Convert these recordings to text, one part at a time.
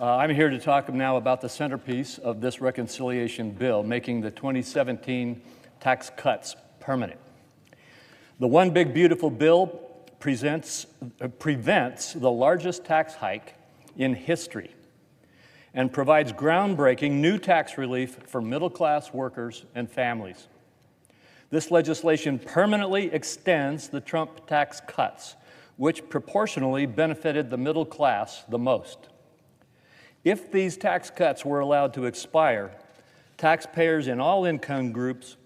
I'm here to talk now about the centerpiece of this reconciliation bill, making the 2017 tax cuts permanent. The One Big Beautiful Bill prevents the largest tax hike in history and provides groundbreaking new tax relief for middle-class workers and families. This legislation permanently extends the Trump tax cuts, which proportionally benefited the middle class the most. If these tax cuts were allowed to expire, taxpayers in all income groups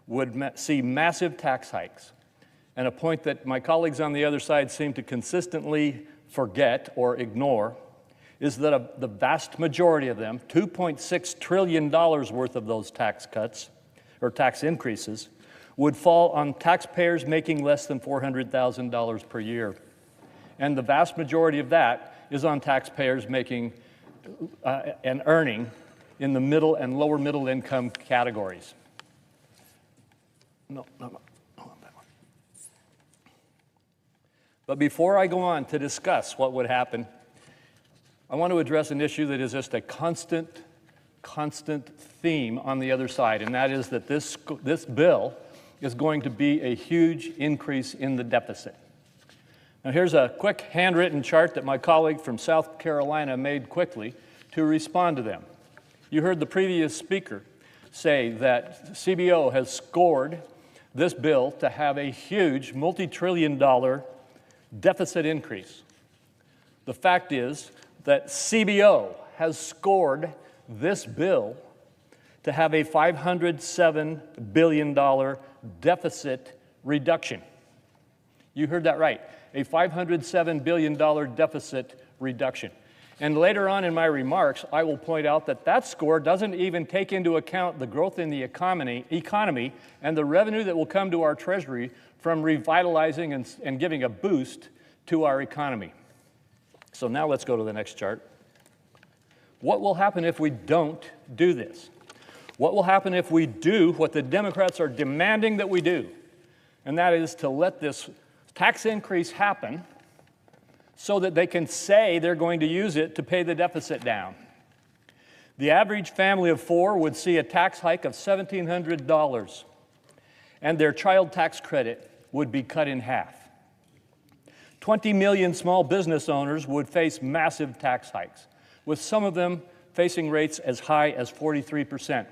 would see massive tax hikes. And a point that my colleagues on the other side seem to consistently forget or ignore is that the vast majority of them, $2.6 trillion worth of those tax cuts or tax increases, would fall on taxpayers making less than $400,000 per year. And the vast majority of that is on taxpayers making and earning in the middle and lower middle income categories. But before I go on to discuss what would happen, I want to address an issue that is just a constant theme on the other side, and that is that this bill is going to be a huge increase in the deficit. Now here's a quick handwritten chart that my colleague from South Carolina made quickly to respond to them. You heard the previous speaker say that CBO has scored this bill to have a huge multi-trillion-dollar deficit increase. The fact is that CBO has scored this bill to have a $507 billion deficit reduction. You heard that right, a $507 billion deficit reduction. And later on in my remarks, I will point out that that score doesn't even take into account the growth in the economy and the revenue that will come to our Treasury from revitalizing and giving a boost to our economy. So now let's go to the next chart. What will happen if we don't do this? What will happen if we do what the Democrats are demanding that we do? And that is to let this tax increase happen so that they can say they're going to use it to pay the deficit down. The average family of four would see a tax hike of $1,700, and their child tax credit would be cut in half. 20 million small business owners would face massive tax hikes, with some of them facing rates as high as 43%.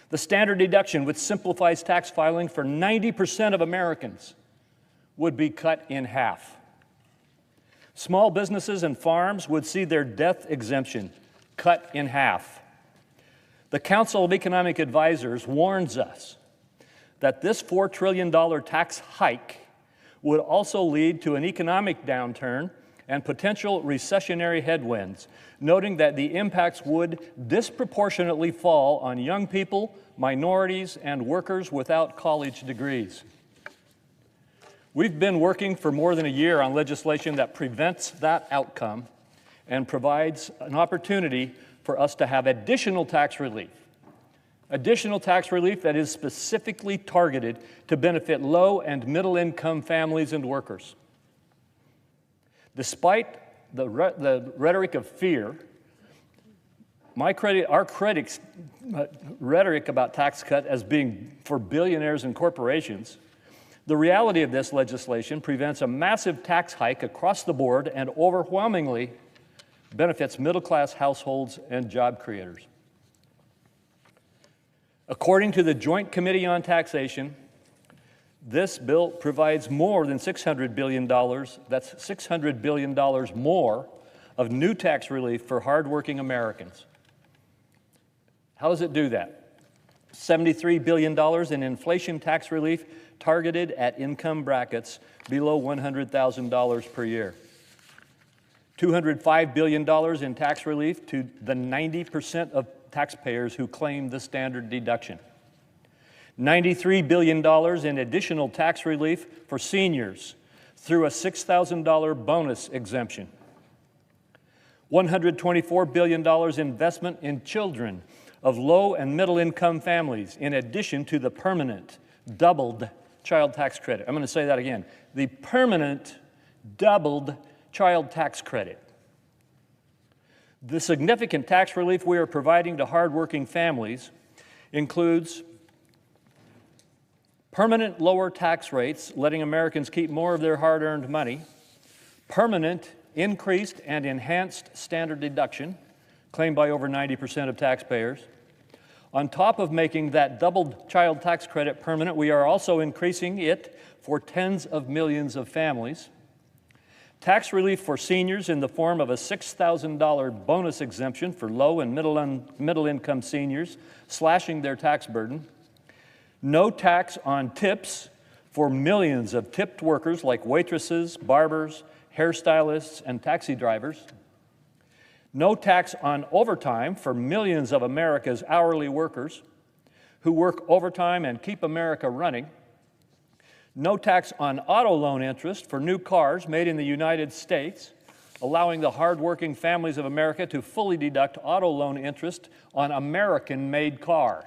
The standard deduction, which simplifies tax filing for 90% of Americans, would be cut in half. Small businesses and farms would see their death exemption cut in half. The Council of Economic Advisors warns us that this $4 trillion tax hike would also lead to an economic downturn and potential recessionary headwinds, noting that the impacts would disproportionately fall on young people, minorities, and workers without college degrees. We've been working for more than a year on legislation that prevents that outcome and provides an opportunity for us to have additional tax relief that is specifically targeted to benefit low and middle income families and workers. Despite the rhetoric of fear, our critics' rhetoric about tax cut as being for billionaires and corporations, the reality of this legislation prevents a massive tax hike across the board and overwhelmingly benefits middle-class households and job creators. According to the Joint Committee on Taxation, this bill provides more than $600 billion, that's $600 billion more of new tax relief for hardworking Americans. How does it do that? $73 billion in inflation tax relief targeted at income brackets below $100,000 per year. $205 billion in tax relief to the 90% of taxpayers who claim the standard deduction. $93 billion in additional tax relief for seniors through a $6,000 bonus exemption. $124 billion investment in children of low and middle income families, in addition to the permanent doubled child tax credit. I'm going to say that again. The permanent doubled child tax credit. The significant tax relief we are providing to hardworking families includes permanent lower tax rates, letting Americans keep more of their hard-earned money, permanent increased and enhanced standard deduction, claimed by over 90% of taxpayers. On top of making that doubled child tax credit permanent, we are also increasing it for tens of millions of families. Tax relief for seniors in the form of a $6,000 bonus exemption for low and middle-income seniors, slashing their tax burden. No tax on tips for millions of tipped workers like waitresses, barbers, hairstylists, and taxi drivers. No tax on overtime for millions of America's hourly workers who work overtime and keep America running. No tax on auto loan interest for new cars made in the United States, allowing the hardworking families of America to fully deduct auto loan interest on American-made cars.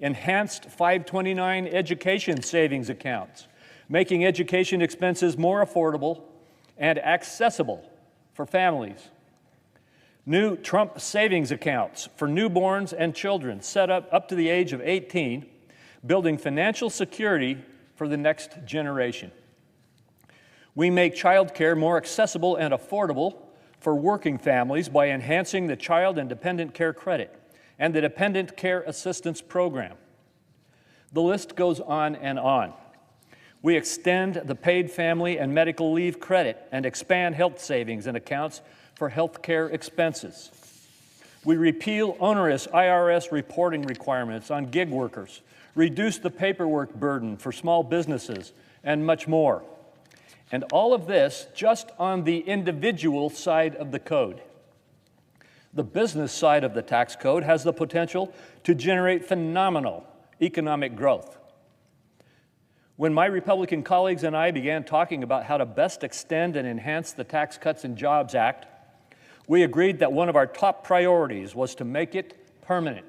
Enhanced 529 education savings accounts, making education expenses more affordable and accessible for families. New Trump savings accounts for newborns and children set up to the age of 18, building financial security for the next generation. We make child care more accessible and affordable for working families by enhancing the Child and Dependent Care Credit and the Dependent Care Assistance Program. The list goes on and on. We extend the paid family and medical leave credit and expand health savings and accounts for health care expenses. We repeal onerous IRS reporting requirements on gig workers, reduce the paperwork burden for small businesses, and much more. And all of this just on the individual side of the code. The business side of the tax code has the potential to generate phenomenal economic growth. When my Republican colleagues and I began talking about how to best extend and enhance the Tax Cuts and Jobs Act, we agreed that one of our top priorities was to make it permanent.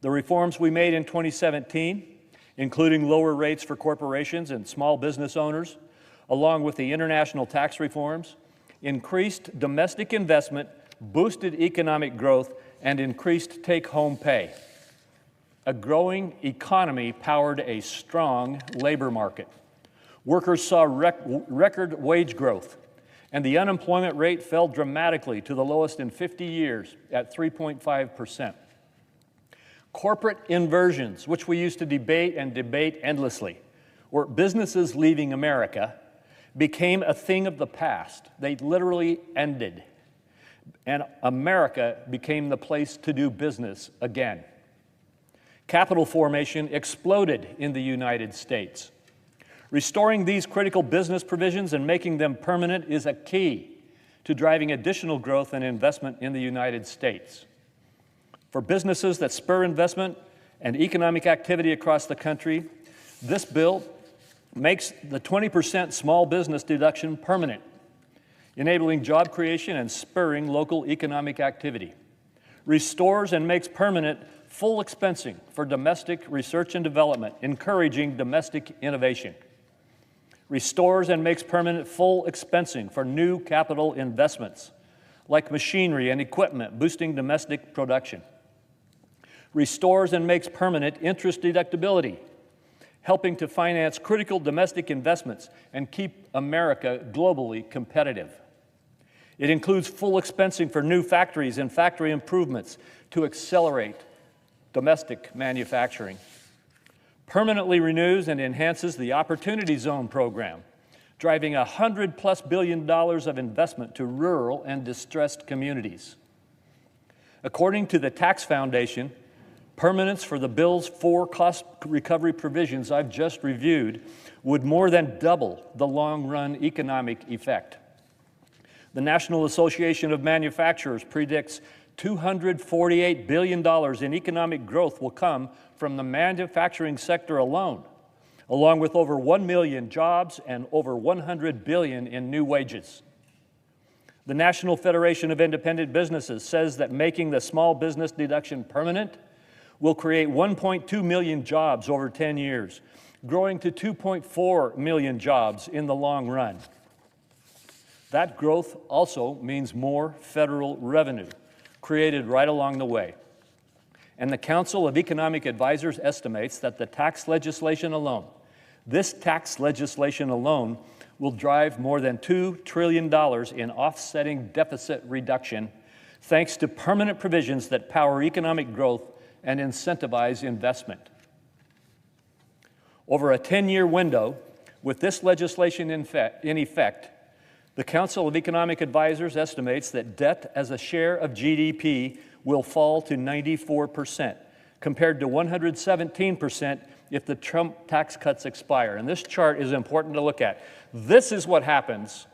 The reforms we made in 2017, including lower rates for corporations and small business owners, along with the international tax reforms, increased domestic investment, boosted economic growth, and increased take-home pay. A growing economy powered a strong labor market. Workers saw record wage growth, and the unemployment rate fell dramatically to the lowest in 50 years at 3.5%. Corporate inversions, which we used to debate endlessly, or businesses leaving America, became a thing of the past. They literally ended, and America became the place to do business again. Capital formation exploded in the United States. Restoring these critical business provisions and making them permanent is a key to driving additional growth and investment in the United States. For businesses that spur investment and economic activity across the country, this bill makes the 20% small business deduction permanent, enabling job creation and spurring local economic activity. Restores and makes permanent full expensing for domestic research and development, encouraging domestic innovation. Restores and makes permanent full expensing for new capital investments, like machinery and equipment, boosting domestic production. Restores and makes permanent interest deductibility, helping to finance critical domestic investments and keep America globally competitive. It includes full expensing for new factories and factory improvements to accelerate domestic manufacturing. Permanently renews and enhances the Opportunity Zone program, driving $100+ billion of investment to rural and distressed communities. According to the Tax Foundation, permanence for the bill's 4 cost recovery provisions I've just reviewed would more than double the long-run economic effect. The National Association of Manufacturers predicts $248 billion in economic growth will come from the manufacturing sector alone, along with over 1 million jobs and over $100 billion in new wages. The National Federation of Independent Businesses says that making the small business deduction permanent will create 1.2 million jobs over 10 years, growing to 2.4 million jobs in the long run. That growth also means more federal revenue created right along the way. And the Council of Economic Advisors estimates that the tax legislation alone, this tax legislation alone, will drive more than $2 trillion in offsetting deficit reduction, thanks to permanent provisions that power economic growth and incentivize investment. Over a 10-year window, with this legislation in effect, the Council of Economic Advisors estimates that debt as a share of GDP will fall to 94%, compared to 117% if the Trump tax cuts expire. And this chart is important to look at. This is what happens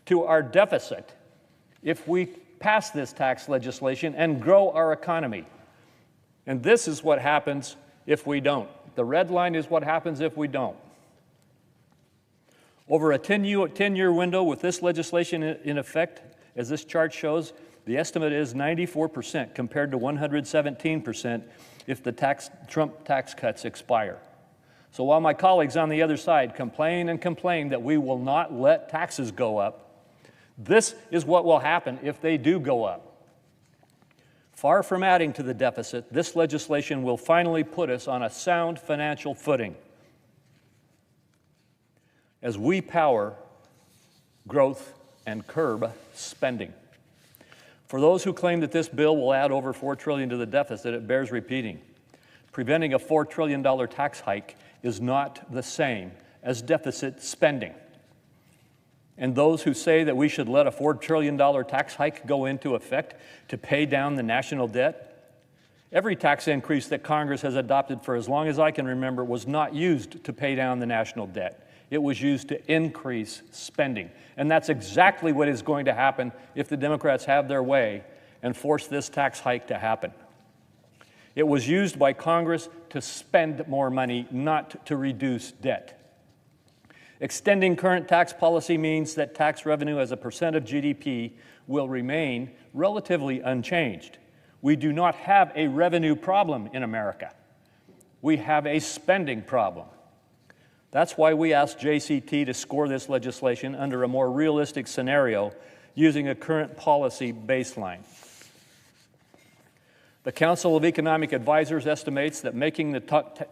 to our deficit if we pass this tax legislation and grow our economy. And this is what happens if we don't. The red line is what happens if we don't. Over a 10-year window with this legislation in effect, as this chart shows, the estimate is 94% compared to 117% if the Trump tax cuts expire. So while my colleagues on the other side complain and complain that we will not let taxes go up, this is what will happen if they do go up. Far from adding to the deficit, this legislation will finally put us on a sound financial footing as we power growth and curb spending. For those who claim that this bill will add over $4 trillion to the deficit, it bears repeating. Preventing a $4 trillion tax hike is not the same as deficit spending. And those who say that we should let a $4 trillion tax hike go into effect to pay down the national debt, every tax increase that Congress has adopted for as long as I can remember was not used to pay down the national debt. It was used to increase spending. And that's exactly what is going to happen if the Democrats have their way and force this tax hike to happen. It was used by Congress to spend more money, not to reduce debt. Extending current tax policy means that tax revenue as a percent of GDP will remain relatively unchanged. We do not have a revenue problem in America. We have a spending problem. That's why we asked JCT to score this legislation under a more realistic scenario using a current policy baseline. The Council of Economic Advisors estimates that making the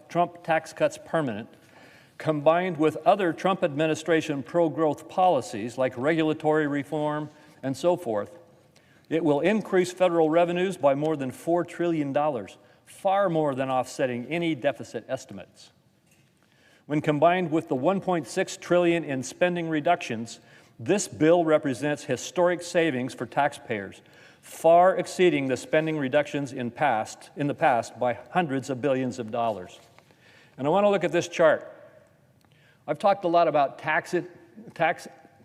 Trump tax cuts permanent, combined with other Trump administration pro-growth policies like regulatory reform and so forth, it will increase federal revenues by more than $4 trillion, far more than offsetting any deficit estimates. When combined with the $1.6 trillion in spending reductions, this bill represents historic savings for taxpayers, far exceeding the spending reductions in the past by hundreds of billions of dollars. And I want to look at this chart. I've talked a lot about tax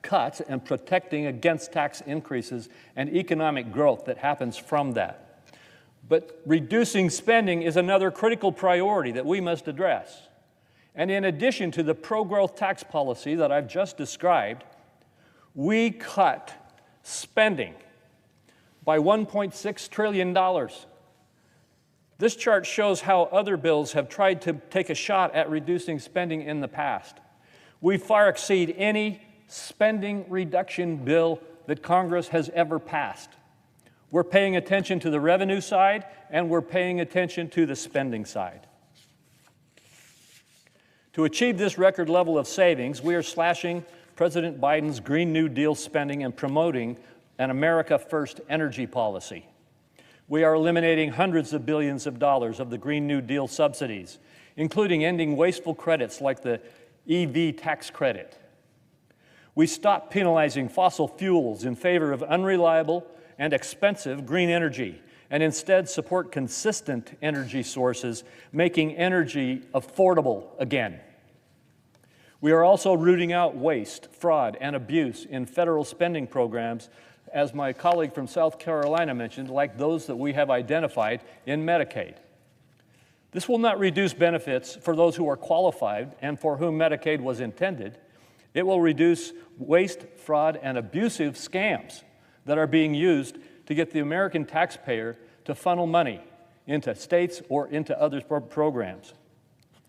cuts and protecting against tax increases and economic growth that happens from that. But reducing spending is another critical priority that we must address. And in addition to the pro-growth tax policy that I've just described, we cut spending by $1.6 trillion. This chart shows how other bills have tried to take a shot at reducing spending in the past. We far exceed any spending reduction bill that Congress has ever passed. We're paying attention to the revenue side, and we're paying attention to the spending side. To achieve this record level of savings, we are slashing President Biden's Green New Deal spending and promoting an America First energy policy. We are eliminating hundreds of billions of dollars of the Green New Deal subsidies, including ending wasteful credits like the EV tax credit. We stopped penalizing fossil fuels in favor of unreliable and expensive green energy, and instead support consistent energy sources, making energy affordable again. We are also rooting out waste, fraud, and abuse in federal spending programs, as my colleague from South Carolina mentioned, like those that we have identified in Medicaid. This will not reduce benefits for those who are qualified and for whom Medicaid was intended. It will reduce waste, fraud, and abusive scams that are being used to get the American taxpayer to funnel money into states or into other programs.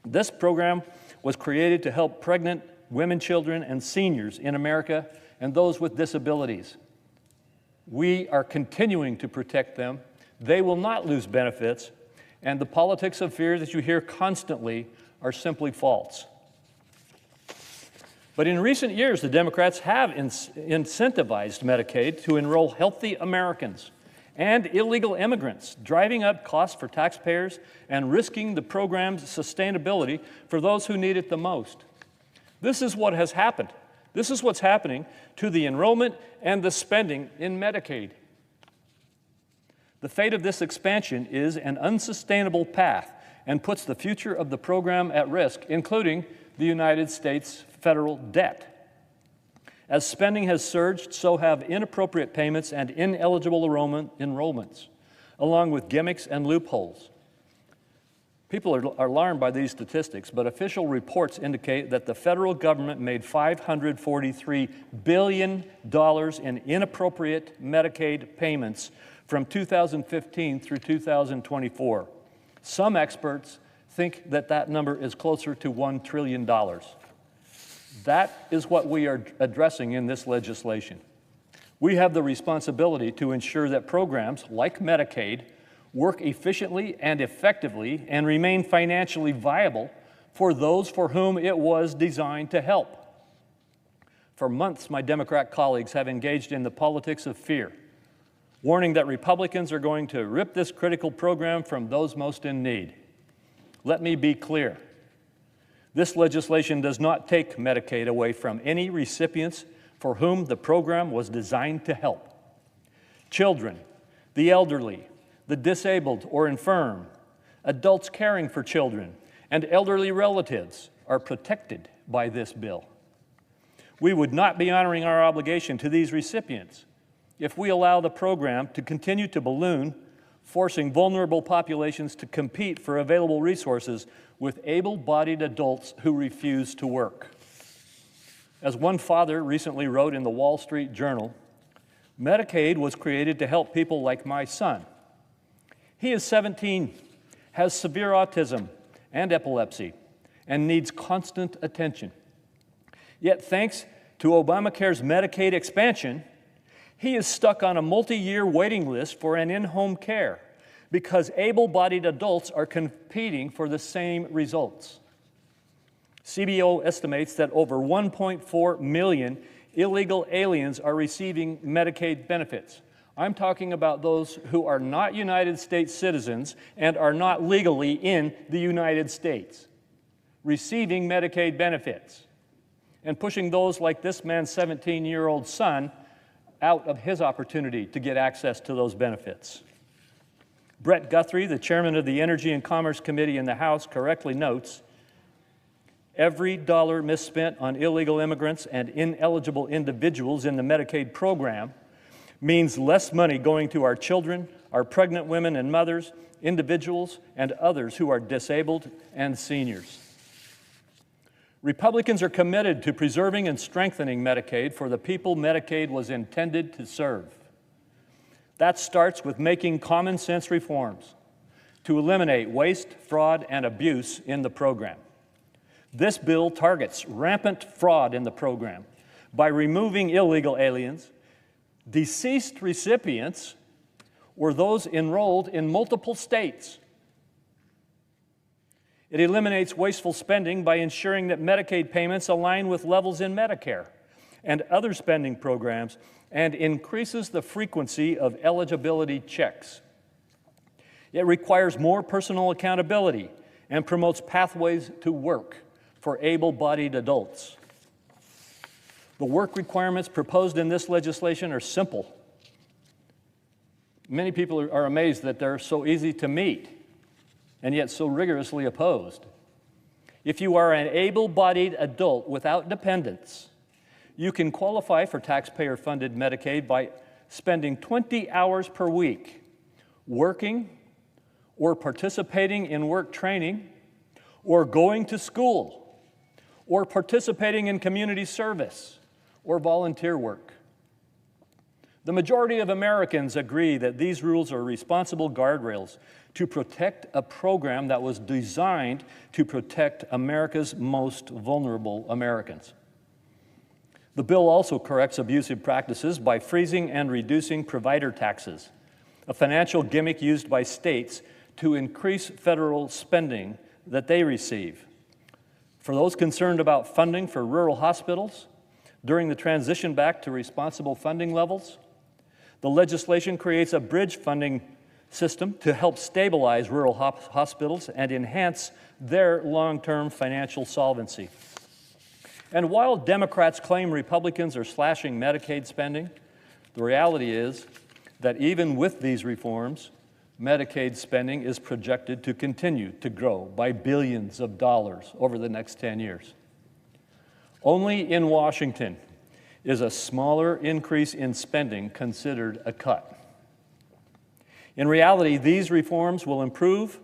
This program was created to help pregnant women, children, and seniors in America and those with disabilities. We are continuing to protect them. They will not lose benefits, and the politics of fear that you hear constantly are simply false. But in recent years, the Democrats have incentivized Medicaid to enroll healthy Americans and illegal immigrants, driving up costs for taxpayers and risking the program's sustainability for those who need it the most. This is what has happened. This is what's happening to the enrollment and the spending in Medicaid. The fate of this expansion is an unsustainable path and puts the future of the program at risk, including the United States federal debt. As spending has surged, so have inappropriate payments and ineligible enrollments, along with gimmicks and loopholes. People are alarmed by these statistics, but official reports indicate that the federal government made $543 billion in inappropriate Medicaid payments from 2015 through 2024. Some experts think that that number is closer to $1 trillion. That is what we are addressing in this legislation. We have the responsibility to ensure that programs like Medicaid work efficiently and effectively and remain financially viable for those for whom it was designed to help. For months, my Democrat colleagues have engaged in the politics of fear, warning that Republicans are going to rip this critical program from those most in need. Let me be clear. This legislation does not take Medicaid away from any recipients for whom the program was designed to help. Children, the elderly, the disabled or infirm, adults caring for children, and elderly relatives are protected by this bill. We would not be honoring our obligation to these recipients if we allow the program to continue to balloon, forcing vulnerable populations to compete for available resources with able-bodied adults who refuse to work. As one father recently wrote in the Wall Street Journal, Medicaid was created to help people like my son. He is 17, has severe autism and epilepsy, and needs constant attention. Yet thanks to Obamacare's Medicaid expansion, he is stuck on a multi-year waiting list for an in-home care because able-bodied adults are competing for the same results. CBO estimates that over 1.4 million illegal aliens are receiving Medicaid benefits. I'm talking about those who are not United States citizens and are not legally in the United States, receiving Medicaid benefits, and pushing those like this man's 17-year-old son out of his opportunity to get access to those benefits. Brett Guthrie, the chairman of the Energy and Commerce Committee in the House, correctly notes, every dollar misspent on illegal immigrants and ineligible individuals in the Medicaid program means less money going to our children, our pregnant women and mothers, individuals, and others who are disabled and seniors. Republicans are committed to preserving and strengthening Medicaid for the people Medicaid was intended to serve. That starts with making common sense reforms to eliminate waste, fraud, and abuse in the program. This bill targets rampant fraud in the program by removing illegal aliens, deceased recipients, or those enrolled in multiple states. It eliminates wasteful spending by ensuring that Medicaid payments align with levels in Medicare and other spending programs, and increases the frequency of eligibility checks. It requires more personal accountability and promotes pathways to work for able-bodied adults. The work requirements proposed in this legislation are simple. Many people are amazed that they're so easy to meet and yet so rigorously opposed. If you are an able-bodied adult without dependents, you can qualify for taxpayer-funded Medicaid by spending 20 hours per week working or participating in work training or going to school or participating in community service or volunteer work. The majority of Americans agree that these rules are responsible guardrails to protect a program that was designed to protect America's most vulnerable Americans. The bill also corrects abusive practices by freezing and reducing provider taxes, a financial gimmick used by states to increase federal spending that they receive. For those concerned about funding for rural hospitals during the transition back to responsible funding levels, the legislation creates a bridge funding system to help stabilize rural hospitals and enhance their long-term financial solvency. And while Democrats claim Republicans are slashing Medicaid spending, the reality is that even with these reforms, Medicaid spending is projected to continue to grow by billions of dollars over the next 10 years. Only in Washington is a smaller increase in spending considered a cut. In reality, these reforms will improve,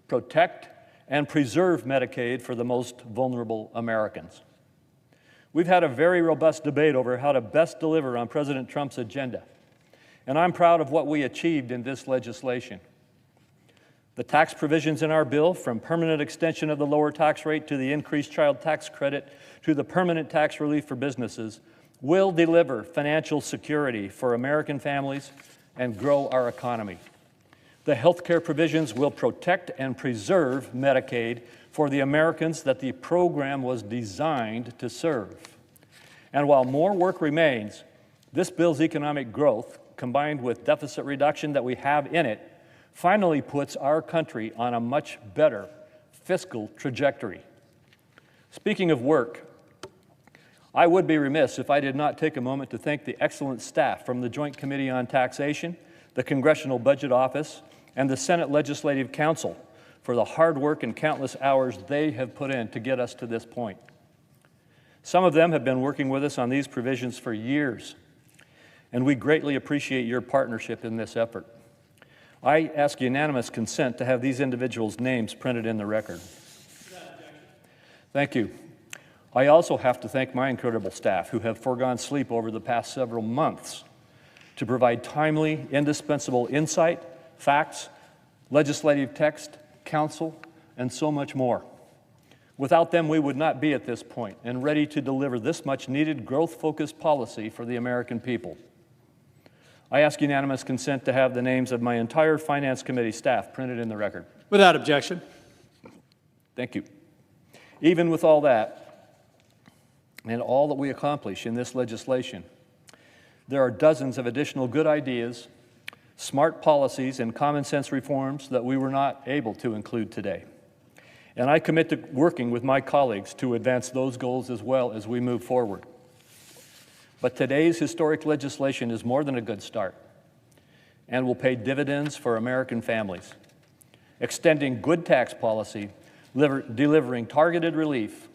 protect, and preserve Medicaid for the most vulnerable Americans. We've had a very robust debate over how to best deliver on President Trump's agenda, and I'm proud of what we achieved in this legislation. The tax provisions in our bill, from permanent extension of the lower tax rate to the increased child tax credit to the permanent tax relief for businesses, will deliver financial security for American families and grow our economy. The health care provisions will protect and preserve Medicaid for the Americans that the program was designed to serve. And while more work remains, this bill's economic growth, combined with deficit reduction that we have in it, finally puts our country on a much better fiscal trajectory. Speaking of work, I would be remiss if I did not take a moment to thank the excellent staff from the Joint Committee on Taxation, the Congressional Budget Office, and the Senate Legislative Council for the hard work and countless hours they have put in to get us to this point. Some of them have been working with us on these provisions for years, and we greatly appreciate your partnership in this effort. I ask unanimous consent to have these individuals' names printed in the record. Thank you. I also have to thank my incredible staff who have foregone sleep over the past several months to provide timely, indispensable insight, facts, legislative text, counsel, and so much more. Without them, we would not be at this point and ready to deliver this much needed growth-focused policy for the American people. I ask unanimous consent to have the names of my entire Finance Committee staff printed in the record. Without objection. Thank you. Even with all that, and all that we accomplish in this legislation, there are dozens of additional good ideas, smart policies, and common sense reforms that we were not able to include today. And I commit to working with my colleagues to advance those goals as well as we move forward. But today's historic legislation is more than a good start and will pay dividends for American families. Extending good tax policy, delivering targeted relief,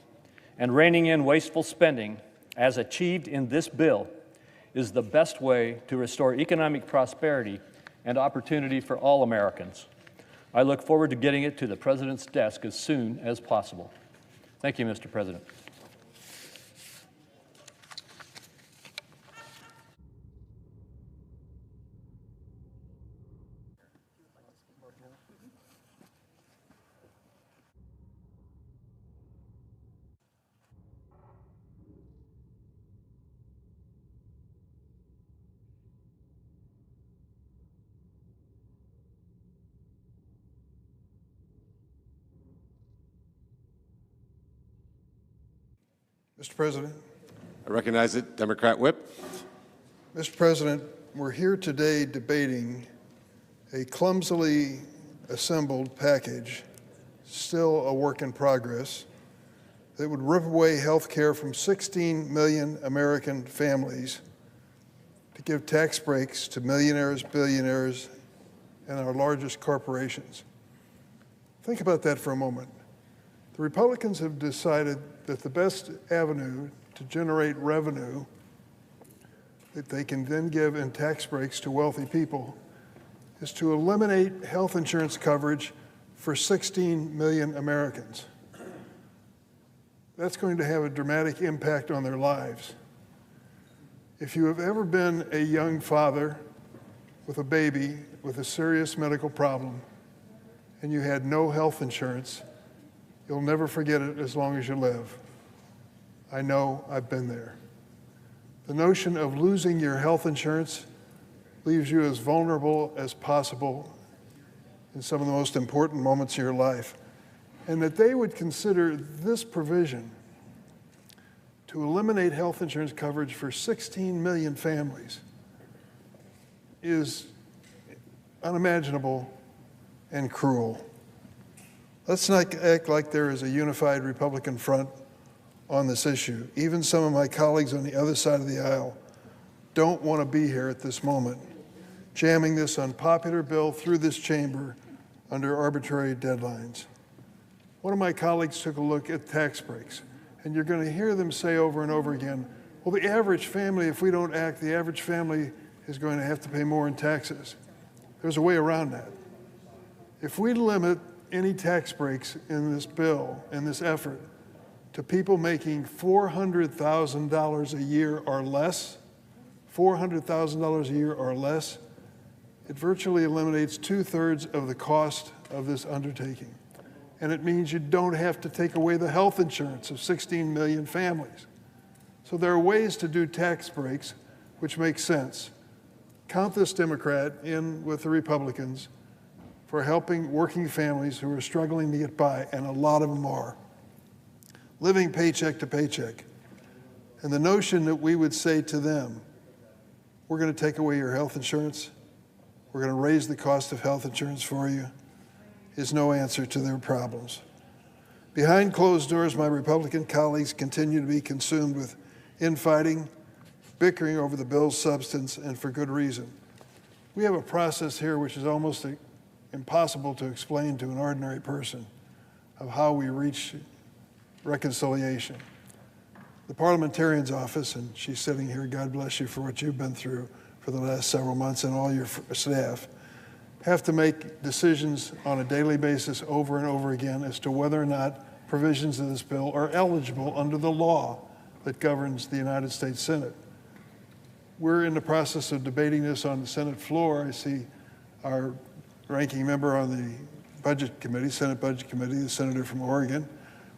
and reining in wasteful spending, as achieved in this bill, is the best way to restore economic prosperity and opportunity for all Americans. I look forward to getting it to the President's desk as soon as possible. Thank you, Mr. President. Mr. President. I recognize it. Democrat Whip. Mr. President, we're here today debating a clumsily assembled package, still a work in progress, that would rip away health care from 16 million American families to give tax breaks to millionaires, billionaires, and our largest corporations. Think about that for a moment. The Republicans have decided that the best avenue to generate revenue that they can then give in tax breaks to wealthy people is to eliminate health insurance coverage for 16 million Americans. That's going to have a dramatic impact on their lives. If you have ever been a young father with a baby with a serious medical problem and you had no health insurance, you'll never forget it as long as you live. I know, I've been there. The notion of losing your health insurance leaves you as vulnerable as possible in some of the most important moments of your life. And that they would consider this provision to eliminate health insurance coverage for 16 million families is unimaginable and cruel. Let's not act like there is a unified Republican front on this issue. Even some of my colleagues on the other side of the aisle don't want to be here at this moment, jamming this unpopular bill through this chamber under arbitrary deadlines. One of my colleagues took a look at tax breaks, and you're going to hear them say over and over again, well, the average family, if we don't act, the average family is going to have to pay more in taxes. There's a way around that. If we limit any tax breaks in this bill, in this effort, to people making $400,000 a year or less, $400,000 a year or less, it virtually eliminates 2/3 of the cost of this undertaking. And it means you don't have to take away the health insurance of 16 million families. So there are ways to do tax breaks which make sense. Count this Democrat in with the Republicans for helping working families who are struggling to get by, and a lot of them are, living paycheck to paycheck. And the notion that we would say to them, we're going to take away your health insurance, we're going to raise the cost of health insurance for you, is no answer to their problems. Behind closed doors, my Republican colleagues continue to be consumed with infighting, bickering over the bill's substance, and for good reason. We have a process here which is almost impossible to explain to an ordinary person of how we reach reconciliation. The parliamentarian's office, and she's sitting here, God bless you for what you've been through for the last several months, and all your staff, have to make decisions on a daily basis over and over again as to whether or not provisions of this bill are eligible under the law that governs the United States Senate. We're in the process of debating this on the Senate floor. I see our ranking member on the Budget Committee, Senate Budget Committee, the senator from Oregon.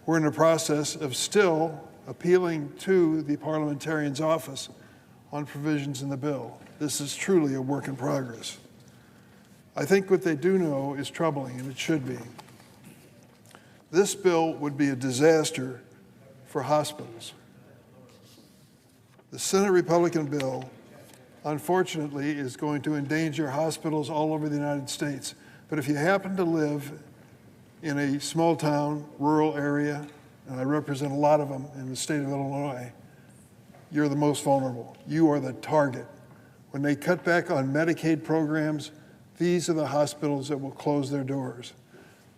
We're in the process of still appealing to the parliamentarian's office on provisions in the bill. This is truly a work in progress. I think what they do know is troubling, and it should be. This bill would be a disaster for hospitals. The Senate Republican bill, unfortunately, is going to endanger hospitals all over the United States. But if you happen to live in a small town, rural area, and I represent a lot of them in the state of Illinois, you're the most vulnerable. You are the target. When they cut back on Medicaid programs, these are the hospitals that will close their doors.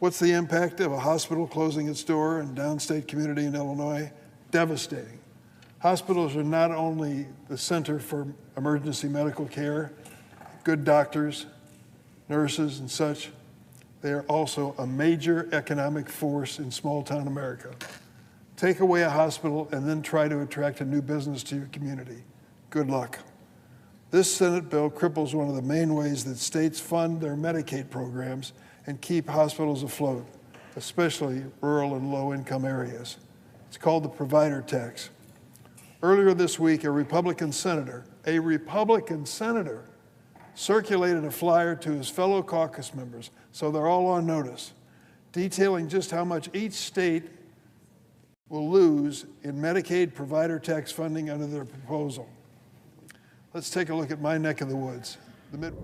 What's the impact of a hospital closing its door in a downstate community in Illinois? Devastating. Hospitals are not only the center for emergency medical care, good doctors, nurses, and such, they are also a major economic force in small town America. Take away a hospital and then try to attract a new business to your community. Good luck. This Senate bill cripples one of the main ways that states fund their Medicaid programs and keep hospitals afloat, especially rural and low-income areas. It's called the provider tax. Earlier this week, a Republican senator, circulated a flyer to his fellow caucus members, so they're all on notice, detailing just how much each state will lose in Medicaid provider tax funding under their proposal. Let's take a look at my neck of the woods, the Midwest.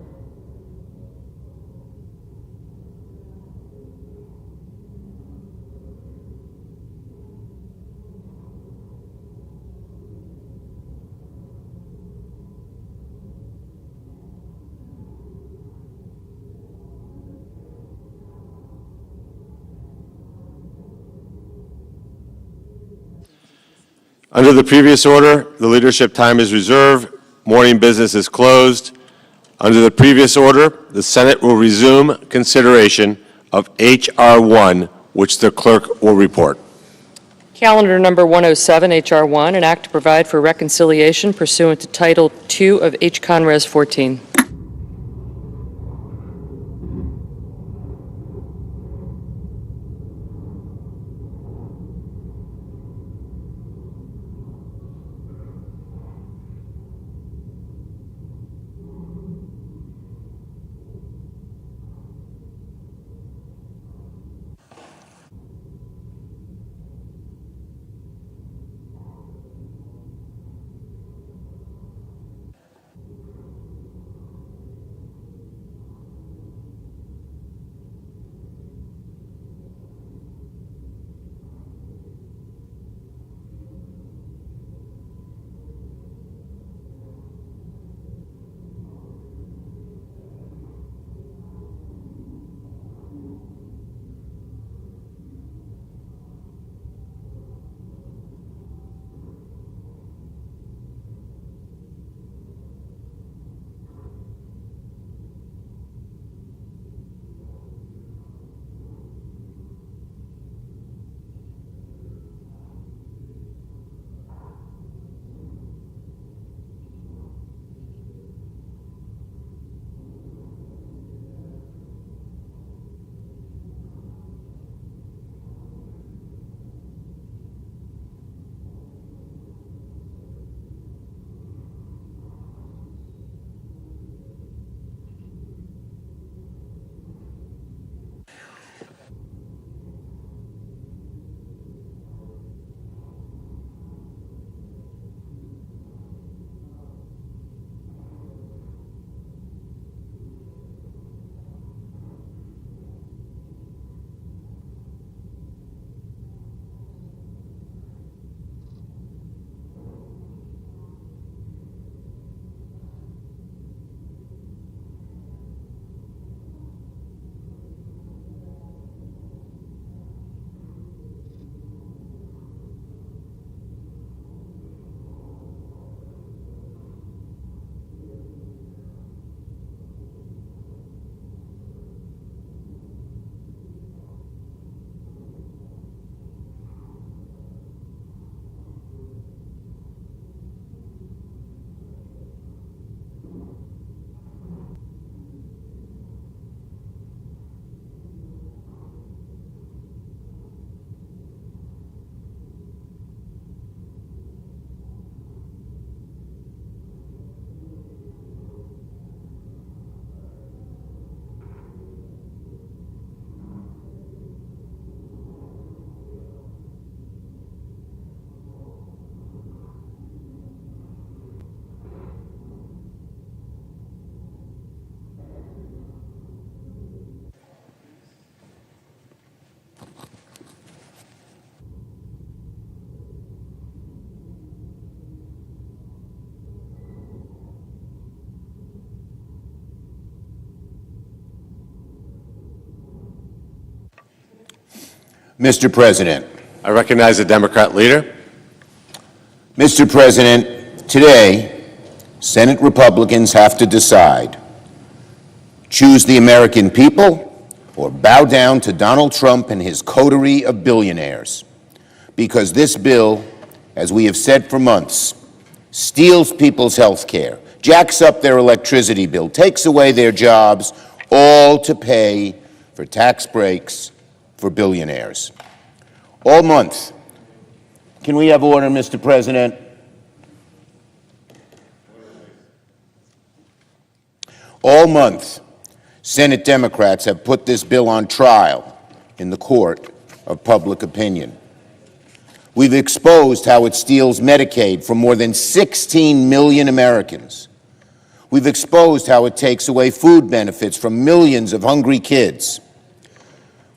Under the previous order, the leadership time is reserved. Morning business is closed. Under the previous order, the Senate will resume consideration of H.R. 1, which the clerk will report. Calendar number 107, H.R. 1, an act to provide for reconciliation pursuant to Title II of H. Conres 14. Mr. President. I recognize the Democrat leader. Mr. President, today, Senate Republicans have to decide. Choose the American people or bow down to Donald Trump and his coterie of billionaires. Because this bill, as we have said for months, steals people's health care, jacks up their electricity bill, takes away their jobs, all to pay for tax breaks for billionaires. All month. Can we have order, Mr. President? All month, Senate Democrats have put this bill on trial in the court of public opinion. We've exposed how it steals Medicaid from more than 16 million Americans. We've exposed how it takes away food benefits from millions of hungry kids.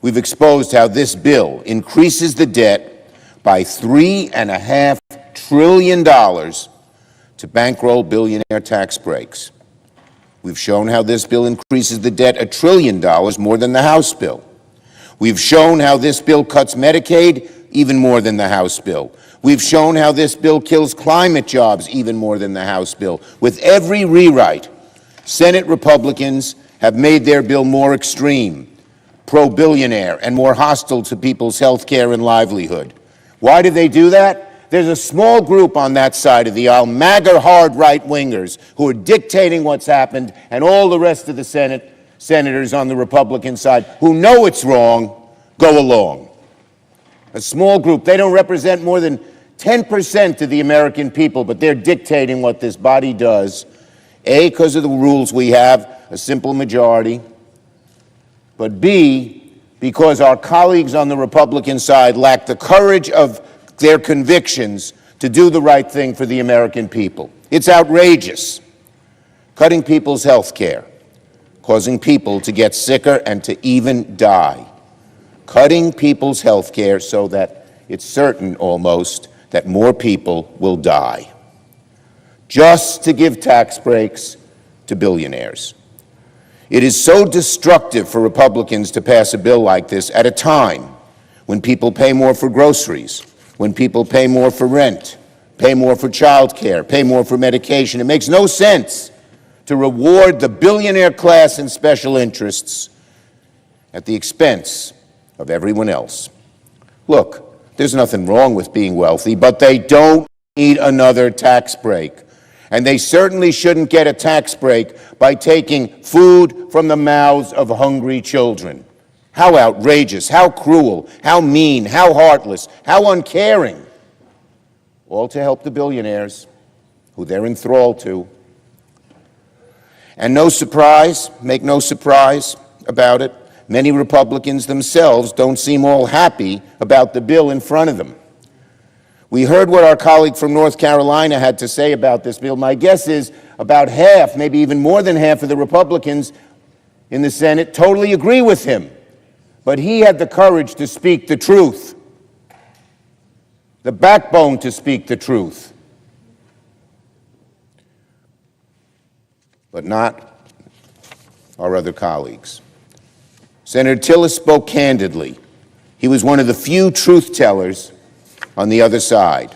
We've exposed how this bill increases the debt by $3.5 trillion to bankroll billionaire tax breaks. We've shown how this bill increases the debt $1 trillion more than the House bill. We've shown how this bill cuts Medicaid even more than the House bill. We've shown how this bill kills climate jobs even more than the House bill. With every rewrite, Senate Republicans have made their bill more extreme, pro-billionaire, and more hostile to people's health care and livelihood. Why do they do that? There's a small group on that side of the aisle, MAGA hard right-wingers, who are dictating what's happened, and all the rest of the senators on the Republican side who know it's wrong, go along. A small group, they don't represent more than 10% of the American people, but they're dictating what this body does, A, because of the rules we have, a simple majority, but B, because our colleagues on the Republican side lack the courage of their convictions to do the right thing for the American people. It's outrageous. Cutting people's health care, causing people to get sicker and to even die. Cutting people's health care so that it's certain almost that more people will die. Just to give tax breaks to billionaires. It is so destructive for Republicans to pass a bill like this at a time when people pay more for groceries, when people pay more for rent, pay more for child care, pay more for medication. It makes no sense to reward the billionaire class and special interests at the expense of everyone else. Look, there's nothing wrong with being wealthy, but they don't need another tax break. And they certainly shouldn't get a tax break by taking food from the mouths of hungry children. How outrageous, how cruel, how mean, how heartless, how uncaring. All to help the billionaires who they're enthralled to. And no surprise, make no surprise about it, many Republicans themselves don't seem all happy about the bill in front of them. We heard what our colleague from North Carolina had to say about this bill. My guess is about half, maybe even more than half of the Republicans in the Senate totally agree with him. But he had the courage to speak the truth, the backbone to speak the truth. But not our other colleagues. Senator Tillis spoke candidly. He was one of the few truth tellers on the other side.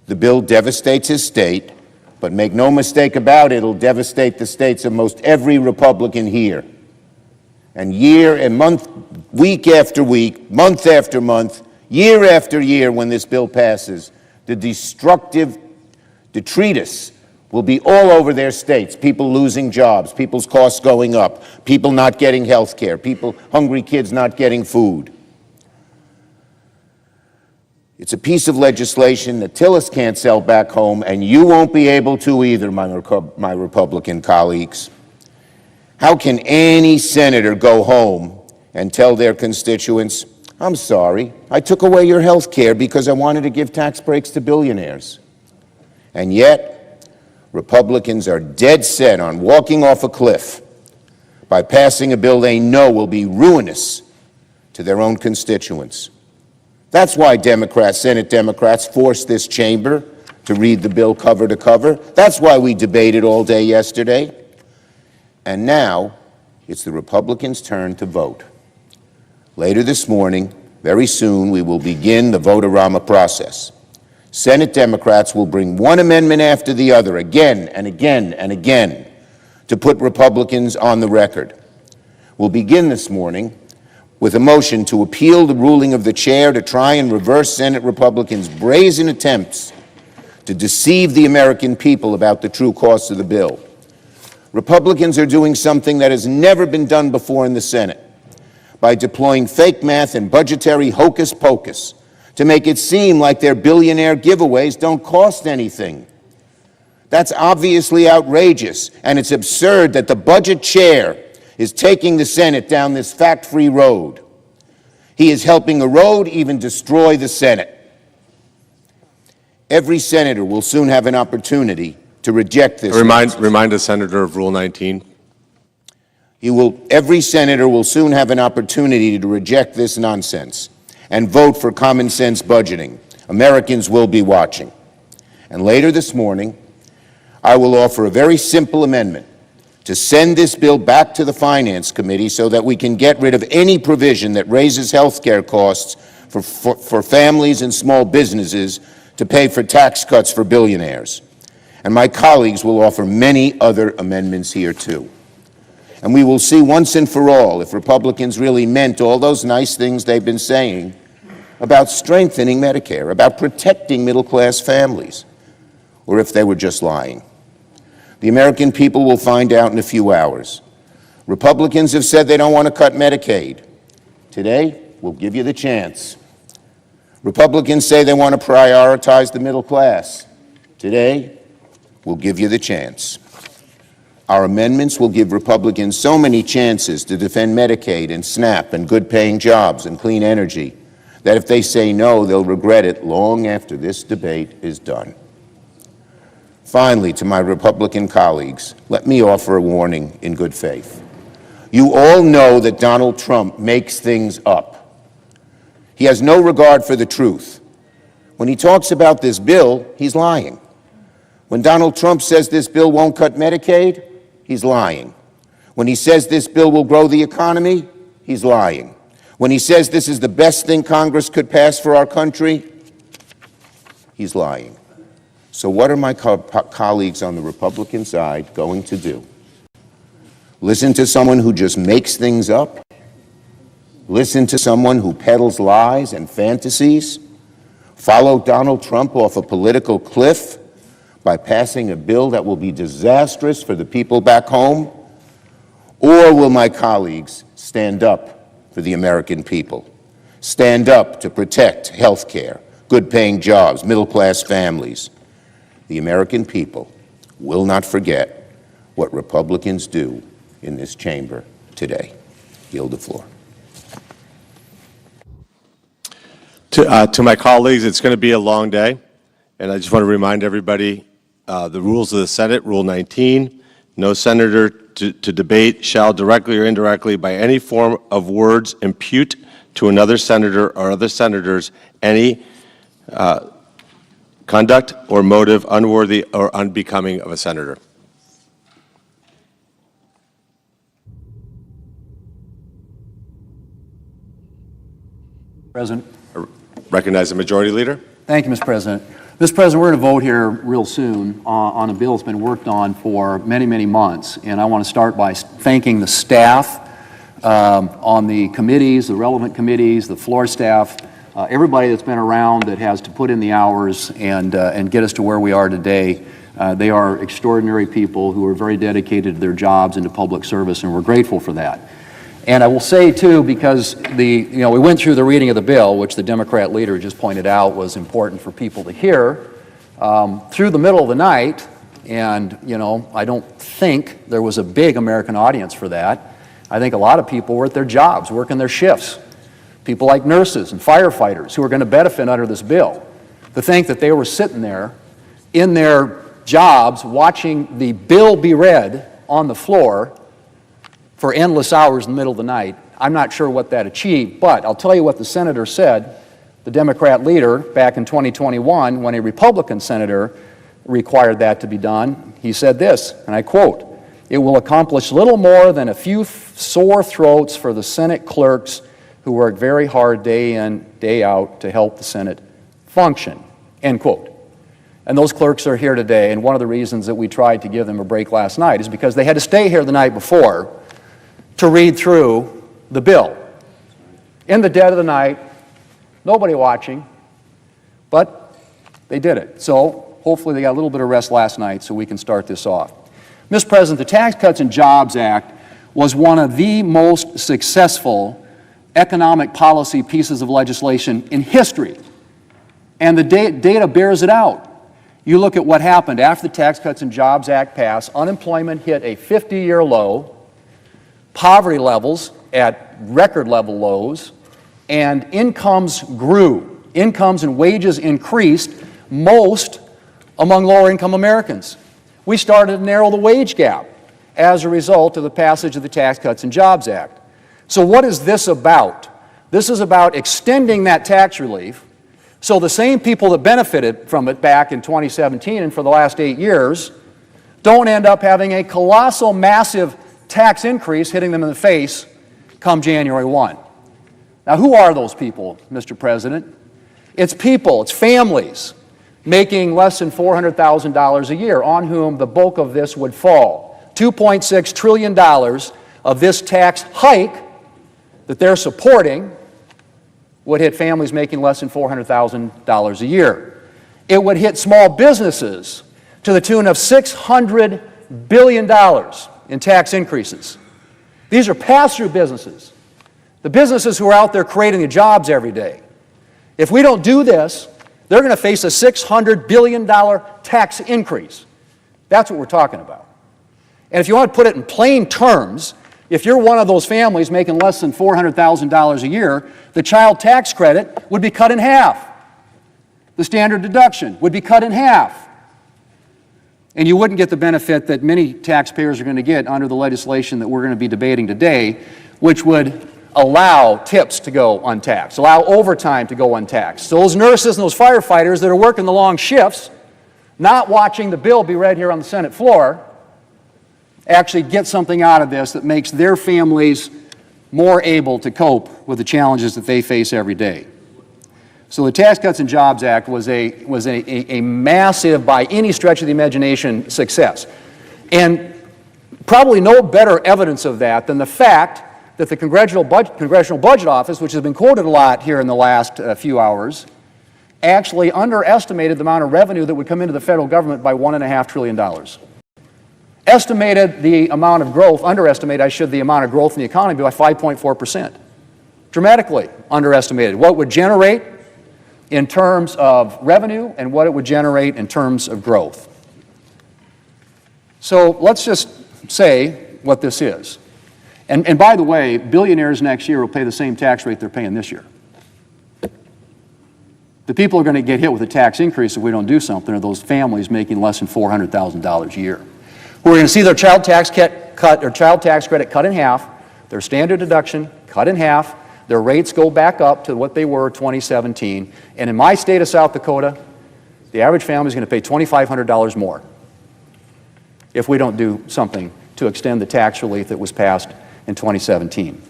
The bill devastates his state, but make no mistake about it, it'll devastate the states of most every Republican here. And year and month, week after week, month after month, year after year, when this bill passes, the destructive detritus will be all over their states. People losing jobs, people's costs going up, people not getting health care, hungry kids not getting food. It's a piece of legislation that Tillis can't sell back home, and you won't be able to either, my Republican colleagues. How can any senator go home and tell their constituents, I'm sorry, I took away your health care because I wanted to give tax breaks to billionaires? And yet, Republicans are dead set on walking off a cliff by passing a bill they know will be ruinous to their own constituents. That's why Senate Democrats forced this chamber to read the bill cover to cover. That's why we debated all day yesterday. And now, it's the Republicans' turn to vote. Later this morning, Very soon, we will begin the vote-a-rama process. Senate Democrats will bring one amendment after the other, again and again and again, to put Republicans on the record. We'll begin this morning with a motion to appeal the ruling of the chair to try and reverse Senate Republicans' brazen attempts to deceive the American people about the true cost of the bill. Republicans are doing something that has never been done before in the Senate by deploying fake math and budgetary hocus pocus to make it seem like their billionaire giveaways don't cost anything. That's obviously outrageous, and it's absurd that the budget chair is taking the Senate down this fact-free road. He is helping erode, even destroy the Senate. Every senator will soon have an opportunity to reject this. Remind the senator of Rule 19. Every senator will soon have an opportunity to reject this nonsense and vote for common sense budgeting. Americans will be watching. And later this morning, I will offer a very simple amendment to send this bill back to the Finance Committee so that we can get rid of any provision that raises health care costs for families and small businesses to pay for tax cuts for billionaires. And my colleagues will offer many other amendments here too. And we will see once and for all if Republicans really meant all those nice things they've been saying about strengthening Medicare, about protecting middle-class families, or if they were just lying. The American people will find out in a few hours. Republicans have said they don't want to cut Medicaid. Today, we'll give you the chance. Republicans say they want to prioritize the middle class. Today, we'll give you the chance. Our amendments will give Republicans so many chances to defend Medicaid and SNAP and good-paying jobs and clean energy that if they say no, they'll regret it long after this debate is done. Finally, to my Republican colleagues, let me offer a warning in good faith. You all know that Donald Trump makes things up. He has no regard for the truth. When he talks about this bill, he's lying. When Donald Trump says this bill won't cut Medicaid, he's lying. When he says this bill will grow the economy, he's lying. When he says this is the best thing Congress could pass for our country, he's lying. So what are my colleagues on the Republican side going to do? Listen to someone who just makes things up? Listen to someone who peddles lies and fantasies? Follow Donald Trump off a political cliff by passing a bill that will be disastrous for the people back home? Or will my colleagues stand up for the American people? Stand up to protect health care, good-paying jobs, middle-class families? The American people will not forget what Republicans do in this chamber today. Yield the floor. To my colleagues, it's going to be a long day, and I just want to remind everybody the rules of the Senate, Rule 19, no senator to debate shall directly or indirectly by any form of words impute to another senator or other senators any conduct or motive unworthy or unbecoming of a senator. President. Recognize the Majority Leader. Thank you, Mr. President. Mr. President, we're going to vote here real soon on a bill that's been worked on for many, many months. And I want to start by thanking the staff on the committees, the relevant committees, the floor staff, everybody that's been around that has to put in the hours and get us to where we are today. They are extraordinary people who are very dedicated to their jobs and to public service, and we're grateful for that. And I will say, too, because we went through the reading of the bill, which the Democrat leader just pointed out was important for people to hear, through the middle of the night, and, I don't think there was a big American audience for that. I think a lot of people were at their jobs, working their shifts. People like nurses and firefighters who are going to benefit under this bill. To think that they were sitting there in their jobs watching the bill be read on the floor for endless hours in the middle of the night, I'm not sure what that achieved, but I'll tell you what the senator said, the Democrat leader, back in 2021, when a Republican senator required that to be done. He said this, and I quote, "It will accomplish little more than a few sore throats for the Senate clerks who work very hard day in, day out to help the Senate function, end quote. And those clerks are here today, and one of the reasons that we tried to give them a break last night is because they had to stay here the night before to read through the bill. In the dead of the night, nobody watching, but they did it. So hopefully they got a little bit of rest last night so we can start this off. Mr. President, the Tax Cuts and Jobs Act was one of the most successful economic policy pieces of legislation in history, and the data bears it out. You look at what happened after the Tax Cuts and Jobs Act passed, unemployment hit a 50-year low, poverty levels at record level lows, and incomes grew. Incomes and wages increased, most among lower-income Americans. We started to narrow the wage gap as a result of the passage of the Tax Cuts and Jobs Act. So what is this about? This is about extending that tax relief so the same people that benefited from it back in 2017 and for the last 8 years don't end up having a colossal, massive tax increase hitting them in the face come January 1. Now, who are those people, Mr. President? It's people, it's families making less than $400,000 a year on whom the bulk of this would fall. $2.6 trillion of this tax hike that they're supporting would hit families making less than $400,000 a year. It would hit small businesses to the tune of $600 billion in tax increases. These are pass-through businesses, the businesses who are out there creating the jobs every day. If we don't do this, they're going to face a $600 billion tax increase. That's what we're talking about. And if you want to put it in plain terms, if you're one of those families making less than $400,000 a year, the child tax credit would be cut in half. The standard deduction would be cut in half. And you wouldn't get the benefit that many taxpayers are going to get under the legislation that we're going to be debating today, which would allow tips to go untaxed, allow overtime to go untaxed. So those nurses and those firefighters that are working the long shifts, not watching the bill be read here on the Senate floor, actually get something out of this that makes their families more able to cope with the challenges that they face every day. So the Tax Cuts and Jobs Act was a massive, by any stretch of the imagination, success. And probably no better evidence of that than the fact that the Congressional Budget Office, which has been quoted a lot here in the last few hours, actually underestimated the amount of revenue that would come into the federal government by $1.5 trillion. Estimated the amount of growth, underestimated, the amount of growth in the economy by 5.4%. Dramatically underestimated what it would generate in terms of revenue and what it would generate in terms of growth. So let's just say what this is. And by the way, billionaires next year will pay the same tax rate they're paying this year. The people who are going to get hit with a tax increase if we don't do something are those families making less than $400,000 a year. We're going to see their child tax credit cut in half, their standard deduction cut in half, their rates go back up to what they were in 2017, and in my state of South Dakota, the average family is going to pay $2,500 more if we don't do something to extend the tax relief that was passed in 2017.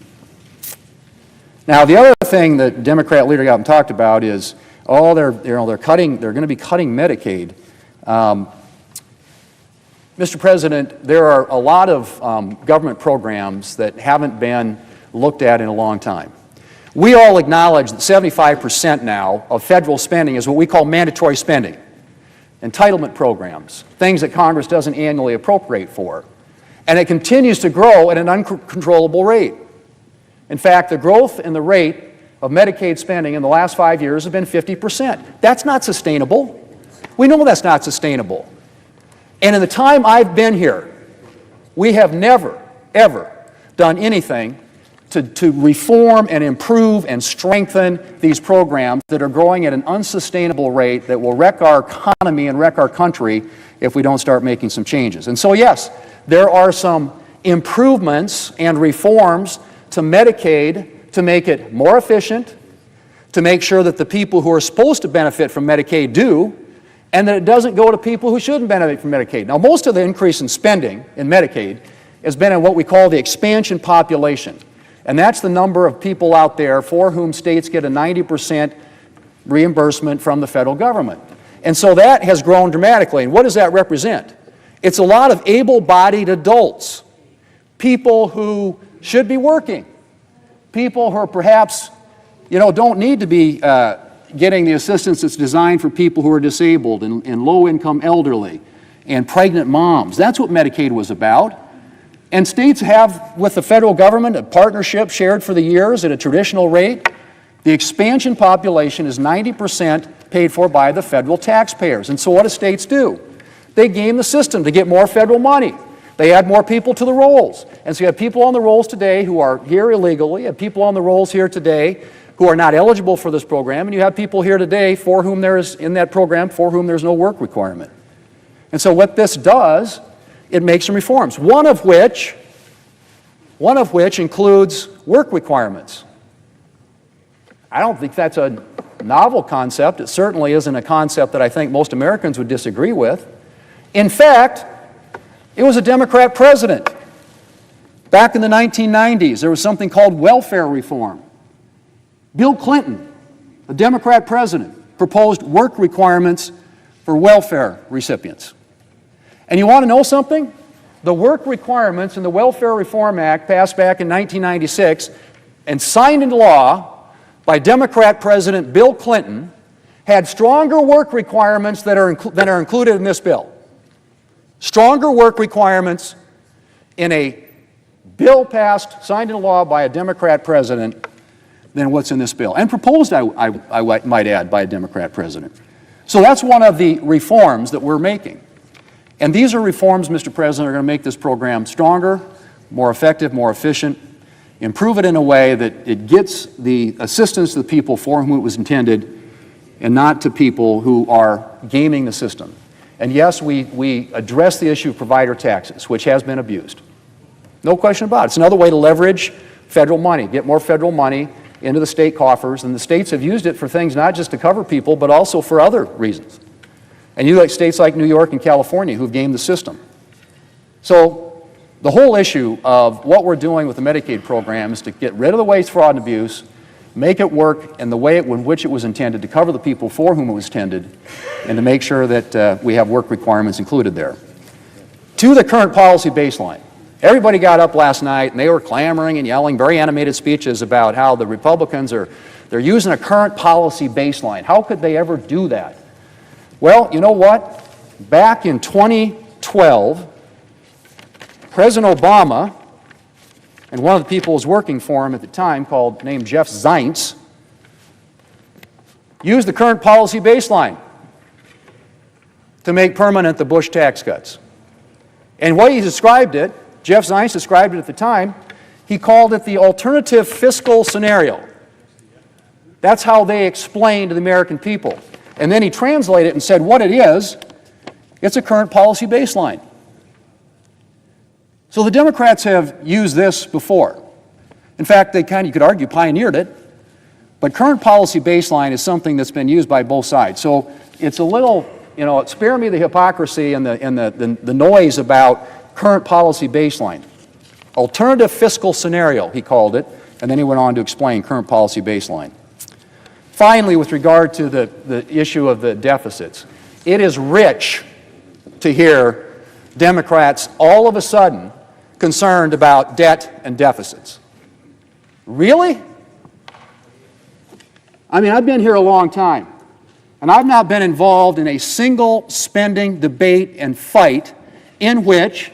Now, the other thing that Democrat leader got and talked about is, they're going to be cutting Medicaid. Mr. President, there are a lot of government programs that haven't been looked at in a long time. We all acknowledge that 75% now of federal spending is what we call mandatory spending, entitlement programs, things that Congress doesn't annually appropriate for. And it continues to grow at an uncontrollable rate. In fact, the growth in the rate of Medicaid spending in the last 5 years has been 50%. That's not sustainable. We know that's not sustainable. And in the time I've been here, we have never, ever done anything to reform and improve and strengthen these programs that are growing at an unsustainable rate that will wreck our economy and wreck our country if we don't start making some changes. And so, yes, there are some improvements and reforms to Medicaid to make it more efficient, to make sure that the people who are supposed to benefit from Medicaid do, and that it doesn't go to people who shouldn't benefit from Medicaid. Now, most of the increase in spending in Medicaid has been in what we call the expansion population. And that's the number of people out there for whom states get a 90% reimbursement from the federal government. And so that has grown dramatically. And what does that represent? It's a lot of able-bodied adults, people who should be working, people who are perhaps, don't need to be getting the assistance that's designed for people who are disabled and low-income elderly and pregnant moms. That's what Medicaid was about. And states have, with the federal government, a partnership shared for the years at a traditional rate. The expansion population is 90% paid for by the federal taxpayers. And so what do states do? They game the system to get more federal money. They add more people to the rolls. And so you have people on the rolls today who are here illegally, you have people on the rolls here today who are not eligible for this program, and you have people here today for whom there is, in that program, for whom there's no work requirement. And so what this does, it makes some reforms, one of which includes work requirements. I don't think that's a novel concept. It certainly isn't a concept that I think most Americans would disagree with. In fact, it was a Democrat president. Back in the 1990s, there was something called welfare reform. Bill Clinton, a Democrat president, proposed work requirements for welfare recipients. And you want to know something? The work requirements in the Welfare Reform Act passed back in 1996 and signed into law by Democrat President Bill Clinton had stronger work requirements than are included in this bill. Stronger work requirements in a bill passed, signed into law by a Democrat president than what's in this bill. And proposed, I might add, by a Democrat president. So that's one of the reforms that we're making. And these are reforms, Mr. President, are going to make this program stronger, more effective, more efficient, improve it in a way that it gets the assistance to the people for whom it was intended and not to people who are gaming the system. And yes, we address the issue of provider taxes, which has been abused. No question about it. It's another way to leverage federal money, get more federal money into the state coffers, and the states have used it for things not just to cover people, but also for other reasons. And you like states like New York and California who've gamed the system. So the whole issue of what we're doing with the Medicaid program is to get rid of the waste, fraud, and abuse, make it work in the way in which it was intended to cover the people for whom it was intended, and to make sure that we have work requirements included there. To the current policy baseline. Everybody got up last night and they were clamoring and yelling very animated speeches about how the Republicans they're using a current policy baseline. How could they ever do that? Well, you know what? Back in 2012, President Obama, and one of the people who was working for him at the time, named Jeff Zients, used the current policy baseline to make permanent the Bush tax cuts. And what he described it, Jeff Zients described it at the time, he called it the alternative fiscal scenario. That's how they explained to the American people. And then he translated it and said what it is, it's a current policy baseline. So the Democrats have used this before. In fact, they you could argue, pioneered it. But current policy baseline is something that's been used by both sides. So it's a little, spare me the hypocrisy and the noise about current policy baseline. Alternative fiscal scenario, he called it, and then he went on to explain current policy baseline. Finally, with regard to the issue of the deficits, it is rich to hear Democrats all of a sudden concerned about debt and deficits. Really? I mean, I've been here a long time, and I've not been involved in a single spending debate and fight in which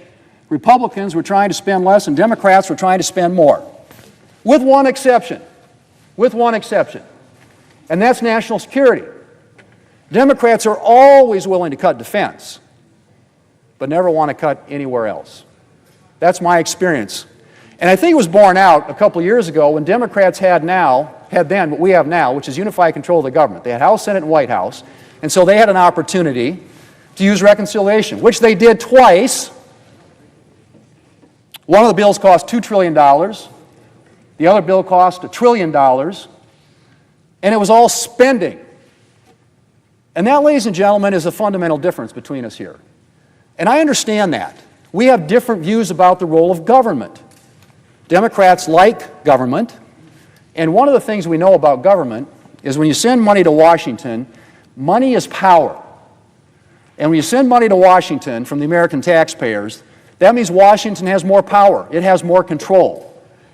Republicans were trying to spend less and Democrats were trying to spend more, with one exception. And that's national security. Democrats are always willing to cut defense, but never want to cut anywhere else. That's my experience. And I think it was borne out a couple years ago when Democrats had then what we have now, which is unified control of the government. They had House, Senate, and White House, and so they had an opportunity to use reconciliation, which they did twice. One of the bills cost $2 trillion. The other bill cost $1 trillion. And it was all spending. And that, ladies and gentlemen, is a fundamental difference between us here. And I understand that. We have different views about the role of government. Democrats like government, and one of the things we know about government is when you send money to Washington, money is power. And when you send money to Washington from the American taxpayers, that means Washington has more power. It has more control.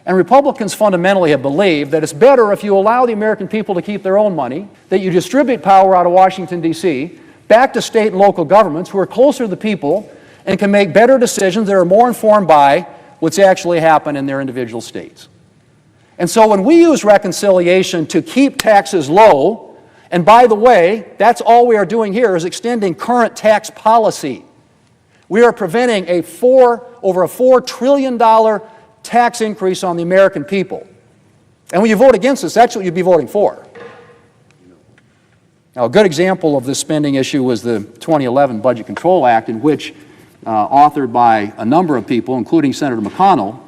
And Republicans fundamentally have believed that it's better if you allow the American people to keep their own money, that you distribute power out of Washington, D.C., back to state and local governments who are closer to the people and can make better decisions that are more informed by what's actually happened in their individual states. And so when we use reconciliation to keep taxes low, and by the way, that's all we are doing here is extending current tax policy. We are preventing over a $4 trillion tax increase on the American people. And when you vote against this, that's what you'd be voting for. Now, a good example of this spending issue was the 2011 Budget Control Act, in which, authored by a number of people, including Senator McConnell,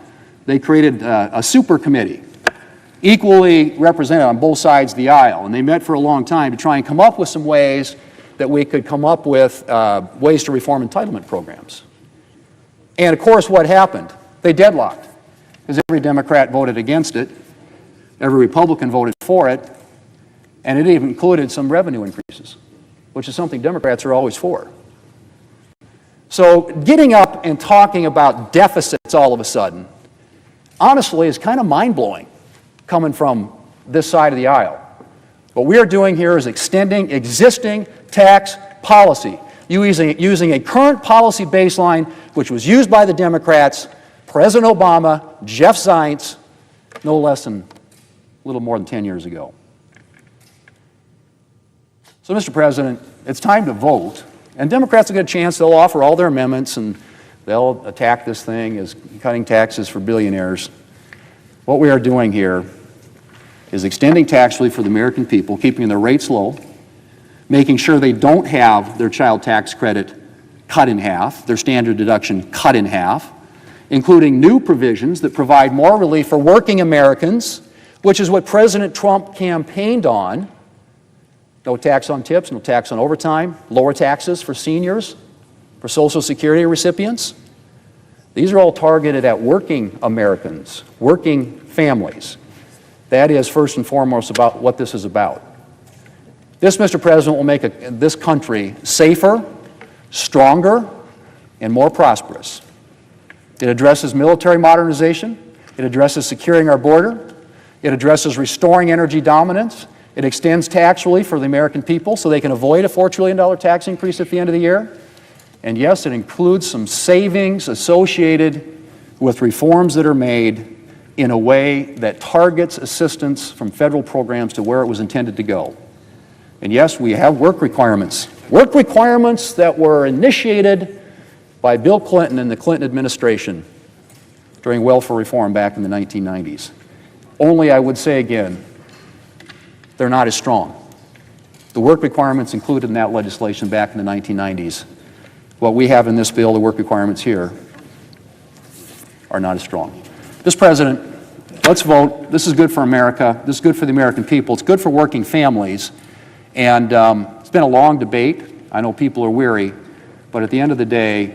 they created a super committee, equally represented on both sides of the aisle. And they met for a long time to try and come up with some ways that we could come up with ways to reform entitlement programs. And of course, what happened? They deadlocked, because every Democrat voted against it, every Republican voted for it, and it even included some revenue increases, which is something Democrats are always for. So getting up and talking about deficits all of a sudden, honestly, is kind of mind-blowing coming from this side of the aisle. What we are doing here is extending existing tax policy, using a current policy baseline which was used by the Democrats, President Obama, Jeff Zients, no less than a little more than 10 years ago. So, Mr. President, it's time to vote, and Democrats will get a chance. They'll offer all their amendments, and they'll attack this thing as cutting taxes for billionaires. What we are doing here is extending tax relief for the American people, keeping their rates low, making sure they don't have their child tax credit cut in half, their standard deduction cut in half, including new provisions that provide more relief for working Americans, which is what President Trump campaigned on. No tax on tips, no tax on overtime, lower taxes for seniors, for Social Security recipients. These are all targeted at working Americans, working families. That is first and foremost about what this is about. This, Mr. President, will make this country safer, stronger, and more prosperous. It addresses military modernization. It addresses securing our border. It addresses restoring energy dominance. It extends tax relief for the American people so they can avoid a $4 trillion tax increase at the end of the year. And yes, it includes some savings associated with reforms that are made in a way that targets assistance from federal programs to where it was intended to go. And yes, we have work requirements that were initiated by Bill Clinton and the Clinton administration during welfare reform back in the 1990s. Only, I would say again, they're not as strong. The work requirements included in that legislation back in the 1990s, what we have in this bill, the work requirements here, are not as strong. Mr. President, let's vote. This is good for America. This is good for the American people. It's good for working families. And it's been a long debate. I know people are weary. But at the end of the day,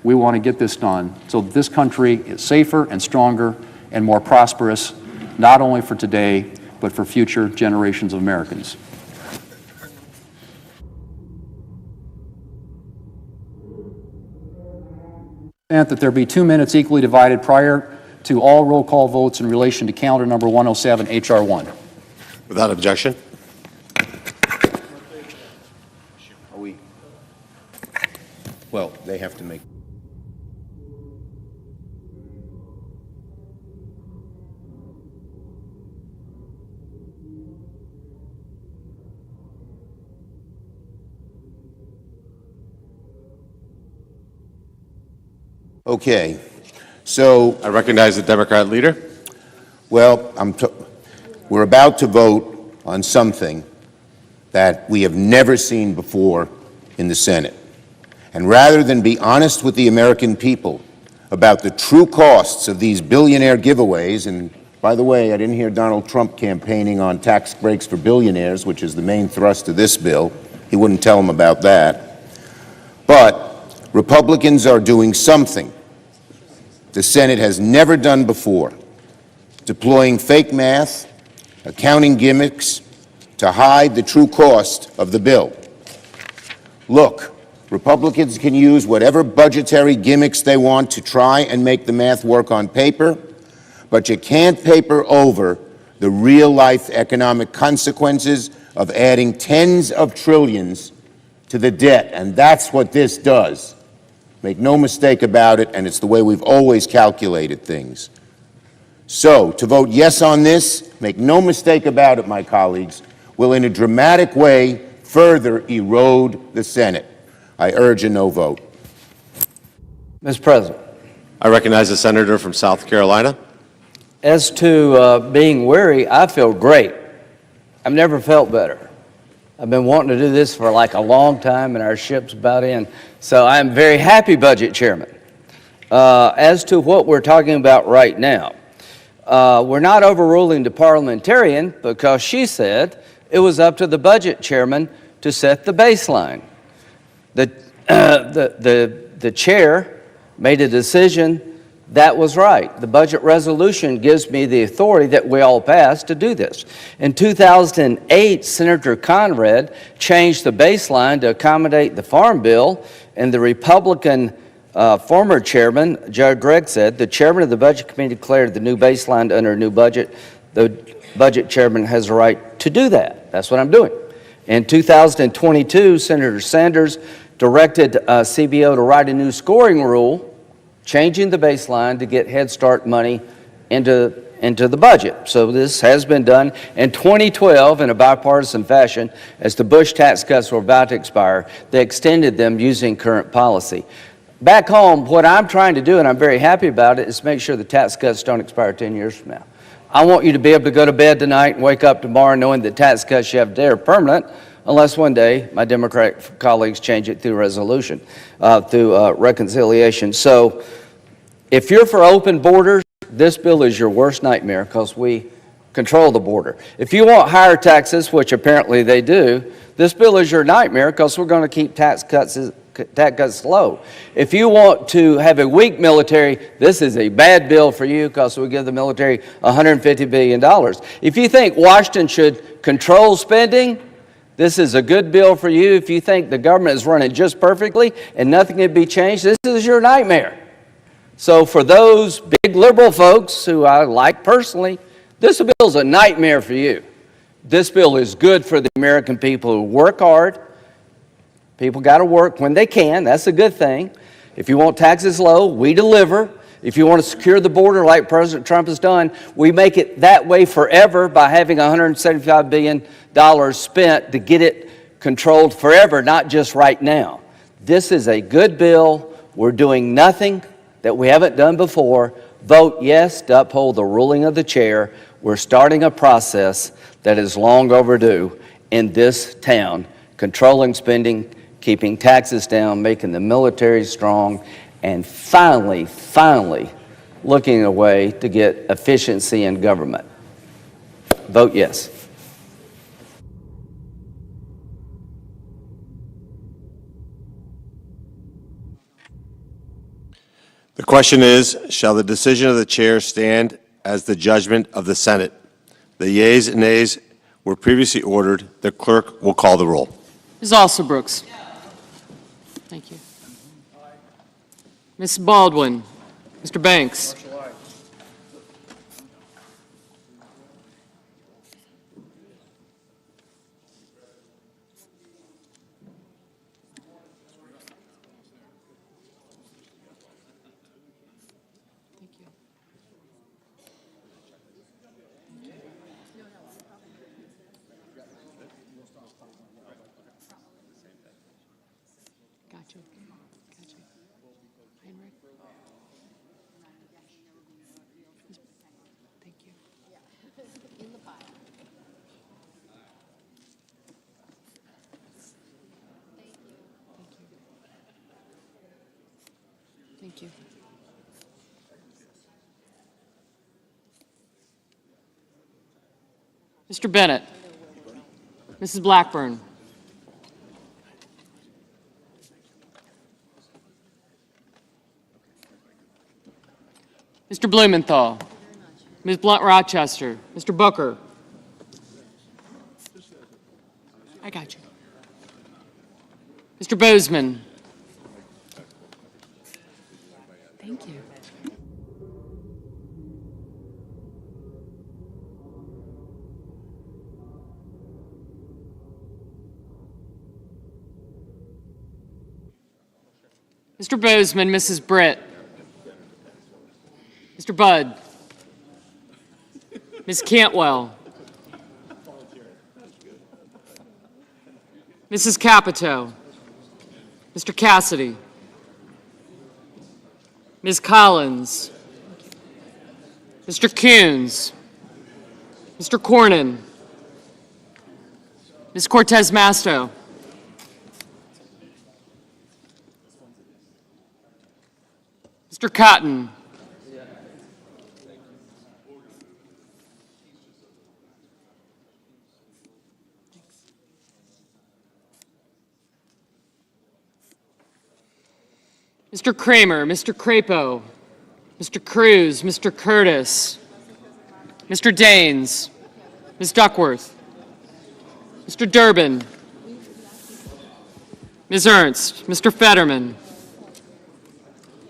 we want to get this done so that this country is safer and stronger and more prosperous, not only for today, but for future generations of Americans. That there be 2 minutes equally divided prior to all roll call votes in relation to calendar number 107, H.R. 1. Without objection. Well, they have to make. Okay, so I recognize the Democrat leader. well, we're about to vote on something that we have never seen before in the Senate. And rather than be honest with the American people about the true costs of these billionaire giveaways, and by the way, I didn't hear Donald Trump campaigning on tax breaks for billionaires, which is the main thrust of this bill. He wouldn't tell them about that. But Republicans are doing something the Senate has never done before. deploying fake math, accounting gimmicks to hide the true cost of the bill. Look, Republicans can use whatever budgetary gimmicks they want to try and make the math work on paper, but you can't paper over the real-life economic consequences of adding tens of trillions to the debt, and that's what this does. Make no mistake about it, and it's the way we've always calculated things. So, to vote yes on this, make no mistake about it, my colleagues, will in a dramatic way further erode the Senate. I urge a no vote. Mr. President, I recognize the senator from South Carolina. as to being weary, I feel great. I've never felt better. I've been wanting to do this for like a long time, and our ship's about in. So I'm very happy, Budget Chairman. As to what we're talking about right now, we're not overruling the parliamentarian because she said it was up to the Budget Chairman to set the baseline. The chair made a decision that was right. The budget resolution gives me the authority that we all passed to do this. In 2008, Senator Conrad changed the baseline to accommodate the Farm Bill, and the Republican former chairman, Judge Gregg, said the chairman of the Budget Committee declared the new baseline under a new budget. The budget chairman has a right to do that. That's what I'm doing. In 2022, Senator Sanders directed CBO to write a new scoring rule, changing the baseline to get Head Start money into the budget. So this has been done. In 2012, in a bipartisan fashion, as the Bush tax cuts were about to expire, they extended them using current policy. Back home, what I'm trying to do, and I'm very happy about it, is make sure the tax cuts don't expire 10 years from now. I want you to be able to go to bed tonight and wake up tomorrow knowing the tax cuts you have today are permanent, unless one day my Democratic colleagues change it through resolution, through reconciliation. So if you're for open borders, this bill is your worst nightmare because we control the border. If you want higher taxes, which apparently they do, this bill is your nightmare because we're going to keep tax cuts low. If you want to have a weak military, this is a bad bill for you because we give the military $150 billion. If you think Washington should control spending, this is a good bill for you. If you think the government is running just perfectly and nothing can be changed, this is your nightmare. So for those big liberal folks who I like personally, this bill is a nightmare for you. This bill is good for the American people who work hard. People got to work when they can. That's a good thing. If you want taxes low, we deliver. If you want to secure the border like President Trump has done, we make it that way forever by having $175 billion spent to get it controlled forever, not just right now. This is a good bill. We're doing nothing that we haven't done before. Vote yes to uphold the ruling of the chair. We're starting a process that is long overdue in this town, controlling spending, keeping taxes down, making the military strong, and finally looking at a way to get efficiency in government. Vote yes. The question is, shall the decision of the chair stand as the judgment of the Senate? The yeas and nays were previously ordered. The clerk will call the roll. Ms. Alsobrooks. Thank you. Ms. Baldwin. Mr. Banks. Gotcha. Heinrich? Thank you. Thank you. Mr. Bennett. Mrs. Blackburn. Mr. Blumenthal. Ms. Blunt Rochester, Mr. Booker. I got you. Mr. Bozeman. Thank you. Mr. Bozeman, Mrs. Britt. Mr. Budd. Ms. Cantwell. Mrs. Capito. Mr. Cassidy. Ms. Collins. Mr. Coons. Mr. Cornyn. Ms. Cortez Masto. Mr. Cotton. Mr. Kramer, Mr. Crapo, Mr. Cruz, Mr. Curtis, Mr. Daines, Ms. Duckworth, Mr. Durbin, Ms. Ernst, Mr. Fetterman,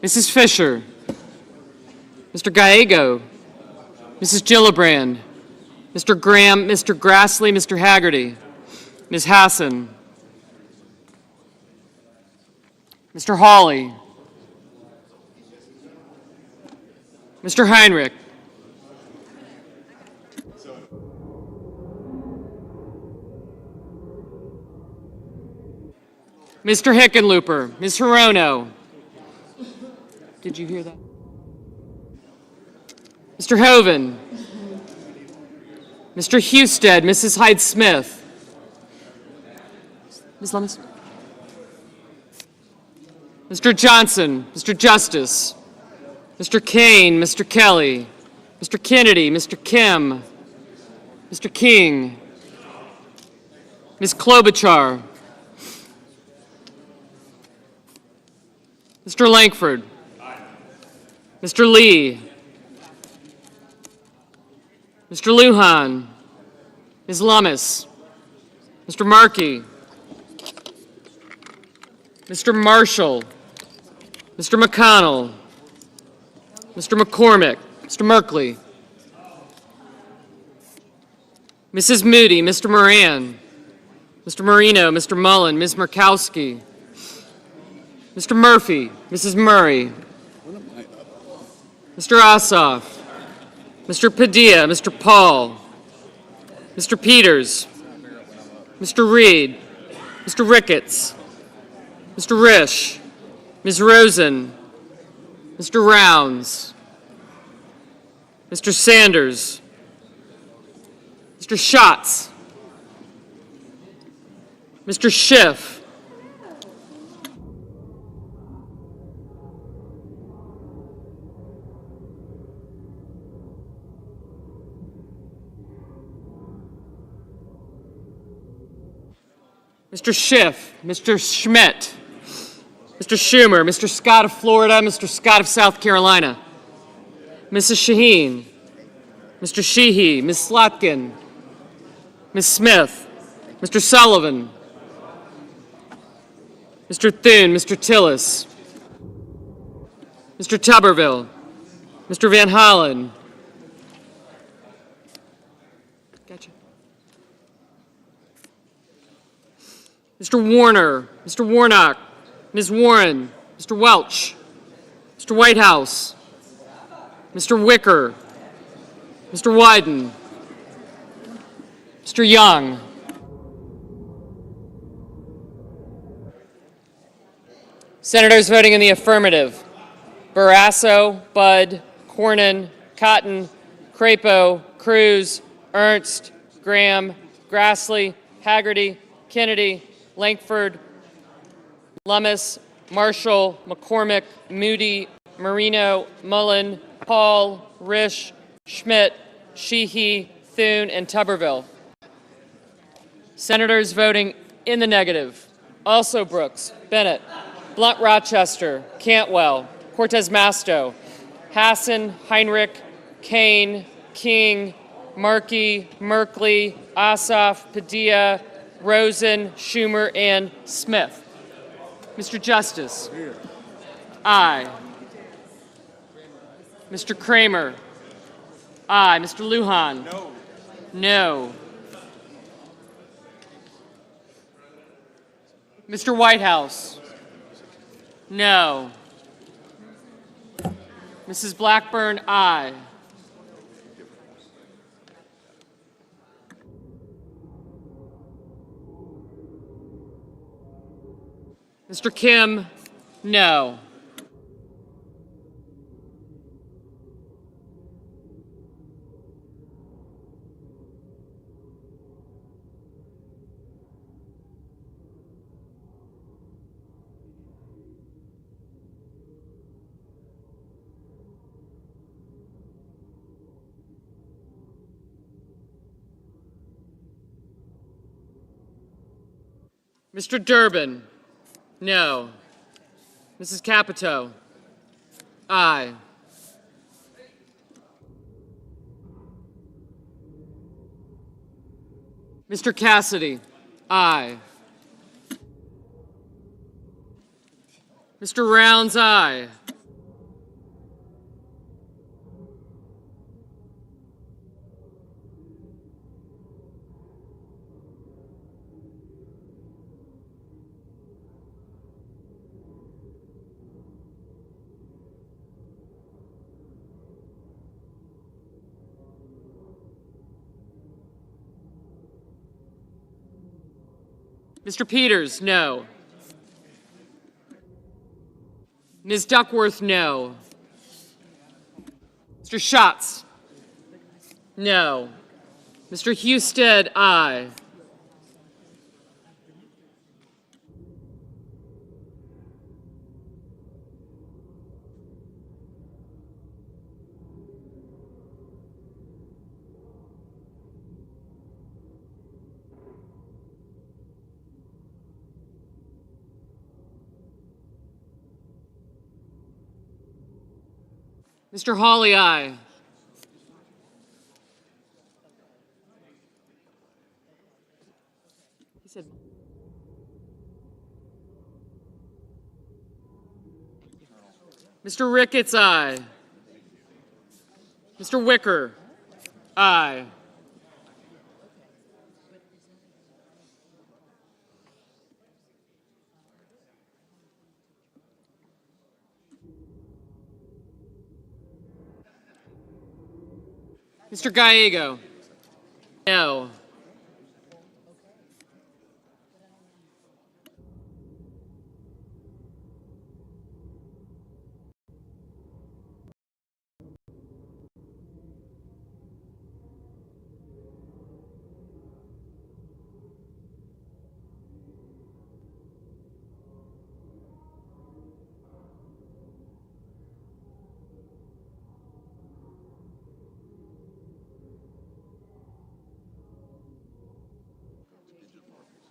Mrs. Fisher, Mr. Gallego, Mrs. Gillibrand, Mr. Graham, Mr. Grassley, Mr. Haggerty, Ms. Hassan, Mr. Hawley, Mr. Heinrich, Mr. Hickenlooper, Ms. Hirono. Did you hear that? Mr. Hoven, Mr. Husted, Mrs. Hyde-Smith, Ms. Lummis, Mr. Johnson, Mr. Justice, Mr. Kane, Mr. Kelly, Mr. Kennedy, Mr. Kim, Mr. King, Ms. Klobuchar, Mr. Lankford, Mr. Lee, Mr. Lujan, Ms. Lummis, Mr. Markey, Mr. Marshall, Mr. McConnell, Mr. McCormick, Mr. Merkley, Mrs. Moody, Mr. Moran, Mr. Marino, Mr. Mullen, Ms. Murkowski, Mr. Murphy, Mrs. Murray, Mr. Ossoff, Mr. Padilla, Mr. Paul, Mr. Peters, Mr. Reed, Mr. Ricketts, Mr. Risch, Ms. Rosen, Mr. Rounds, Mr. Sanders, Mr. Schatz, Mr. Schiff, Mr. Schiff, Mr. Schmidt, Mr. Schumer, Mr. Scott of Florida, Mr. Scott of South Carolina, Mrs. Shaheen, Mr. Sheehy, Ms. Slotkin, Ms. Smith, Mr. Sullivan, Mr. Thune, Mr. Tillis, Mr. Tuberville, Mr. Van Hollen. Gotcha. Mr. Warner, Mr. Warnock, Ms. Warren, Mr. Welch, Mr. Whitehouse, Mr. Wicker, Mr. Wyden, Mr. Young, Senators voting in the affirmative: Barrasso, Budd, Cornyn, Cotton, Crapo, Cruz, Ernst, Graham, Grassley, Haggerty, Kennedy, Lankford, Lummis, Marshall, McCormick, Moody, Marino, Mullen, Paul, Risch, Schmidt, Sheehy, Thune, and Tuberville. Senators voting in the negative: also Brooks, Bennett, Blunt Rochester, Cantwell, Cortez Masto, Hassan, Heinrich, Kane, King, Markey, Merkley, Ossoff, Padilla, Rosen, Schumer, and Smith. Mr. Justice? Aye. Mr. Kramer? Aye. Mr. Lujan? No. No. Mr. Whitehouse? No. Mrs. Blackburn? Aye. Mr. Kim? No. Mr. Durbin? No. Mrs. Capito? Aye. Mr. Cassidy? Aye. Mr. Rounds? Aye. Mr. Peters? No. Ms. Duckworth? No. Mr. Schatz? No. Mr. Husted? Aye. Mr. Hawley? Aye. He said. Mr. Ricketts? Aye. Mr. Wicker? Aye. Mr. Gallego? No.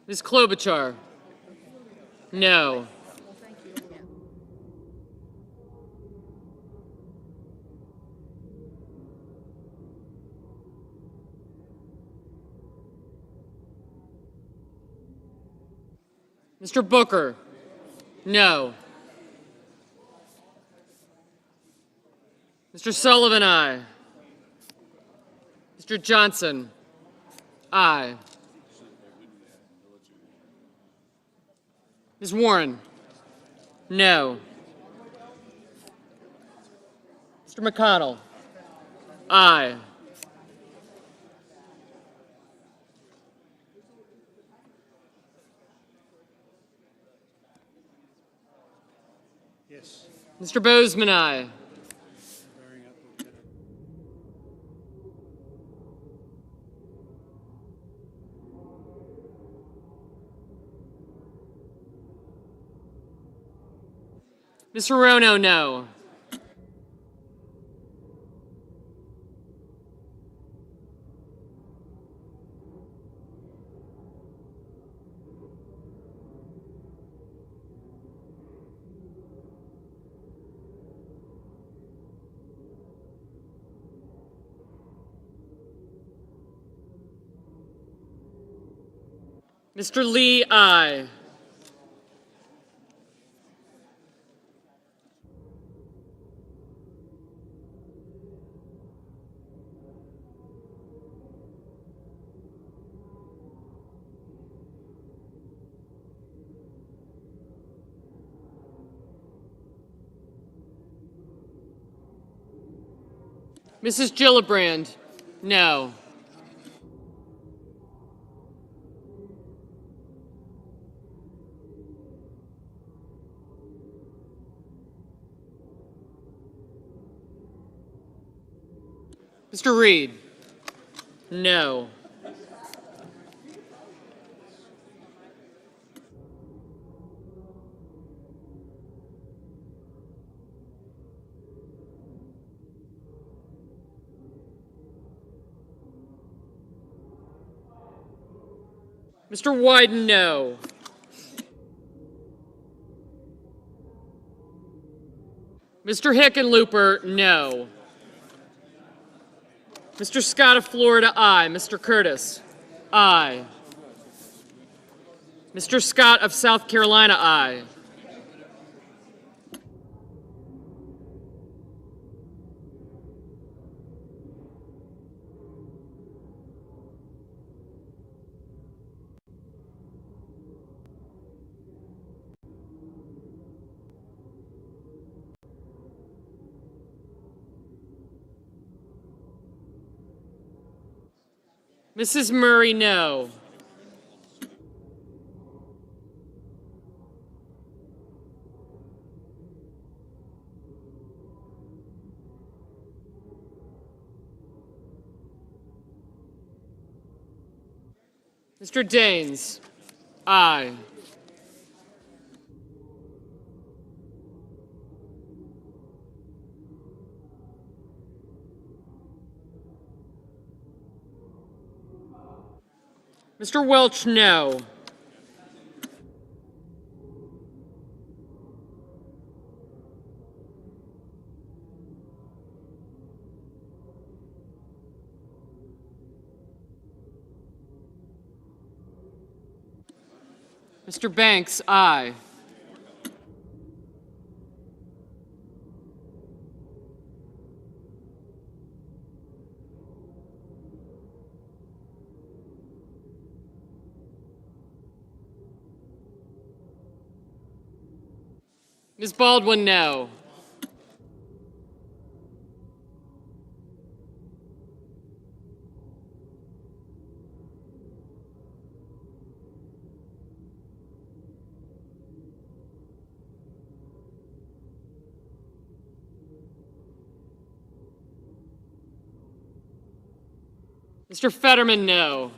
Ms. Klobuchar? No. Mr. Booker? No. Mr. Sullivan? Aye. Mr. Johnson? Aye. Ms. Warren? No. Mr. McConnell? Aye. Yes. Mr. Bozeman? Aye. Mr. Rono? No. Mr. Lee, aye. Mrs. Gillibrand, no. Mr. Reed, no. Mr. Wyden, no. Mr. Hickenlooper, no. Mr. Scott of Florida, aye. Mr. Curtis, aye. Mr. Scott of South Carolina, aye. Mrs. Murray, no. Mr. Daines, aye. Mr. Welch, no. Mr. Banks, aye. Ms. Baldwin, no. Mr. Fetterman, no.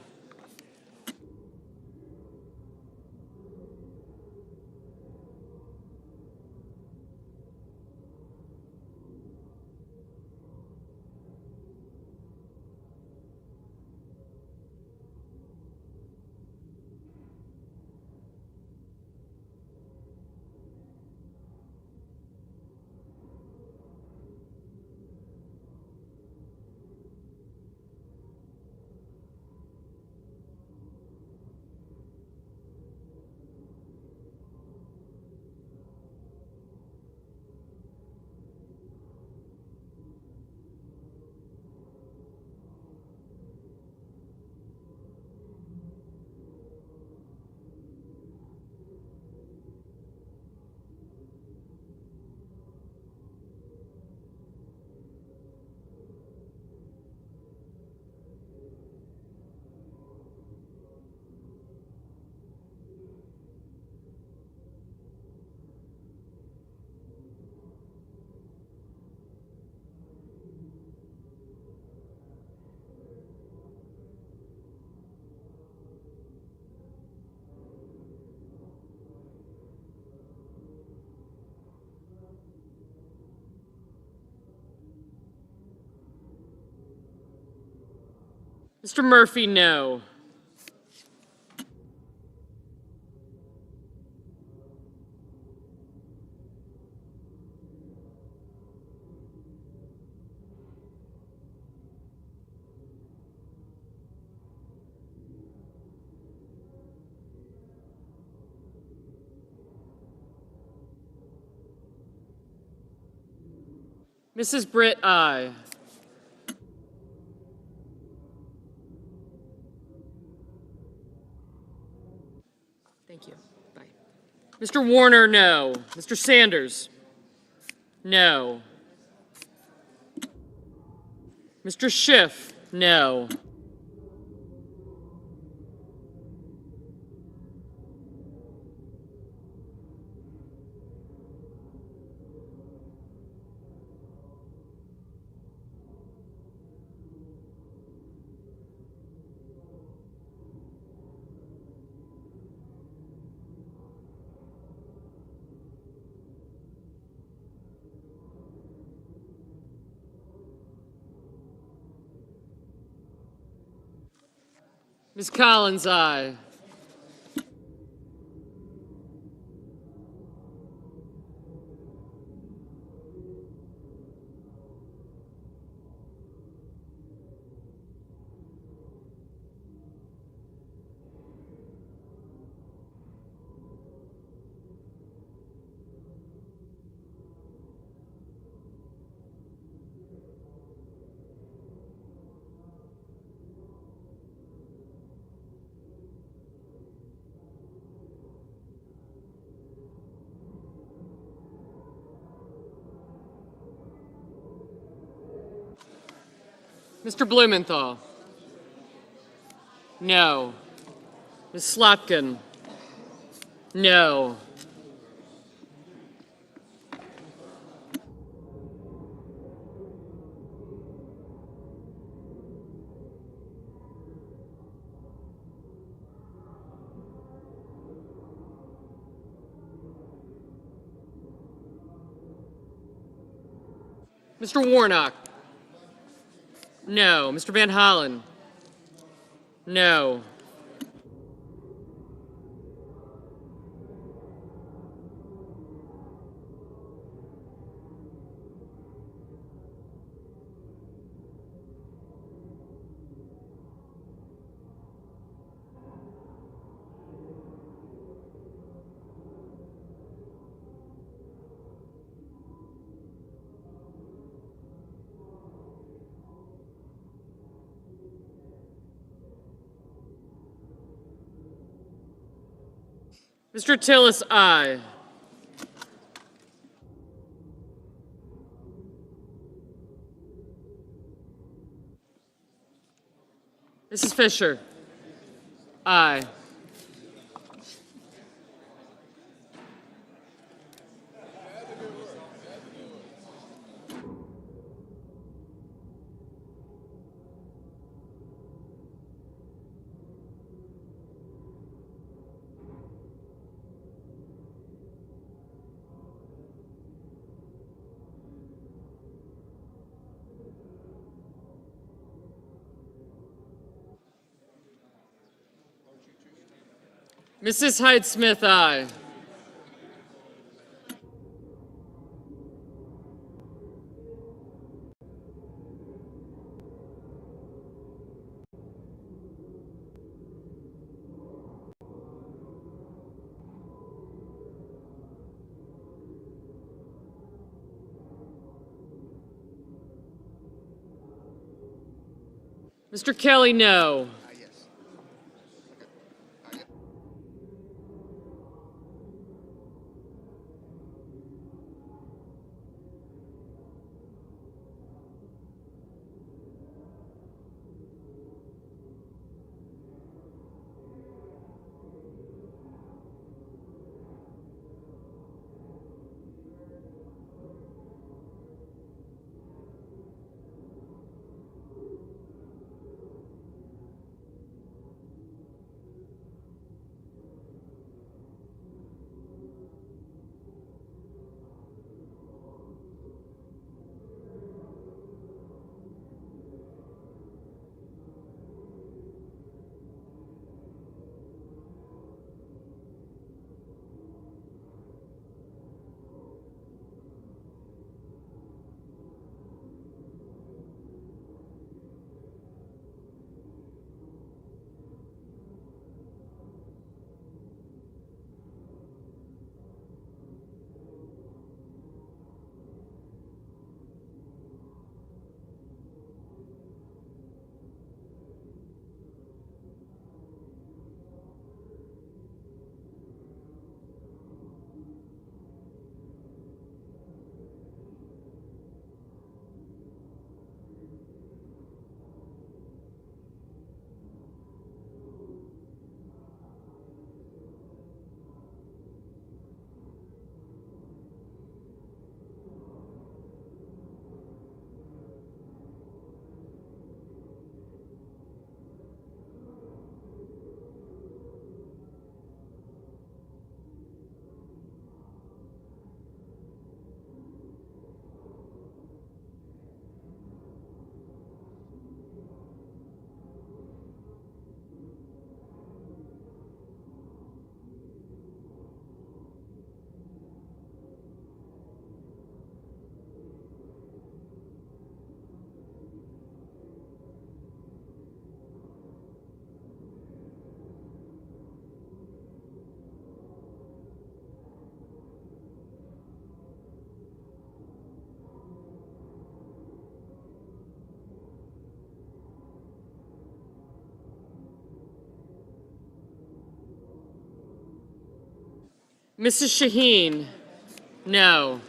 Mr. Murphy, no. Mrs. Britt, aye. Thank you. Bye. Mr. Warner, no. Mr. Sanders, no. Mr. Schiff, no. Ms. Collins, aye. Mr. Blumenthal, no. Ms. Slotkin, no. Mr. Warnock, no. Mr. Van Hollen, no. Mr. Tillis, aye. Mrs. Fisher, aye. Mrs. Hyde-Smith, aye. Mr. Kelly, no. Mrs. Shaheen, no.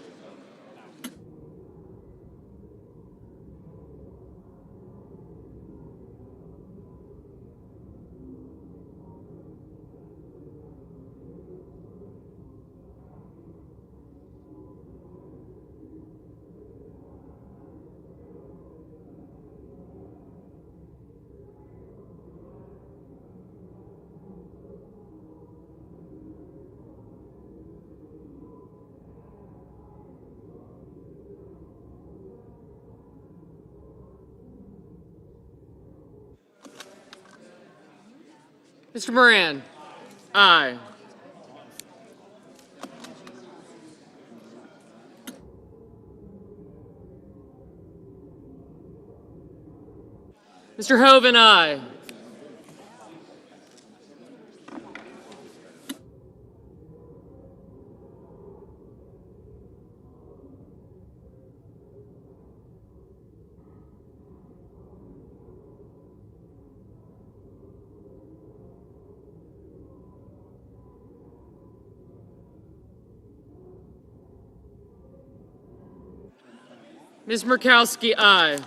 Mr. Moran, aye. Mr. Hoven, aye. Ms. Murkowski, aye.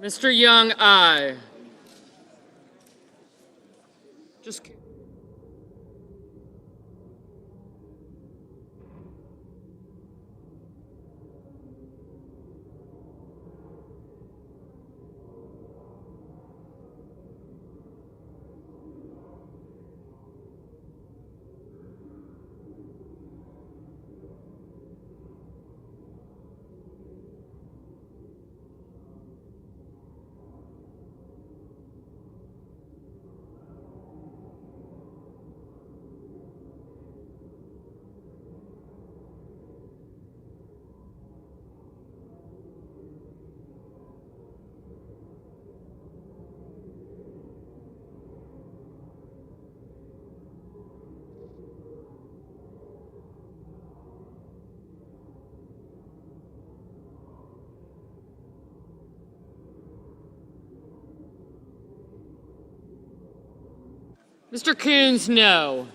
Mr. Young, aye. Just. Mr. Coons, no.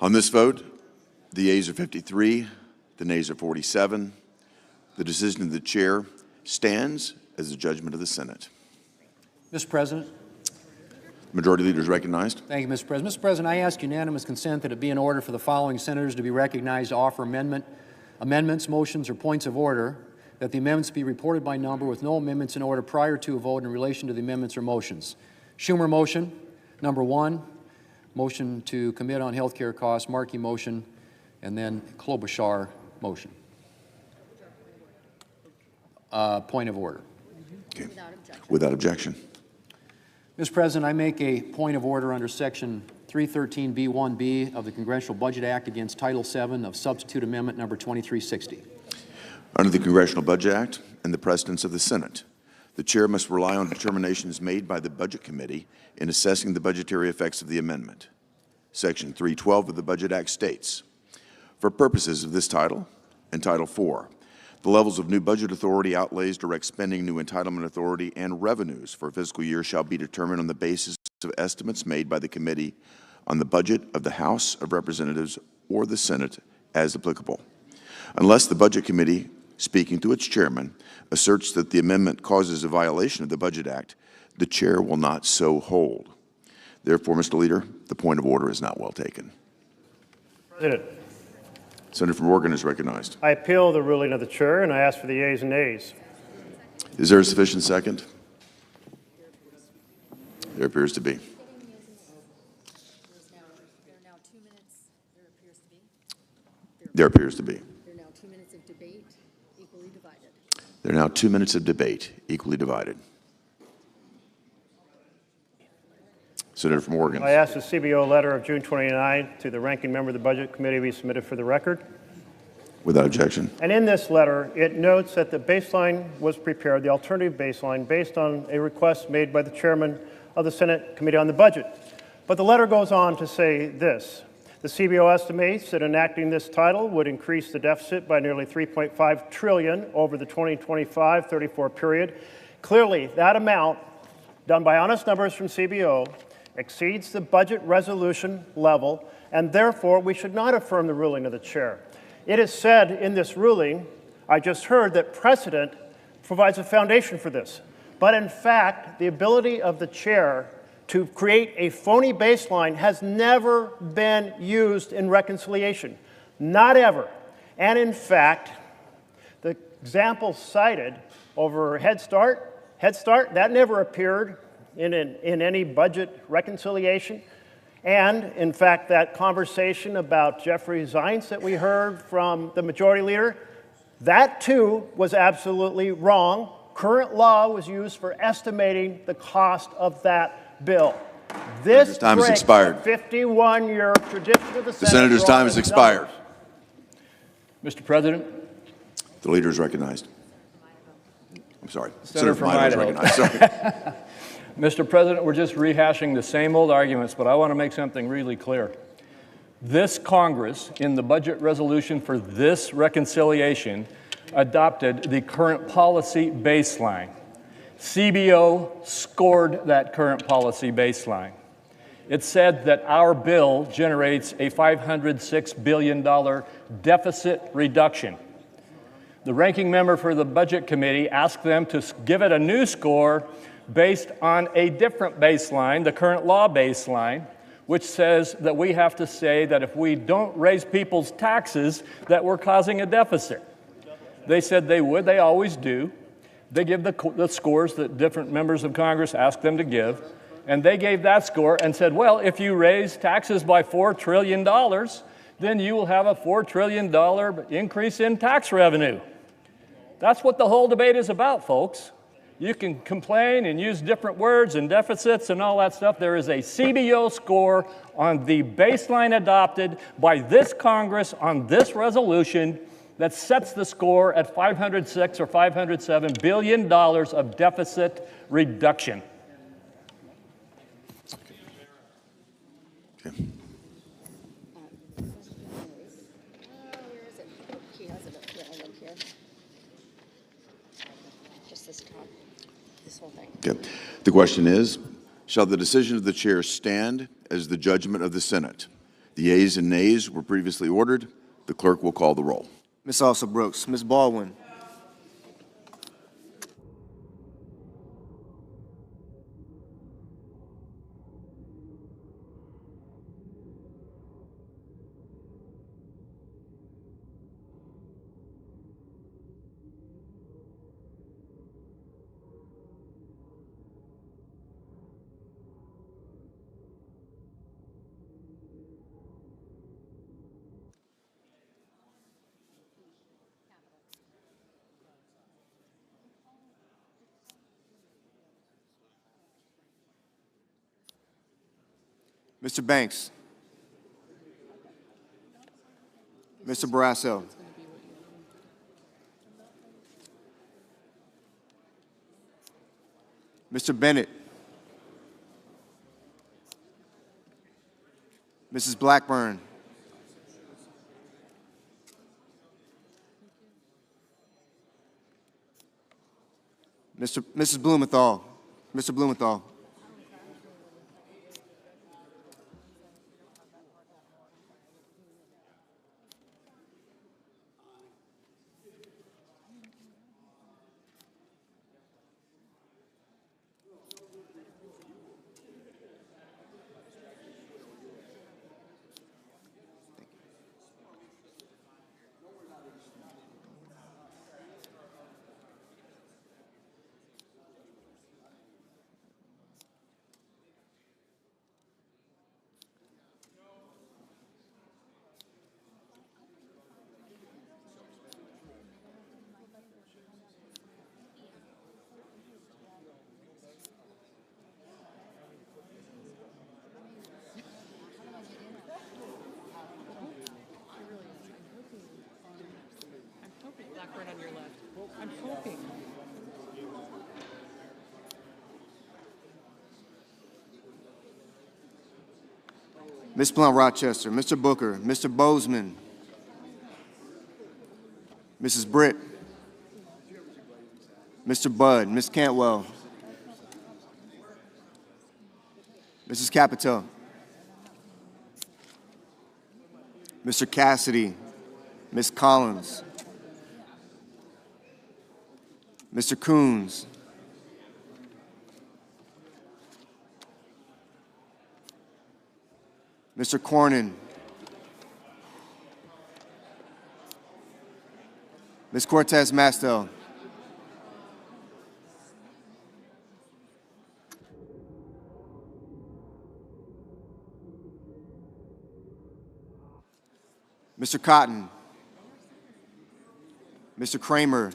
On this vote, the yeas are 53, the nays are 47. The decision of the chair stands as the judgment of the Senate. Mr. President. Majority Leader is recognized. Thank you, Mr. President. Mr. President, I ask unanimous consent that it be in order for the following senators to be recognized to offer amendments, motions, or points of order, that the amendments be reported by number with no amendments in order prior to a vote in relation to the amendments or motions. Schumer motion, number 1. Motion to commit on health care costs, Markey motion, and then Klobuchar motion. Point of order. Okay. Without objection. Mr. President, I make a point of order under Section 313B1B of the Congressional Budget Act against Title VII of Substitute Amendment Number 2360. Under the Congressional Budget Act and the precedents of the Senate, the chair must rely on determinations made by the Budget Committee in assessing the budgetary effects of the amendment. Section 312 of the Budget Act states, for purposes of this title and Title IV, the levels of new budget authority, outlays, direct spending, new entitlement authority, and revenues for a fiscal year shall be determined on the basis of estimates made by the committee on the budget of the House of Representatives or the Senate as applicable. Unless the Budget Committee, speaking to its chairman, asserts that the amendment causes a violation of the Budget Act, the chair will not so hold. Therefore, Mr. Leader, the point of order is not well taken. President, Senator from Oregon is recognized. I appeal the ruling of the chair, and I ask for the yeas and nays. Is there a sufficient second? There appears to be. There appears to be. There are now 2 minutes of debate, equally divided. There are now 2 minutes of debate, equally divided. Senator from Oregon. I ask the CBO letter of June 29 to the ranking member of the Budget Committee be submitted for the record. Without objection. And in this letter, it notes that the baseline was prepared, the alternative baseline, based on a request made by the chairman of the Senate Committee on the Budget. But the letter goes on to say this. The CBO estimates that enacting this title would increase the deficit by nearly $3.5 trillion over the 2025-34 period. Clearly, that amount, done by honest numbers from CBO, exceeds the budget resolution level, and therefore we should not affirm the ruling of the chair. It is said in this ruling, I just heard, that precedent provides a foundation for this. But in fact, the ability of the chair to create a phony baseline has never been used in reconciliation. Not ever. And in fact, the example cited over Head Start, that never appeared in any budget reconciliation. And in fact, that conversation about Jeffrey Zients that we heard from the majority leader, that too was absolutely wrong. Current law was used for estimating the cost of that bill. This time has breaks expired. the 51-year tradition of the Senate. The senator's time has expired. Mr. President. The leader is recognized. I'm sorry. Senator from Idaho is Idaho. recognized. Sorry. Mr. President, we're just rehashing the same old arguments, but I want to make something really clear. This Congress, in the budget resolution for this reconciliation, adopted the current policy baseline. CBO scored that current policy baseline. It said that our bill generates a $506 billion deficit reduction. The ranking member for the Budget Committee asked them to give it a new score based on a different baseline, the current law baseline, which says that we have to say that if we don't raise people's taxes, that we're causing a deficit. They said they would, they always do. They give the scores that different members of Congress ask them to give, and they gave that score and said, well, if you raise taxes by $4 trillion, then you will have a $4 trillion increase in tax revenue. That's what the whole debate is about, folks. You can complain and use different words and deficits and all that stuff. There is a CBO score on the baseline adopted by this Congress on this resolution that sets the score at $506 or $507 billion of deficit reduction. Where is it? He has it up here. I look here. Just this top. This whole thing. Okay. The question is, shall the decision of the chair stand as the judgment of the Senate? The yeas and nays were previously ordered. The clerk will call the roll. Ms. Alsa Brooks, Ms. Baldwin, Mr. Banks, Mr. Barrasso, Mr. Bennett, Mrs. Blackburn, Mrs. Blumenthal, Mr. Blumenthal, Blackburn on your left. I'm hoping. Ms. Blunt Rochester, Mr. Booker, Mr. Bozeman, Mrs. Britt, Mr. Budd, Ms. Cantwell, Mrs. Capito, Mr. Cassidy, Ms. Collins, Mr. Coons, Mr. Cornyn, Ms. Cortez Mastel, Mr. Cotton, Mr. Kramer,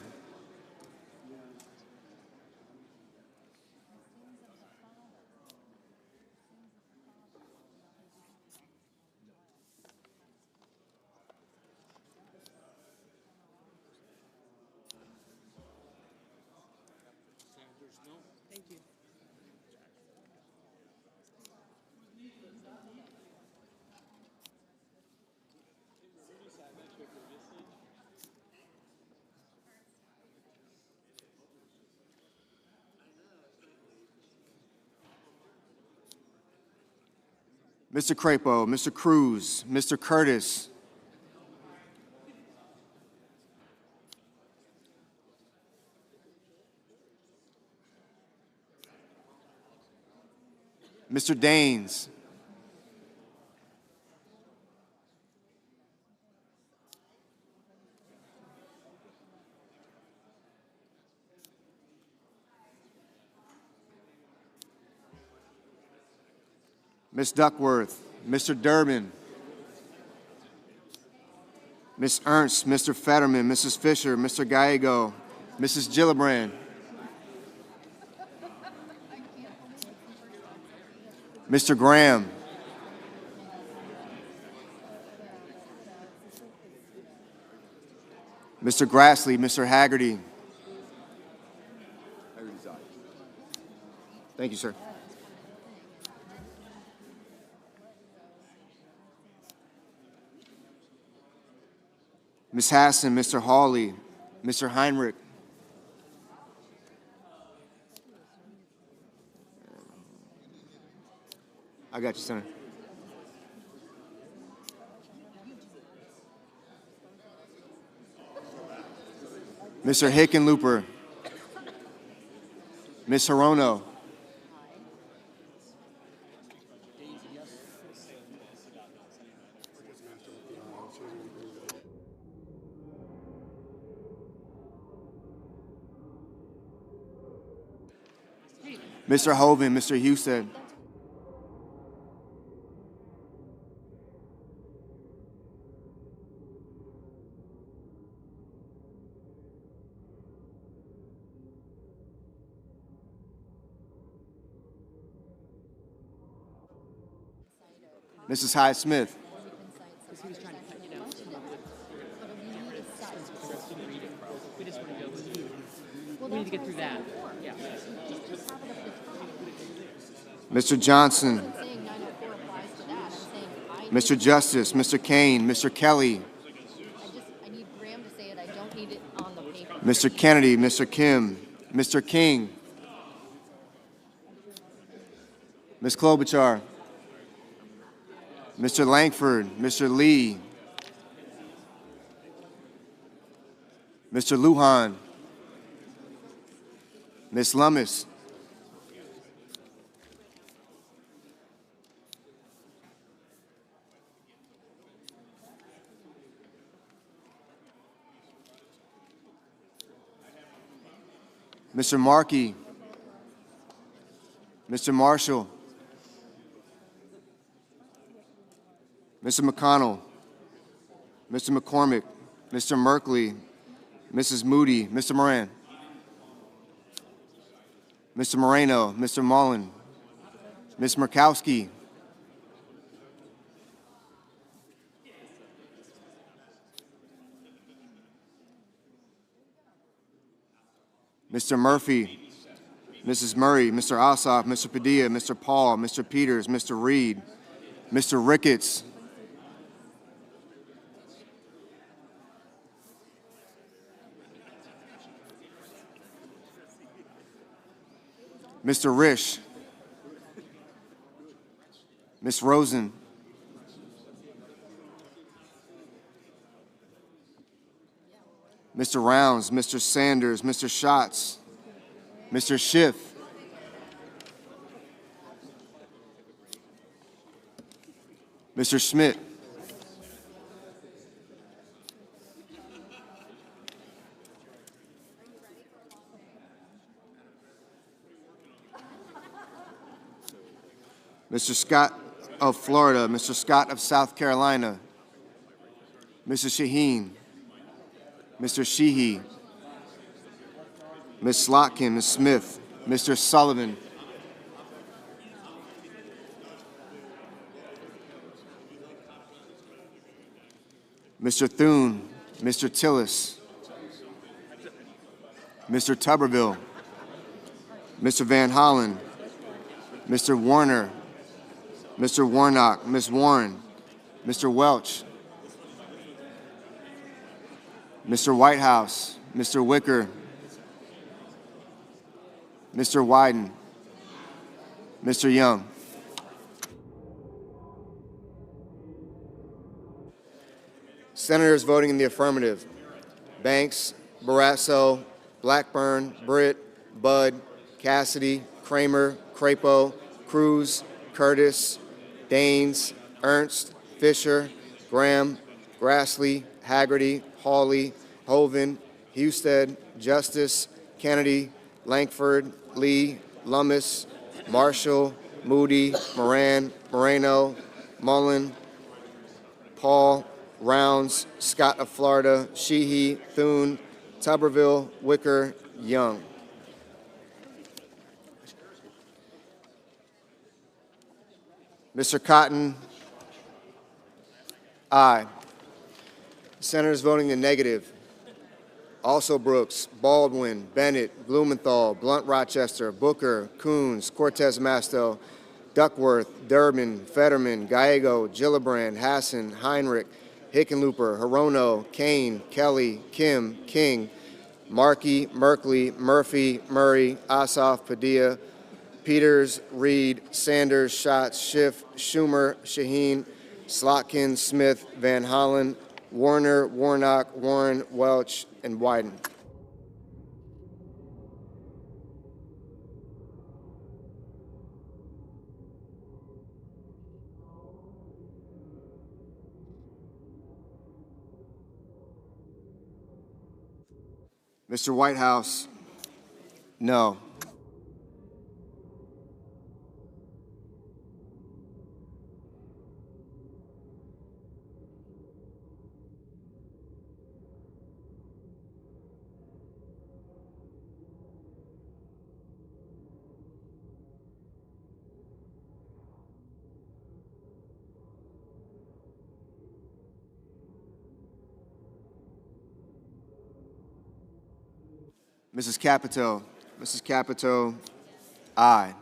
Mr. Crapo, Mr. Cruz, Mr. Curtis, Mr. Daines, Ms. Duckworth, Mr. Durbin, Ms. Ernst, Mr. Fetterman, Mrs. Fisher, Mr. Gallego, Mrs. Gillibrand, Mr. Graham, Mr. Grassley, Mr. Haggerty. Thank you, sir. Ms. Hassan, Mr. Hawley, Mr. Heinrich, I got you, Senator. Mr. Hickenlooper, Ms. Hirono, Mr. Hoven, Mr. Husted, Mrs. Hyde Smith, We need to get through that. Yeah. Mr. Johnson, Saying 904 applies to that. I'm saying Mr. Justice, Mr. Kane, Mr. Kelly, I need Graham to say it. I don't need it on the paper. Mr. Kennedy, Mr. Kim, Mr. King, Ms. Klobuchar, Mr. Langford, Mr. Lee, Mr. Lujan, Ms. Lummis, Mr. Markey, Mr. Marshall, Mr. McConnell, Mr. McCormick, Mr. Merkley, Mrs. Moody, Mr. Moran, Mr. Moreno, Mr. Mullen, Ms. Murkowski, Mr. Murphy, Mrs. Murray, Mr. Ossoff, Mr. Padilla, Mr. Paul, Mr. Peters, Mr. Reed, Mr. Ricketts, Mr. Risch, Ms. Rosen, Mr. Rounds, Mr. Sanders, Mr. Schatz, Mr. Schiff, Mr. Schmidt, Mr. Scott of Florida, Mr. Scott of South Carolina, Mrs. Shaheen, Mr. Sheehy, Ms. Slotkin, Ms. Smith, Mr. Sullivan, Mr. Thune, Mr. Tillis, Mr. Tuberville, Mr. Van Hollen, Mr. Warner, Mr. Warnock, Ms. Warren, Mr. Welch, Mr. Whitehouse, Mr. Wicker, Mr. Wyden, Mr. Young. Senators voting in the affirmative: Banks, Barrasso, Blackburn, Britt, Budd, Cassidy, Kramer, Crapo, Cruz, Curtis, Daines, Ernst, Fisher, Graham, Grassley, Haggerty, Hawley, Hoven, Husted, Justice, Kennedy, Langford, Lee, Lummis, Marshall, Moody, Moran, Moreno, Mullen, Paul, Rounds, Scott of Florida, Sheehy, Thune, Tuberville, Wicker, Young. Mr. Cotton, aye. Senators voting the negative: also Brooks, Baldwin, Bennett, Blumenthal, Blunt Rochester, Booker, Coons, Cortez Masto, Duckworth, Durbin, Fetterman, Gallego, Gillibrand, Hassan, Heinrich, Hickenlooper, Hirono, Kane, Kelly, Kim, King, Markey, Merkley, Murphy, Murray, Ossoff, Padilla, Peters, Reed, Sanders, Schatz, Schiff, Schumer, Shaheen, Slotkin, Smith, Van Hollen, Warner, Warnock, Warren, Welch, and Wyden. Mr. Whitehouse, no. Mrs. Capito, aye.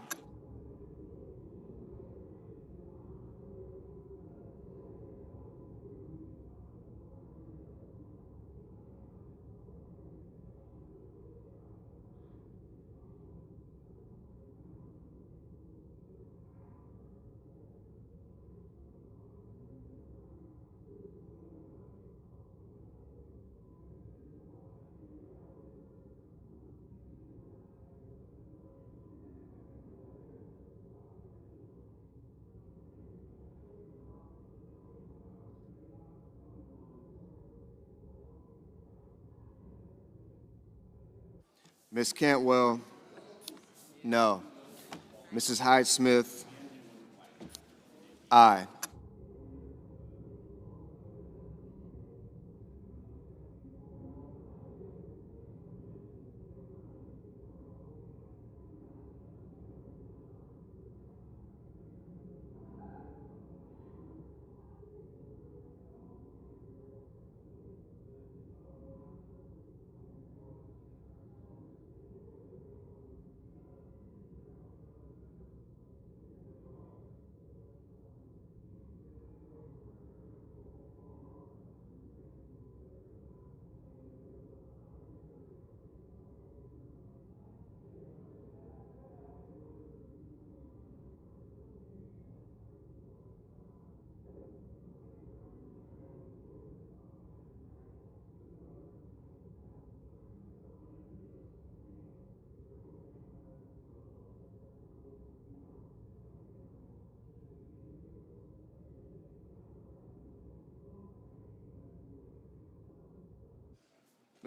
Ms. Cantwell, no. Mrs. Hyde-Smith, aye.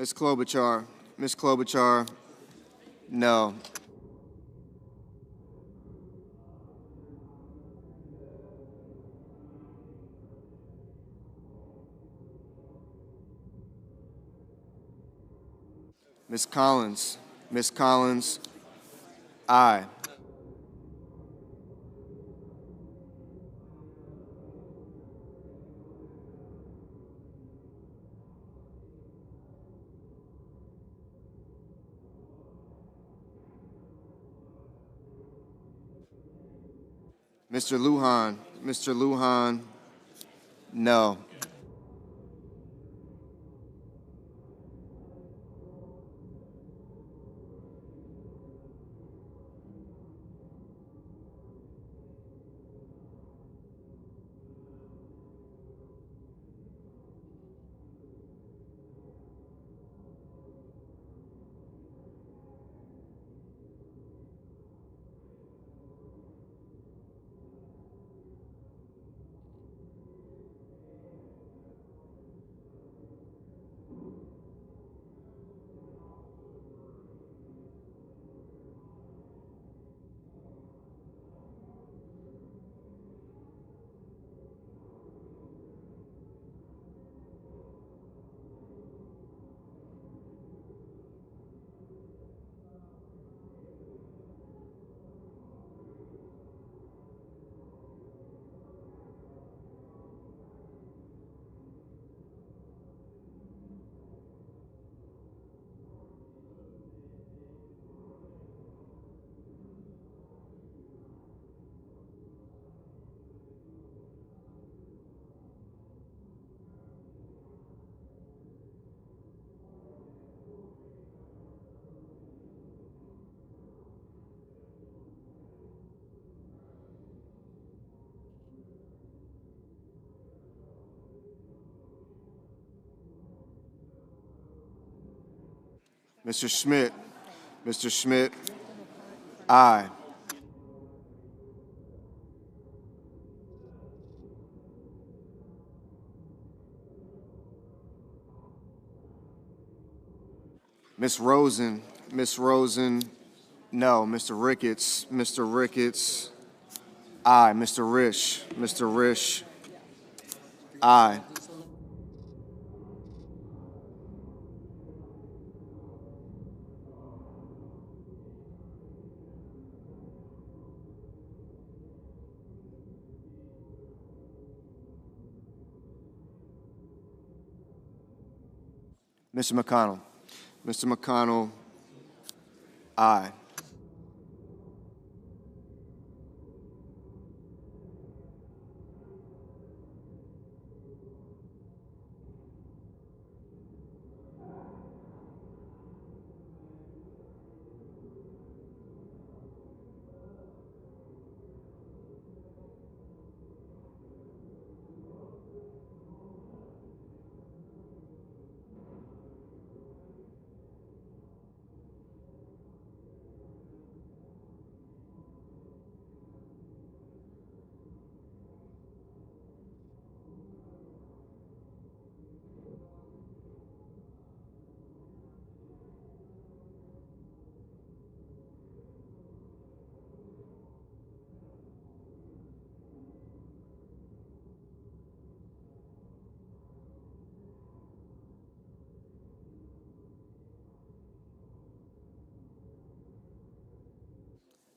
Ms. Klobuchar, no. Ms. Collins, aye. Mr. Lujan, no. Mr. Schmidt, aye. Miss Rosen, no. Mr. Ricketts, aye. Mr. Risch, aye. Mr. McConnell, aye.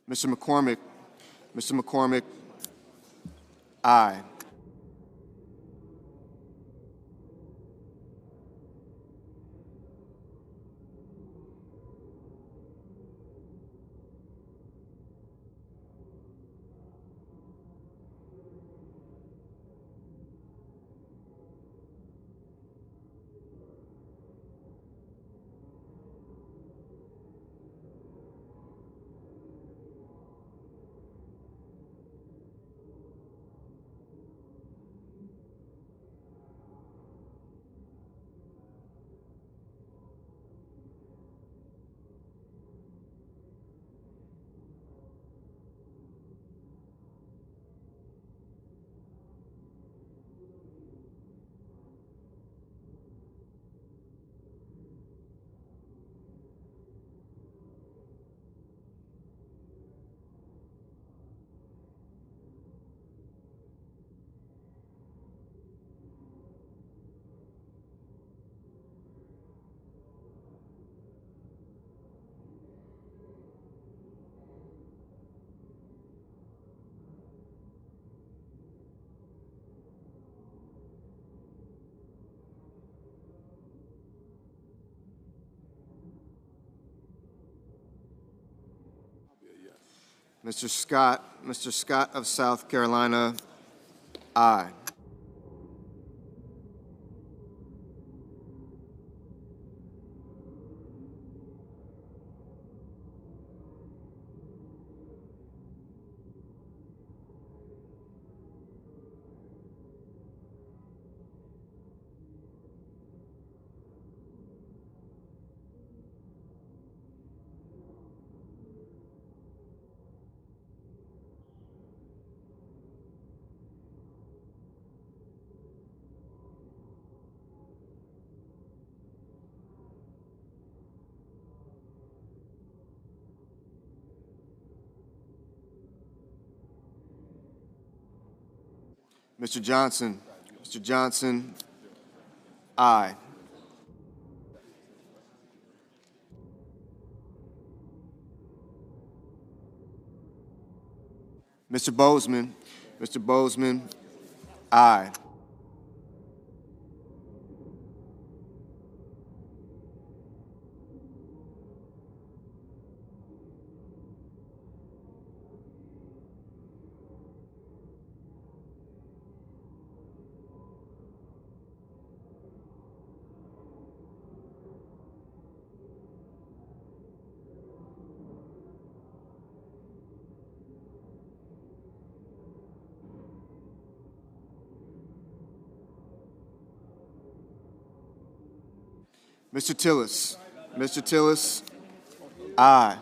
Mr. McCormick, aye. Mr. Scott of South Carolina, aye. Mr. Johnson, aye. Mr. Bozeman, aye. Mr. Tillis, aye.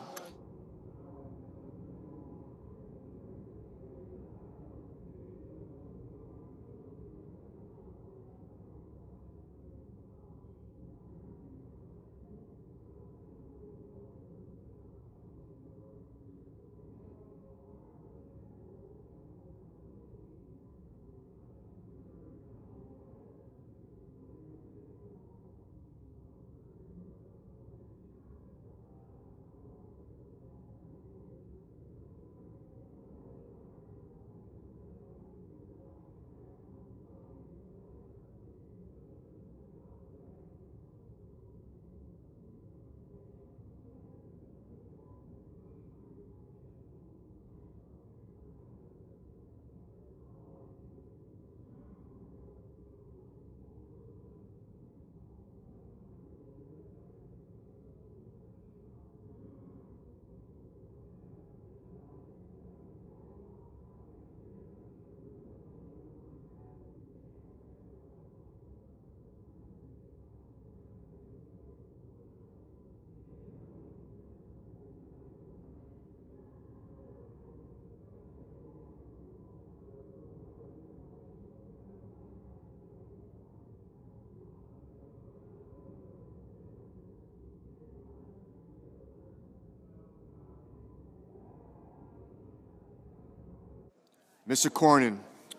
Mr. Cornyn.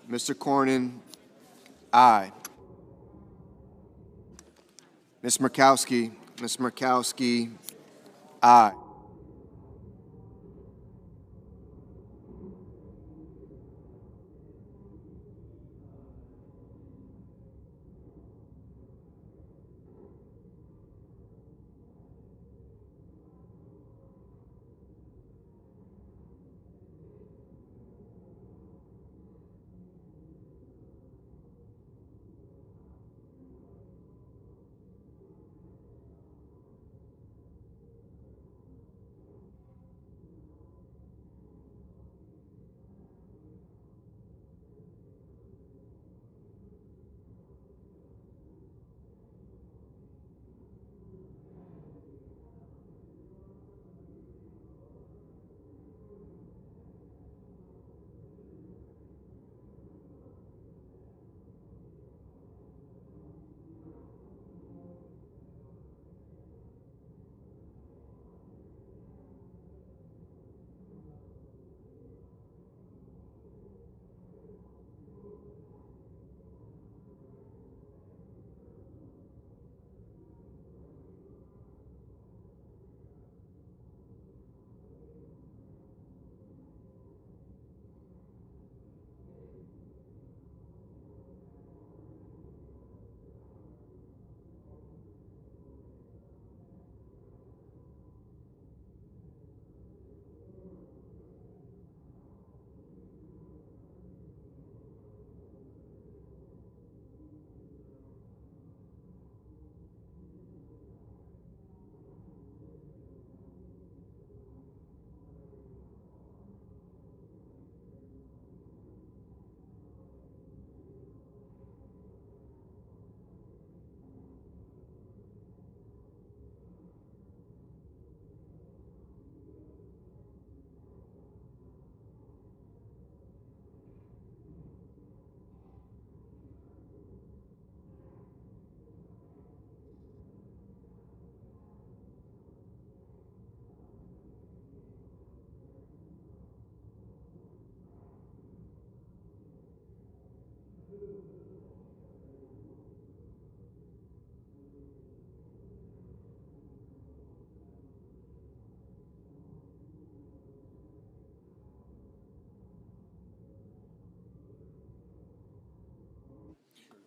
Mr. Cornyn, aye. Ms. Murkowski. Ms. Murkowski, aye.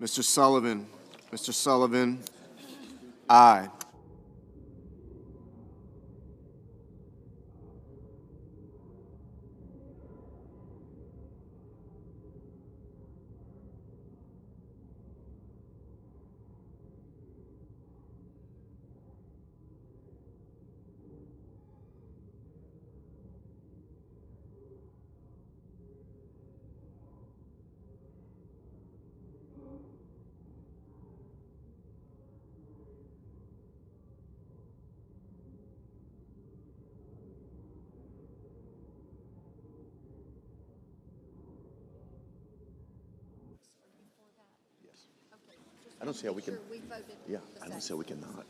Mr. Sullivan. Mr. Sullivan, aye. I don't see how we can, We voted. yeah, I don't see how we cannot.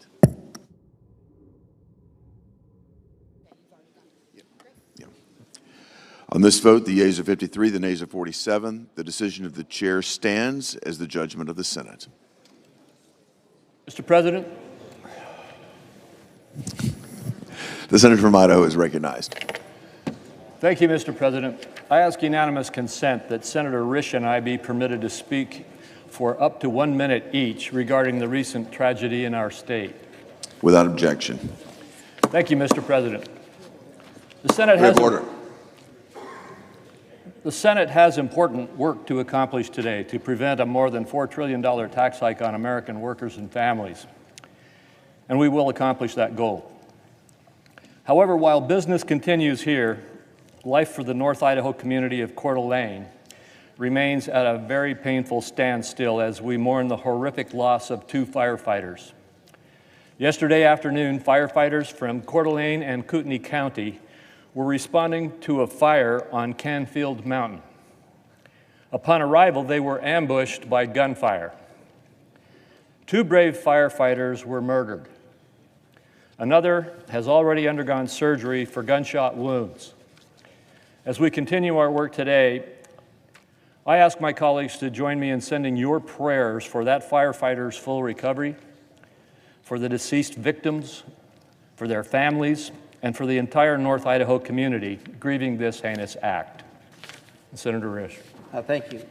Yeah. On this vote, the yeas are 53, the nays are 47. The decision of the chair stands as the judgment of the Senate. Mr. President, The senator from Idaho is recognized. thank you, Mr. President. I ask unanimous consent that Senator Risch and I be permitted to speak for up to 1 minute each regarding the recent tragedy in our state. Without objection. Thank you, Mr. President. The Senate We have order. The Senate has important work to accomplish today to prevent a more than $4 trillion tax hike on American workers and families, and we will accomplish that goal. However, while business continues here, life for the North Idaho community of Coeur d'Alene remains at a very painful standstill as we mourn the horrific loss of 2 firefighters. Yesterday afternoon, firefighters from Coeur d'Alene and Kootenai County were responding to a fire on Canfield Mountain. Upon arrival, they were ambushed by gunfire. 2 brave firefighters were murdered. Another has already undergone surgery for gunshot wounds. As we continue our work today, I ask my colleagues to join me in sending your prayers for that firefighter's full recovery, for the deceased victims, for their families, and for the entire North Idaho community grieving this heinous act. Senator Risch. Thank you.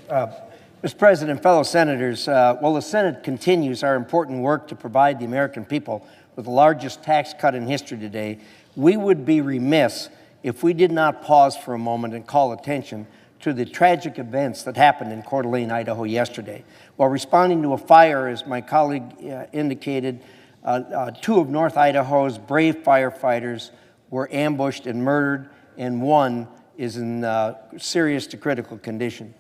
Mr. President, fellow senators, while the Senate continues our important work to provide the American people with the largest tax cut in history today, we would be remiss if we did not pause for a moment and call attention to the tragic events that happened in Coeur d'Alene, Idaho yesterday. While responding to a fire, as my colleague indicated, two of North Idaho's brave firefighters were ambushed and murdered, and one is in serious to critical condition.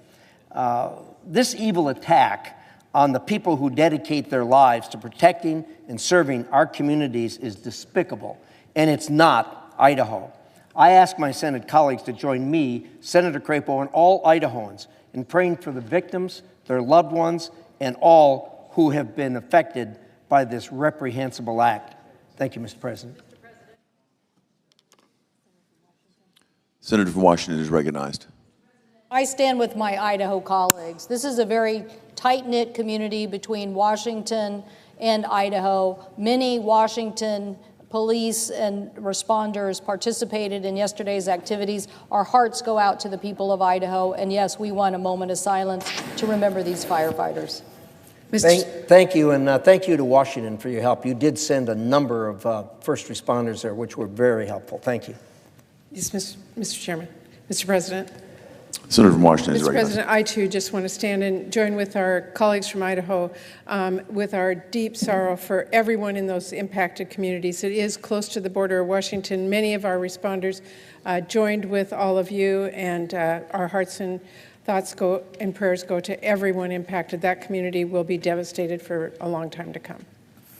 This evil attack on the people who dedicate their lives to protecting and serving our communities is despicable, and it's not Idaho. I ask my Senate colleagues to join me, Senator Crapo, and all Idahoans in praying for the victims, their loved ones, and all who have been affected by this reprehensible act. Thank you, Mr. President. Senator from Washington is recognized. I stand with my Idaho colleagues. This is a very tight-knit community between Washington and Idaho. Many Washington police and responders participated in yesterday's activities. Our hearts go out to the people of Idaho, and yes, we want a moment of silence to remember these firefighters. Thank you, and thank you to Washington for your help. You did send a number of first responders there, which were very helpful. Thank you. Yes, Mr. Chairman. Mr. President. Senator from Washington is Mr. recognized. President, I too just want to stand and join with our colleagues from Idaho with our deep sorrow for everyone in those impacted communities. It is close to the border of Washington. Many of our responders joined with all of you, and our hearts and thoughts go and prayers go to everyone impacted. That community will be devastated for a long time to come.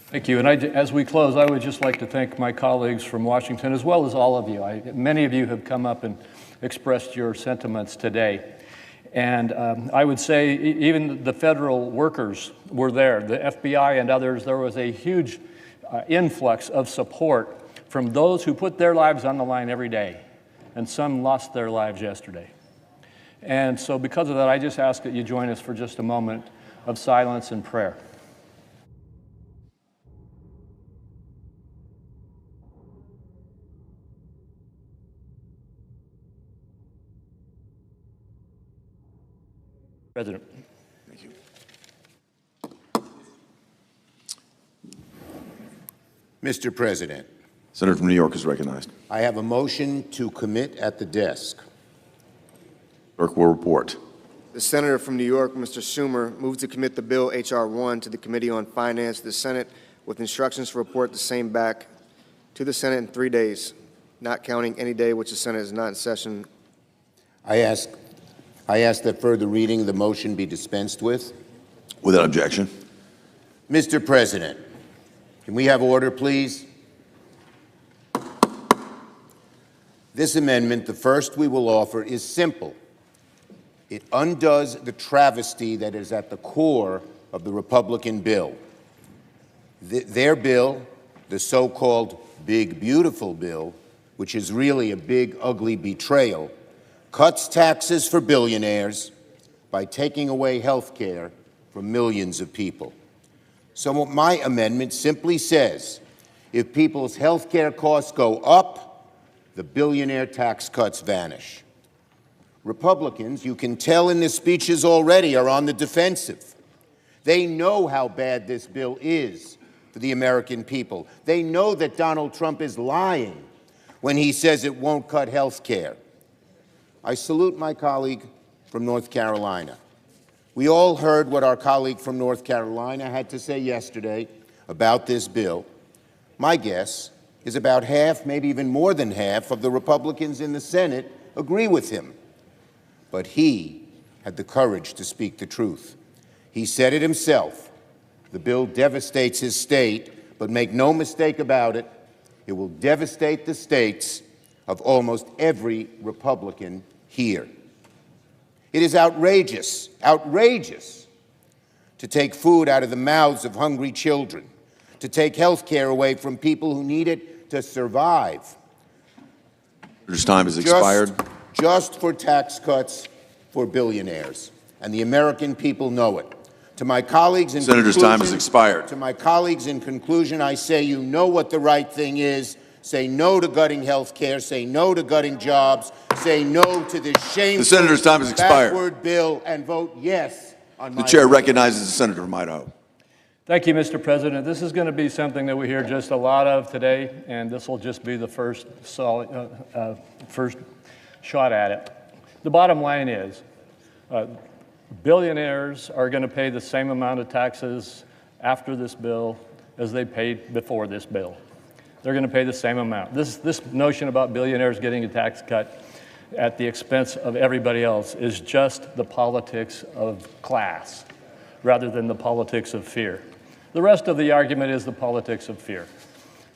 Thank you. And as we close, I would just like to thank my colleagues from Washington, as well as all of you. Many of you have come up and expressed your sentiments today. And I would say even the federal workers were there, the FBI and others. There was a huge influx of support from those who put their lives on the line every day, and some lost their lives yesterday. And so because of that, I just ask that you join us for just a moment of silence and prayer. President. Thank you. Mr. President, Senator from New York is recognized. I have a motion to commit at the desk. Clerk will report. The senator from New York, Mr. Schumer, moves to commit the bill H.R. 1 to the Committee on Finance, the Senate, with instructions to report the same back to the Senate in 3 days, not counting any day which the Senate is not in session. I ask that further reading of the motion be dispensed with. Without objection. Mr. President, can we have order, please? This amendment, the first we will offer, is simple. It undoes the travesty that is at the core of the Republican bill. Their bill, the so-called Big Beautiful Bill, which is really a big, ugly betrayal, cuts taxes for billionaires by taking away health care from millions of people. So my amendment simply says, if people's health care costs go up, the billionaire tax cuts vanish. Republicans, you can tell in their speeches already, are on the defensive. They know how bad this bill is for the American people. They know that Donald Trump is lying when he says it won't cut health care. I salute my colleague from North Carolina. We all heard what our colleague from North Carolina had to say yesterday about this bill. My guess is about half, maybe even more than half, of the Republicans in the Senate agree with him. But he had the courage to speak the truth. He said it himself. The bill devastates his state, but make no mistake about it, it will devastate the states of almost every Republican here. It is outrageous, outrageous to take food out of the mouths of hungry children, to take health care away from people who need it to survive. Senator's time has expired. Just for tax cuts for billionaires. and the American people know it. To my colleagues in Senator's conclusion, time has expired. To my colleagues in conclusion, I say you know what the right thing is. Say no to gutting health care. Say no to gutting jobs. Say no to this shameful, The senator's time has expired. backward bill, and vote yes on my The chair bill. recognizes the senator from Idaho. Thank you, Mr. President. This is going to be something that we hear just a lot of today, and this will just be the first shot at it. The bottom line is, billionaires are going to pay the same amount of taxes after this bill as they paid before this bill. They're going to pay the same amount. This notion about billionaires getting a tax cut at the expense of everybody else is just the politics of class rather than the politics of fear. The rest of the argument is the politics of fear.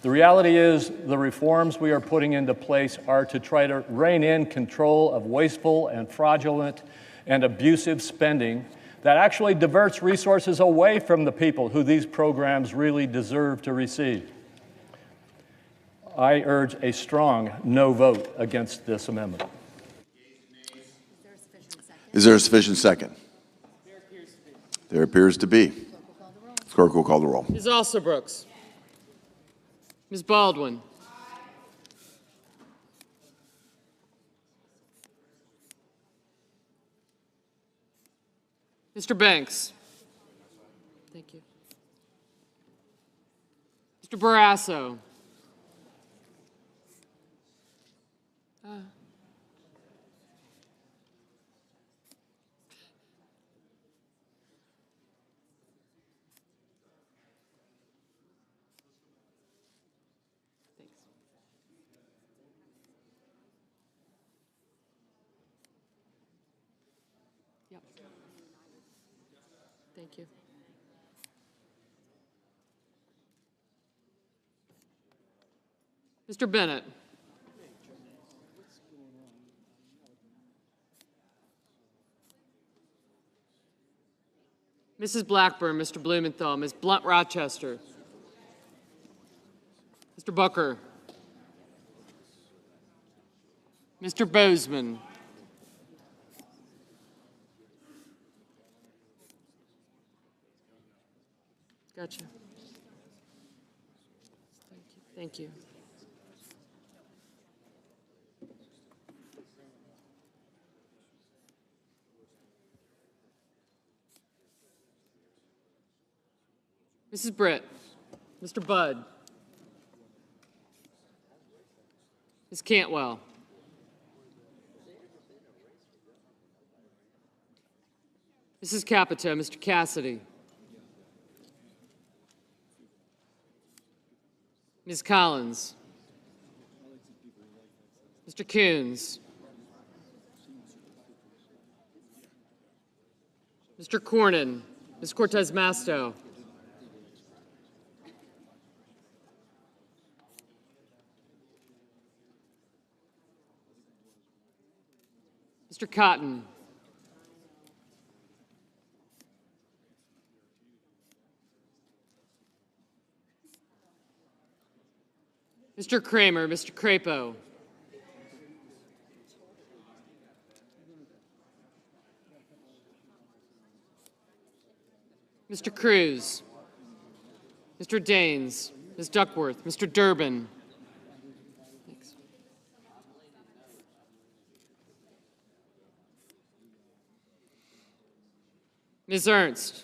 The reality is the reforms we are putting into place are to try to rein in control of wasteful and fraudulent and abusive spending that actually diverts resources away from the people who these programs really deserve to receive. I urge a strong no vote against this amendment. Is there a sufficient second? There appears to be. Clerk will call the roll. Ms. Alsobrooks. Ms. Baldwin. Mr. Banks. Thank you. Mr. Barrasso. Yep. Thank you. Mr. Bennett. Mrs. Blackburn, Mr. Blumenthal, Ms. Blunt Rochester. Mr. Booker. Mr. Bozeman. Gotcha. Thank you. Mrs. Britt. Mr. Budd. Ms. Cantwell. Mrs. Capito, Mr. Cassidy. Ms. Collins. Mr. Coons. Mr. Cornyn. Ms. Cortez Masto. Mr. Cotton. Mr. Kramer, Mr. Crapo. Mr. Cruz. Mr. Daines, Ms. Duckworth, Mr. Durbin. Thanks. Ms. Ernst.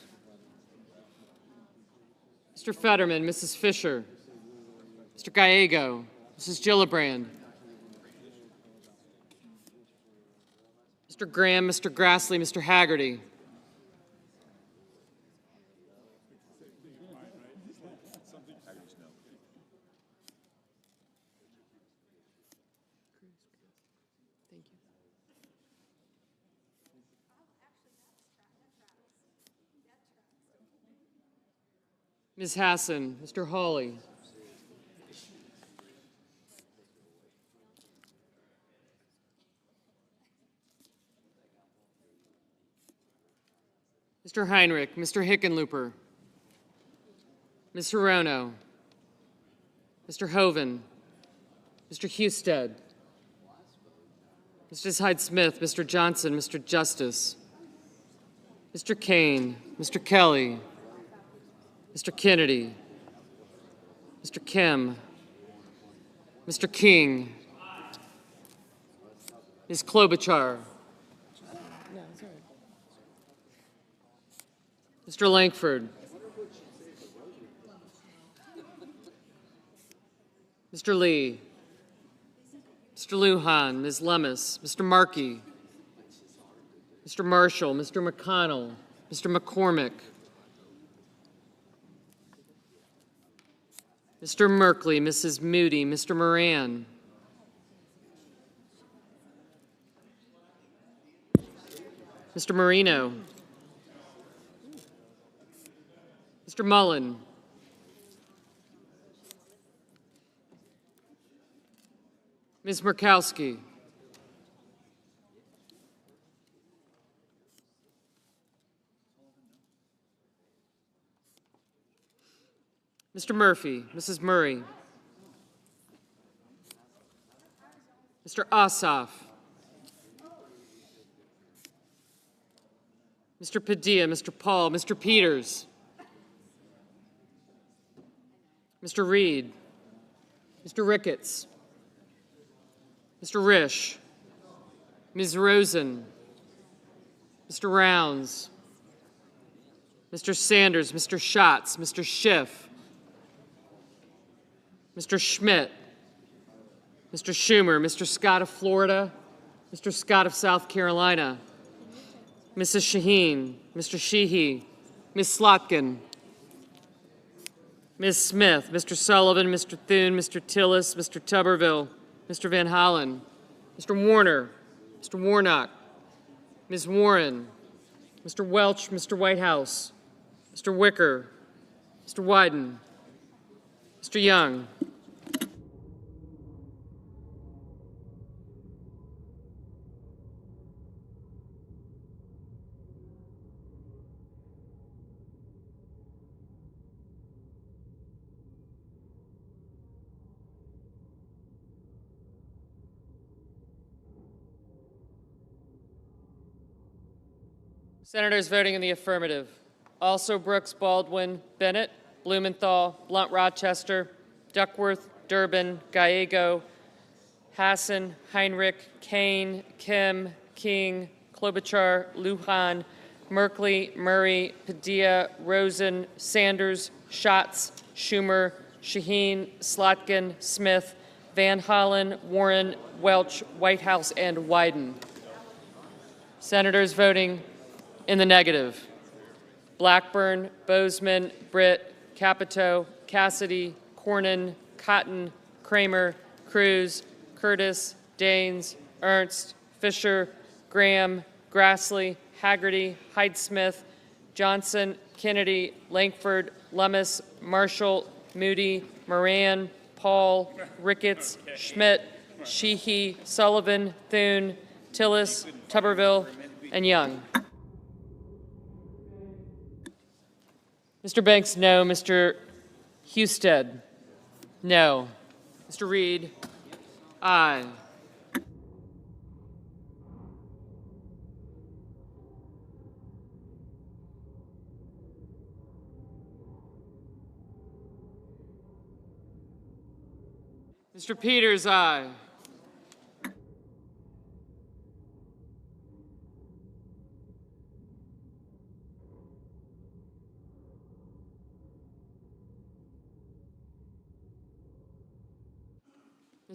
Mr. Fetterman, Mrs. Fisher. Mr. Gallego, Mrs. Gillibrand. Mr. Graham, Mr. Grassley, Mr. Haggerty. Thank you. Ms. Hassan, Mr. Hawley. Mr. Heinrich, Mr. Hickenlooper, Ms. Hirono, Mr. Hoven, Mr. Husted, Mrs. Hyde-Smith, Mr. Johnson, Mr. Justice, Mr. Kane, Mr. Kelly, Mr. Kennedy, Mr. Kim, Mr. King, Ms. Klobuchar, Mr. Langford, Mr. Lee, Mr. Lujan, Ms. Lemus, Mr. Markey, Mr. Marshall, Mr. McConnell, Mr. McCormick, Mr. Merkley, Mrs. Moody, Mr. Moran, Mr. Marino, Mr. Mullen, Ms. Murkowski, Mr. Murphy, Mrs. Murray, Mr. Ossoff, Mr. Padilla, Mr. Paul, Mr. Peters, Mr. Reed, Mr. Ricketts, Mr. Risch, Ms. Rosen, Mr. Rounds, Mr. Sanders, Mr. Schatz, Mr. Schiff, Mr. Schmidt, Mr. Schumer, Mr. Scott of Florida, Mr. Scott of South Carolina, Mrs. Shaheen, Mr. Sheehy, Ms. Slotkin, Ms. Smith, Mr. Sullivan, Mr. Thune, Mr. Tillis, Mr. Tuberville, Mr. Van Hollen, Mr. Warner, Mr. Warnock, Ms. Warren, Mr. Welch, Mr. Whitehouse, Mr. Wicker, Mr. Wyden, Mr. Young, Senators voting in the affirmative: also Brooks, Baldwin, Bennett, Blumenthal, Blunt Rochester, Duckworth, Durbin, Gallego, Hassan, Heinrich, Kane, Kim, King, Klobuchar, Lujan, Merkley, Murray, Padilla, Rosen, Sanders, Schatz, Schumer, Shaheen, Slotkin, Smith, Van Hollen, Warren, Welch, Whitehouse, and Wyden. Senators voting in the negative: Blackburn, Bozeman, Britt, Capito, Cassidy, Cornyn, Cotton, Kramer, Cruz, Curtis, Daines, Ernst, Fisher, Graham, Grassley, Haggerty, Hyde-Smith, Johnson, Kennedy, Langford, Lummis, Marshall, Moody, Moran, Paul, Ricketts, Schmidt, Sheehy, Sullivan, Thune, Tillis, Tuberville, and Young. Mr. Banks, no. Mr. Husted, no. Mr. Reed, aye. Mr. Peters, aye.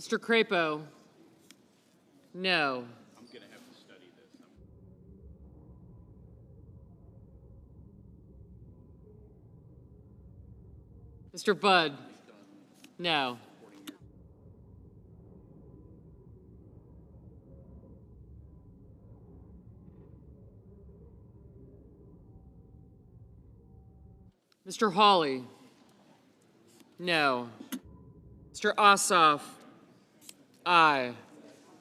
Mr. Crapo, no. I'm going to have to study this. Mr. Budd, no. Mr. Hawley, no. Mr. Ossoff, aye.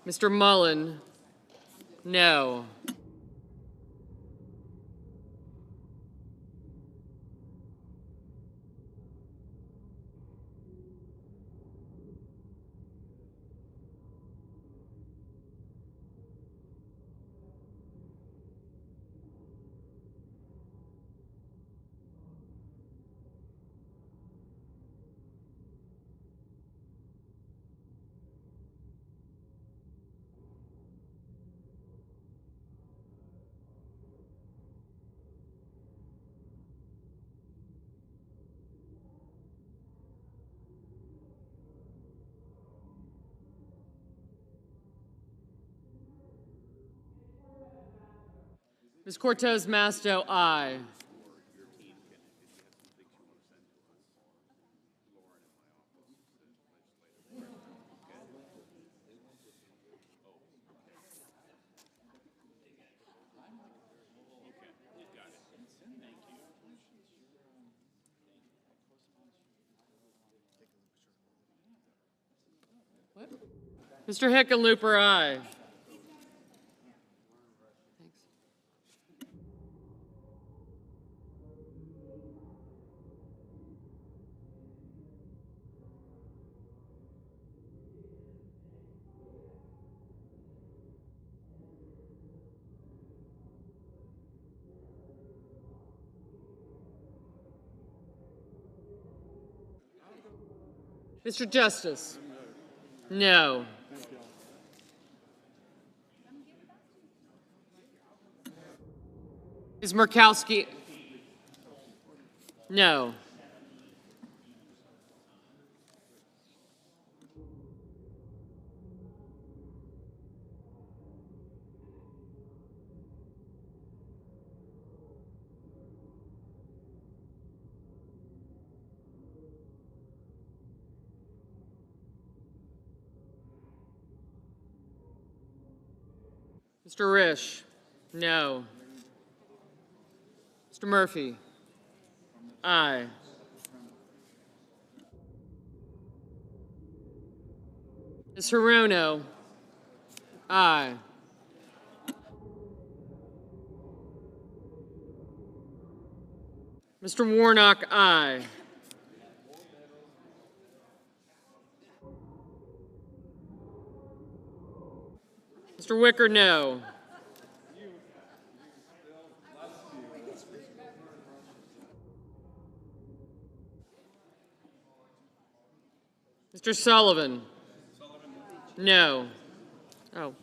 Mr. Mullen, no. Ms. Cortez Masto, aye. Mr. Hickenlooper, aye. Mr. Justice? No. Ms. Murkowski? No. Mr. Risch? No. Mr. Murphy? Aye. Ms. Hirono? Aye. Mr. Warnock, aye. Mr. Wicker, no. Mr. Sullivan? No. Oh.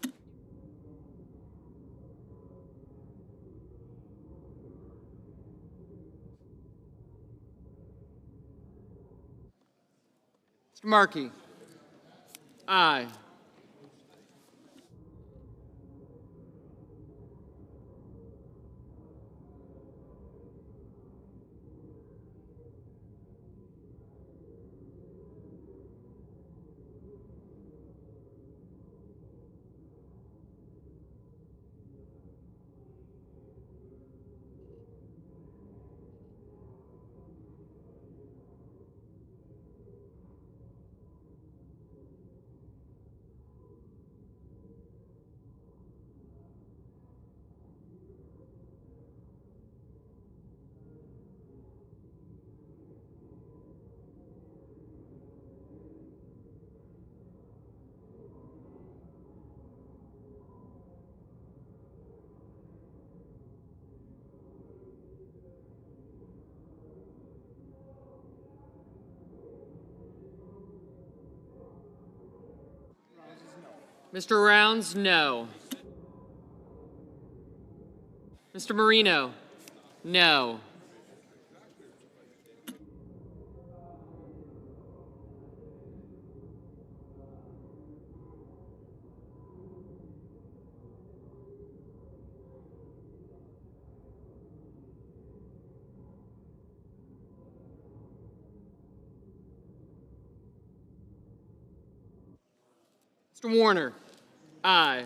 Mr. Markey? Aye. Mr. Rounds, no. Mr. Marino? No. Mr. Warner? Aye.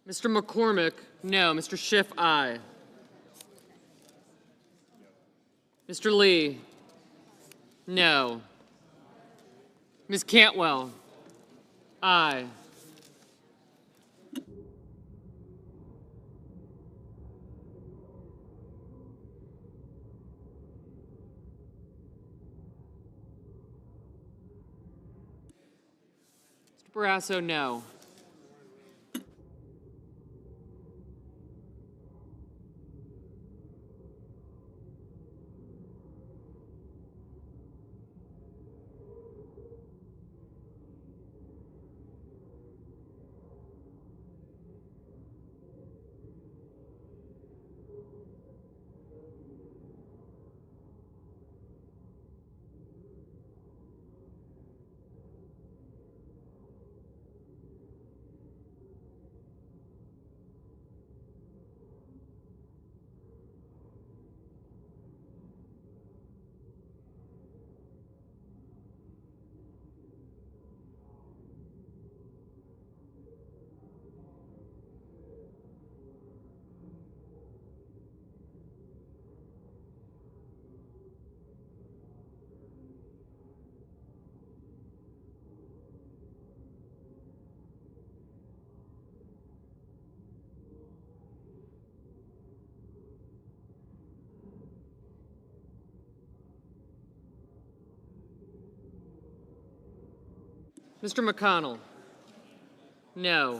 Mr. McCormick? No. Mr. Schiff, aye. Mr. Lee? No. Ms. Cantwell? Aye. Mr. Barrasso, no. Mr. McConnell? No.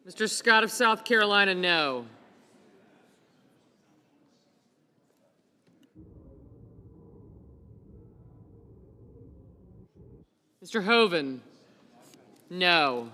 Mr. Scott of South Carolina, no. Mr. Hoeven, no.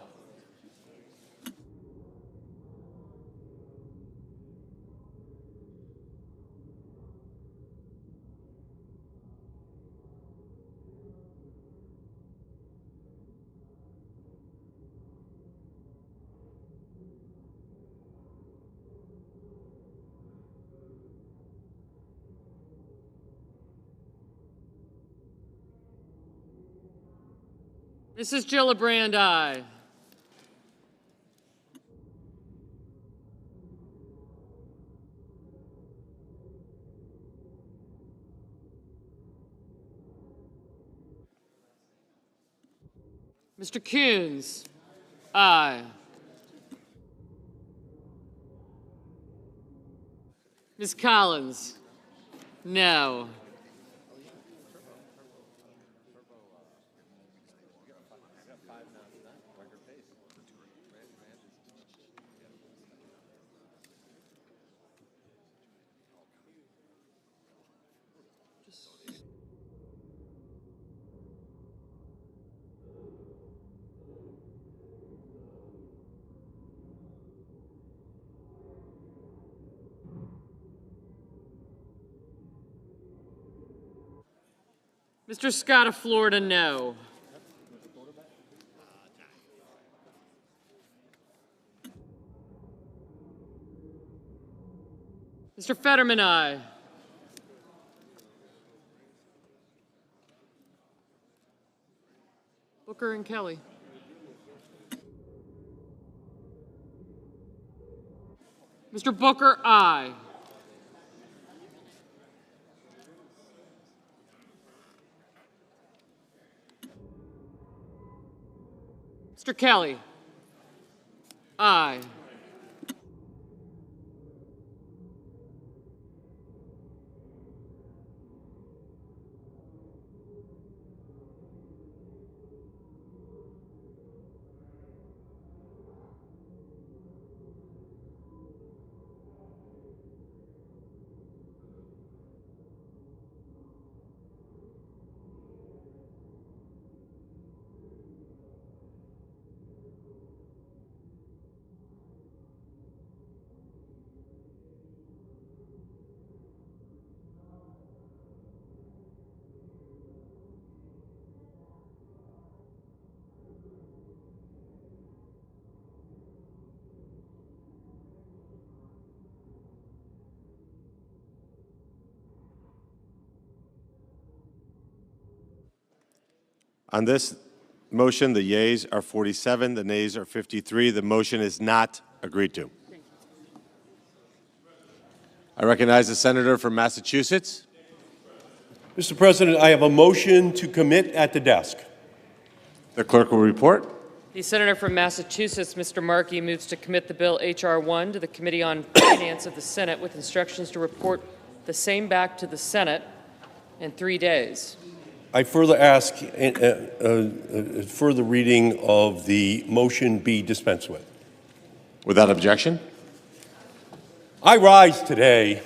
Mrs. Gillibrand, aye. Mr. Coons, aye. Ms. Collins, no. Mr. Scott of Florida, no. Mr. Fetterman, aye. Booker and Kelly. Mr. Booker, aye. Mr. Kelly, aye. On this motion, the yeas are 47, the nays are 53. The motion is not agreed to. I recognize the senator from Massachusetts. Mr. President, I have a motion to commit at the desk. The clerk will report. The senator from Massachusetts, Mr. Markey, moves to commit the bill H.R. 1 to the Committee on Finance of the Senate with instructions to report the same back to the Senate in 3 days. I further ask further reading of the motion be dispensed with. Without objection. I rise today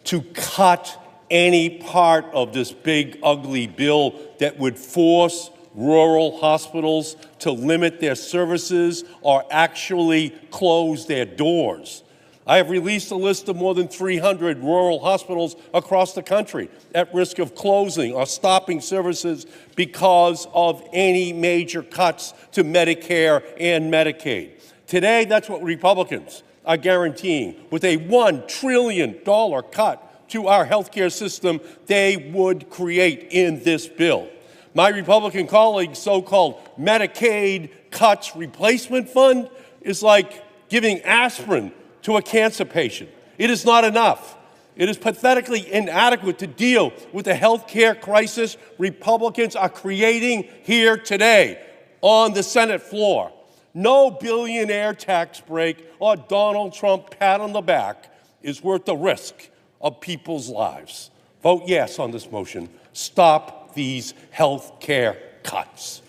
to cut any part of this big, ugly bill that would force rural hospitals to limit their services or actually close their doors. I have released a list of more than 300 rural hospitals across the country at risk of closing or stopping services because of any major cuts to Medicare and Medicaid. Today, that's what Republicans are guaranteeing. With a $1 trillion cut to our healthcare system, they would create in this bill. My Republican colleagues' so-called Medicaid cuts replacement fund is like giving aspirin to a cancer patient. It is not enough. It is pathetically inadequate to deal with the health care crisis Republicans are creating here today on the Senate floor. No billionaire tax break or Donald Trump pat on the back is worth the risk of people's lives. Vote yes on this motion. Stop these health care cuts.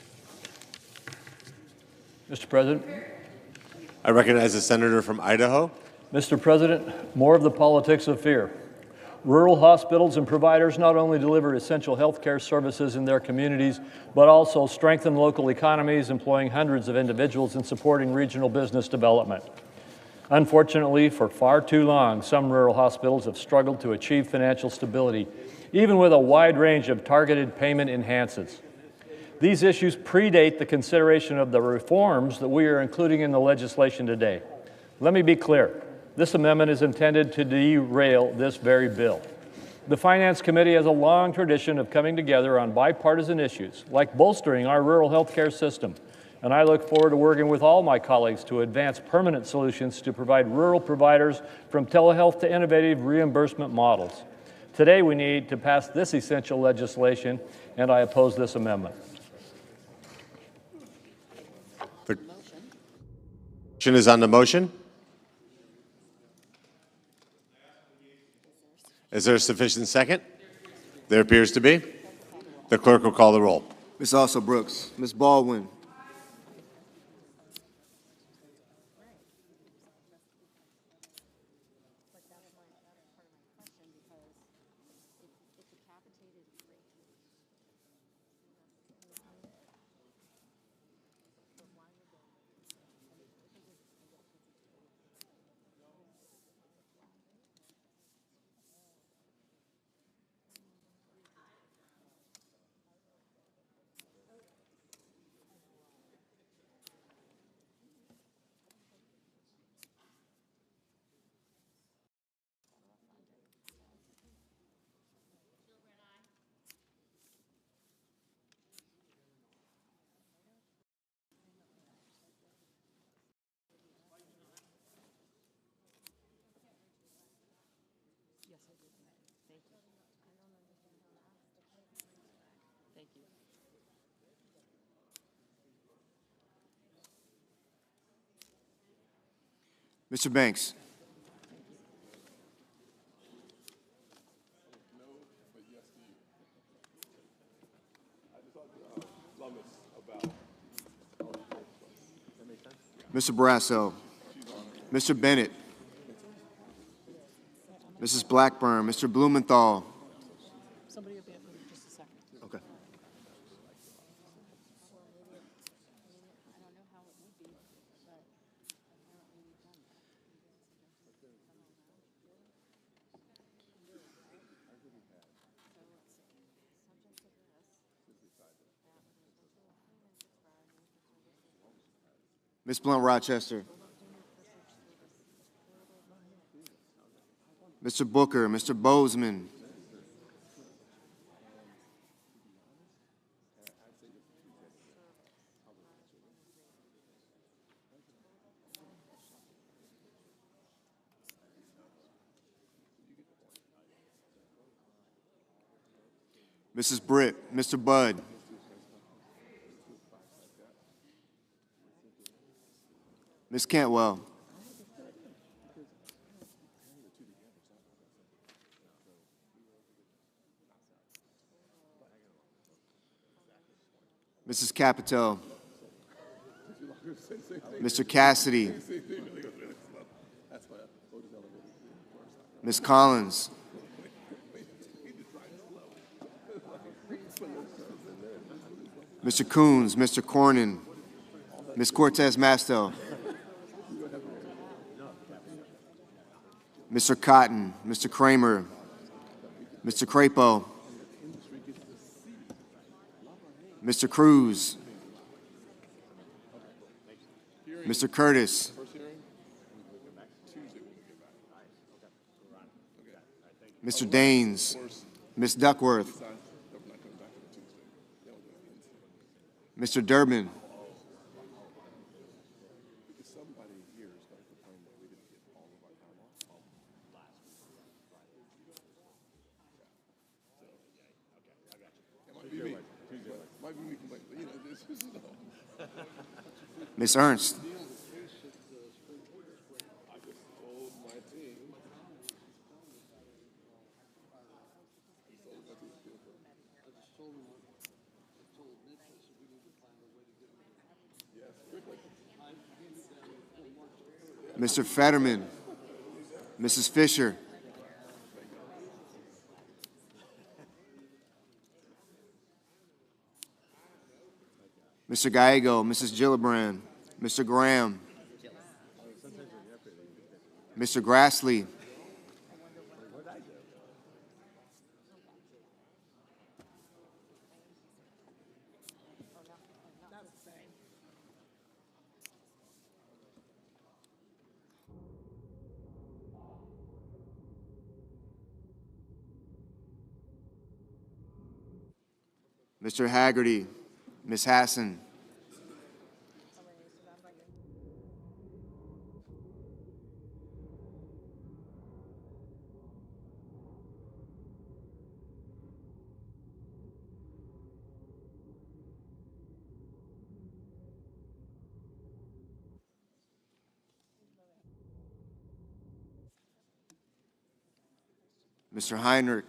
Mr. President. I recognize the senator from Idaho. Mr. President, more of the politics of fear. Rural hospitals and providers not only deliver essential health care services in their communities, but also strengthen local economies, employing hundreds of individuals and supporting regional business development. Unfortunately, for far too long, some rural hospitals have struggled to achieve financial stability, even with a wide range of targeted payment enhances. These issues predate the consideration of the reforms that we are including in the legislation today. Let me be clear. This amendment is intended to derail this very bill. The Finance Committee has a long tradition of coming together on bipartisan issues, like bolstering our rural health care system, and I look forward to working with all my colleagues to advance permanent solutions to provide rural providers from telehealth to innovative reimbursement models. Today, we need to pass this essential legislation, and I oppose this amendment. The motion is on the motion. Is there a sufficient second? There appears to be. The clerk will call the roll. Ms. Also Brooks, Ms. Baldwin, Mr. Banks. Mr. Barrasso, Mr. Bennett, Mrs. Blackburn, Mr. Blumenthal. Somebody will be up in just a second. Okay. Ms. Blunt Rochester. Mr. Booker, Mr. Bozeman. Mrs. Britt, Mr. Budd. Ms. Cantwell. Mrs. Capito. Mr. Cassidy. Ms. Collins. Mr. Coons, Mr. Cornyn, Ms. Cortez Masto, Mr. Cotton, Mr. Kramer, Mr. Crapo, Mr. Cruz, Mr. Curtis, Mr. Daines, Ms. Duckworth, Mr. Durbin, Ms. Ernst. Mr. Fetterman. Mrs. Fisher. Mr. Gallego, Mrs. Gillibrand, Mr. Graham, Mr. Grassley, Mr. Haggerty, Ms. Hassan, Mr. Heinrich,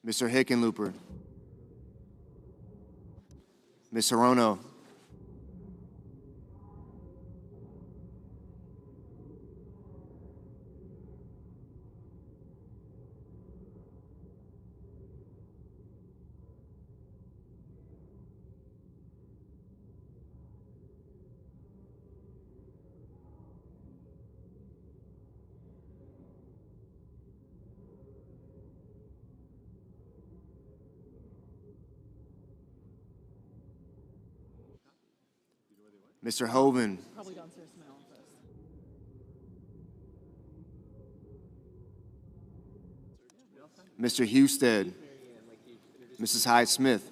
Mr. Hickenlooper, Ms. Hirono, Mr. Hoven, Mr. Husted, Mrs. Hyde-Smith,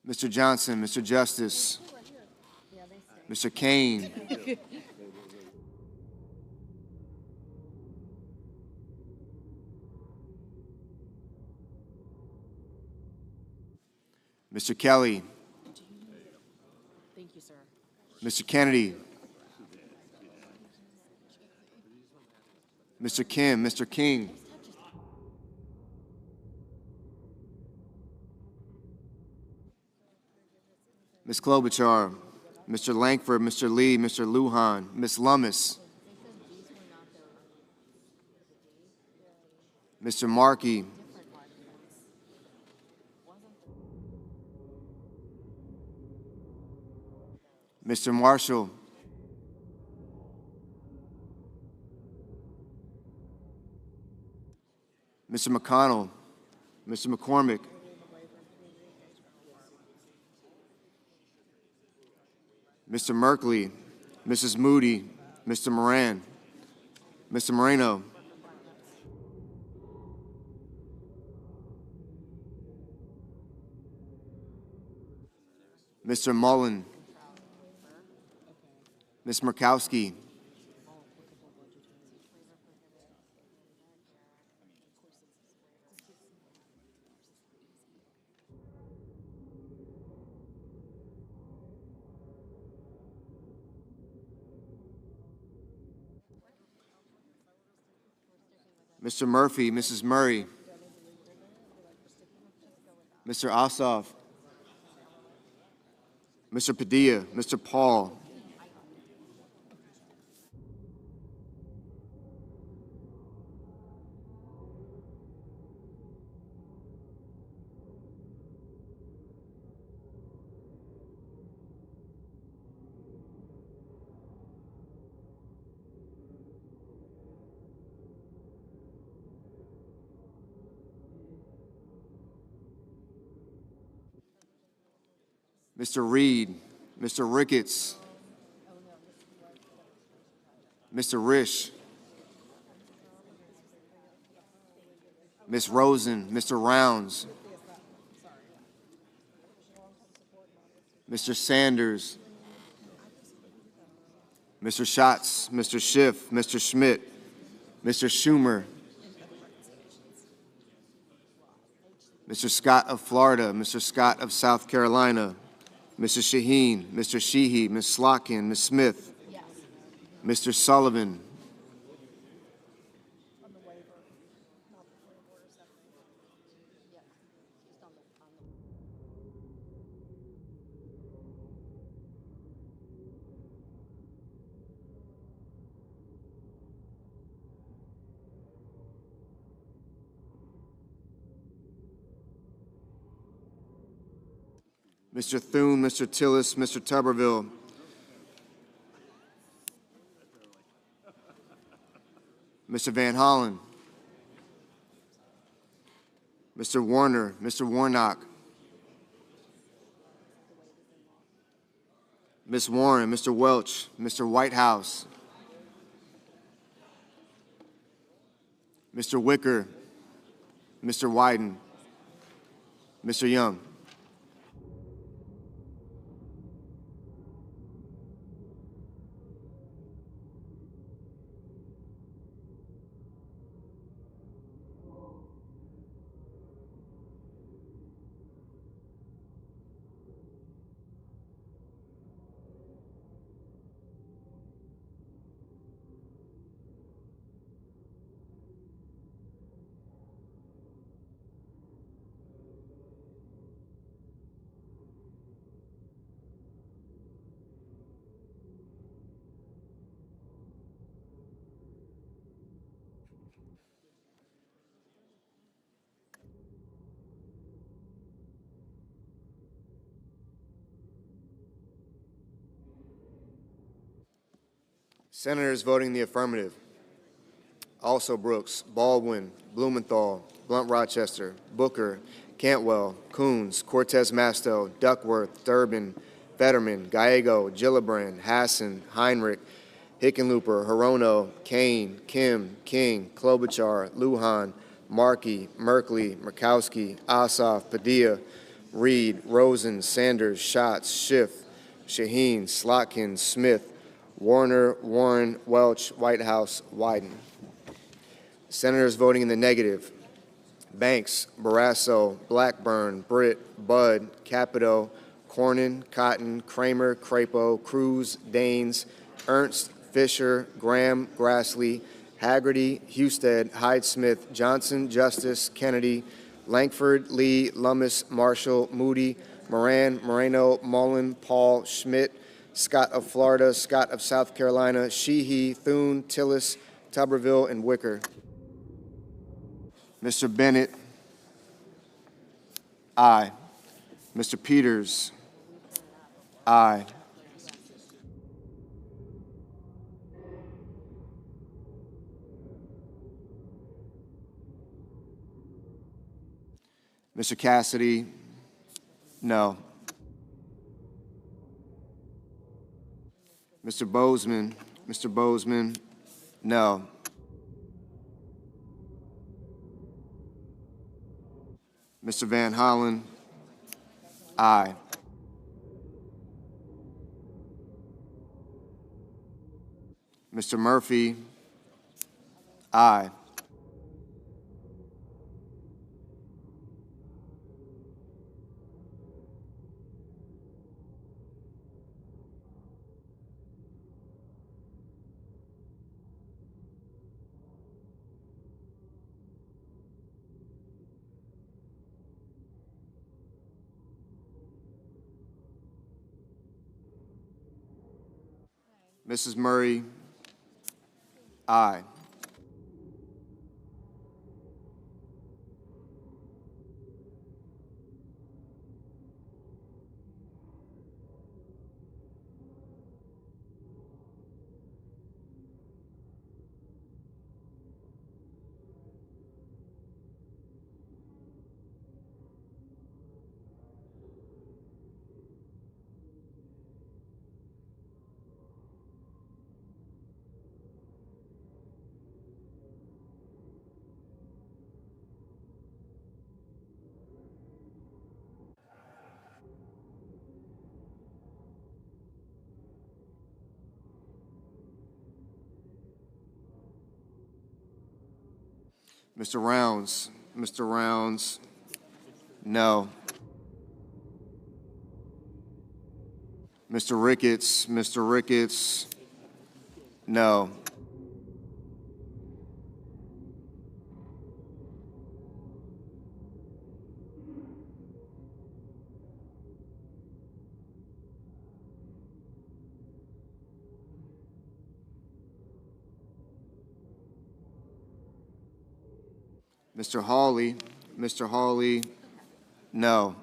Mr. Johnson, Mr. Justice, Mr. Kane, Mr. Kelly, Thank you, sir. Mr. Kennedy, Mr. Kim, Mr. King, Ms. Klobuchar, Mr. Langford, Mr. Lee, Mr. Lujan, Ms. Lummis, Mr. Markey, Mr. Marshall, Mr. McConnell, Mr. McCormick, Mr. Merkley, Mrs. Moody, Mr. Moran, Mr. Moreno, Mr. Mullen, Ms. Murkowski, Mr. Murphy, Mrs. Murray, Mr. Ossoff, Mr. Padilla, Mr. Paul, Mr. Reed, Mr. Ricketts, Mr. Risch, Ms. Rosen, Mr. Rounds, Mr. Sanders, Mr. Schatz, Mr. Schiff, Mr. Schmidt, Mr. Schumer, Mr. Scott of Florida, Mr. Scott of South Carolina, Mrs. Shaheen, Mr. Sheehy, Ms. Slotkin, Ms. Smith, Mr. Sullivan, Mr. Thune, Mr. Tillis, Mr. Tuberville, Mr. Van Hollen, Mr. Warner, Mr. Warnock, Ms. Warren, Mr. Welch, Mr. Whitehouse, Mr. Wicker, Mr. Wyden, Mr. Young. Senators voting the affirmative: Also Brooks, Baldwin, Blumenthal, Blunt-Rochester, Booker, Cantwell, Coons, Cortez Masto, Duckworth, Durbin, Fetterman, Gallego, Gillibrand, Hassan, Heinrich, Hickenlooper, Hirono, Kane, Kim, King, Klobuchar, Lujan, Markey, Merkley, Murkowski, Ossoff, Padilla, Reed, Rosen, Sanders, Schatz, Schiff, Shaheen, Slotkin, Smith, Warner, Warren, Welch, Whitehouse, Wyden. Senators voting in the negative: Banks, Barrasso, Blackburn, Britt, Budd, Capito, Cornyn, Cotton, Kramer, Crapo, Cruz, Daines, Ernst, Fisher, Graham, Grassley, Haggerty, Husted, Hyde-Smith, Johnson, Justice, Kennedy, Lankford, Lee, Lummis, Marshall, Moody, Moran, Moreno, Mullen, Paul, Schmidt, Scott of Florida, Scott of South Carolina, Sheehy, Thune, Tillis, Tuberville, and Wicker. Mr. Bennett, aye. Mr. Peters, aye. Mr. Cassidy, no. Mr. Bozeman, no. Mr. Van Hollen, aye. Mr. Murphy, aye. Mrs. Murray, aye. Mr. Rounds. Mr. Rounds, no. Mr. Ricketts. Mr. Ricketts, no. Mr. Hawley. Mr. Hawley, no.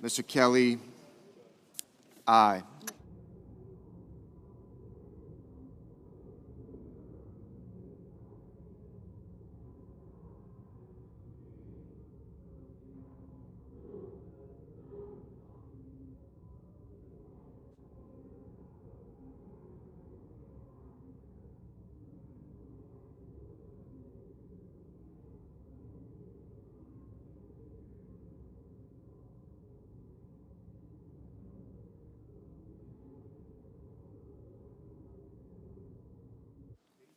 Mr. Kelly, aye.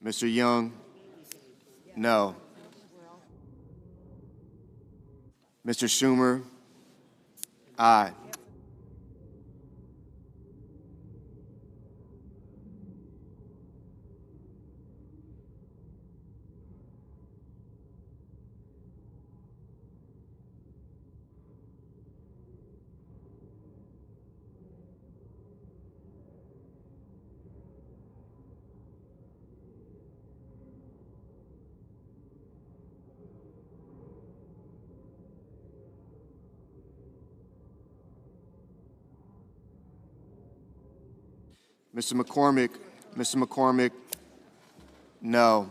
Mr. Young, no. Mr. Schumer, aye. Mr. McCormick, Mr. McCormick, no.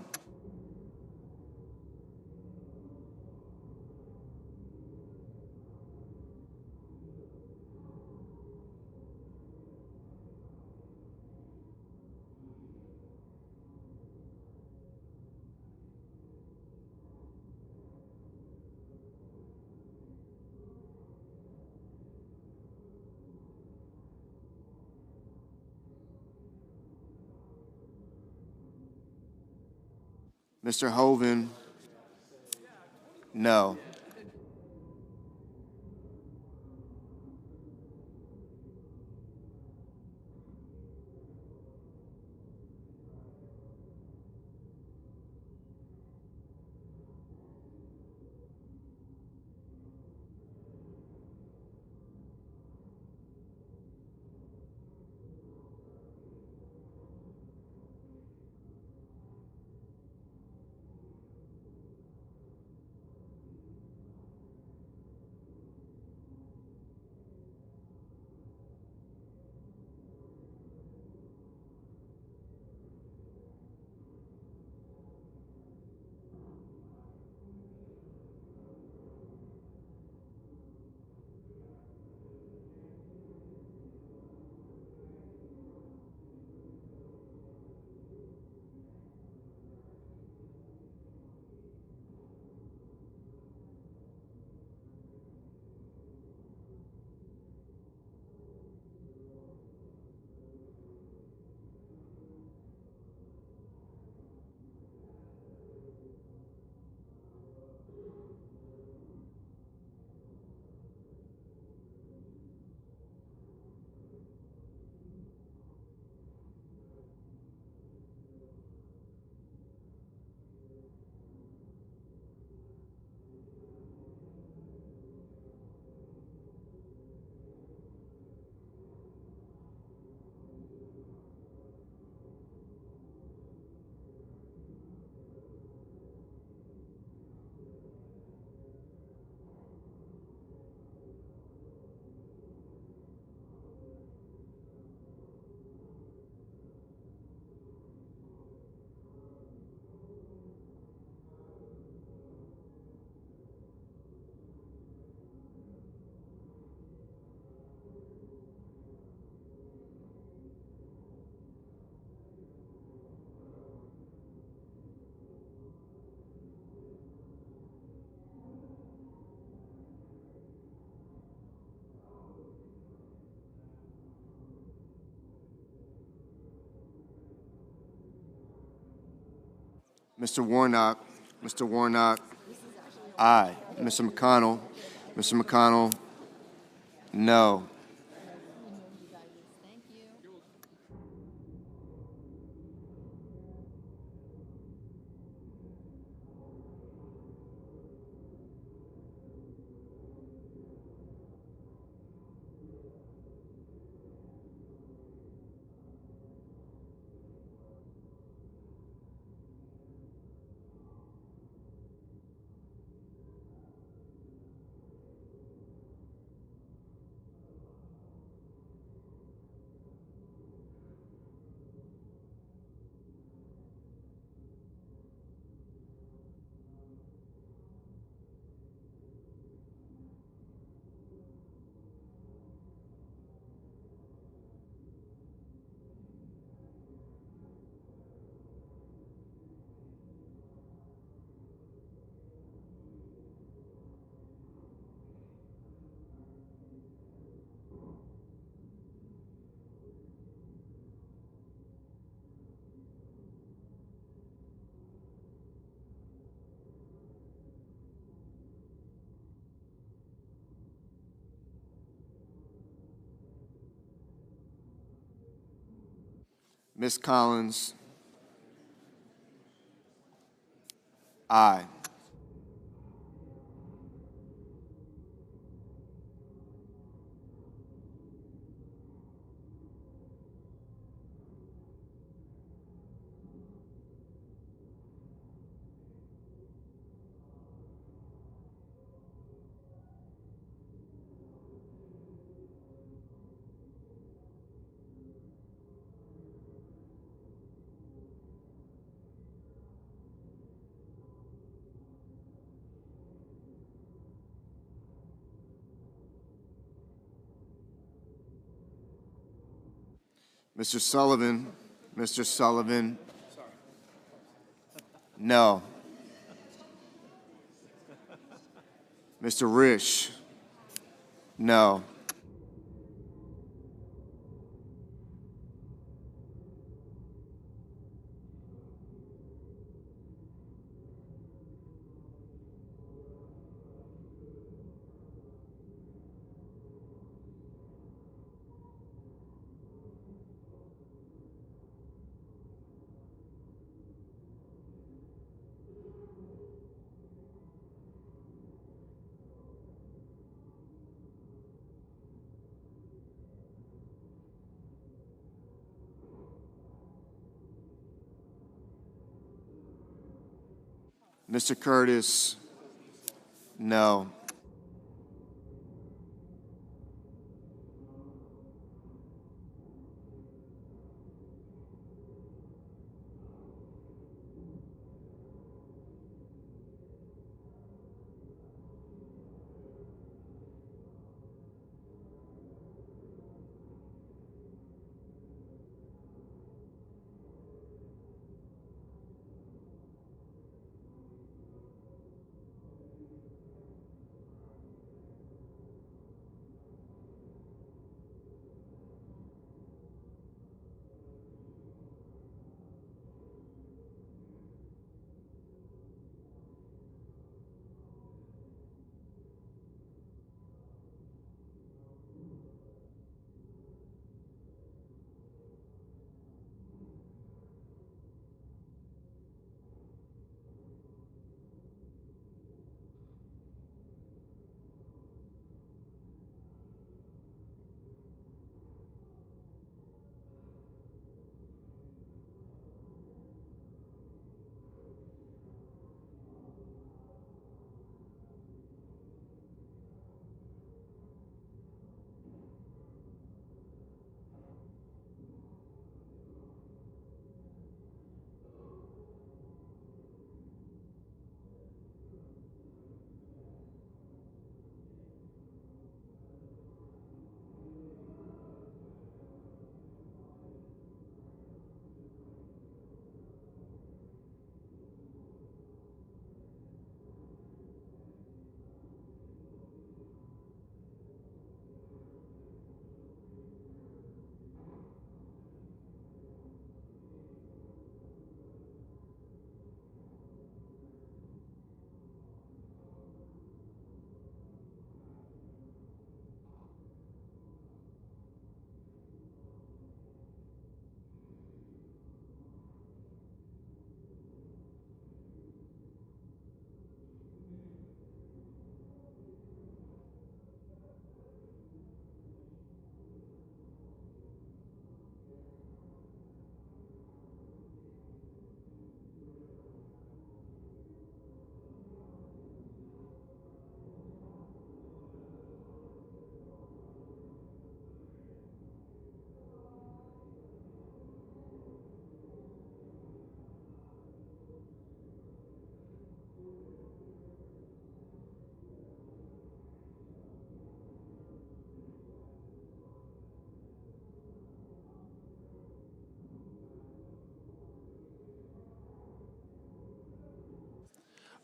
Mr. Hoven, no. Mr. Warnock. Mr. Warnock. Aye. Mr. McConnell. Mr. McConnell. No. Ms. Collins. Aye. Mr. Sullivan. Mr. Sullivan. No. Mr. Risch. No. Mr. Curtis. No.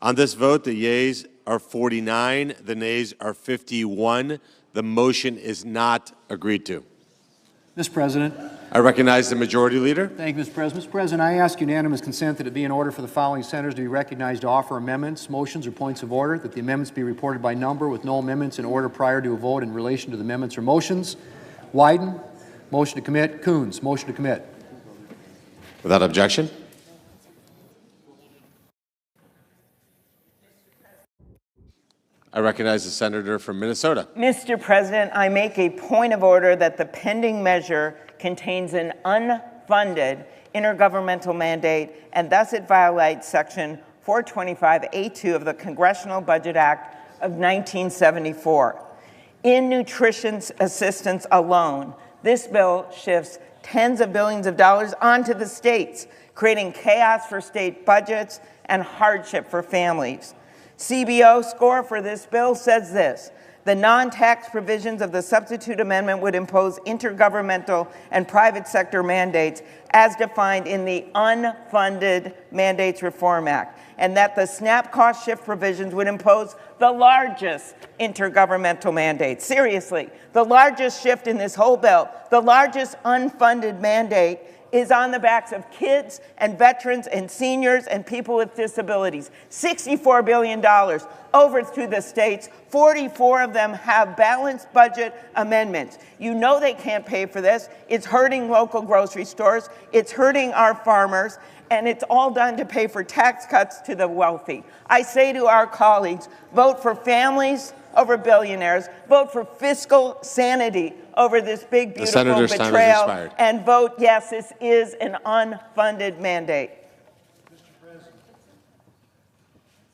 On this vote, the yeas are 49, the nays are 51. The motion is not agreed to. Mr. President. I recognize the Majority Leader. Thank you, Mr. President. Mr. President, I ask unanimous consent that it be in order for the following senators to be recognized to offer amendments, motions, or points of order, that the amendments be reported by number with no amendments in order prior to a vote in relation to the amendments or motions. Wyden. Motion to commit. Coons. Motion to commit. Without objection. I recognize the senator from Minnesota. Mr. President, I make a point of order that the pending measure contains an unfunded intergovernmental mandate, and thus it violates Section 425A2 of the Congressional Budget Act of 1974. In nutrition assistance alone, this bill shifts tens of billions of dollars onto the states, creating chaos for state budgets and hardship for families. CBO score for this bill says this: the non-tax provisions of the substitute amendment would impose intergovernmental and private sector mandates as defined in the Unfunded Mandates Reform Act, and that the SNAP cost shift provisions would impose the largest intergovernmental mandate. Seriously, the largest shift in this whole bill, the largest unfunded mandate, is on the backs of kids and veterans and seniors and people with disabilities. $64 billion over to the states. 44 of them have balanced budget amendments. You know they can't pay for this. It's hurting local grocery stores. It's hurting our farmers. And it's all done to pay for tax cuts to the wealthy. I say to our colleagues, vote for families over billionaires, vote for fiscal sanity over this big, beautiful betrayal, and vote yes, this is an unfunded mandate.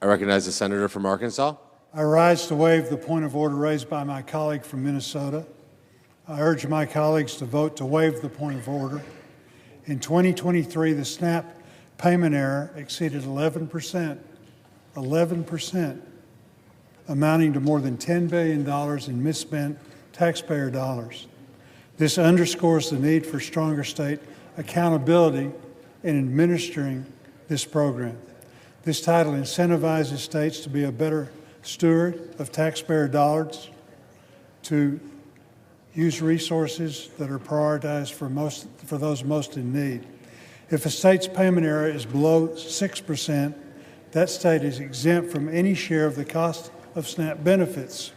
I recognize the senator from Arkansas. I rise to waive the point of order raised by my colleague from Minnesota. I urge my colleagues to vote to waive the point of order. In 2023, the SNAP payment error exceeded 11%, amounting to more than $10 billion in misspent taxpayer dollars. This underscores the need for stronger state accountability in administering this program. This title incentivizes states to be a better steward of taxpayer dollars, to use resources that are prioritized for those most in need. If a state's payment error is below 6%, that state is exempt from any share of the cost of SNAP benefits.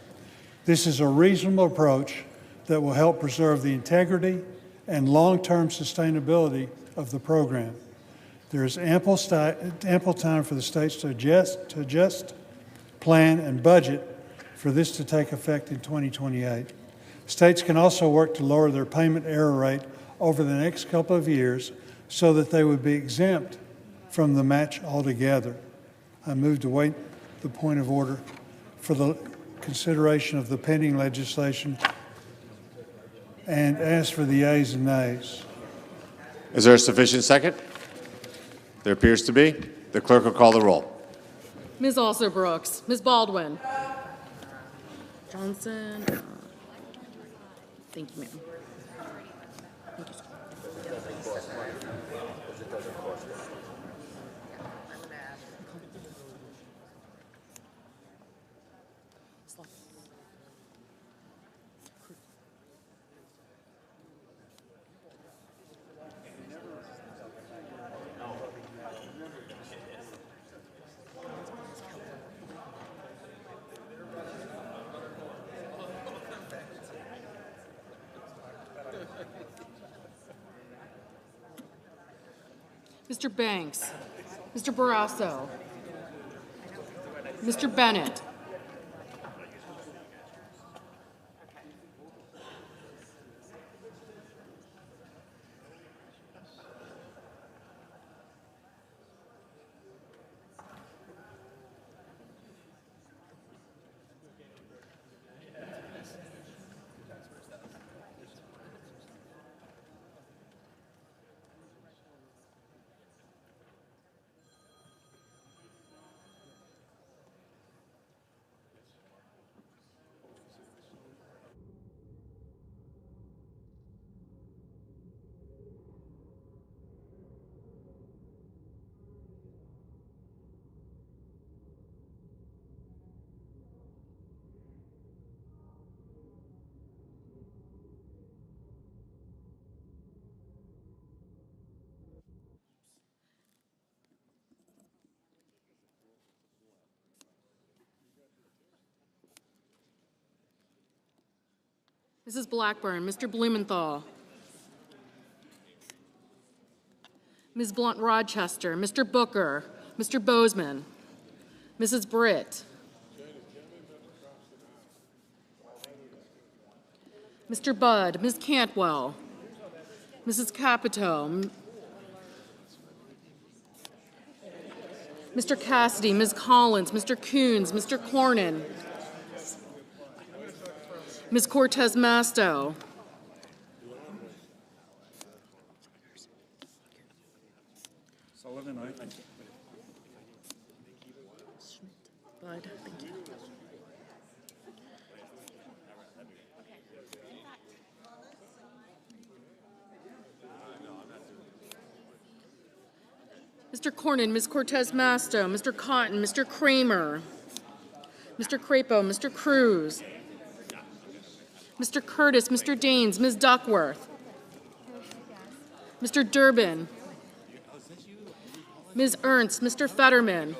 This is a reasonable approach that will help preserve the integrity and long-term sustainability of the program. There is ample time for the states to adjust, plan, and budget for this to take effect in 2028. States can also work to lower their payment error rate over the next couple of years so that they would be exempt from the match altogether. I move to waive the point of order for the consideration of the pending legislation and ask for the yeas and nays. Is there a sufficient second? There appears to be. The clerk will call the roll. Ms. Alsor-Brooks, Ms. Baldwin. Johnson. Thank you, ma'am. Thank you, sir. Mr. Banks, Mr. Barrasso, Mr. Bennett, Mrs. Blackburn, Mr. Blumenthal, Ms. Blunt-Rochester, Mr. Booker, Mr. Bozeman, Mrs. Britt, Mr. Budd, Ms. Cantwell, Mrs. Capito, Mr. Cassidy, Ms. Collins, Mr. Coons, Mr. Cornyn, Ms. Cortez Masto, Sullivan, aye. Bud, thank you. Mr. Cornyn, Ms. Cortez Masto, Mr. Cotton, Mr. Kramer, Mr. Crapo, Mr. Cruz, Mr. Curtis, Mr. Daines, Ms. Duckworth, Mr. Durbin, Ms. Ernst, Mr. Fetterman,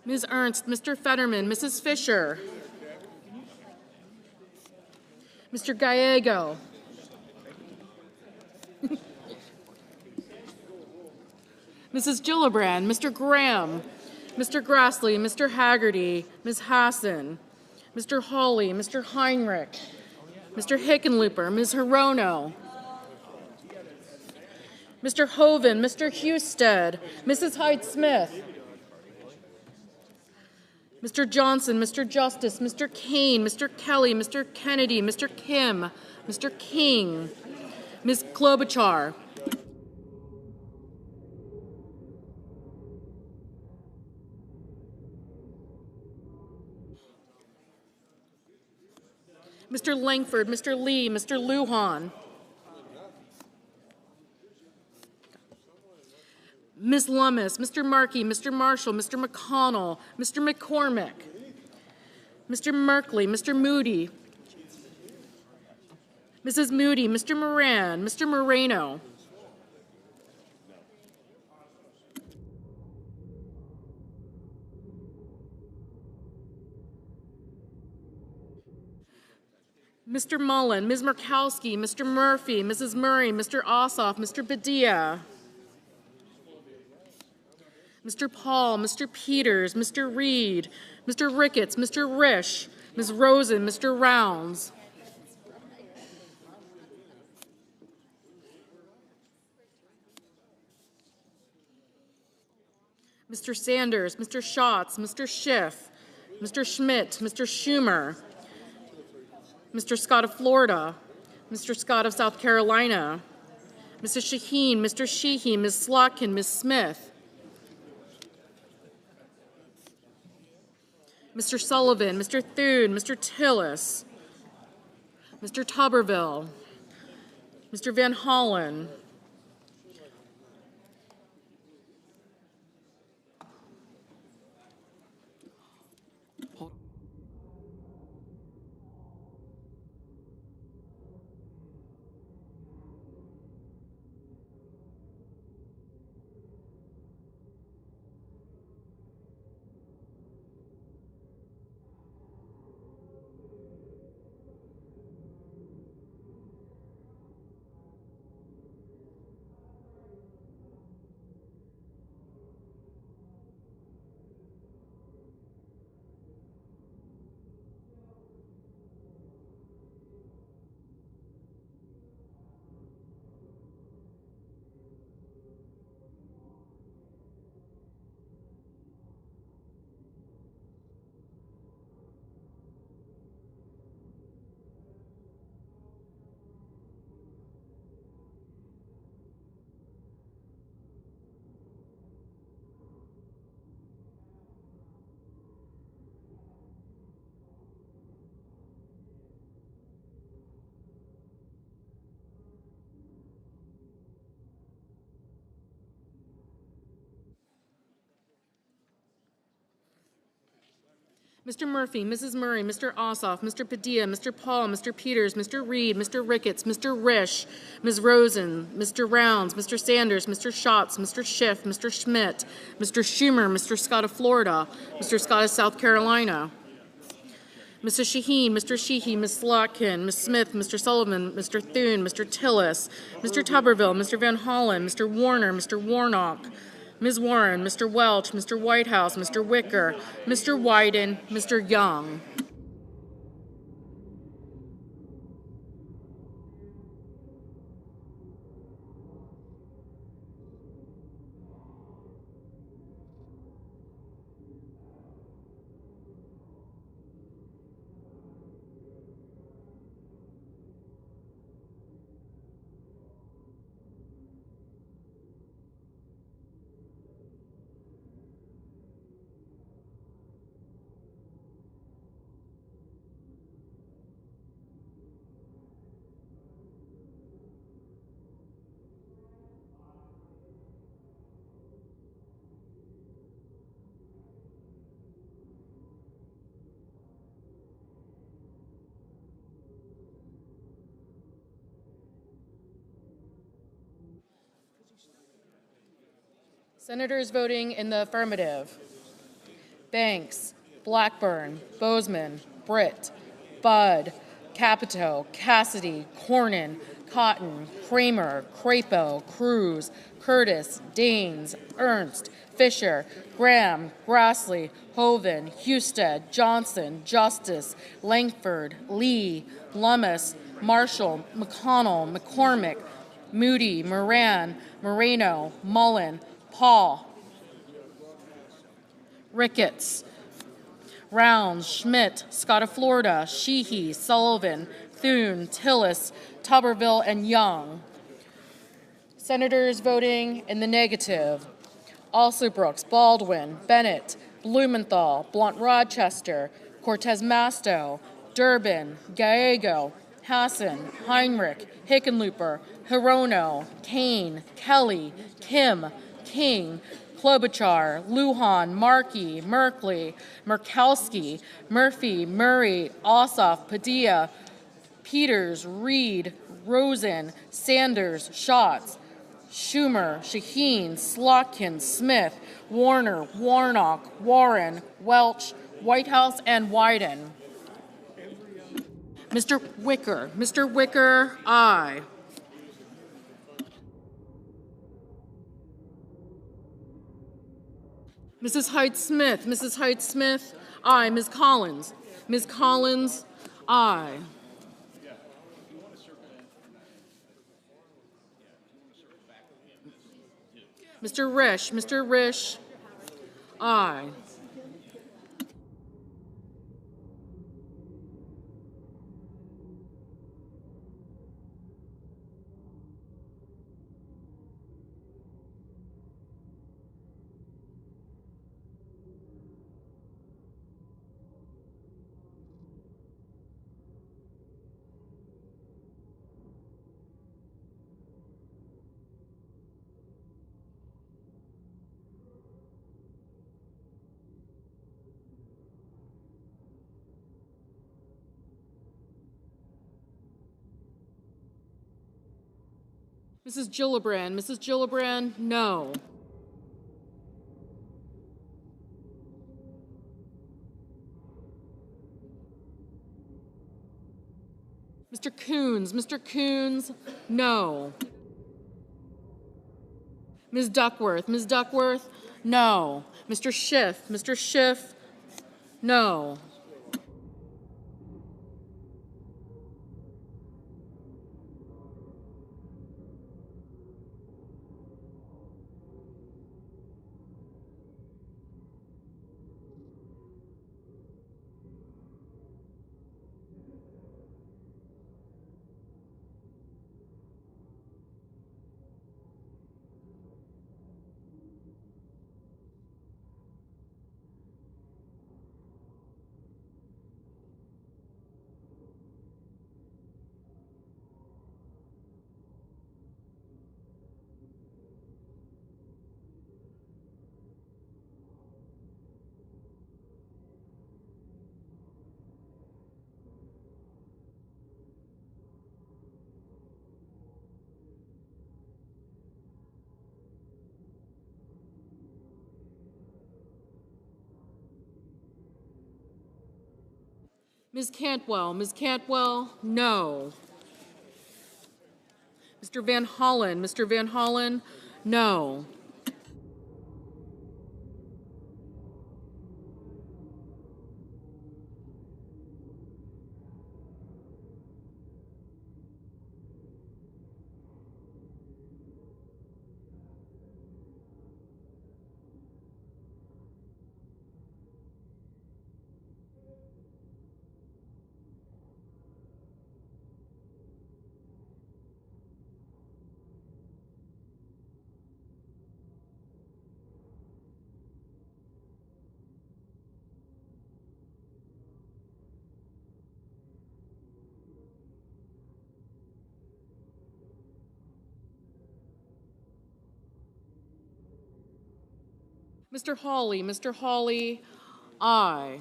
Ms. Ernst, Mr. Fetterman, Mrs. Fisher, Mr. Gallego, Mrs. Gillibrand, Mr. Graham, Mr. Grassley, Mr. Haggerty, Ms. Hassan, Mr. Hawley, Mr. Heinrich, Mr. Hickenlooper, Ms. Hirono, Mr. Hoven, Mr. Husted, Mrs. Hyde-Smith, Mr. Johnson, Mr. Justice, Mr. Kane, Mr. Kelly, Mr. Kennedy, Mr. Kim, Mr. King, Ms. Klobuchar, Mr. Langford, Mr. Lee, Mr. Lujan, Ms. Lummis, Mr. Markey, Mr. Marshall, Mr. McConnell, Mr. McCormick, Mr. Merkley, Mr. Moody, Mrs. Moody, Mr. Moran, Mr. Moreno, Mr. Mullen, Ms. Murkowski, Mr. Murphy, Mrs. Murray, Mr. Ossoff, Mr. Padilla, Mr. Paul, Mr. Peters, Mr. Reed, Mr. Ricketts, Mr. Risch, Ms. Rosen, Mr. Rounds, Mr. Sanders, Mr. Schatz, Mr. Schiff, Mr. Schmidt, Mr. Schumer, Mr. Scott of Florida, Mr. Scott of South Carolina, Mrs. Shaheen, Mr. Sheehy, Ms. Slotkin, Ms. Smith, Mr. Sullivan, Mr. Thune, Mr. Tillis, Mr. Tuberville, Mr. Van Hollen, Mr. Murphy, Mrs. Murray, Mr. Ossoff, Mr. Padilla, Mr. Paul, Mr. Peters, Mr. Reed, Mr. Ricketts, Mr. Risch, Ms. Rosen, Mr. Rounds, Mr. Sanders, Mr. Schatz, Mr. Schiff, Mr. Schmidt, Mr. Schumer, Mr. Scott of Florida, Mr. Scott of South Carolina, Mrs. Shaheen, Mr. Sheehy, Ms. Slotkin, Ms. Smith, Mr. Sullivan, Mr. Thune, Mr. Tillis, Mr. Tuberville, Mr. Van Hollen, Mr. Warner, Mr. Warnock, Ms. Warren, Mr. Welch, Mr. Whitehouse, Mr. Wicker, Mr. Wyden, Mr. Young. Senators voting in the affirmative: Banks, Blackburn, Bozeman, Britt, Budd, Capito, Cassidy, Cornyn, Cotton, Kramer, Crapo, Cruz, Curtis, Daines, Ernst, Fisher, Graham, Grassley, Hoven, Husted, Johnson, Justice, Langford, Lee, Lummis, Marshall, McConnell, McCormick, Moody, Moran, Moreno, Mullen, Paul, Ricketts, Rounds, Schmidt, Scott of Florida, Sheehy, Sullivan, Thune, Tillis, Tuberville, and Young. Senators voting in the negative: Alsobrooks, Baldwin, Bennett, Blumenthal, Blunt-Rochester, Cortez Masto, Durbin, Gallego, Hassan, Heinrich, Hickenlooper, Hirono, Kane, Kelly, Kim, King, Klobuchar, Lujan, Markey, Merkley, Murkowski, Murphy, Murray, Ossoff, Padilla, Peters, Reed, Rosen, Sanders, Schatz, Schumer, Shaheen, Slotkin, Smith, Warner, Warnock, Warren, Welch, Whitehouse, and Wyden. Mr. Wicker, aye. Mrs. Height Smith, aye. Ms. Collins, aye. Mr. Risch, aye. Mrs. Gillibrand, no. Mr. Coons, no. Ms. Duckworth, no. Mr. Schiff, no. Ms. Cantwell, no. Mr. Van Hollen, no. Mr. Hawley, aye.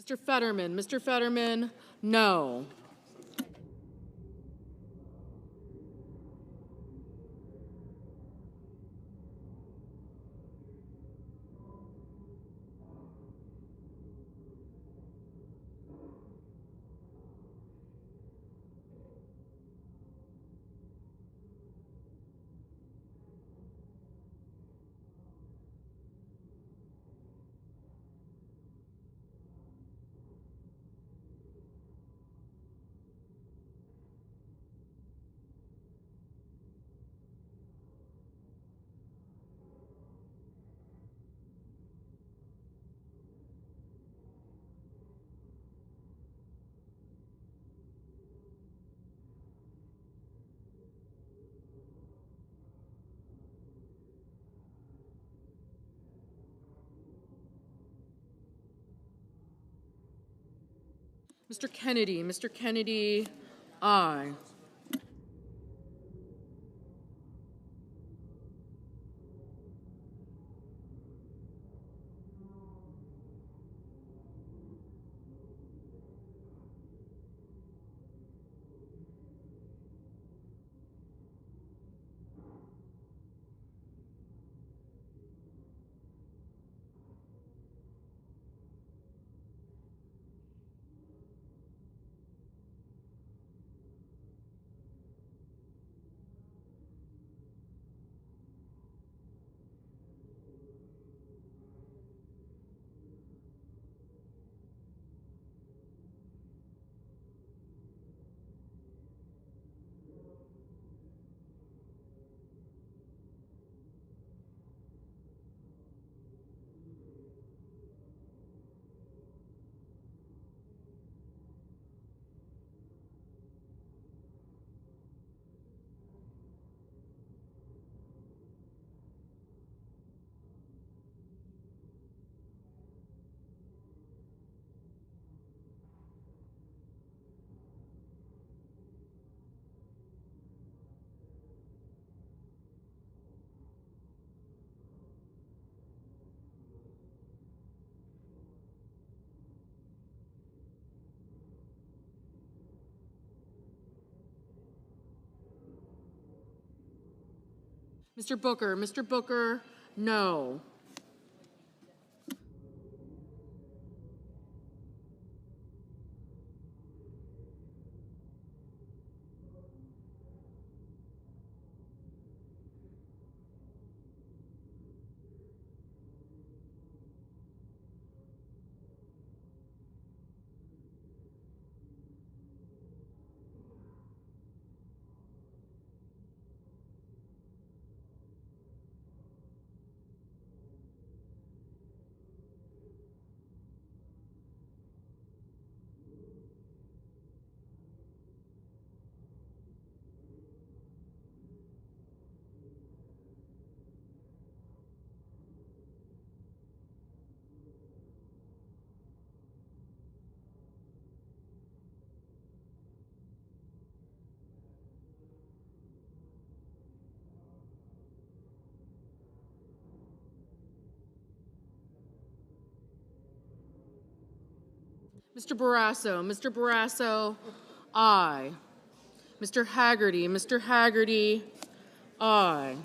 Mr. Fetterman, no. Mr. Kennedy, aye. Mr. Booker, no. Mr. Barrasso, aye. Mr. Haggerty, aye.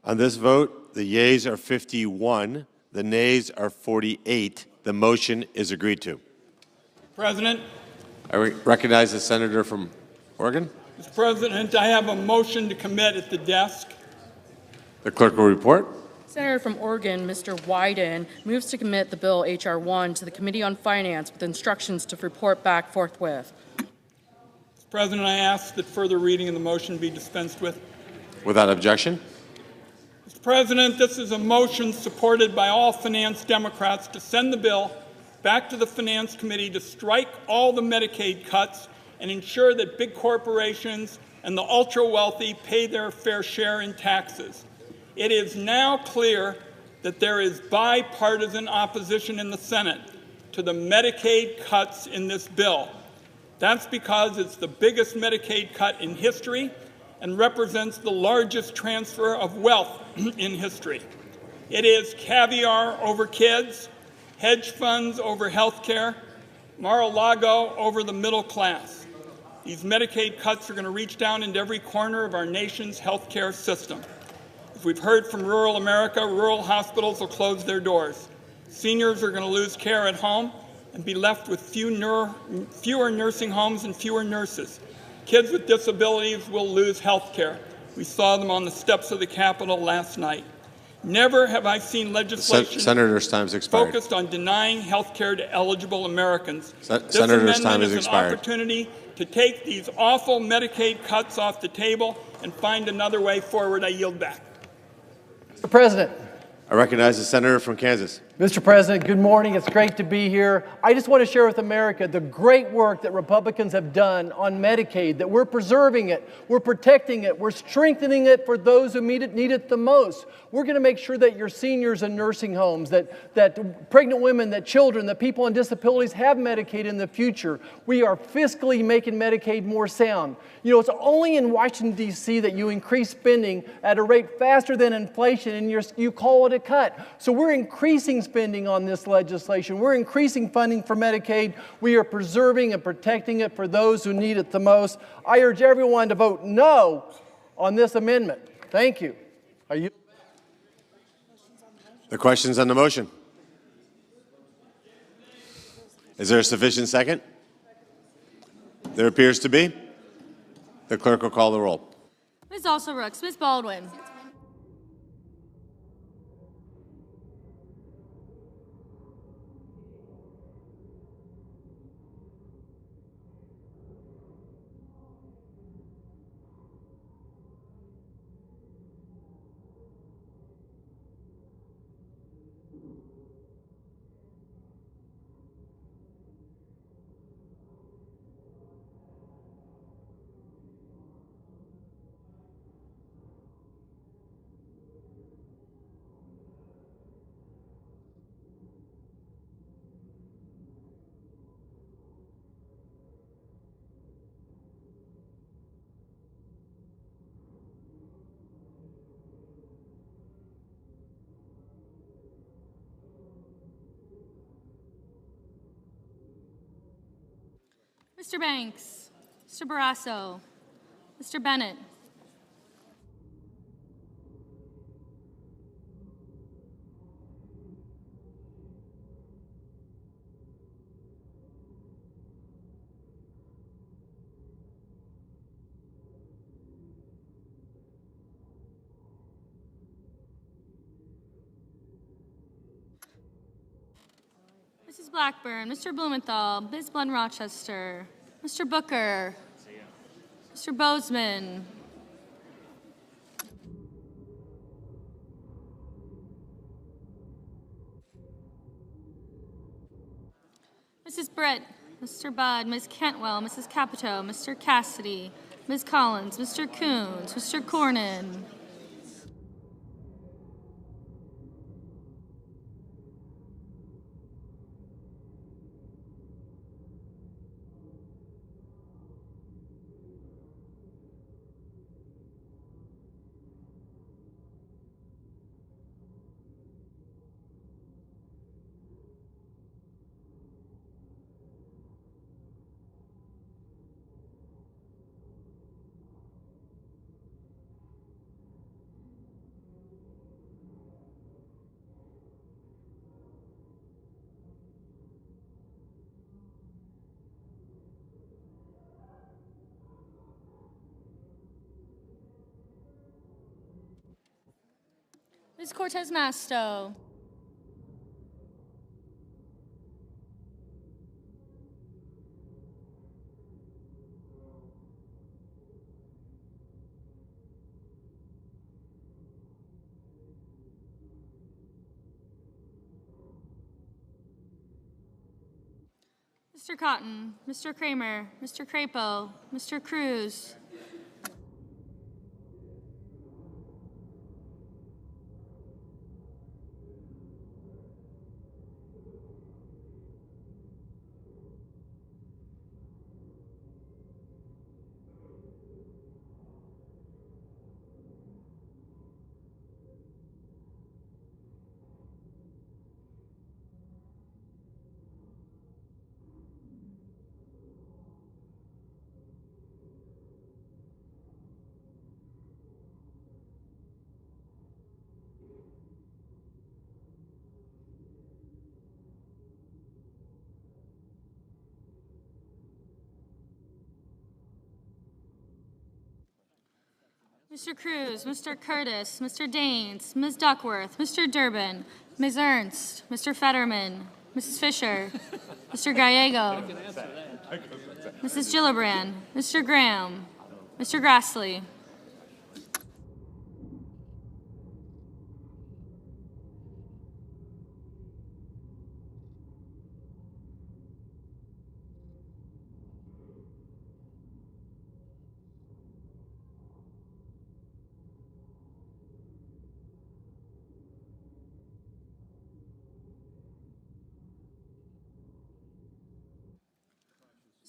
On this vote, the yeas are 51, the nays are 48. The motion is agreed to. President. I recognize the senator from Oregon. Mr. President, I have a motion to commit at the desk. The clerk will report. Senator from Oregon, Mr. Wyden, moves to commit the bill H.R. 1 to the Committee on Finance with instructions to report back forthwith. Mr. President, I ask that further reading of the motion be dispensed with. Without objection. Mr. President, this is a motion supported by all Finance Democrats to send the bill back to the Finance Committee to strike all the Medicaid cuts and ensure that big corporations and the ultra-wealthy pay their fair share in taxes. It is now clear that there is bipartisan opposition in the Senate to the Medicaid cuts in this bill. That's because it's the biggest Medicaid cut in history and represents the largest transfer of wealth in history. It is caviar over kids, hedge funds over health care, Mar-a-Lago over the middle class. These Medicaid cuts are going to reach down into every corner of our nation's health care system. As we've heard from rural America, rural hospitals will close their doors. Seniors are going to lose care at home and be left with fewer nursing homes and fewer nurses. Kids with disabilities will lose health care. We saw them on the steps of the Capitol last night. Never have I seen legislation Senator's time's expired. focused on denying health care to eligible Americans. Senator's time is an expired. opportunity to take these awful Medicaid cuts off the table and find another way forward. I yield back. Mr. President. I recognize the senator from Kansas. Mr. President, good morning. It's great to be here. I just want to share with America the great work that Republicans have done on Medicaid, that we're preserving it, we're protecting it, we're strengthening it for those who need it the most. We're going to make sure that your seniors in nursing homes, that pregnant women, that children, that people on disabilities have Medicaid in the future. We are fiscally making Medicaid more sound. You know, it's only in Washington, D.C. that you increase spending at a rate faster than inflation, and you call it a cut. So we're increasing spending on this legislation. We're increasing funding for Medicaid. We are preserving and protecting it for those who need it the most. I urge everyone to vote no on this amendment. Thank you. Are you? The questions on the motion. Is there a sufficient second? There appears to be. The clerk will call the roll. Ms. Also-Rooks, Ms. Baldwin. Mr. Banks, Mr. Barrasso, Mr. Bennett. Mrs. Blackburn, Mr. Blumenthal, Ms. Blunt-Rochester, Mr. Booker, Mr. Bozeman, Mrs. Britt, Mr. Budd, Ms. Cantwell, Mrs. Capito, Mr. Cassidy, Ms. Collins, Mr. Coons, Mr. Cornyn. Ms. Cortez Masto. Mr. Cotton, Mr. Kramer, Mr. Crapo, Mr. Cruz. Mr. Cruz, Mr. Curtis, Mr. Daines, Ms. Duckworth, Mr. Durbin, Ms. Ernst, Mr. Fetterman, Mrs. Fisher, Mr. Gallego, Mrs. Gillibrand, Mr. Graham, Mr. Grassley.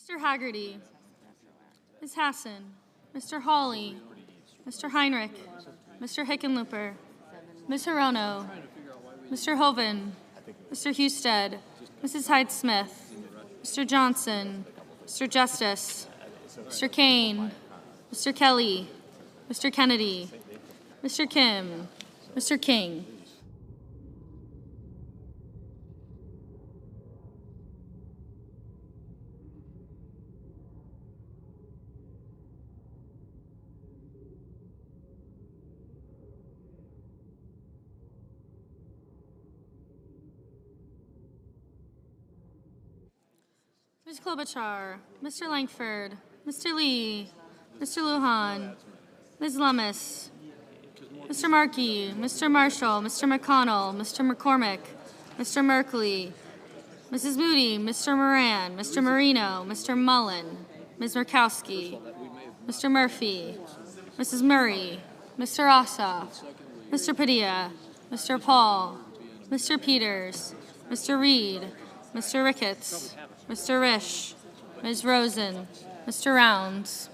Mr. Haggerty, Ms. Hassan, Mr. Hawley, Mr. Heinrich, Mr. Hickenlooper, Ms. Hirono, Mr. Hoven, Mr. Husted, Mrs. Hyde-Smith, Mr. Johnson, Mr. Justice, Mr. Kane, Mr. Kelly, Mr. Kennedy, Mr. Kim, Mr. King. Ms. Klobuchar, Mr. Langford, Mr. Lee, Mr. Lujan, Ms. Lummis, Mr. Markey, Mr. Marshall, Mr. McConnell, Mr. McCormick, Mr. Merkley, Mrs. Moody, Mr. Moran, Mr. Marino, Mr. Mullen, Ms. Murkowski, Mr. Murphy, Mrs. Murray, Mr. Ossoff, Mr. Padilla, Mr. Paul, Mr. Peters, Mr. Reed, Mr. Ricketts, Mr. Risch, Ms. Rosen, Mr. Rounds.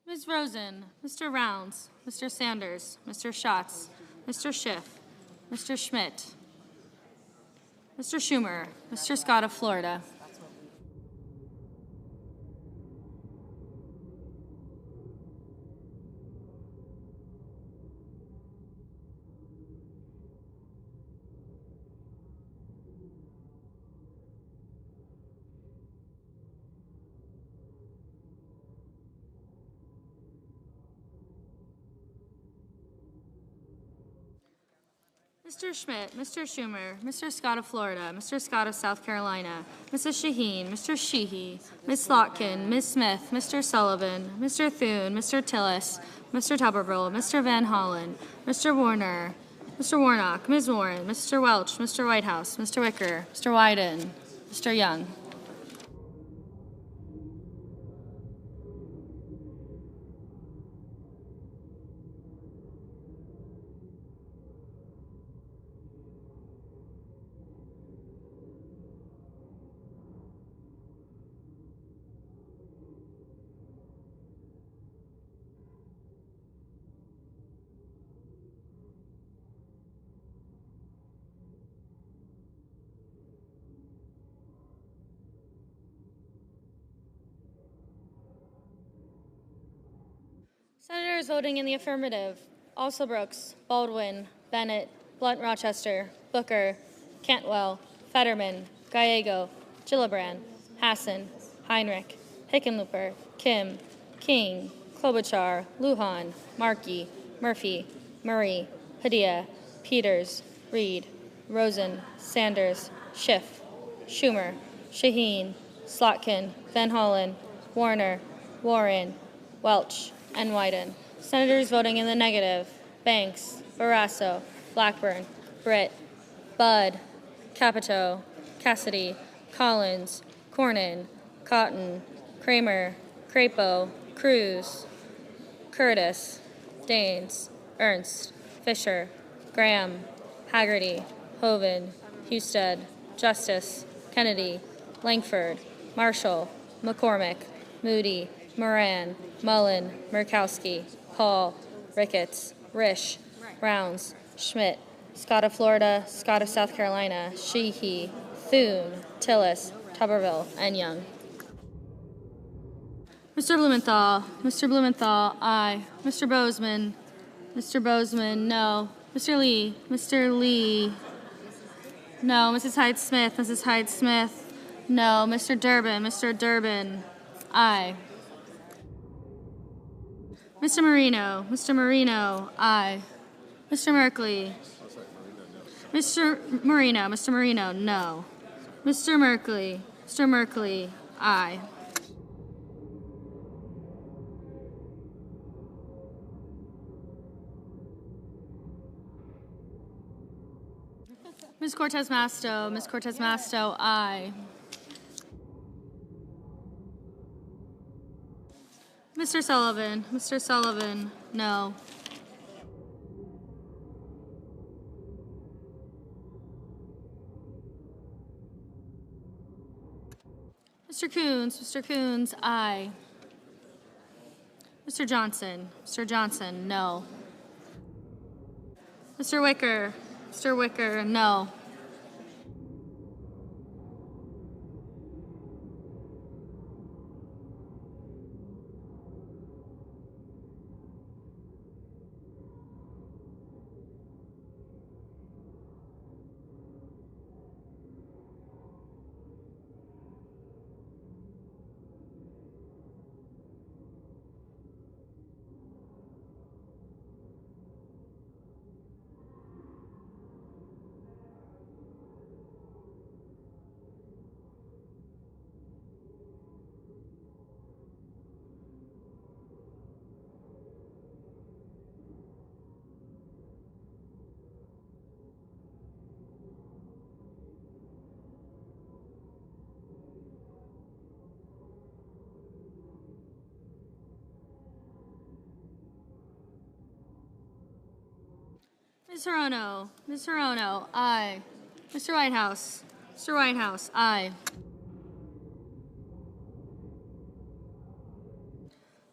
Ms. Rosen, Mr. Rounds, Mr. Sanders, Mr. Schatz, Mr. Schiff, Mr. Schmidt, Mr. Schumer, Mr. Scott of Florida. Mr. Schmidt, Mr. Schumer, Mr. Scott of Florida, Mr. Scott of South Carolina, Mrs. Shaheen, Mr. Sheehy, Ms. Slotkin, Ms. Smith, Mr. Sullivan, Mr. Thune, Mr. Tillis, Mr. Tuberville, Mr. Van Hollen, Mr. Warner, Mr. Warnock, Ms. Warren, Mr. Welch, Mr. Whitehouse, Mr. Wicker, Mr. Wyden, Mr. Young. voting in the affirmative: Alsobrooks, Baldwin, Bennett, Blunt Rochester, Booker, Cantwell, Fetterman, Gallego, Gillibrand, Hassan, Heinrich, Hickenlooper, Kim, King, Klobuchar, Lujan, Markey, Murphy, Murray, Padilla, Peters, Reed, Rosen, Sanders, Schiff, Schumer, Shaheen, Slotkin, Van Hollen, Warner, Warren, Welch, and Wyden. Senators voting in the negative: Banks, Barrasso, Blackburn, Britt, Budd, Capito, Cassidy, Collins, Cornyn, Cotton, Kramer, Crapo, Cruz, Curtis, Daines, Ernst, Fisher, Graham, Haggerty, Hoven, Husted, Justice, Kennedy, Langford, Marshall, McCormick, Moody, Moran, Mullen, Murkowski, Paul, Ricketts, Risch, Rounds, Schmidt, Scott of Florida, Scott of South Carolina, Sheehy, Thune, Tillis, Tuberville, and Young. Mr. Blumenthal, aye. Mr. Bozeman, no. Mr. Lee, no. Mrs. Hyde-Smith, no. Mr. Durbin, aye. Mr. Marino, aye. Mr. Merkley, Mr. Marino, no. Mr. Merkley, aye. Ms. Cortez Masto, aye. Mr. Sullivan, no. Mr. Coons, aye. Mr. Johnson, no. Mr. Wicker, no. Ms. Hirono, aye. Mr. Whitehouse, aye.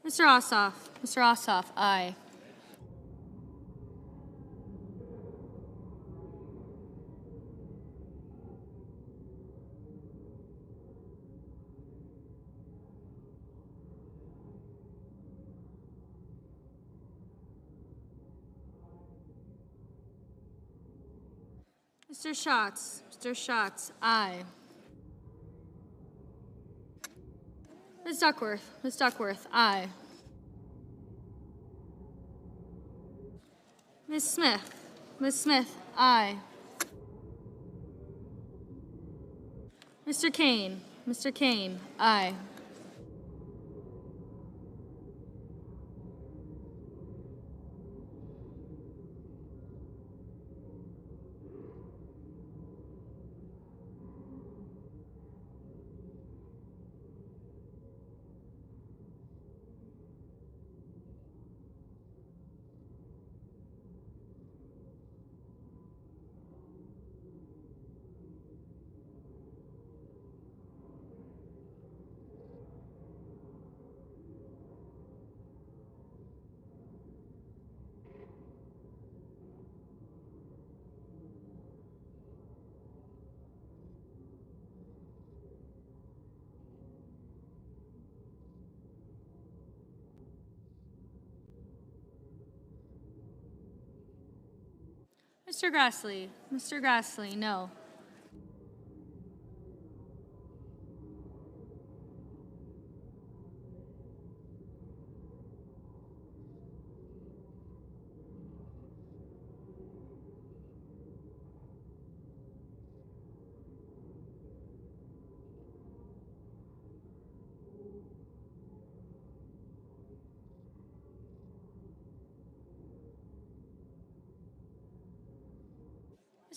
Mr. Ossoff, aye. Mr. Schatz, aye. Ms. Duckworth, aye. Ms. Smith, aye. Mr. Kane, aye. Mr. Grassley. Mr. Grassley, no.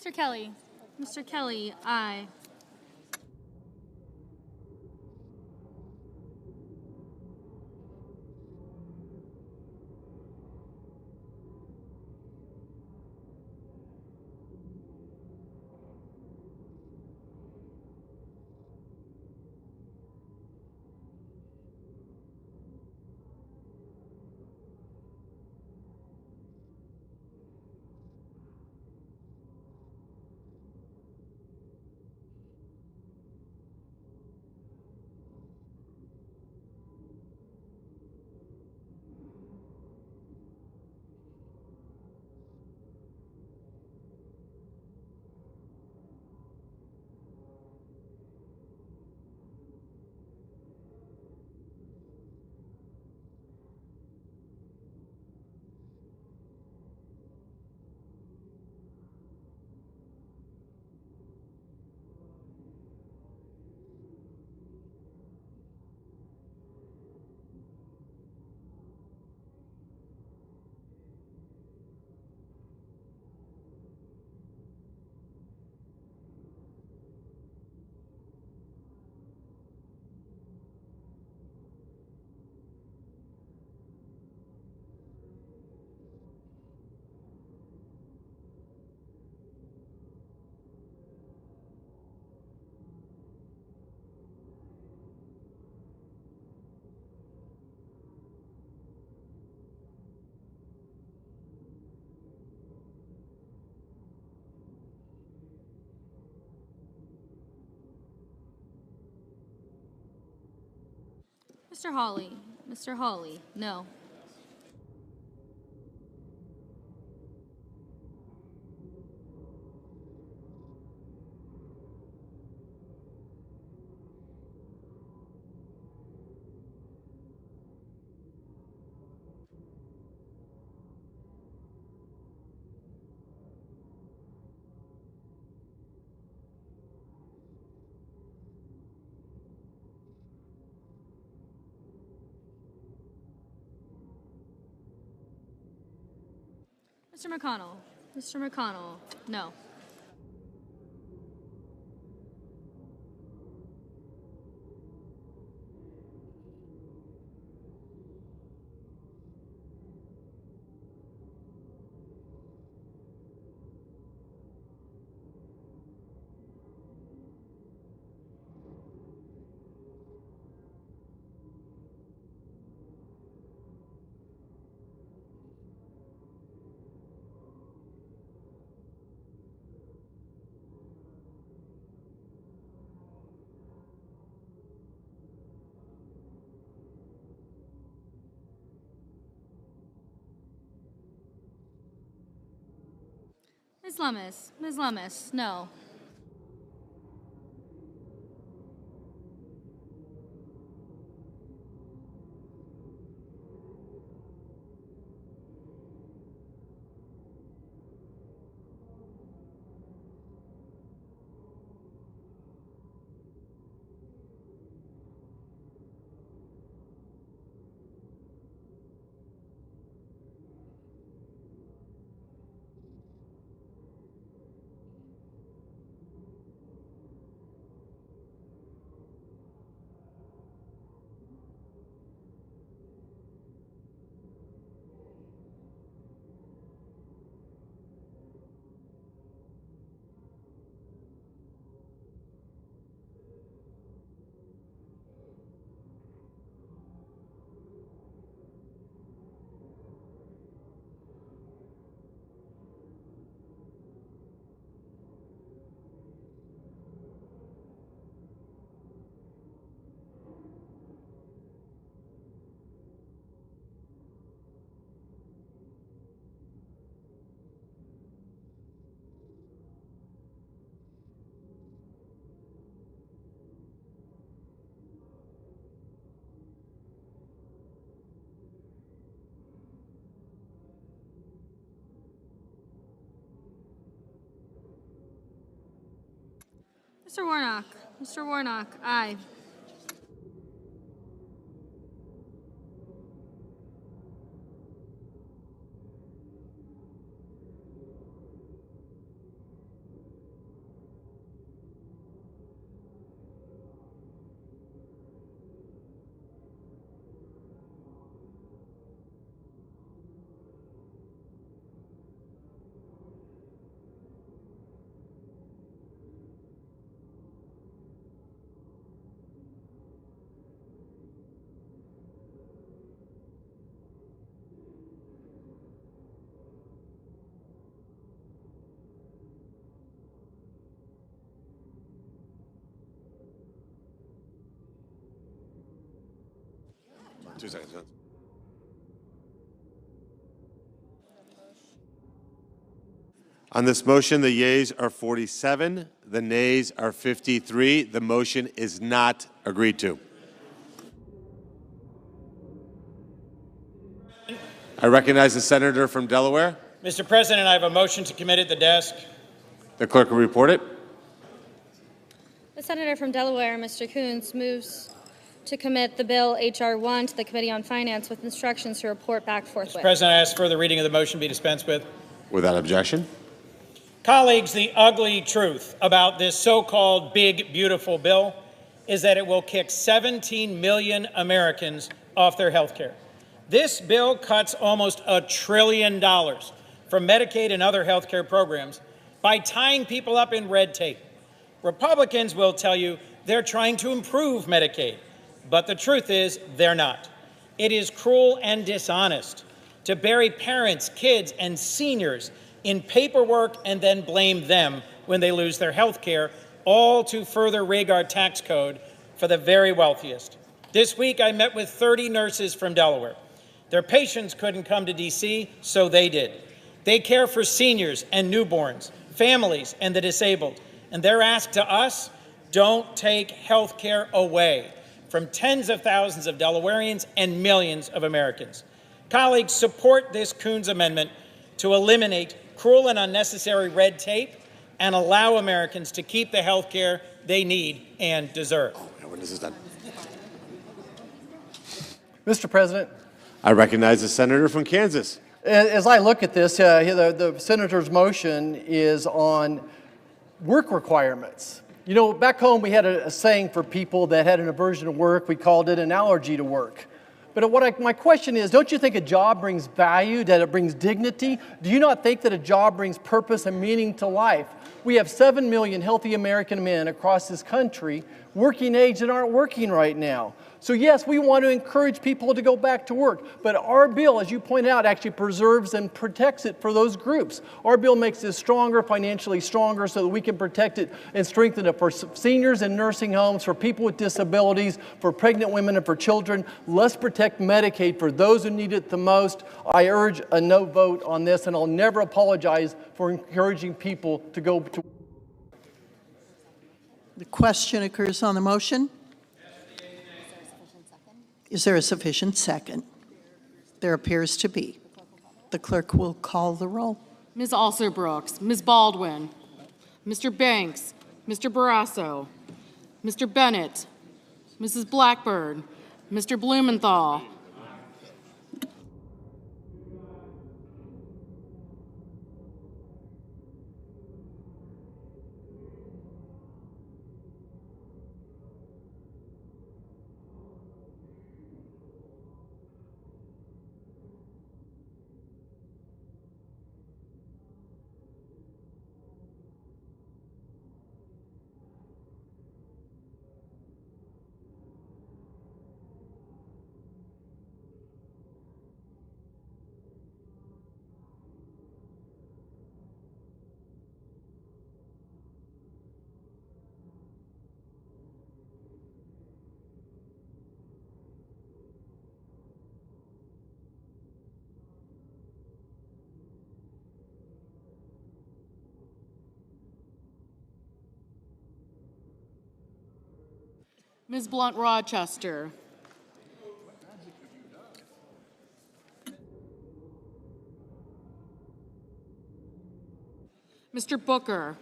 Mr. Kelly. Mr. Kelly, aye. Mr. Hawley. Mr. Hawley, no. Mr. McConnell. Mr. McConnell, no. Ms. Lummis. Ms. Lummis, no. Mr. Warnock. Mr. Warnock, aye. Two seconds. On this motion, the yeas are 47, the nays are 53. The motion is not agreed to. I recognize the senator from Delaware. Mr. President, I have a motion to commit at the desk. The clerk will report it. The senator from Delaware, Mr. Coons, moves to commit the bill H.R. 1 to the Committee on Finance with instructions to report back forthwith. Mr. President, I ask further reading of the motion be dispensed with. Without objection. Colleagues, the ugly truth about this so-called big, beautiful bill is that it will kick 17 million Americans off their health care. This bill cuts almost $1 trillion from Medicaid and other health care programs by tying people up in red tape. Republicans will tell you they're trying to improve Medicaid, but the truth is they're not. It is cruel and dishonest to bury parents, kids, and seniors in paperwork and then blame them when they lose their health care, all to further rig our tax code for the very wealthiest. This week, I met with 30 nurses from Delaware. Their patients couldn't come to D.C., so they did. They care for seniors and newborns, families, and the disabled. And their ask to us, don't take health care away from tens of thousands of Delawareans and millions of Americans. Colleagues, support this Coons amendment to eliminate cruel and unnecessary red tape and allow Americans to keep the health care they need and deserve. When this is done. Mr. President, I recognize the senator from Kansas. as I look at this, the senator's motion is on work requirements. You know, back home we had a saying for people that had an aversion to work. We called it an allergy to work. But my question is, don't you think a job brings value, that it brings dignity? Do you not think that a job brings purpose and meaning to life? We have 7 million healthy American men across this country, working age, that aren't working right now. So yes, we want to encourage people to go back to work, but our bill, as you pointed out, actually preserves and protects it for those groups. Our bill makes this stronger, financially stronger, so that we can protect it and strengthen it for seniors in nursing homes, for people with disabilities, for pregnant women, and for children. Let's protect Medicaid for those who need it the most. I urge a no vote on this, and I'll never apologize for encouraging people to go to work. The question occurs on the motion. Is there a sufficient second? There appears to be. The clerk will call the roll. Ms. Alsor-Brooks, Ms. Baldwin, Mr. Banks, Mr. Barrasso, Mr. Bennett, Mrs. Blackburn, Mr. Blumenthal, Ms. Blunt-Rochester, Mr. Booker,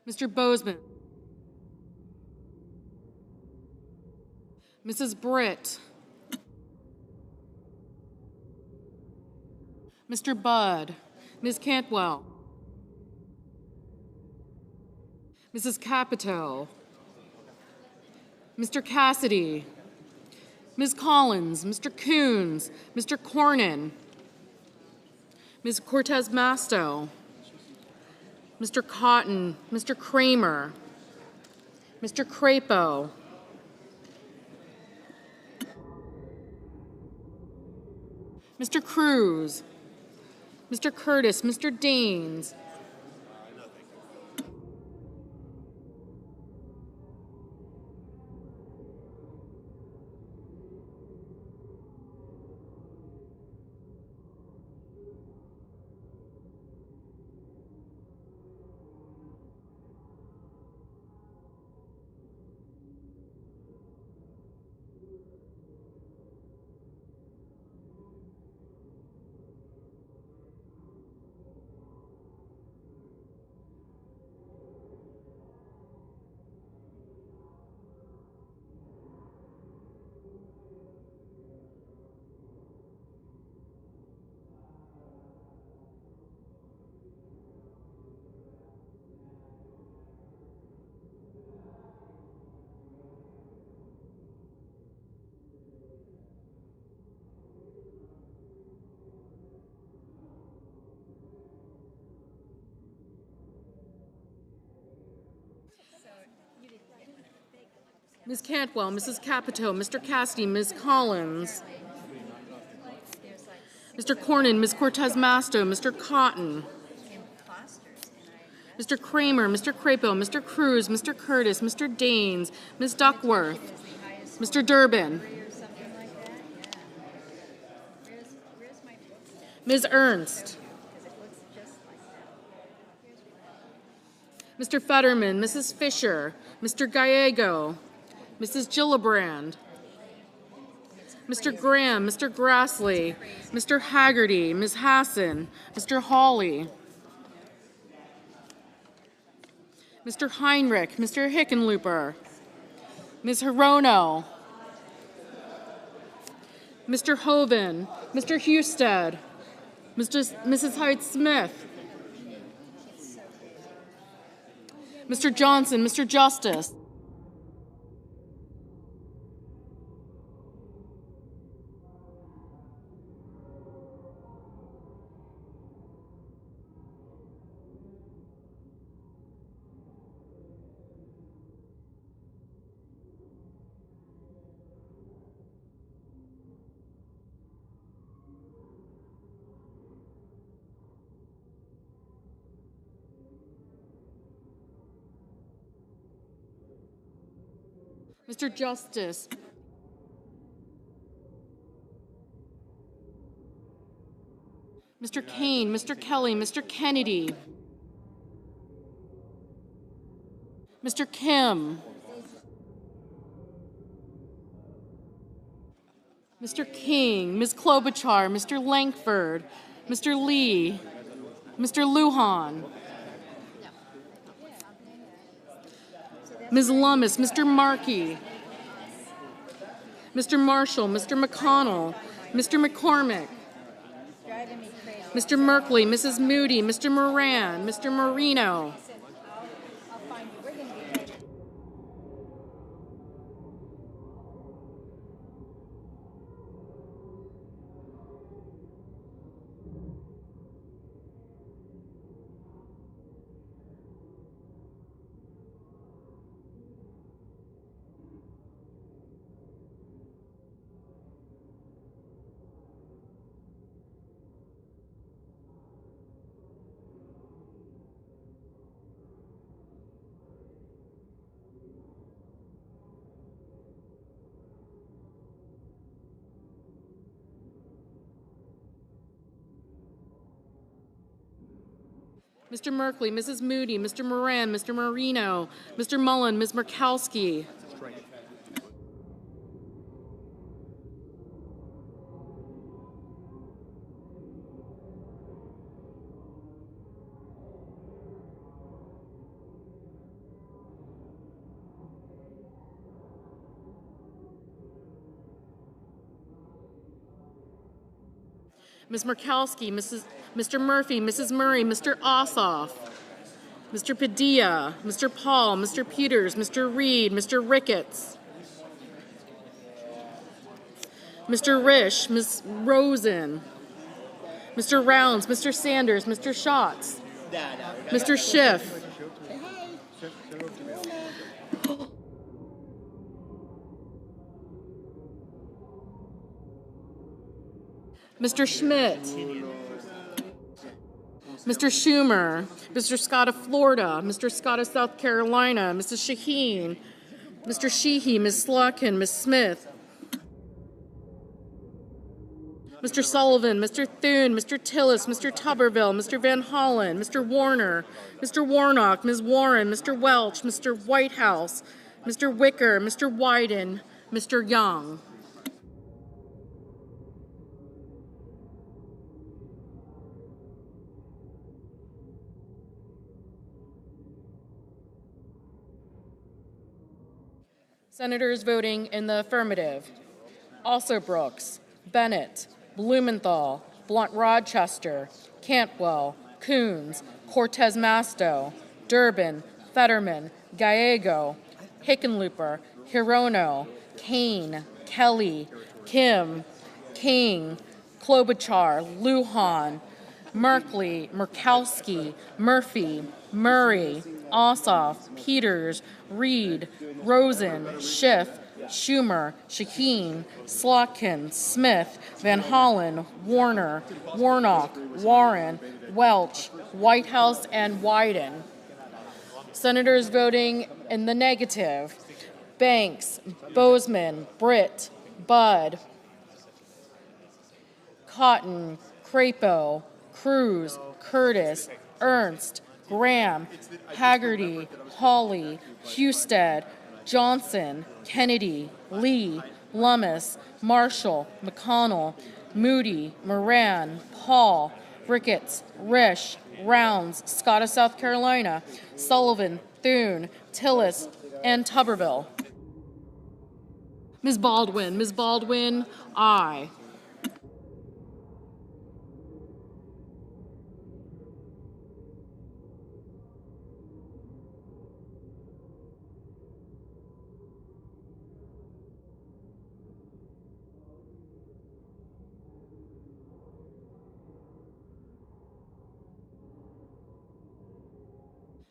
Mr. Bozeman, Mrs. Britt, Mr. Budd, Ms. Cantwell, Mrs. Capito, Mr. Cassidy, Ms. Collins, Mr. Coons, Mr. Cornyn, Ms. Cortez Masto, Mr. Cotton, Mr. Kramer, Mr. Crapo, Mr. Cruz, Mr. Curtis, Mr. Daines, Ms. Cantwell, Mrs. Capito, Mr. Cassidy, Ms. Collins, Mr. Cornyn, Ms. Cortez Masto, Mr. Cotton, Mr. Kramer, Mr. Crapo, Mr. Cruz, Mr. Curtis, Mr. Daines, Ms. Duckworth, Mr. Durbin, Ms. Ernst, Mr. Fetterman, Mrs. Fisher, Mr. Gallego, Mrs. Gillibrand, Mr. Graham, Mr. Grassley, Mr. Haggerty, Ms. Hassan, Mr. Hawley, Mr. Heinrich, Mr. Hickenlooper, Ms. Hirono, Mr. Hoven, Mr. Husted, Mrs. Hyde-Smith, Mr. Johnson, Mr. Justice, Mr. Justice, Mr. Kane, Mr. Kelly, Mr. Kennedy, Mr. Kim, Mr. King, Ms. Klobuchar, Mr. Lankford, Mr. Lee, Mr. Lujan, Ms. Lummis, Mr. Markey, Mr. Marshall, Mr. McConnell, Mr. McCormick, Mr. Merkley, Mrs. Moody, Mr. Moran, Mr. Marino, Mr. Merkley, Mrs. Moody, Mr. Moran, Mr. Marino, Mr. Mullen, Ms. Murkowski, Ms. Murkowski, Mr. Murphy, Mrs. Murray, Mr. Ossoff, Mr. Padilla, Mr. Paul, Mr. Peters, Mr. Reed, Mr. Ricketts, Mr. Risch, Ms. Rosen, Mr. Rounds, Mr. Sanders, Mr. Schatz, Mr. Schiff, Mr. Schmidt, Mr. Schumer, Mr. Scott of Florida, Mr. Scott of South Carolina, Mrs. Shaheen, Mr. Sheehy, Ms. Slotkin, Ms. Smith, Mr. Sullivan, Mr. Thune, Mr. Tillis, Mr. Tuberville, Mr. Van Hollen, Mr. Warner, Mr. Warnock, Ms. Warren, Mr. Welch, Mr. Whitehouse, Mr. Wicker, Mr. Wyden, Mr. Young. Senators voting in the affirmative: Also Brooks, Bennett, Blumenthal, Blunt-Rochester, Cantwell, Coons, Cortez Masto, Durbin, Fetterman, Gallego, Hickenlooper, Hirono, Kane, Kelly, Kim, King, Klobuchar, Lujan, Merkley, Murkowski, Murphy, Murray, Ossoff, Peters, Reed, Rosen, Schiff, Schumer, Shaheen, Slotkin, Smith, Van Hollen, Warner, Warnock, Warren, Welch, Whitehouse, and Wyden. Senators voting in the negative: Banks, Bozeman, Britt, Budd, Cotton, Crapo, Cruz, Curtis, Ernst, Graham, Haggerty, Hawley, Husted, Johnson, Kennedy, Lee, Lummis, Marshall, McConnell, Moody, Moran, Paul, Ricketts, Risch, Rounds, Scott of South Carolina, Sullivan, Thune, Tillis, and Tuberville. Ms. Baldwin, aye.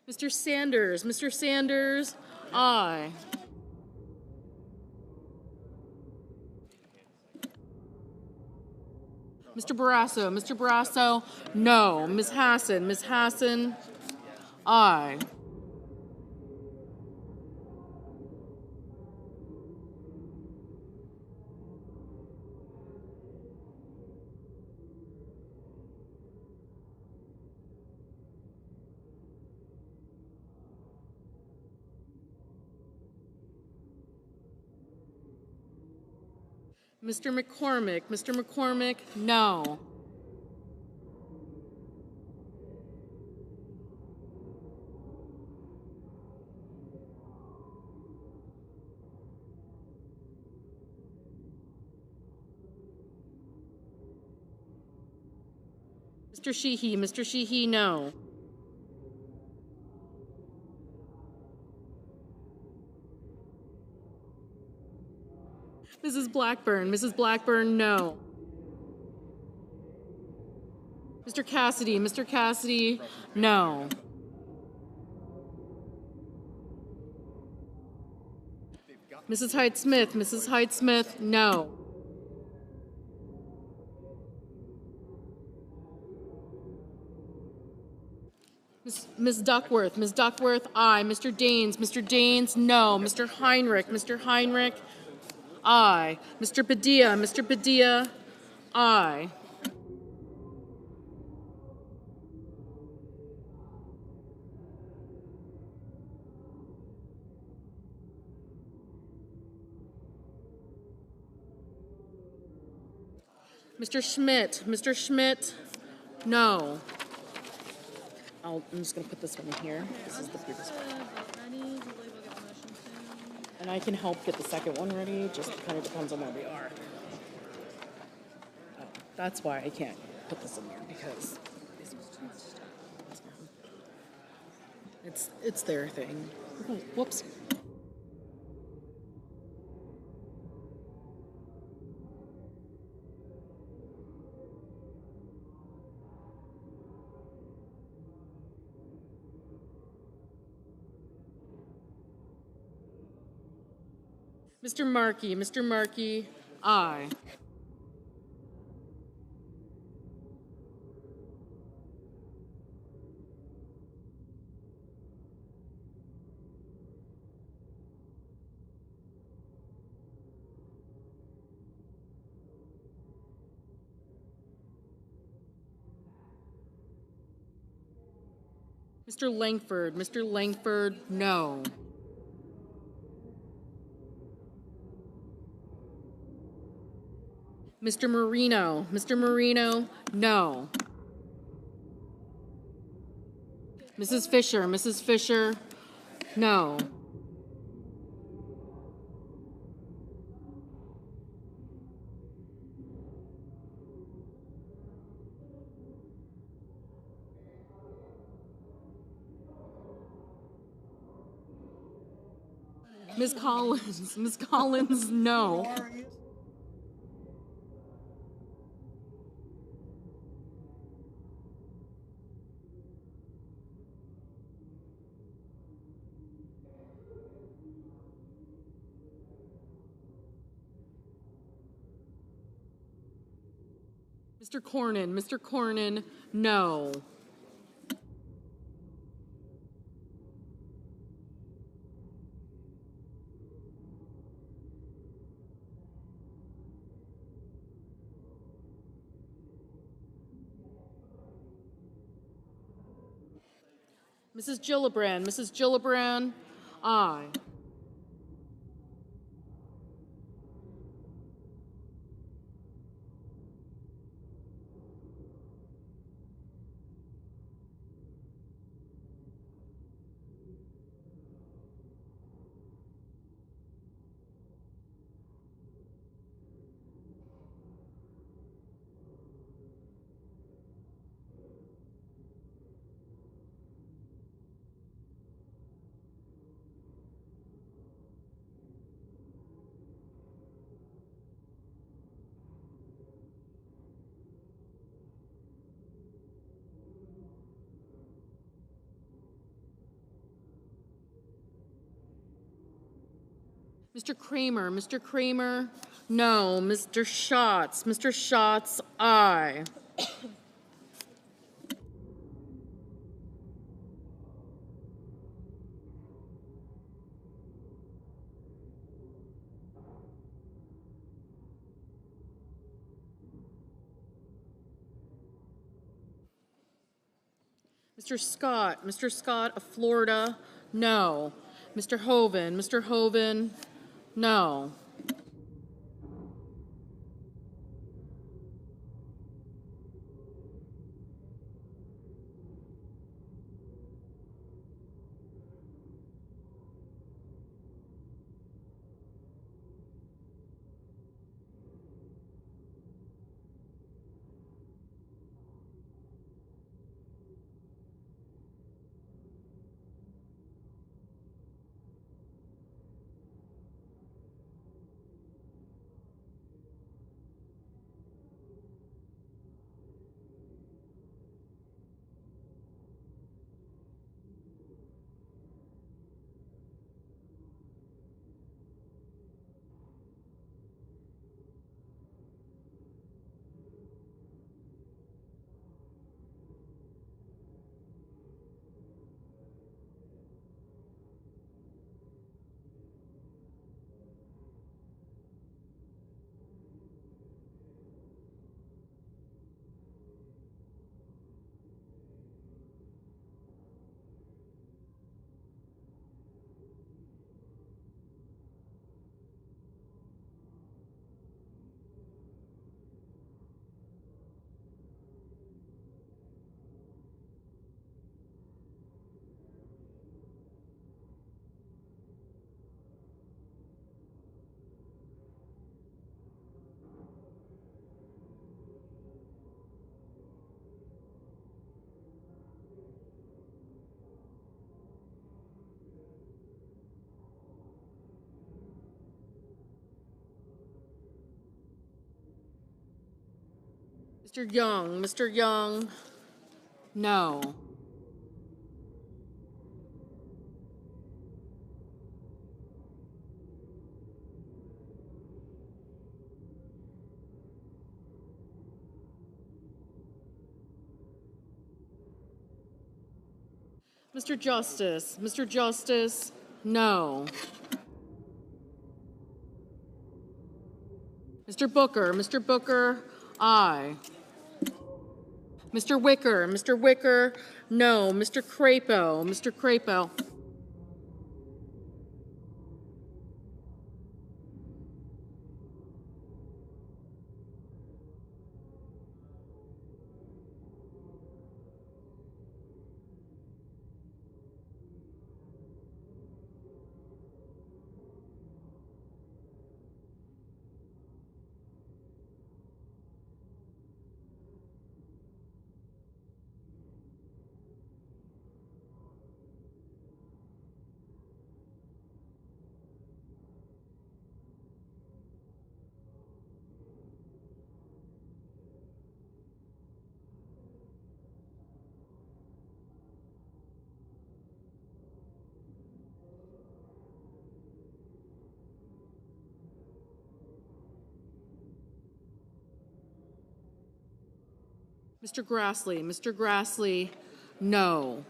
Mr. Sanders, aye. Mr. Barrasso, no. Ms. Hassan, aye. Mr. McCormick, no. Mr. Sheehy, no. Mrs. Blackburn, no. Mr. Cassidy, no. Mrs. Hyde-Smith, no. Ms. Duckworth, aye. Mr. Daines, no. Mr. Heinrich, aye. Mr. Padilla, aye. Mr. Schmidt, no. I'm just going to put this one in here. This is the previous one. And I can help get the second one ready, just kind of depends on where we are. That's why I can't put this in there, because it's their thing. Oh, whoops. Mr. Markey, aye. Mr. Langford, no. Mr. Marino, no. Mrs. Fisher, no. Ms. Collins, no. Mr. Cornyn, no. Mrs. Gillibrand, aye. Mr. Kramer, no. Mr. Schatz, aye. Mr. Scott of Florida, no. Mr. Hoven, no. Mr. Young, no. Mr. Justice, no. Mr. Booker, aye. Mr. Wicker, no. Mr. Crapo, Mr. Grassley, no.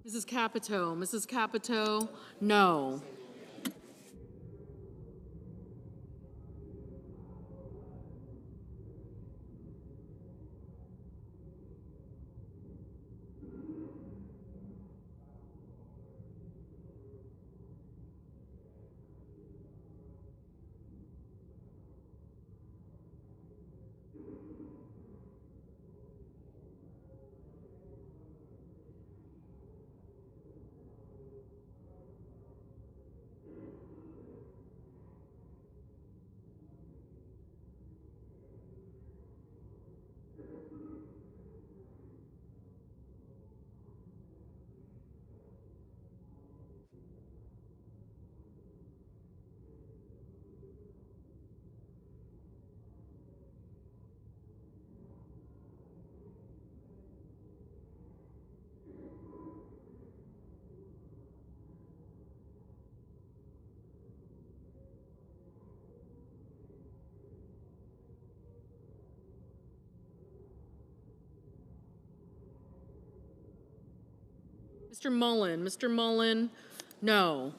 Mrs. Capito, no. Mr. Mullen, no.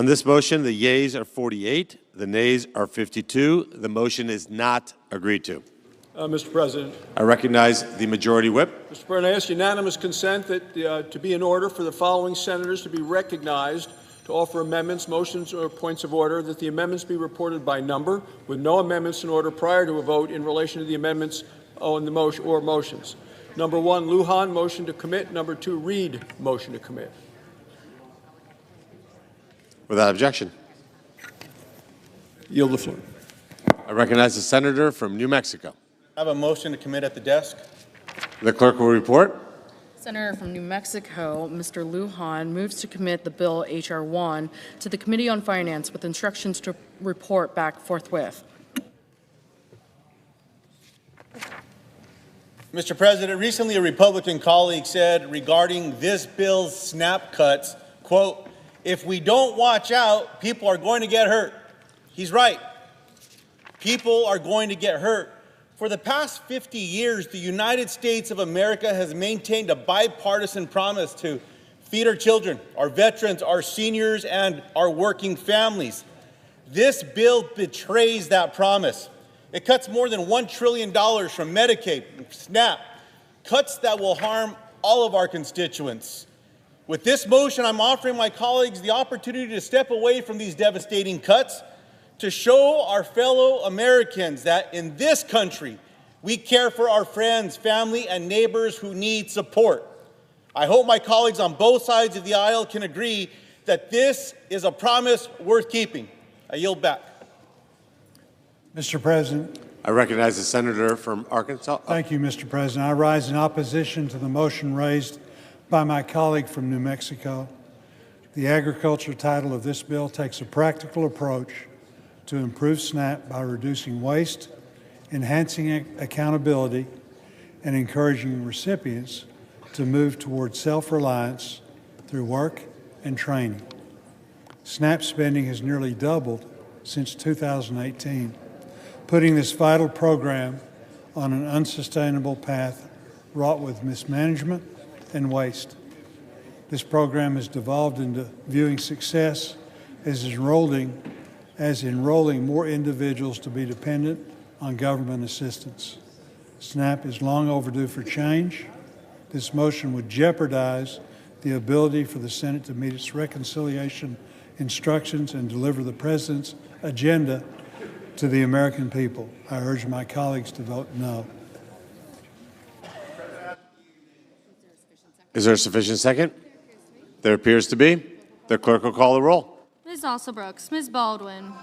On this motion, the yeas are 48, the nays are 52. The motion is not agreed to. Mr. President. I recognize the majority whip. Mr. President, I ask unanimous consent that to be in order for the following senators to be recognized to offer amendments, motions, or points of order, that the amendments be reported by number, with no amendments in order prior to a vote in relation to the amendments on the motion or motions. Number 1, Lujan, motion to commit. Number 2, Reed, motion to commit. Without objection. Yield the floor. I recognize the senator from New Mexico. I have a motion to commit at the desk. The clerk will report. Senator from New Mexico, Mr. Lujan, moves to commit the bill H.R. 1 to the Committee on Finance with instructions to report back forthwith. Mr. President, recently a Republican colleague said regarding this bill's SNAP cuts, quote, "If we don't watch out, people are going to get hurt." He's right. People are going to get hurt. For the past 50 years, the United States of America has maintained a bipartisan promise to feed our children, our veterans, our seniors, and our working families. This bill betrays that promise. It cuts more than $1 trillion from Medicaid, SNAP, cuts that will harm all of our constituents. With this motion, I'm offering my colleagues the opportunity to step away from these devastating cuts, to show our fellow Americans that in this country, we care for our friends, family, and neighbors who need support. I hope my colleagues on both sides of the aisle can agree that this is a promise worth keeping. I yield back. Mr. President. I recognize the senator from Arkansas. Thank you, Mr. President. I rise in opposition to the motion raised by my colleague from New Mexico. The agriculture title of this bill takes a practical approach to improve SNAP by reducing waste, enhancing accountability, and encouraging recipients to move toward self-reliance through work and training. SNAP spending has nearly doubled since 2018, putting this vital program on an unsustainable path wrought with mismanagement and waste. This program has devolved into viewing success as enrolling more individuals to be dependent on government assistance. SNAP is long overdue for change. This motion would jeopardize the ability for the Senate to meet its reconciliation instructions and deliver the President's agenda to the American people. I urge my colleagues to vote no. Is there a sufficient second? There appears to be. The clerk will call the roll. Ms. Alsobrooks, Ms. Baldwin.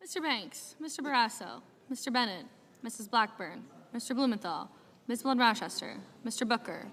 Mr. Banks, Mr. Barrasso, Mr. Bennett, Mrs. Blackburn, Mr. Blumenthal, Ms. Blood Rochester, Mr. Booker,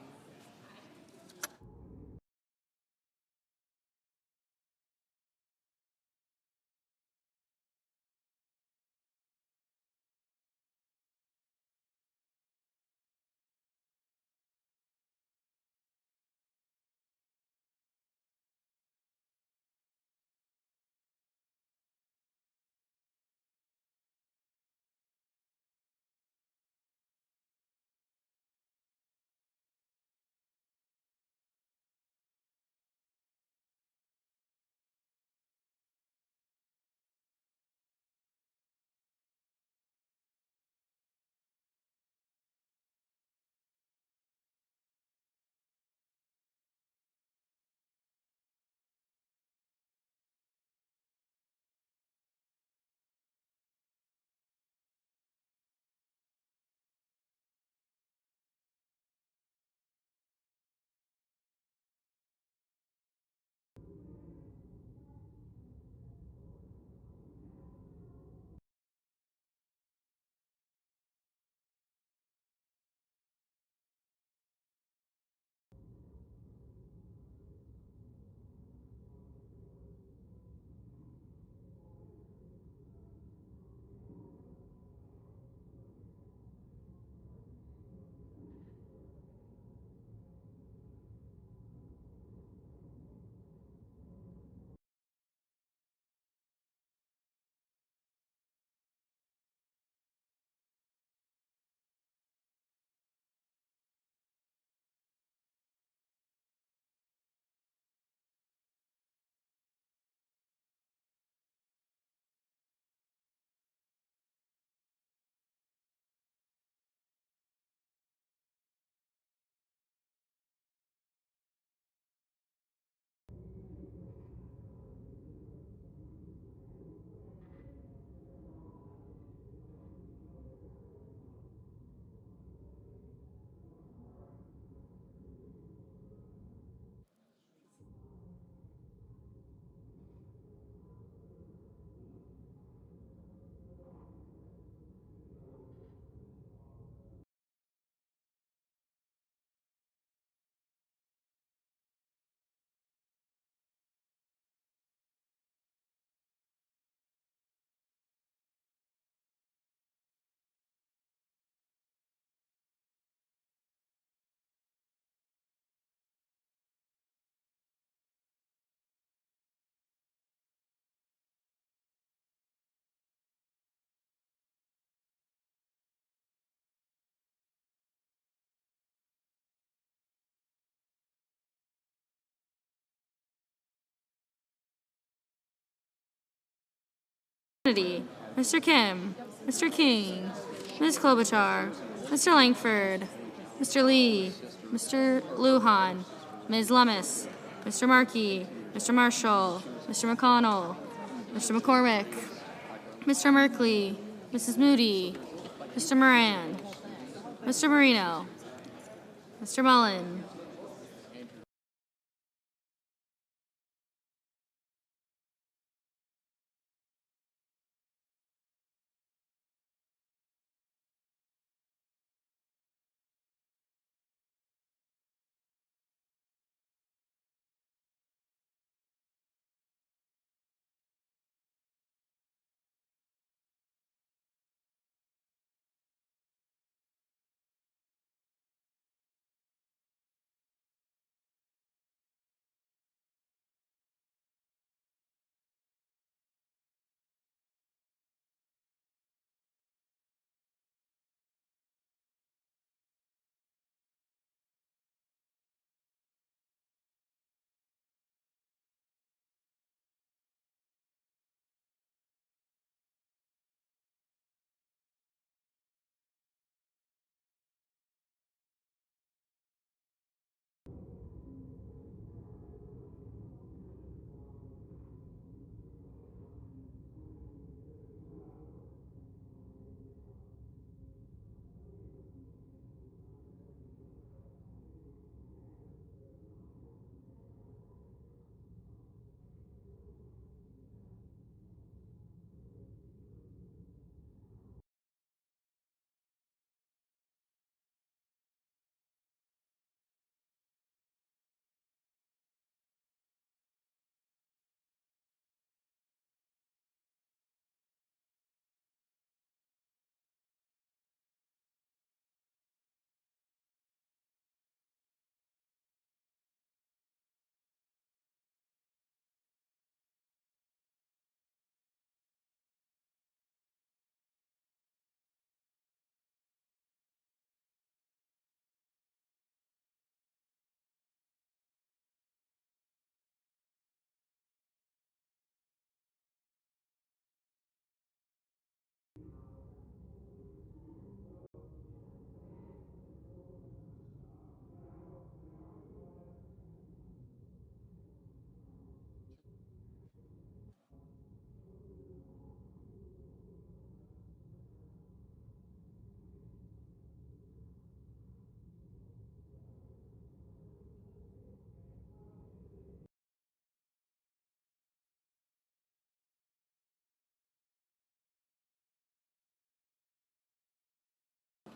Kennedy, Mr. Kim, Mr. King, Ms. Klobuchar, Mr. Langford, Mr. Lee, Mr. Lujan, Ms. Lummis, Mr. Markey, Mr. Marshall, Mr. McConnell, Mr. McCormick, Mr. Merkley, Mrs. Moody, Mr. Moran, Mr. Marino, Mr. Mullen,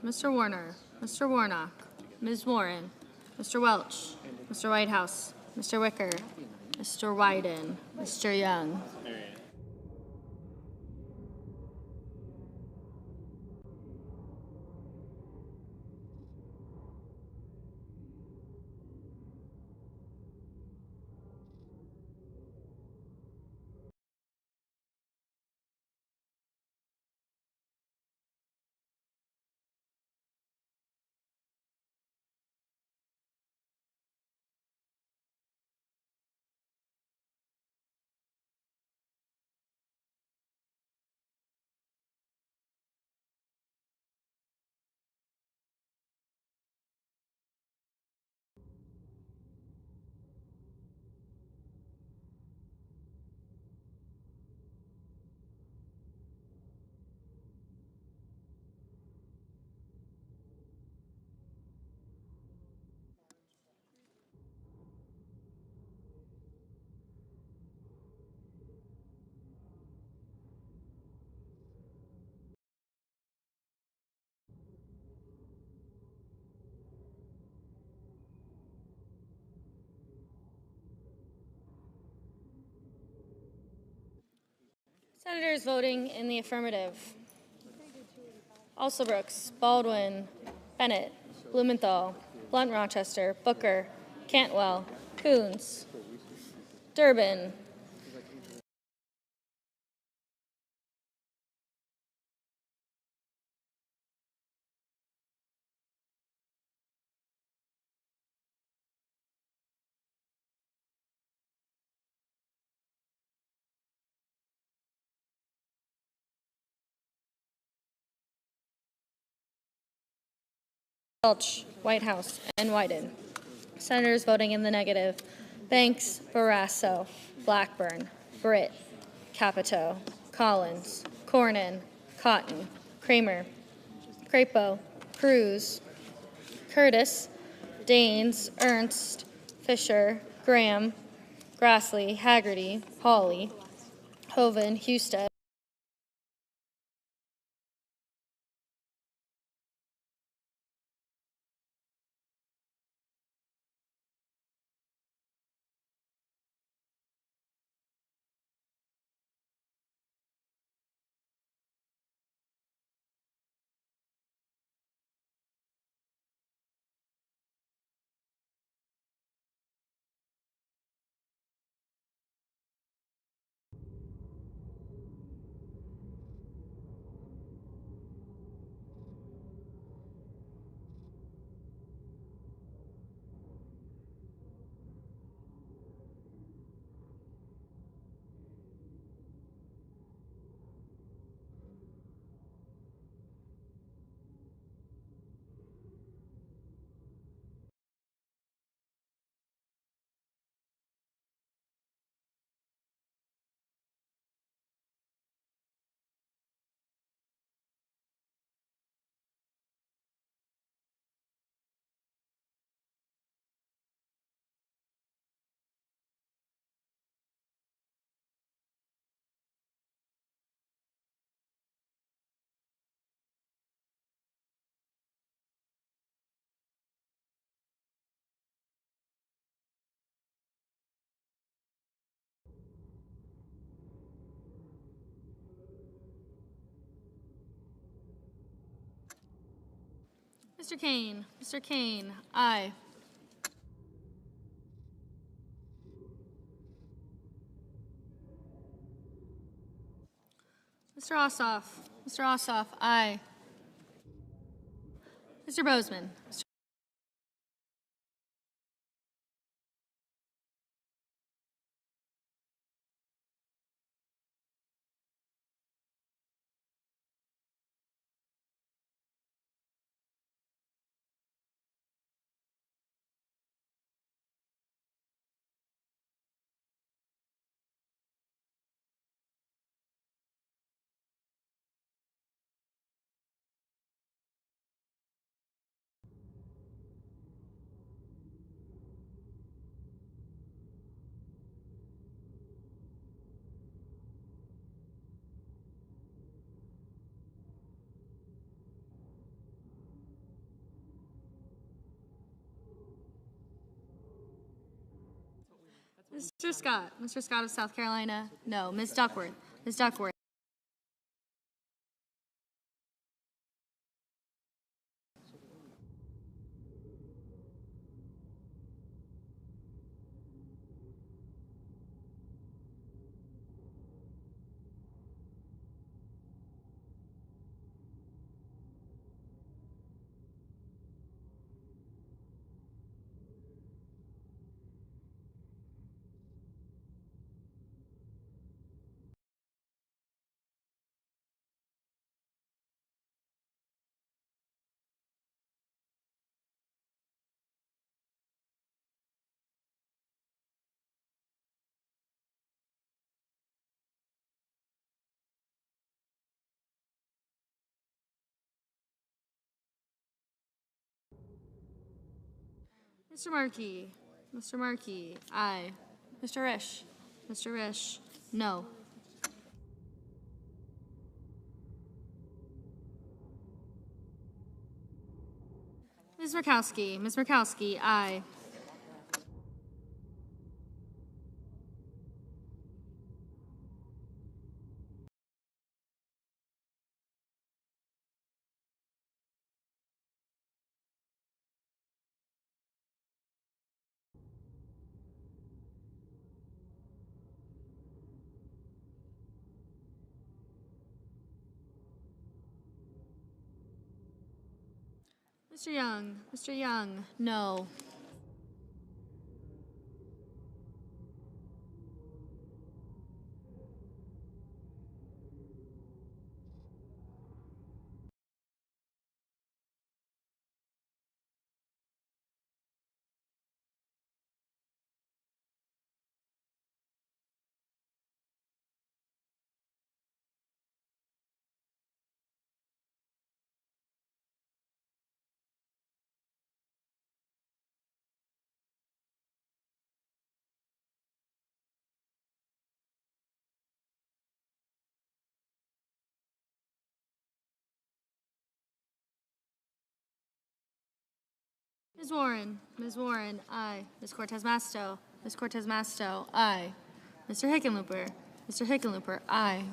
Mr. Warner, Mr. Warnock, Ms. Warren, Mr. Welch, Mr. Whitehouse, Mr. Wicker, Mr. Wyden, Mr. Young. Senators voting in the affirmative: Alsobrooks, Baldwin, Bennett, Blumenthal, Blunt Rochester, Booker, Cantwell, Coons, Durbin, Welch, Whitehouse, and Wyden. Senators voting in the negative: Banks, Barrasso, Blackburn, Britt, Capito, Collins, Cornyn, Cotton, Kramer, Crapo, Cruz, Curtis, Daines, Ernst, Fisher, Graham, Grassley, Haggerty, Hawley, Hoven, Husted, Mr. Kane, aye. Mr. Ossoff, aye. Mr. Bozeman, Mr. Scott of South Carolina, no. Ms. Duckworth, Ms. Duckworth. Mr. Markey, Mr. Markey, aye. Mr. Risch, Mr. Risch, no. Ms. Murkowski, aye. Mr. Young, no. Ms. Warren, aye. Ms. Cortez Masto, aye. Mr. Hickenlooper, aye.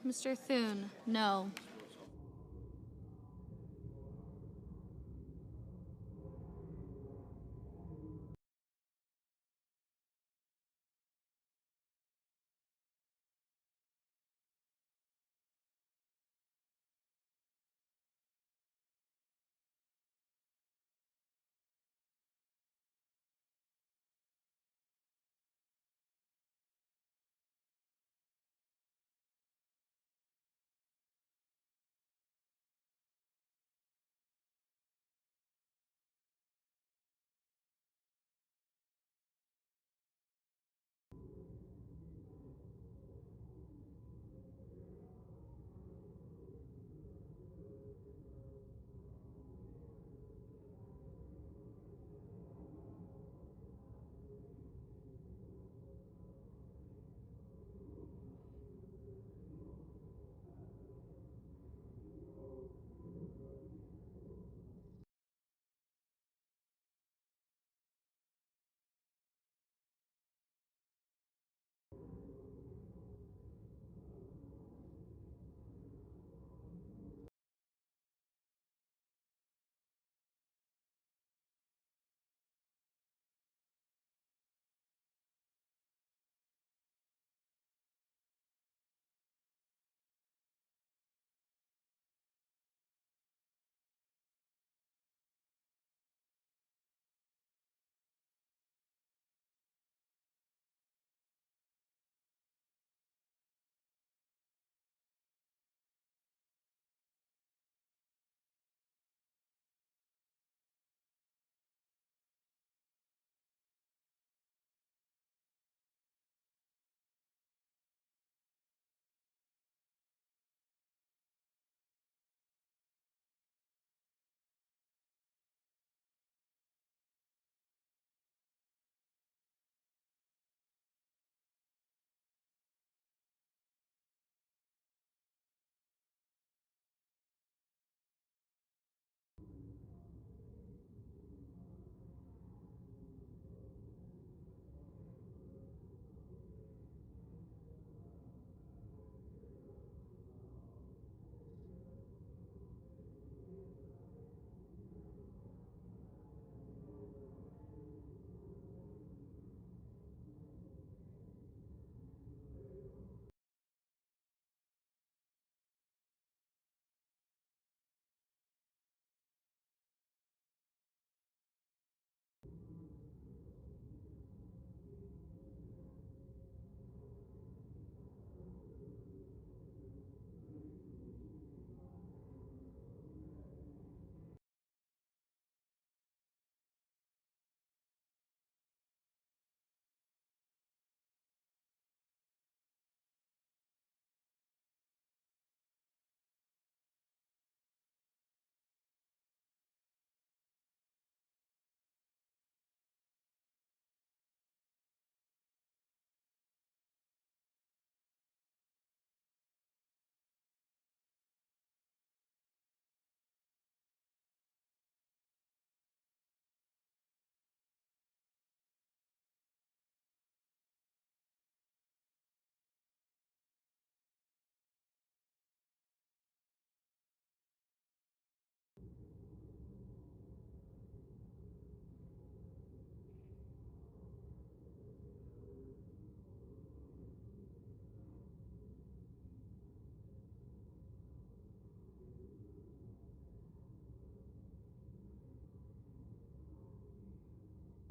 Mr. Thune, no.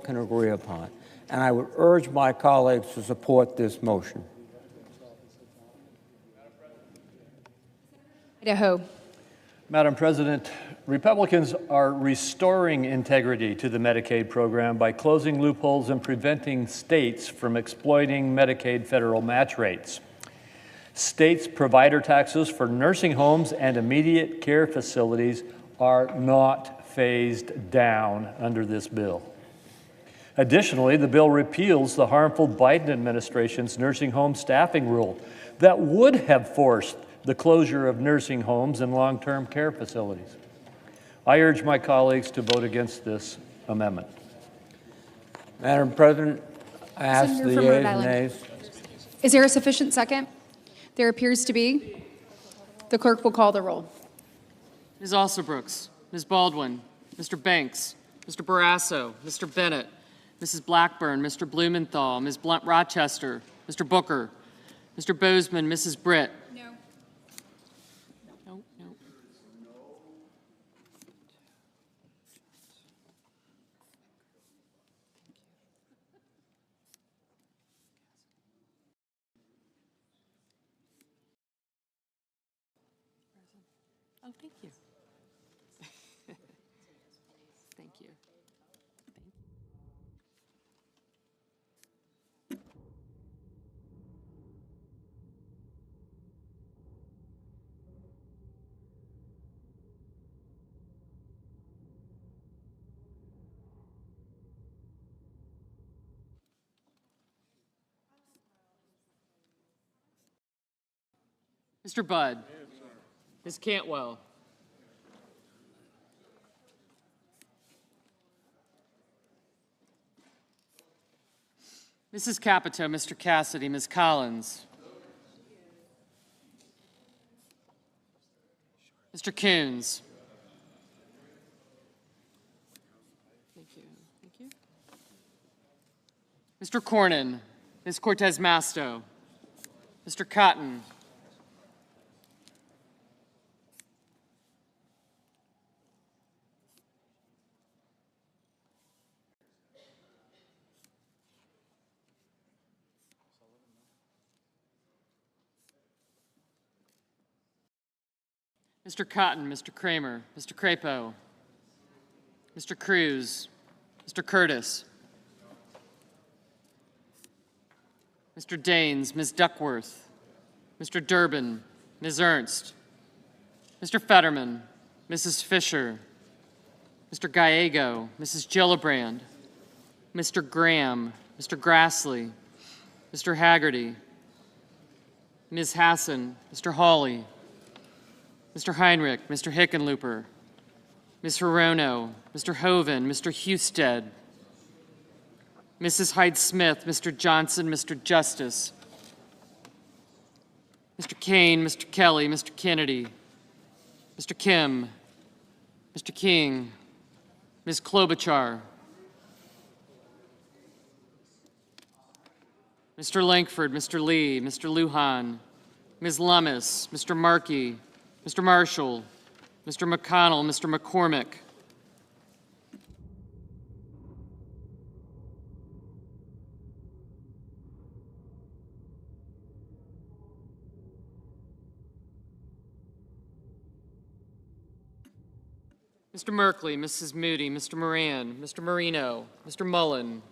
can agree upon. And I would urge my colleagues to support this motion. Idaho. Madam President, Republicans are restoring integrity to the Medicaid program by closing loopholes and preventing states from exploiting Medicaid federal match rates. States' provider taxes for nursing homes and immediate care facilities are not phased down under this bill. Additionally, the bill repeals the harmful Biden administration's nursing home staffing rule that would have forced the closure of nursing homes and long-term care facilities. I urge my colleagues to vote against this amendment. Madam President, I ask Senator the from Rhode yeas and Island. nays. Is there a sufficient second? There appears to be. The clerk will call the roll. Ms. Alsobrooks, Ms. Baldwin, Mr. Banks, Mr. Barrasso, Mr. Bennett, Mrs. Blackburn, Mr. Blumenthal, Ms. Blunt-Rochester, Mr. Booker, Mr. Bozeman, Mrs. Britt. No. No. Oh, thank you. Thank you. Mr. Budd. Ms. Cantwell. Mrs. Capito, Mr. Cassidy, Ms. Collins. Mr. Coons. Thank you. Mr. Cornyn, Ms. Cortez Masto, Mr. Cotton. Mr. Cotton, Mr. Kramer, Mr. Crapo, Mr. Cruz, Mr. Curtis, Mr. Daines, Ms. Duckworth, Mr. Durbin, Ms. Ernst, Mr. Fetterman, Mrs. Fisher, Mr. Gallego, Mrs. Gillibrand, Mr. Graham, Mr. Grassley, Mr. Haggerty, Ms. Hassan, Mr. Hawley, Mr. Heinrich, Mr. Hickenlooper, Ms. Hirono, Mr. Hoven, Mr. Husted, Mrs. Hyde-Smith, Mr. Johnson, Mr. Justice, Mr. Kane, Mr. Kelly, Mr. Kennedy, Mr. Kim, Mr. King, Ms. Klobuchar, Mr. Lankford, Mr. Lee, Mr. Lujan, Ms. Lummis, Mr. Markey, Mr. Marshall, Mr. McConnell, Mr. McCormick, Mr. Merkley, Mrs. Moody, Mr. Moran, Mr. Marino, Mr. Mullen,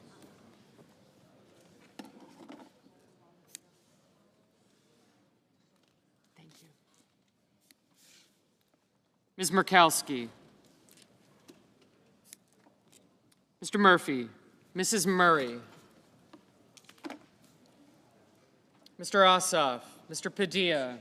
Ms. Murkowski, Mr. Murphy, Mrs. Murray, Mr. Ossoff, Mr. Padilla,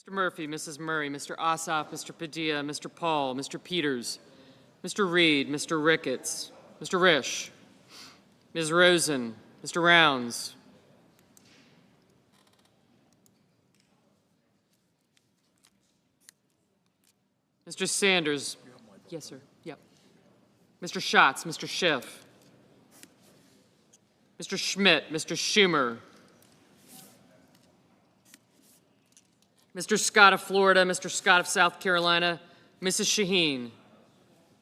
Mr. Murphy, Mrs. Murray, Mr. Ossoff, Mr. Padilla, Mr. Paul, Mr. Peters, Mr. Reed, Mr. Ricketts, Mr. Risch, Ms. Rosen, Mr. Rounds, Mr. Sanders. Yes, sir. Yep. Mr. Schatz, Mr. Schiff, Mr. Schmidt, Mr. Schumer, Mr. Scott of Florida, Mr. Scott of South Carolina, Mrs. Shaheen,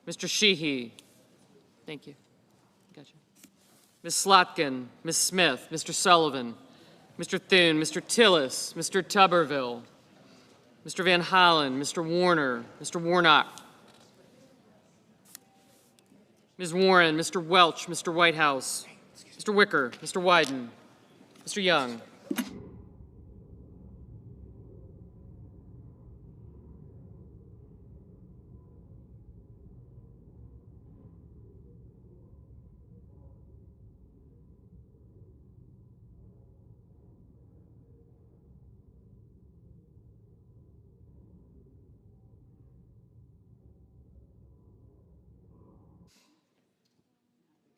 Mr. Sheehy. Thank you. Gotcha. Ms. Slotkin, Ms. Smith, Mr. Sullivan, Mr. Thune, Mr. Tillis, Mr. Tuberville, Mr. Van Hollen, Mr. Warner, Mr. Warnock, Ms. Warren, Mr. Welch, Mr. Whitehouse, Mr. Wicker, Mr. Wyden, Mr. Young.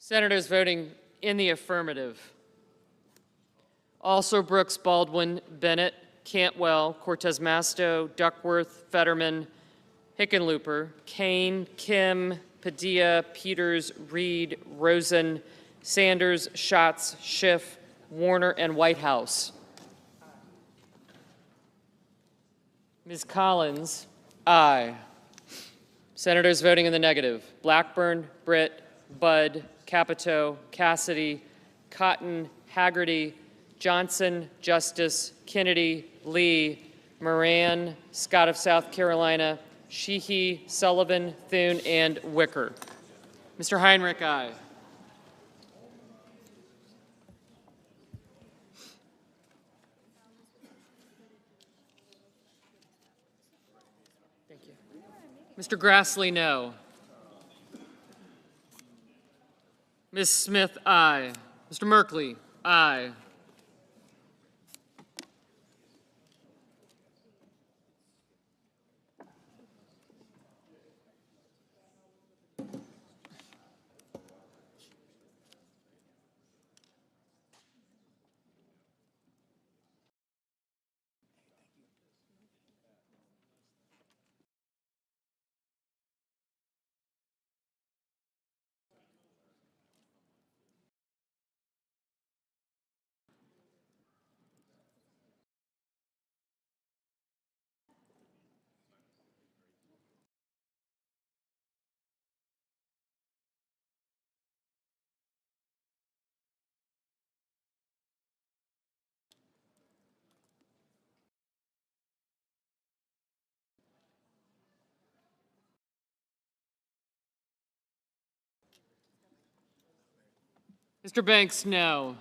Senators voting in the affirmative: also Brooks, Baldwin, Bennett, Cantwell, Cortez Masto, Duckworth, Fetterman, Hickenlooper, Kane, Kim, Padilla, Peters, Reed, Rosen, Sanders, Schatz, Schiff, Warner, and Whitehouse. Ms. Collins, aye. Senators voting in the negative: Blackburn, Britt, Budd, Capito, Cassidy, Cotton, Haggerty, Johnson, Justice, Kennedy, Lee, Moran, Scott of South Carolina, Sheehy, Sullivan, Thune, and Wicker. Mr. Heinrich, aye. Thank you. Mr. Grassley, no. Ms. Smith, aye. Mr. Merkley, aye. Mr. Banks, no.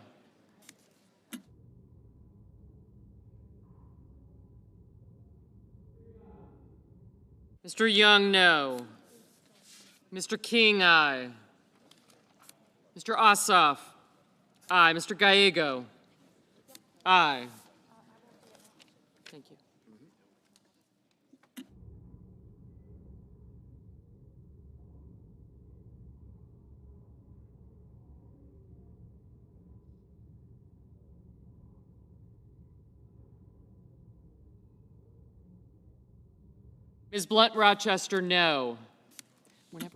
Mr. Young, no. Mr. King, aye. Mr. Ossoff, aye. Mr. Gallego, aye. Thank you. Ms. Blunt Rochester, no. Whenever.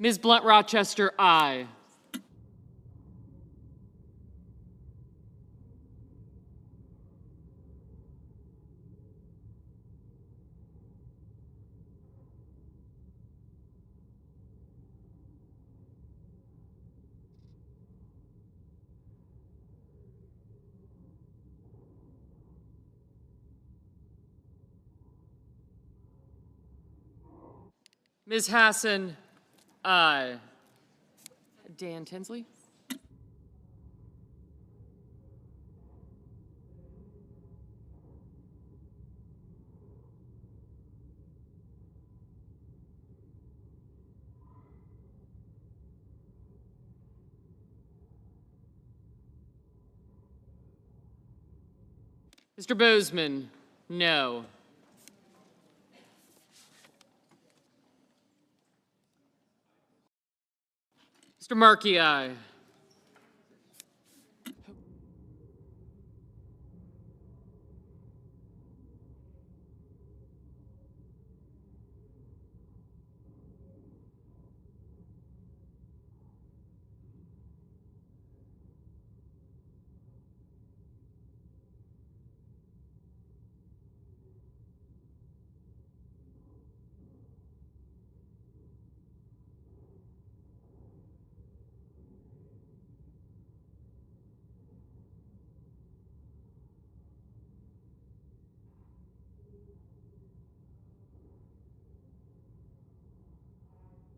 Ms. Blunt Rochester, aye. Ms. Hassan, aye. Dan Tinsley? Mr. Bozeman, no. Mr. Markey, aye.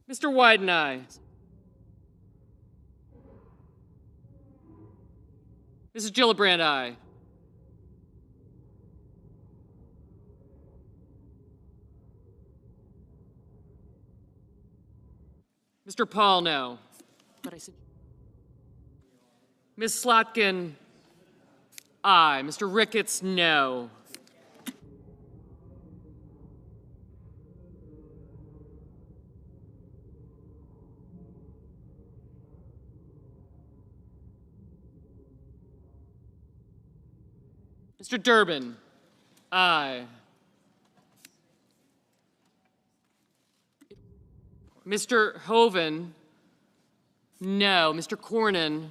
Mr. Wyden, aye. Mrs. Gillibrand, aye. Mr. Paul, no. But I said. Ms. Slotkin, aye. Mr. Ricketts, no. Mr. Durbin, aye. Mr. Hoven, no. Mr. Cornyn,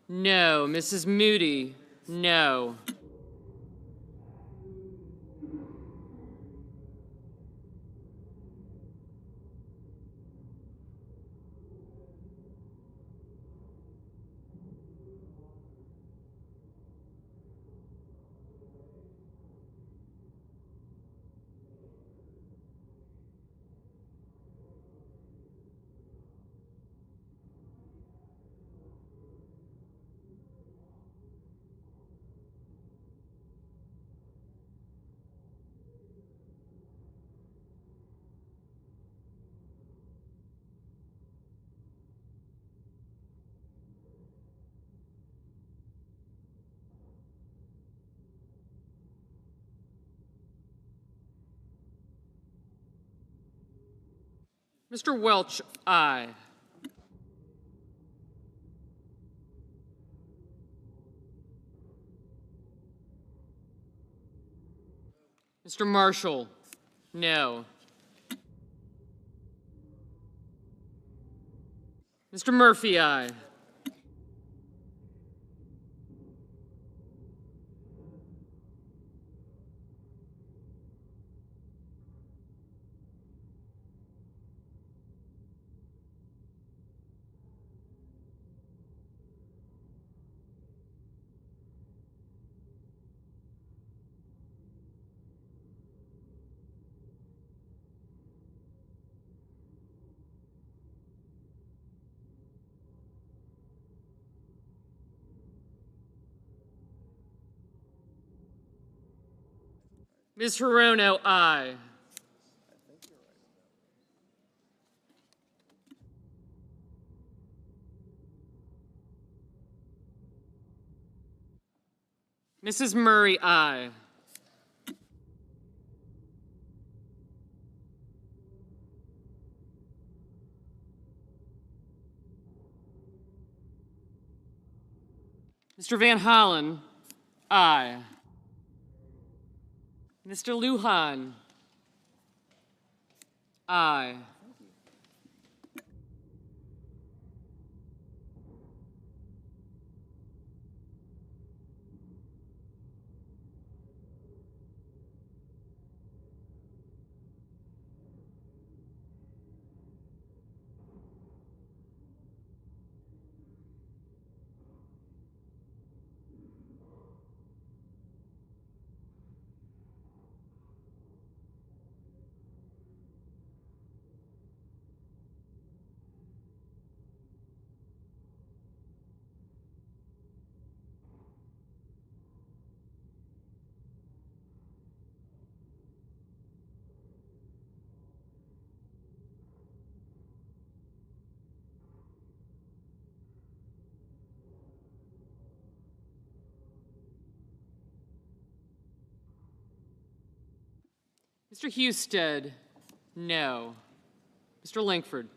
no. Mrs. Moody, no. Mr. Welch, aye. Mr. Marshall, no. Mr. Murphy, aye. Ms. Hirono, aye. Mrs. Murray, aye. Mr. Van Hollen, aye. Mr. Lujan, aye. Mr. Husted, no. Mr. Langford,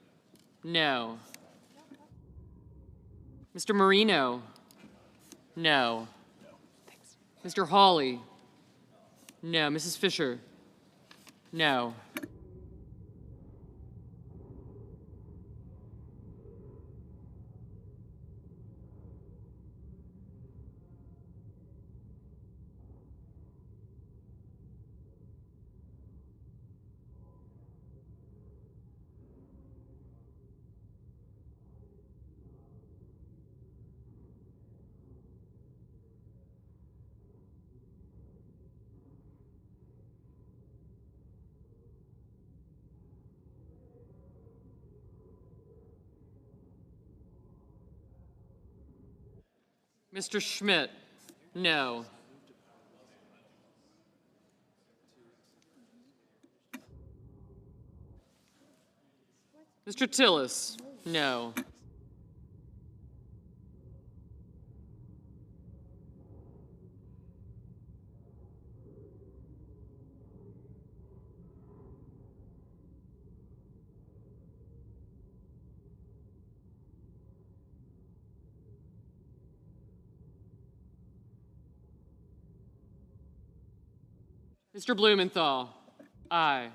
no. Mr. Marino, no. Mr. Hawley, no. Mrs. Fisher, no. Mr. Schmidt, no. Mr. Tillis, no. Mr. Blumenthal, aye.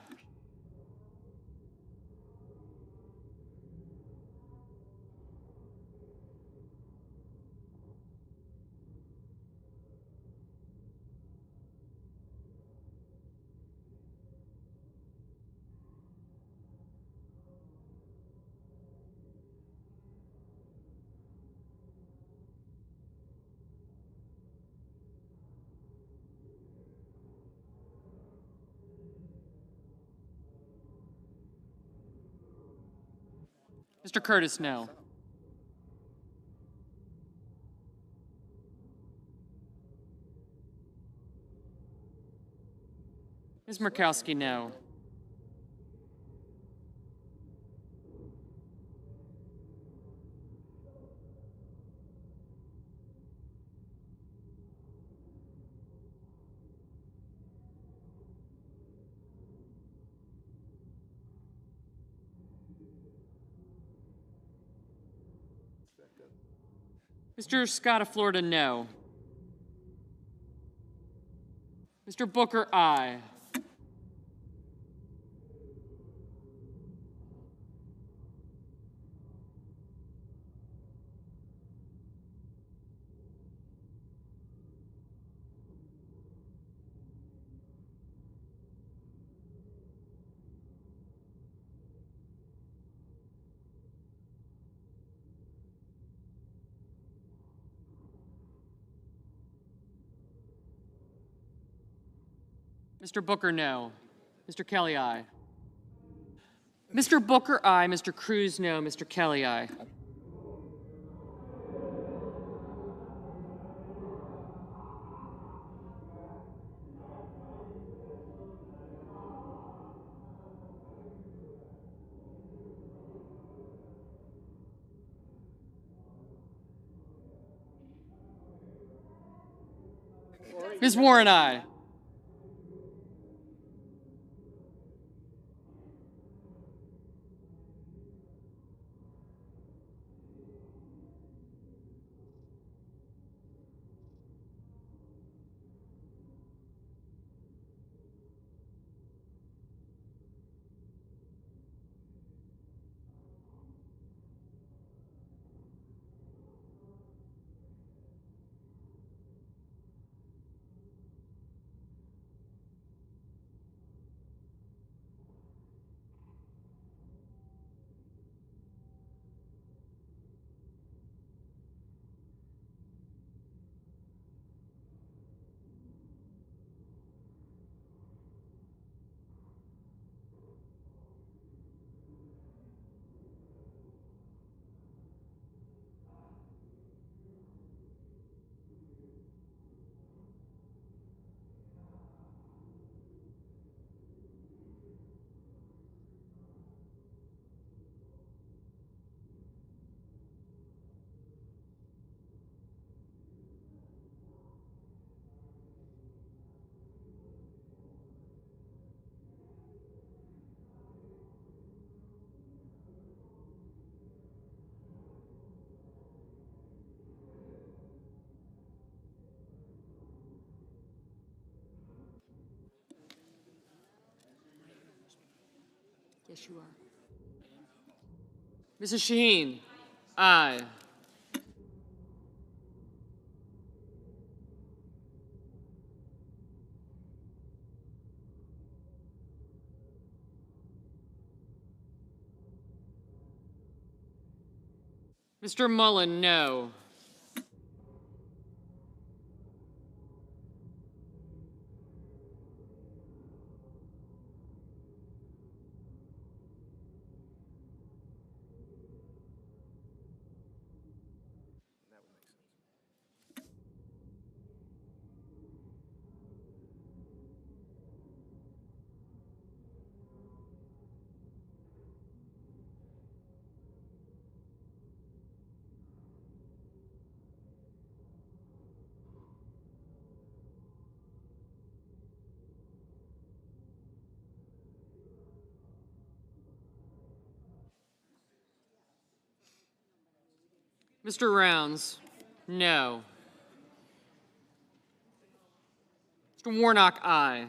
Mr. Curtis, no. Ms. Murkowski, no. Mr. Scott of Florida, no. Mr. Booker, aye. Mr. Booker, no. Mr. Kelly, aye. Mr. Booker, aye. Mr. Cruz, no. Mr. Kelly, aye. Ms. Warren, aye. Yes, you are. Mrs. Shaheen? Aye. Mr. Mullen, no. Mr. Rounds, no. Mr. Warnock, aye.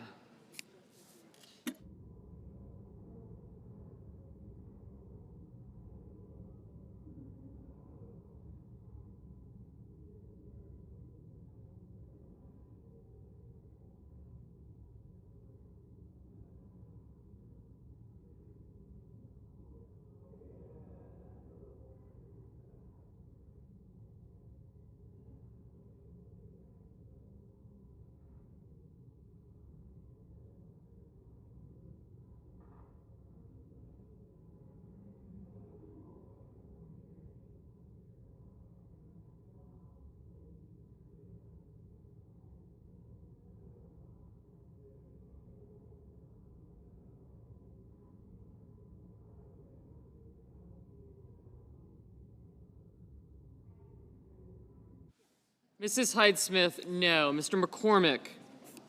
Mrs. Hyde-Smith, no. Mr. McCormick,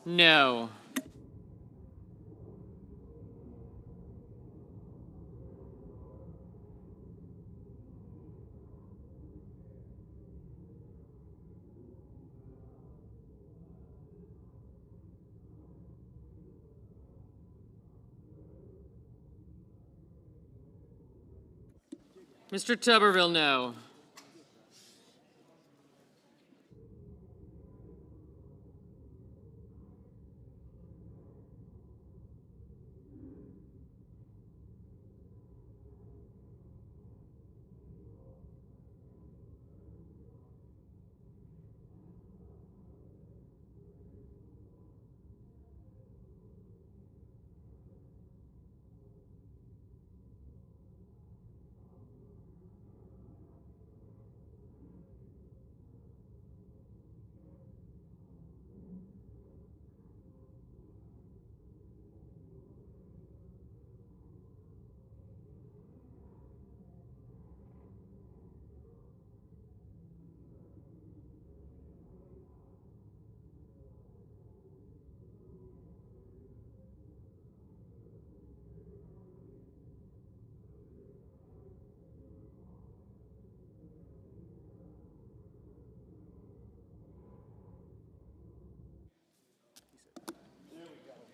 no. Mr. Tuberville, no.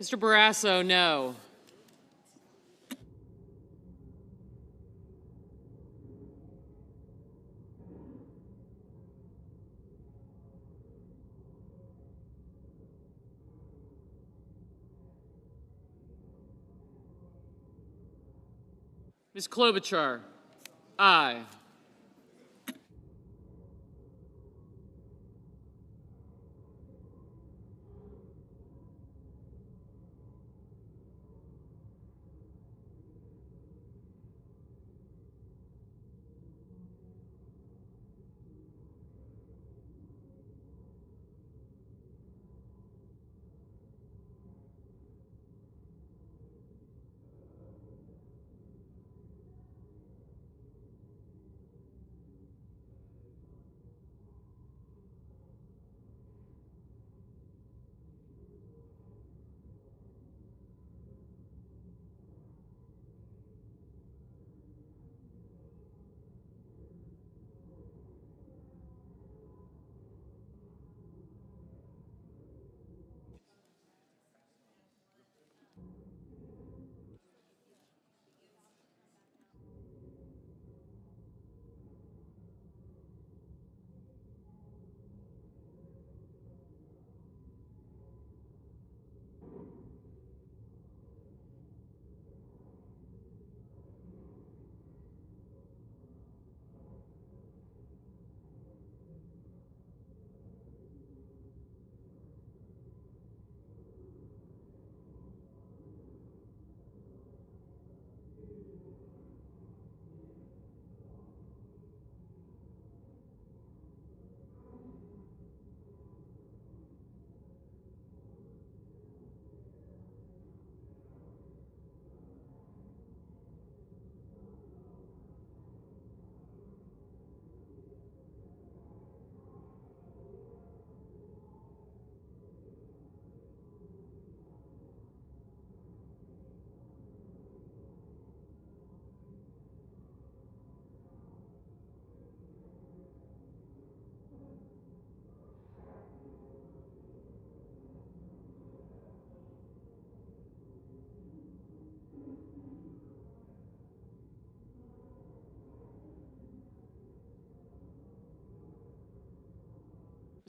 Mr. Barrasso, no. Ms. Klobuchar, aye.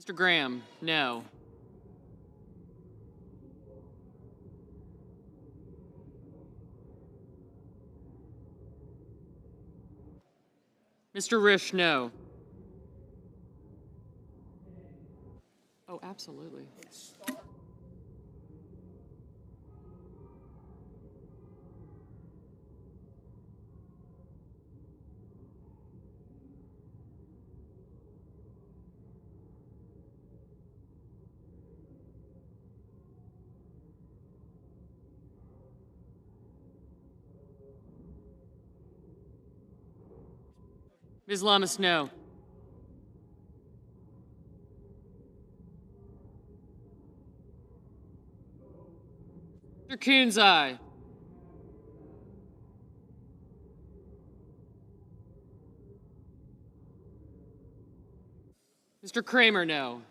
Mr. Graham, no. Mr. Risch, no. Oh, absolutely. Ms. Lamas, no. Mr. Coons, aye. Mr. Kramer, no.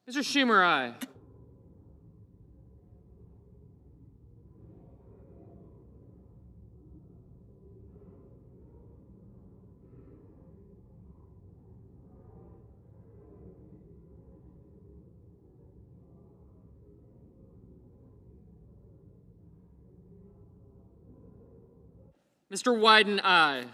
Mr. Schumer, aye. Mr. Wyden, aye.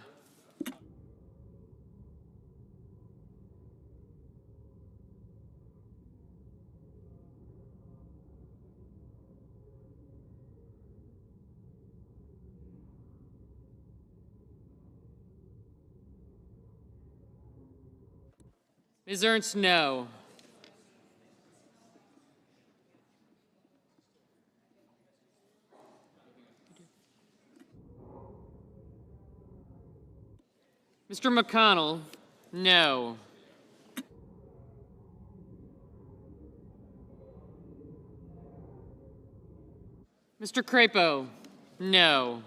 Ms. Ernst, no. Mr. McConnell, no. Mr. Crapo, no.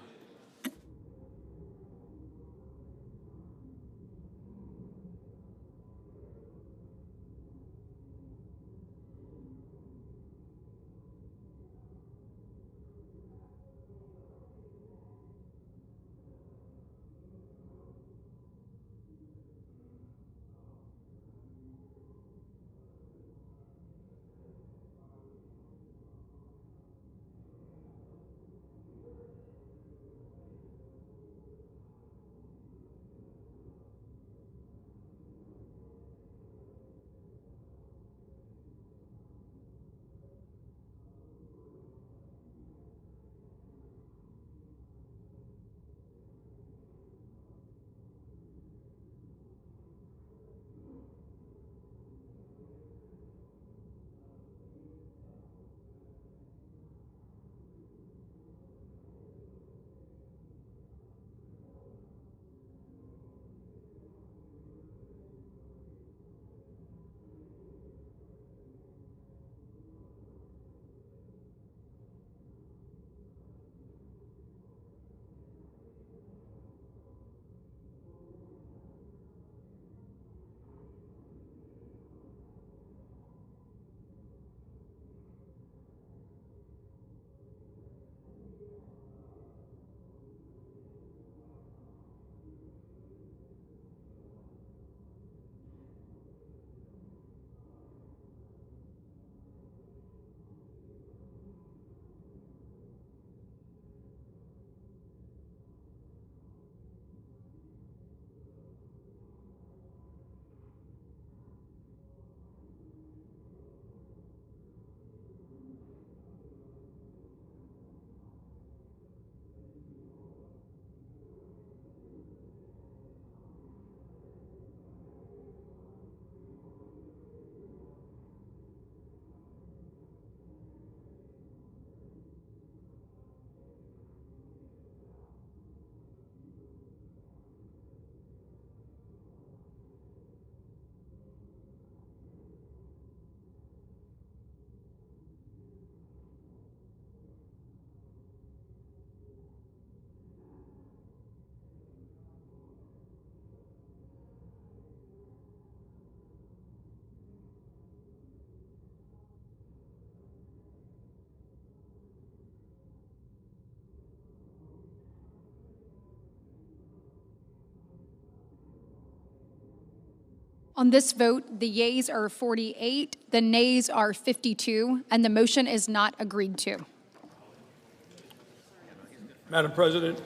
On this vote, the yeas are 48, the nays are 52, and the motion is not agreed to. Madam President.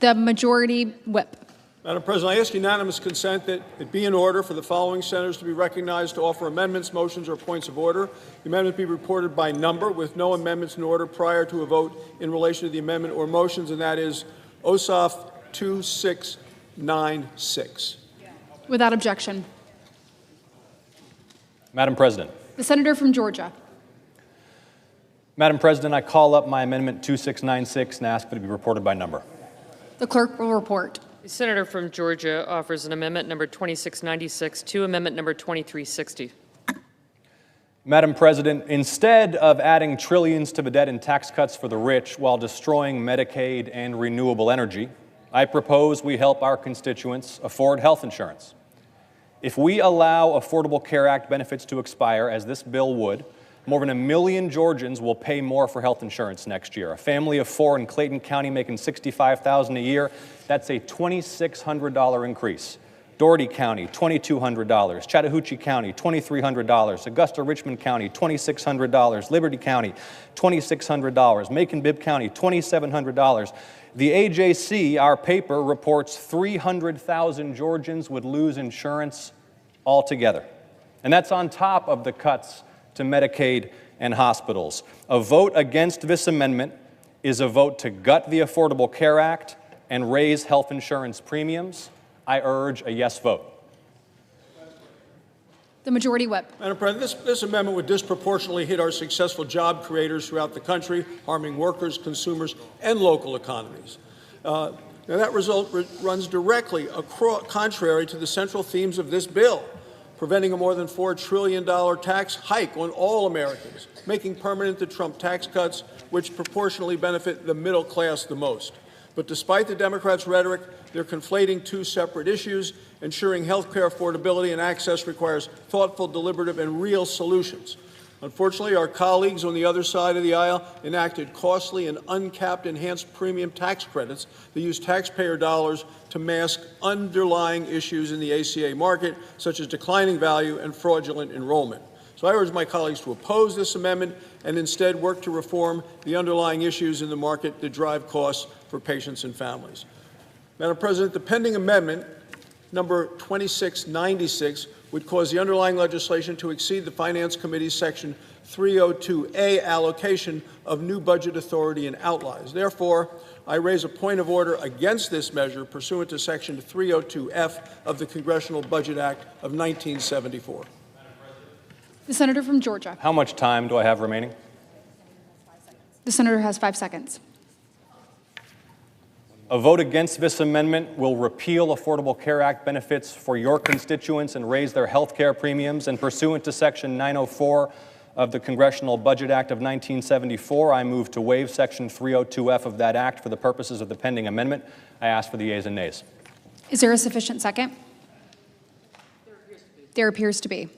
The majority whip. Madam President, I ask unanimous consent that it be in order for the following senators to be recognized to offer amendments, motions, or points of order. The amendment be reported by number with no amendments in order prior to a vote in relation to the amendment or motions, and that is OSOF 2696. Without objection. Madam President. The senator from Georgia. Madam President, I call up my amendment 2696 and ask that it be reported by number. The clerk will report. The senator from Georgia offers an amendment number 2696 to amendment number 2360. Madam President, instead of adding trillions to the debt and tax cuts for the rich while destroying Medicaid and renewable energy, I propose we help our constituents afford health insurance. If we allow Affordable Care Act benefits to expire, as this bill would, more than 1 million Georgians will pay more for health insurance next year. A family of 4 in Clayton County making $65,000 a year, that's a $2,600 increase. Dougherty County, $2,200. Chattahoochee County, $2,300. Augusta-Richmond County, $2,600. Liberty County, $2,600. Macon-Bibb County, $2,700. The AJC, our paper, reports 300,000 Georgians would lose insurance altogether. And that's on top of the cuts to Medicaid and hospitals. A vote against this amendment is a vote to gut the Affordable Care Act and raise health insurance premiums. I urge a yes vote. The majority whip. Madam President, this amendment would disproportionately hit our successful job creators throughout the country, harming workers, consumers, and local economies. Now that result runs directly contrary to the central themes of this bill, preventing a more than $4 trillion tax hike on all Americans, making permanent the Trump tax cuts, which proportionally benefit the middle class the most. But despite the Democrats' rhetoric, they're conflating two separate issues. Ensuring health care affordability and access requires thoughtful, deliberative, and real solutions. Unfortunately, our colleagues on the other side of the aisle enacted costly and uncapped enhanced premium tax credits that use taxpayer dollars to mask underlying issues in the ACA market, such as declining value and fraudulent enrollment. So I urge my colleagues to oppose this amendment and instead work to reform the underlying issues in the market that drive costs for patients and families. Madam President, the pending amendment, number 2696, would cause the underlying legislation to exceed the Finance Committee's Section 302A allocation of new budget authority and outlays. Therefore, I raise a point of order against this measure pursuant to Section 302F of the Congressional Budget Act of 1974. The senator from Georgia. How much time do I have remaining? The senator has 5 seconds. A vote against this amendment will repeal Affordable Care Act benefits for your constituents and raise their health care premiums. And pursuant to Section 904 of the Congressional Budget Act of 1974, I move to waive Section 302F of that act for the purposes of the pending amendment. I ask for the yeas and nays. Is there a sufficient second? There appears to be.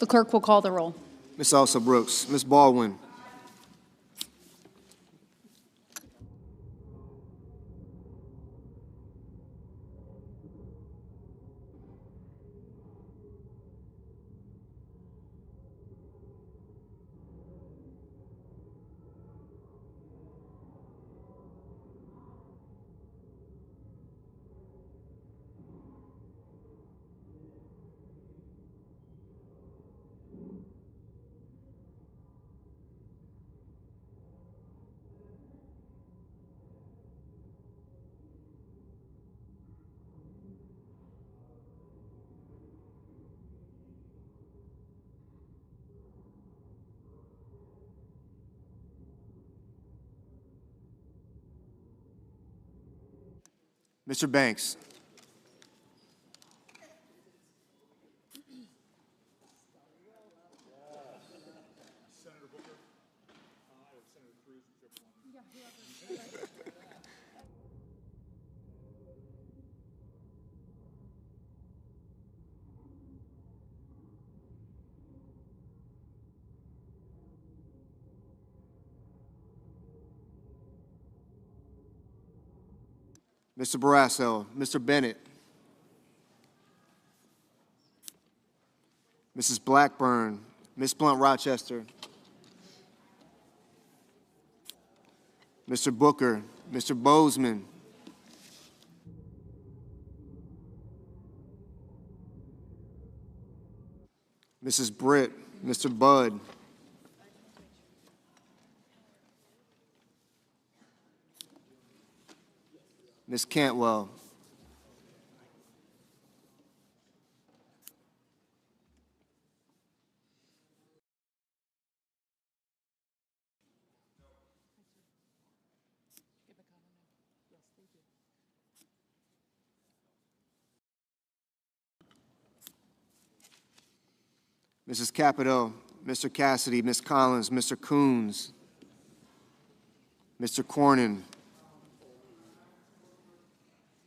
The clerk will call the roll. Ms. Elsa Brooks. Ms. Baldwin. Mr. Banks. Mr. Barrasso. Mr. Bennett. Mrs. Blackburn, Ms. Blunt Rochester, Mr. Booker, Mr. Bozeman, Mrs. Britt, Mr. Budd, Ms. Cantwell, Mrs. Capito, Mr. Cassidy, Ms. Collins, Mr. Coons, Mr. Cornyn,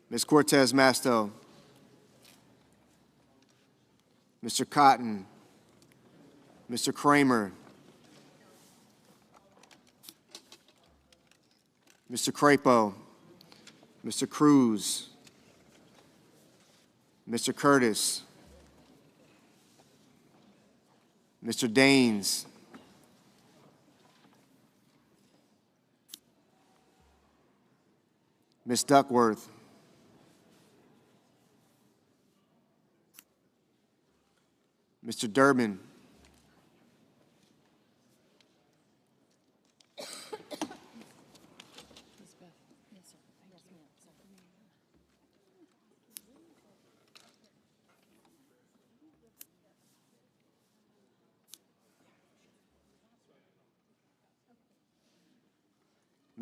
Ms. Cortez Masto, Mr. Cotton, Mr. Kramer, Mr. Crapo, Mr. Cruz, Mr. Curtis, Mr. Daines, Ms. Duckworth, Mr. Durbin,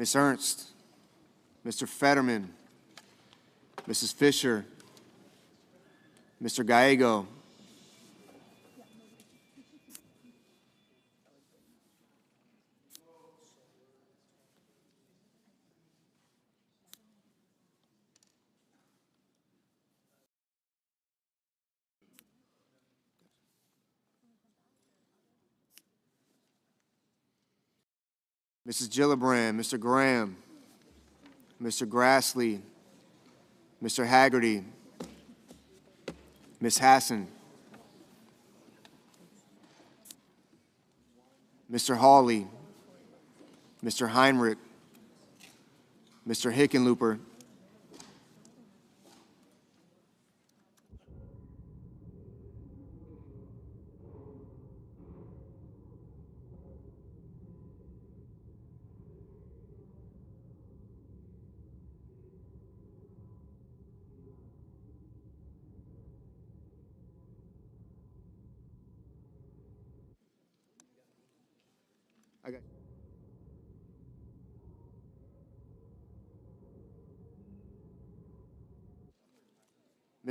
Ms. Ernst, Mr. Fetterman, Mrs. Fisher, Mr. Gallego, Mrs. Gillibrand, Mr. Graham, Mr. Grassley, Mr. Haggerty, Ms. Hassan, Mr. Hawley, Mr. Heinrich, Mr. Hickenlooper,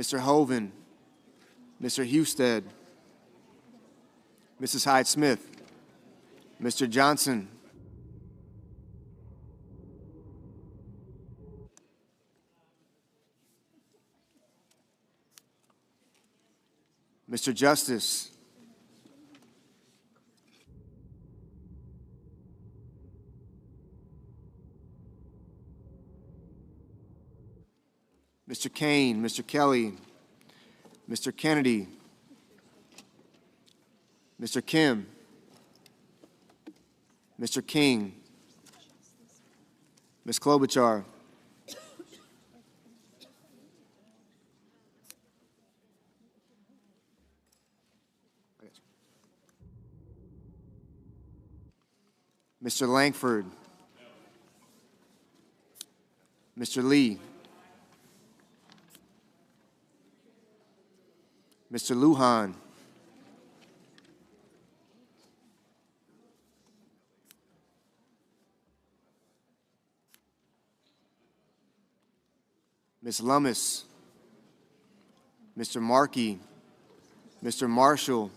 Mr. Hoven, Mr. Husted, Mrs. Hyde-Smith, Mr. Johnson, Mr. Justice, Mr. Kane, Mr. Kelly, Mr. Kennedy, Mr. Kim, Mr. King, Ms. Klobuchar, Mr. Langford, Mr. Lee, Mr. Lujan, Ms. Lummis, Mr. Markey, Mr. Marshall,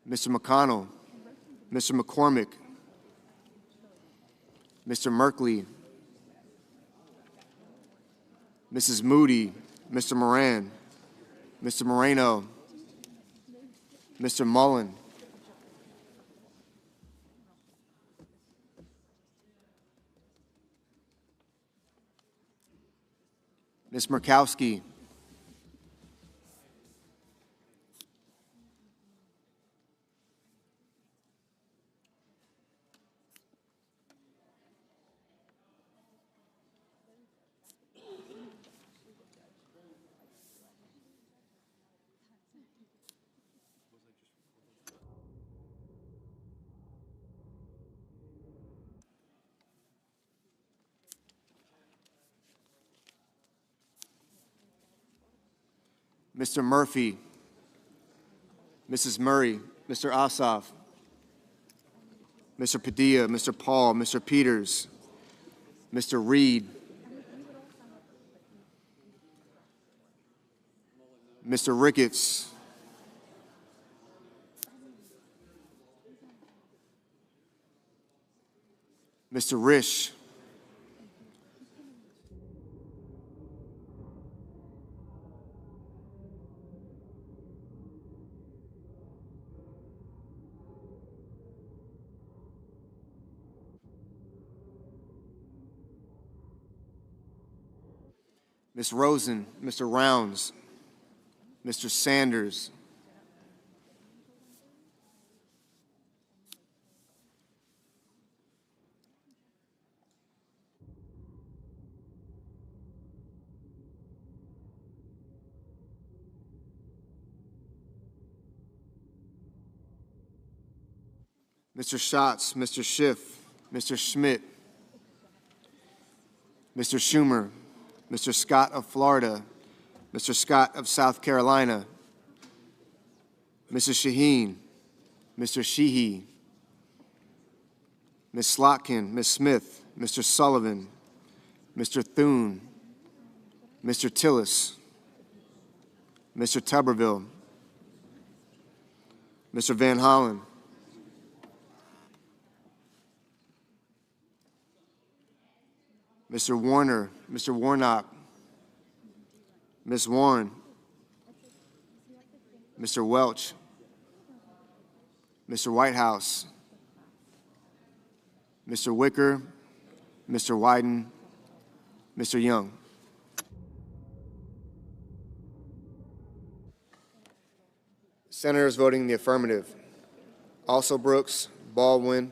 Mr. McConnell, Mr. McCormick, Mr. Merkley, Mrs. Moody, Mr. Moran, Mr. Moreno, Mr. Mullen, Ms. Murkowski, Mr. Murphy, Mrs. Murray, Mr. Ossoff, Mr. Padilla, Mr. Paul, Mr. Peters, Mr. Reed, Mr. Ricketts, Mr. Risch, Ms. Rosen, Mr. Rounds, Mr. Sanders, Mr. Schatz, Mr. Schiff, Mr. Schmidt, Mr. Schumer, Mr. Scott of Florida, Mr. Scott of South Carolina, Mrs. Shaheen, Mr. Sheehy, Ms. Slotkin, Ms. Smith, Mr. Sullivan, Mr. Thune, Mr. Tillis, Mr. Tuberville, Mr. Van Hollen, Mr. Warner, Mr. Warnock, Ms. Warren, Mr. Welch, Mr. Whitehouse, Mr. Wicker, Mr. Wyden, Mr. Young. Senators voting in the affirmative: Also Brooks, Baldwin,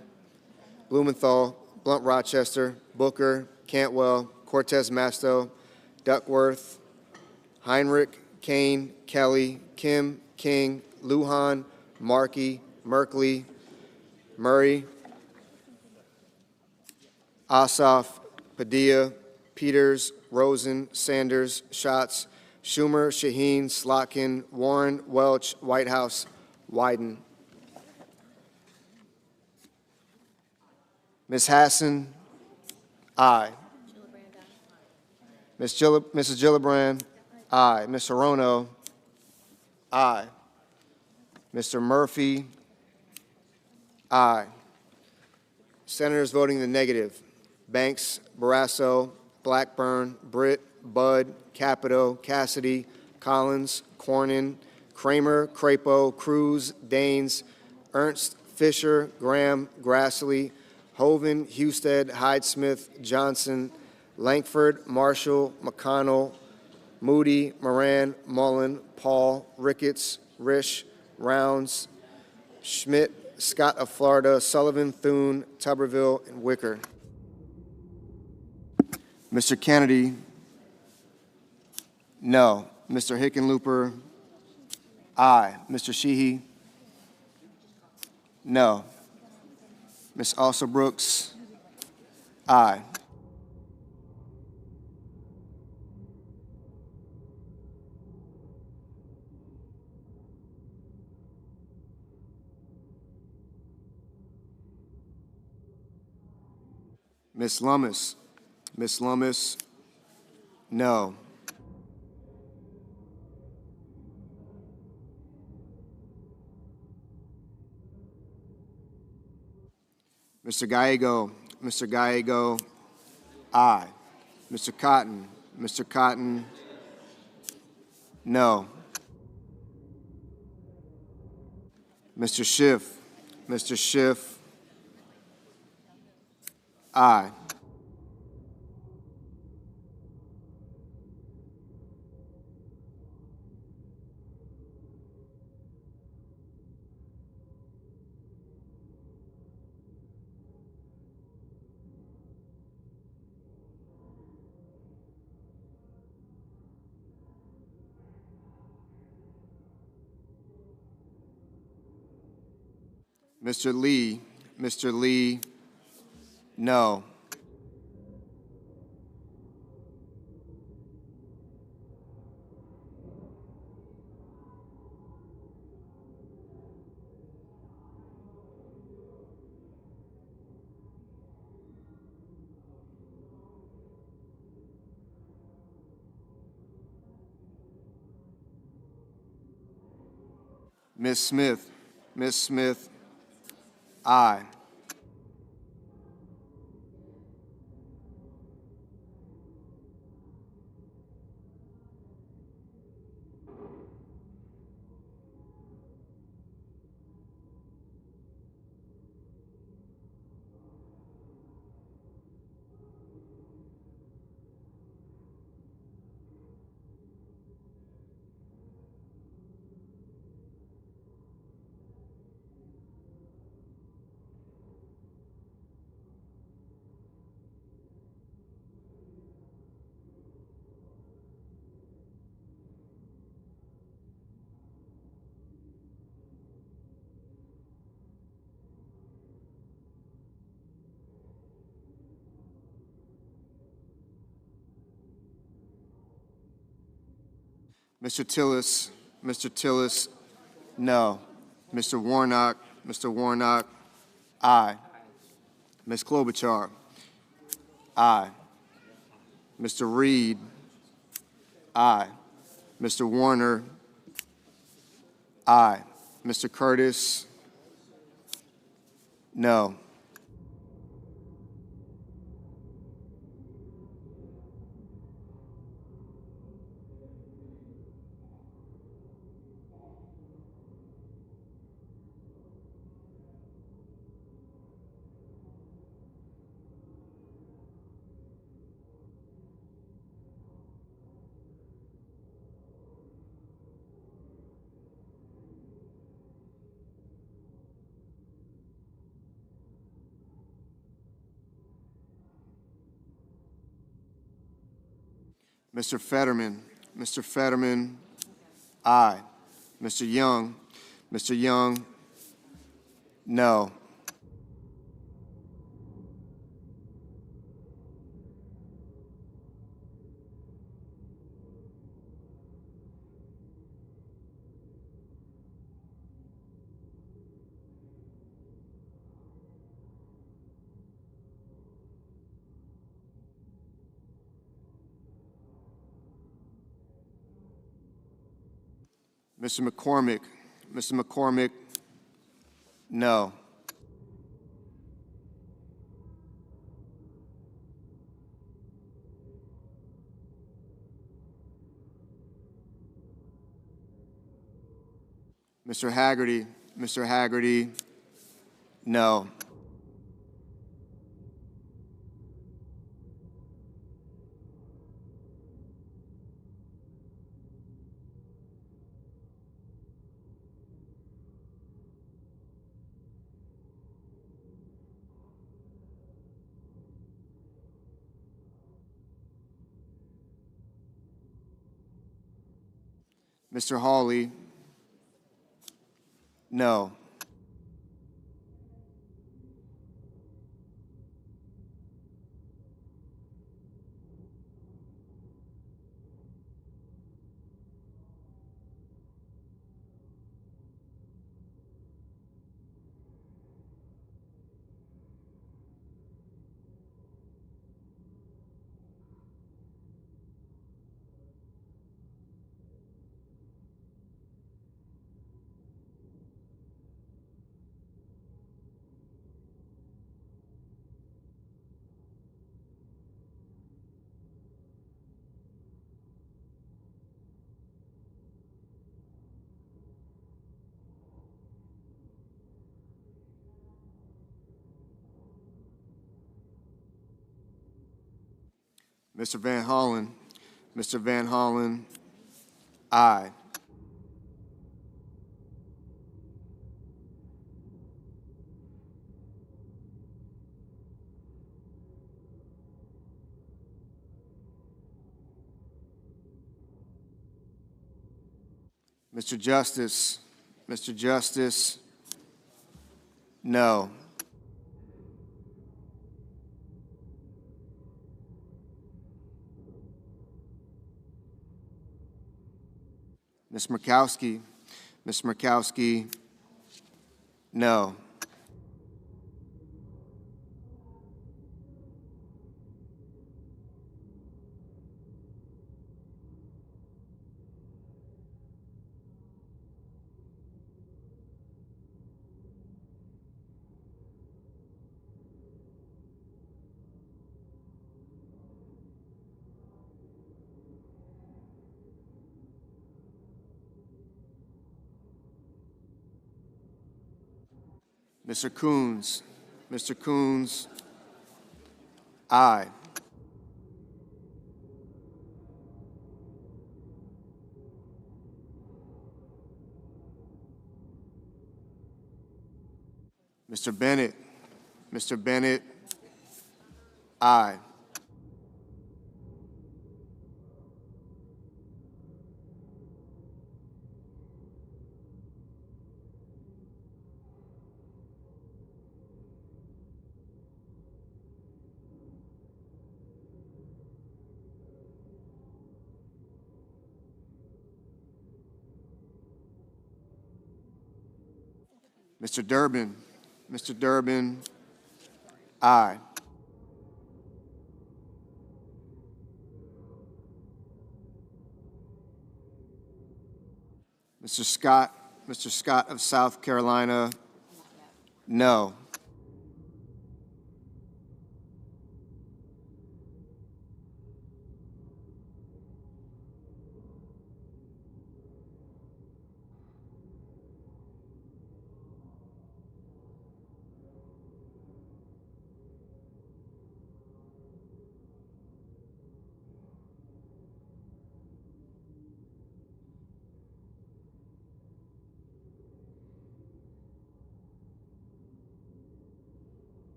Blumenthal, Blunt Rochester, Booker, Cantwell, Cortez Masto, Duckworth, Heinrich, Kane, Kelly, Kim, King, Lujan, Markey, Merkley, Murray, Ossoff, Padilla, Peters, Rosen, Sanders, Schatz, Schumer, Shaheen, Slotkin, Warren, Welch, Whitehouse, Wyden. Ms. Hassan, aye. Mrs. Gillibrand, aye. Ms. Hirono, aye. Mr. Murphy, aye. Senators voting in the negative: Banks, Barrasso, Blackburn, Britt, Budd, Capito, Cassidy, Collins, Cornyn, Kramer, Crapo, Cruz, Daines, Ernst, Fisher, Graham, Grassley, Hoven, Husted, Hyde-Smith, Johnson, Lankford, Marshall, McConnell, Moody, Moran, Mullen, Paul, Ricketts, Risch, Rounds, Schmidt, Scott of Florida, Sullivan, Thune, Tuberville, and Wicker. Mr. Kennedy, no. Mr. Hickenlooper, aye. Mr. Sheehy, no. Ms. Alsobrooks, aye. Ms. Lummis, no. Mr. Gallego, aye. Mr. Cotton, no. Mr. Schiff, aye. Mr. Lee, no. Ms. Smith. Ms. Smith, aye. Mr. Tillis, no. Mr. Warnock, aye. Ms. Klobuchar, aye. Mr. Reed, aye. Mr. Warner, aye. Mr. Curtis, no. Mr. Fetterman, aye. Mr. Young, no. Mr. McCormick, no. Mr. Haggerty, no. Mr. Hawley, no. Mr. Van Hollen, aye. Mr. Justice, no. Ms. Murkowski, no. Mr. Coons. Mr. Coons, aye. Mr. Bennett. Mr. Bennett, aye. Mr. Durbin. Mr. Durbin, aye. Mr. Scott. Mr. Scott of South Carolina, no.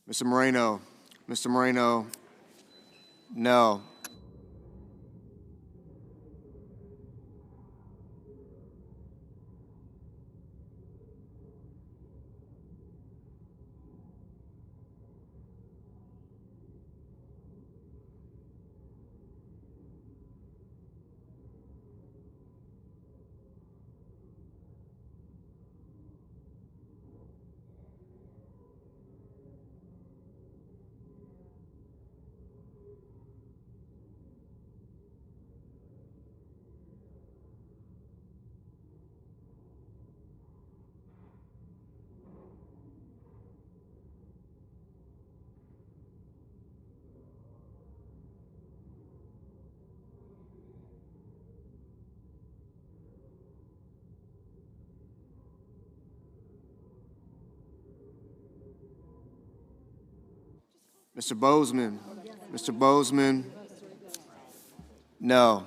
Mr. Moreno. Mr. Moreno, no. Mr. Bozeman. Mr. Bozeman, no.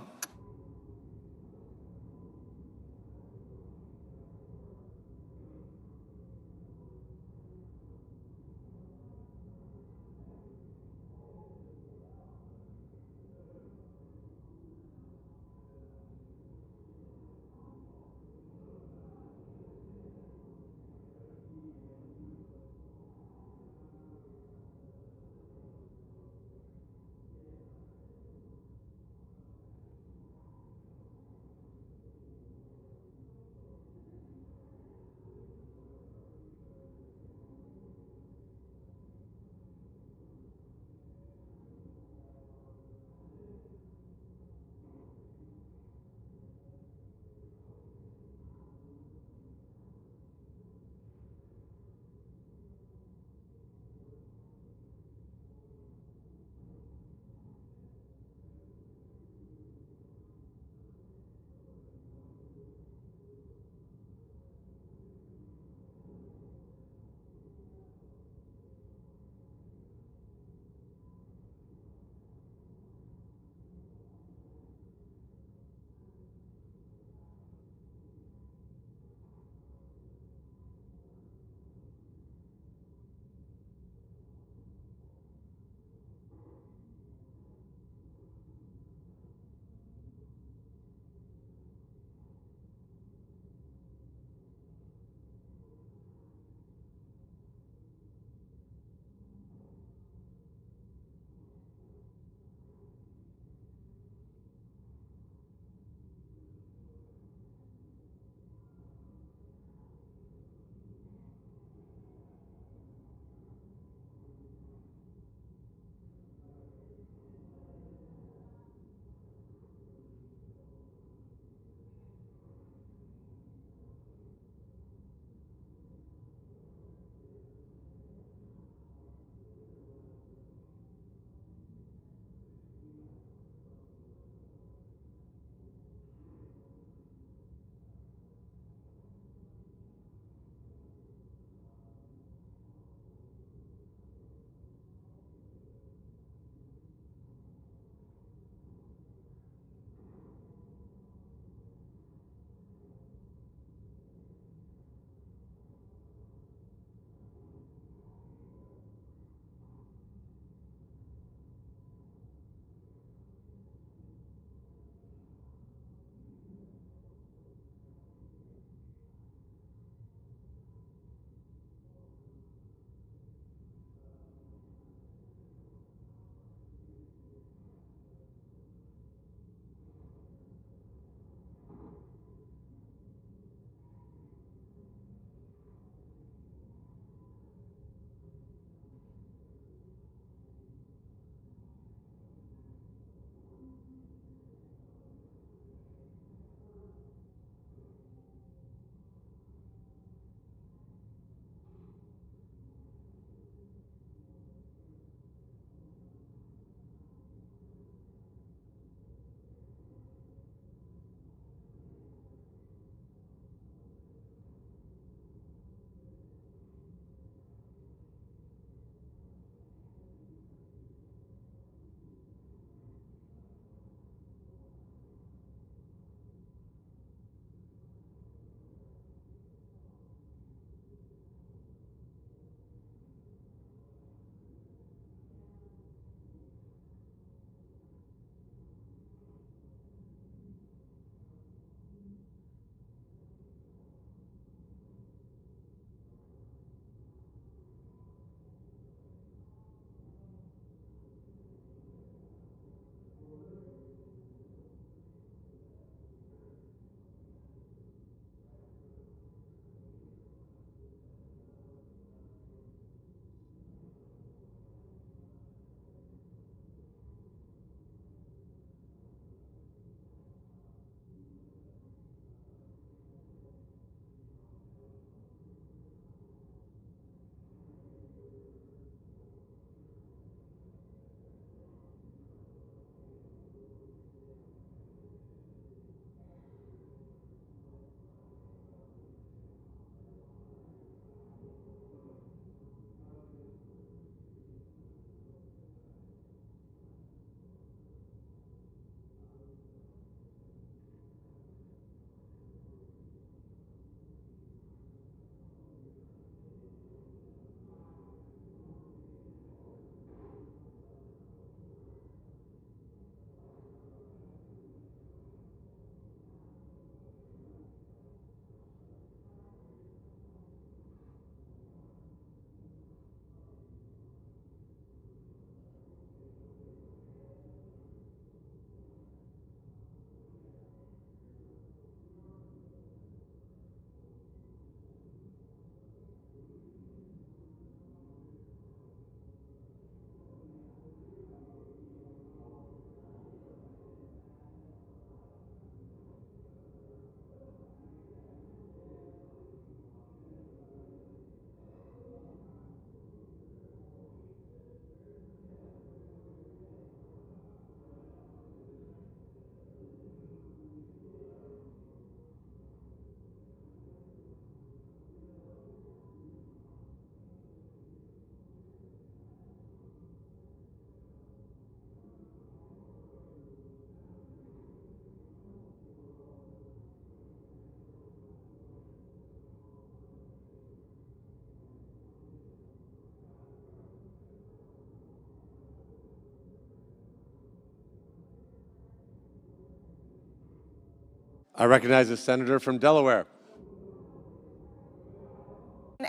I recognize the senator from Delaware.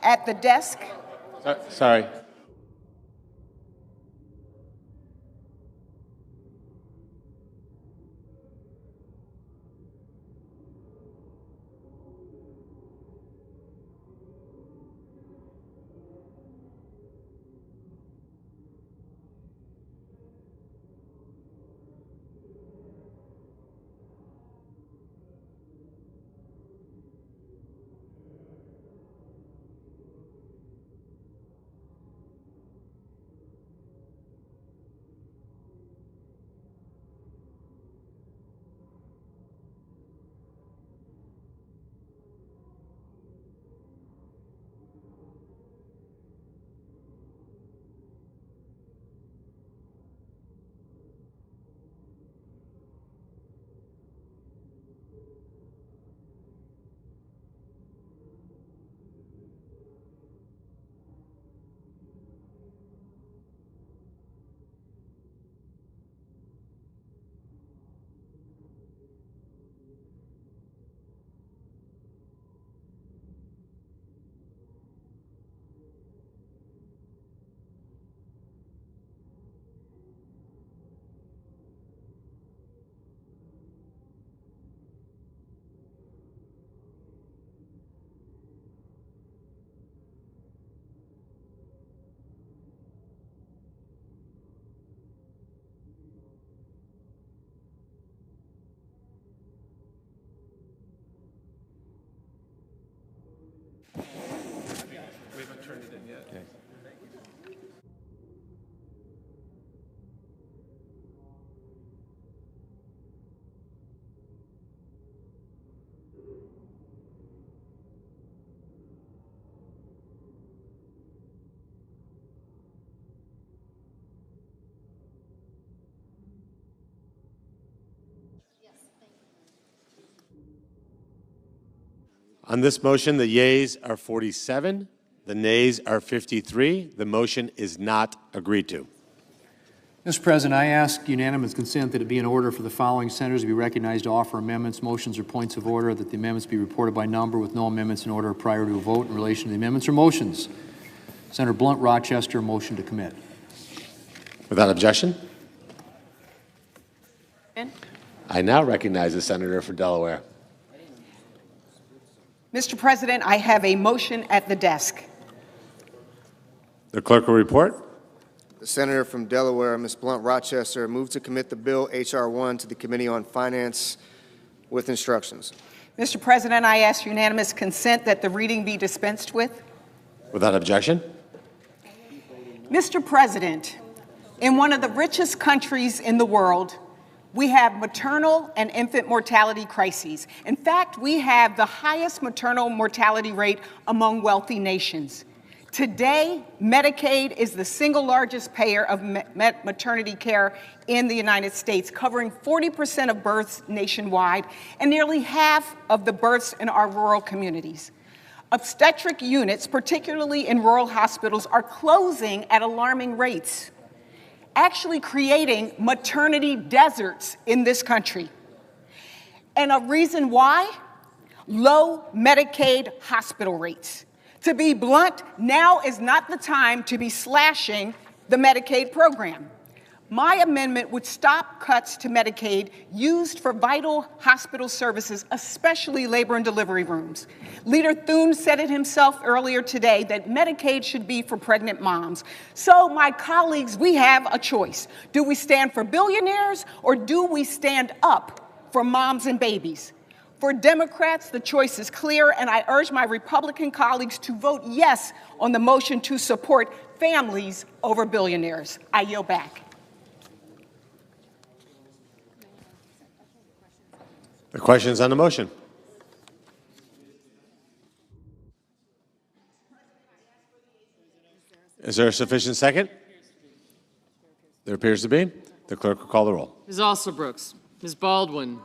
At the desk. Sorry. On this motion, the yeas are 47, the nays are 53. The motion is not agreed to. Mr. President, I ask unanimous consent that it be in order for the following senators to be recognized to offer amendments, motions, or points of order, that the amendments be reported by number with no amendments in order prior to a vote in relation to the amendments or motions. Senator Blunt, Rochester, motion to commit. Without objection, I now recognize the senator for Delaware. Mr. President, I have a motion at the desk. The clerk will report. The senator from Delaware, Ms. Blunt Rochester, moved to commit the bill H.R. 1 to the Committee on Finance with instructions. Mr. President, I ask unanimous consent that the reading be dispensed with. Without objection, Mr. President, in one of the richest countries in the world, we have maternal and infant mortality crises. In fact, we have the highest maternal mortality rate among wealthy nations. Today, Medicaid is the single largest payer of maternity care in the United States, covering 40% of births nationwide and nearly half of the births in our rural communities. Obstetric units, particularly in rural hospitals, are closing at alarming rates, actually creating maternity deserts in this country. And a reason why? Low Medicaid hospital rates. To be blunt, now is not the time to be slashing the Medicaid program. My amendment would stop cuts to Medicaid used for vital hospital services, especially labor and delivery rooms. Leader Thune said it himself earlier today that Medicaid should be for pregnant moms. So, my colleagues, we have a choice. Do we stand for billionaires or do we stand up for moms and babies? For Democrats, the choice is clear, and I urge my Republican colleagues to vote yes on the motion to support families over billionaires. I yield back. the questions on the motion. Is there a sufficient second? There appears to be. The clerk will call the roll. Ms. Alsobrooks, Ms. Baldwin,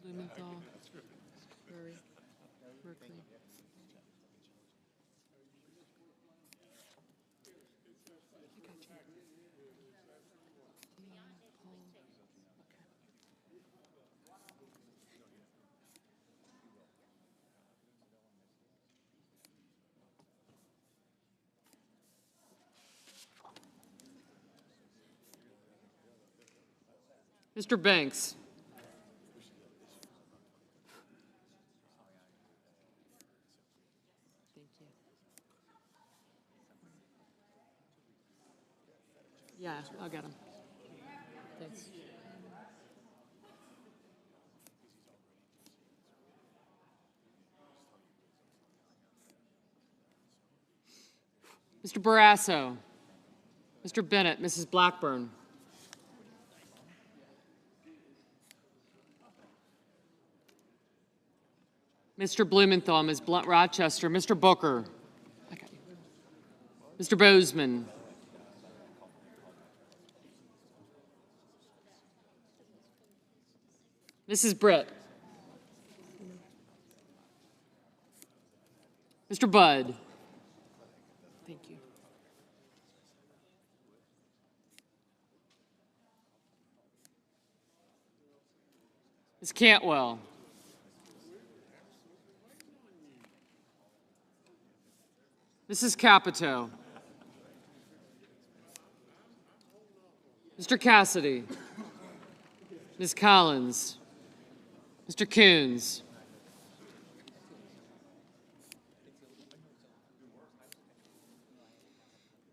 Blumenthal, Murray, Merkley. Mr. Banks. Yeah, I'll get him. Thanks. Mr. Barrasso. Mr. Bennett, Mrs. Blackburn. Mr. Blumenthal, Ms. Rochester, Mr. Booker. Mr. Bozeman. Mrs. Britt. Mr. Budd. Thank you. Ms. Cantwell. Mrs. Capito. Mr. Cassidy. Ms. Collins. Mr. Coons.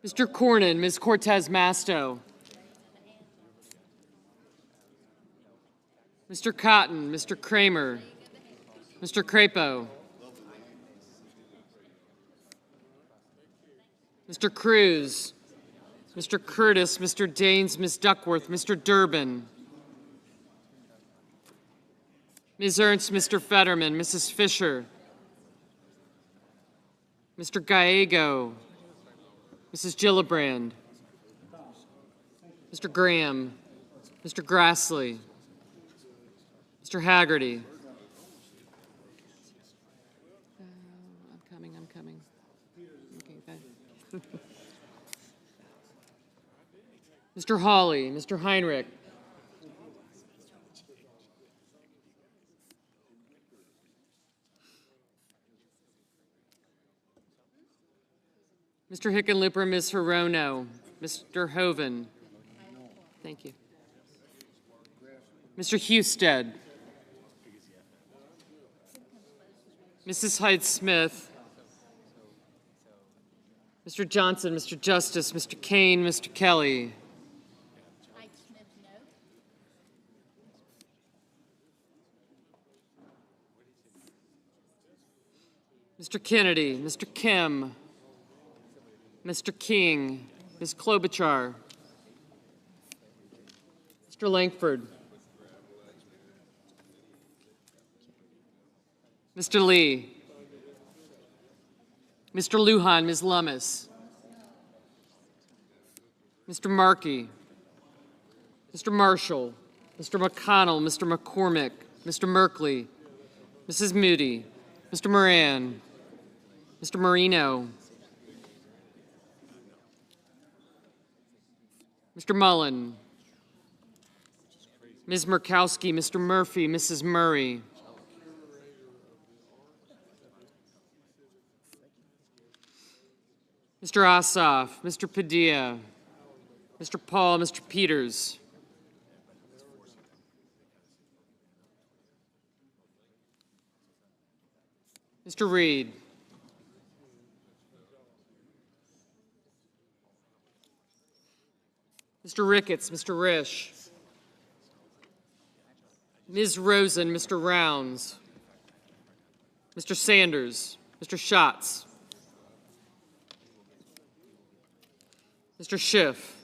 Mr. Cornyn, Ms. Cortez Masto. Mr. Cotton, Mr. Kramer, Mr. Crapo. Mr. Cruz, Mr. Curtis, Mr. Daines, Ms. Duckworth, Mr. Durbin. Ms. Ernst, Mr. Fetterman, Mrs. Fisher, Mr. Gallego, Mrs. Gillibrand, Mr. Graham, Mr. Grassley, Mr. Haggerty. I'm coming. Okay, bye. Mr. Hawley, Mr. Heinrich. Mr. Hickenlooper, Ms. Hirono, Mr. Hoven. Thank you. Mr. Husted. Mrs. Hyde-Smith. Mr. Johnson, Mr. Justice, Mr. Kane, Mr. Kelly. Mr. Kennedy, Mr. Kim, Mr. King, Ms. Klobuchar, Mr. Langford, Mr. Lee, Mr. Lujan, Ms. Lummis, Mr. Markey, Mr. Marshall, Mr. McConnell, Mr. McCormick, Mr. Merkley, Mrs. Moody, Mr. Moran, Mr. Marino, Mr. Mullen, Ms. Murkowski, Mr. Murphy, Mrs. Murray, Mr. Ossoff, Mr. Padilla, Mr. Paul, Mr. Peters, Mr. Reed, Mr. Ricketts, Mr. Risch, Ms. Rosen, Mr. Rounds, Mr. Sanders, Mr. Schatz, Mr. Schiff,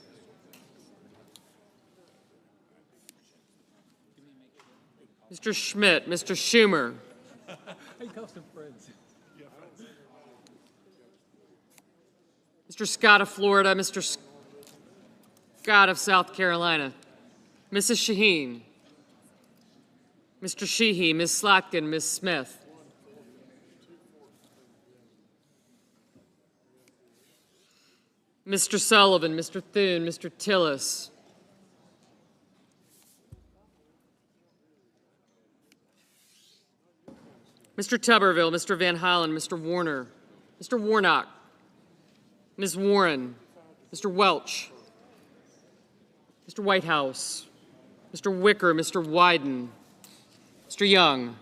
Mr. Schmidt, Mr. Schumer, Mr. Scott of Florida, Mr. Scott of South Carolina, Mrs. Shaheen, Mr. Sheehy, Ms. Slotkin, Ms. Smith. Mr. Sullivan, Mr. Thune, Mr. Tillis. Mr. Tuberville, Mr. Van Hollen, Mr. Warner, Mr. Warnock, Ms. Warren, Mr. Welch, Mr. Whitehouse, Mr. Wicker, Mr. Wyden, Mr. Young.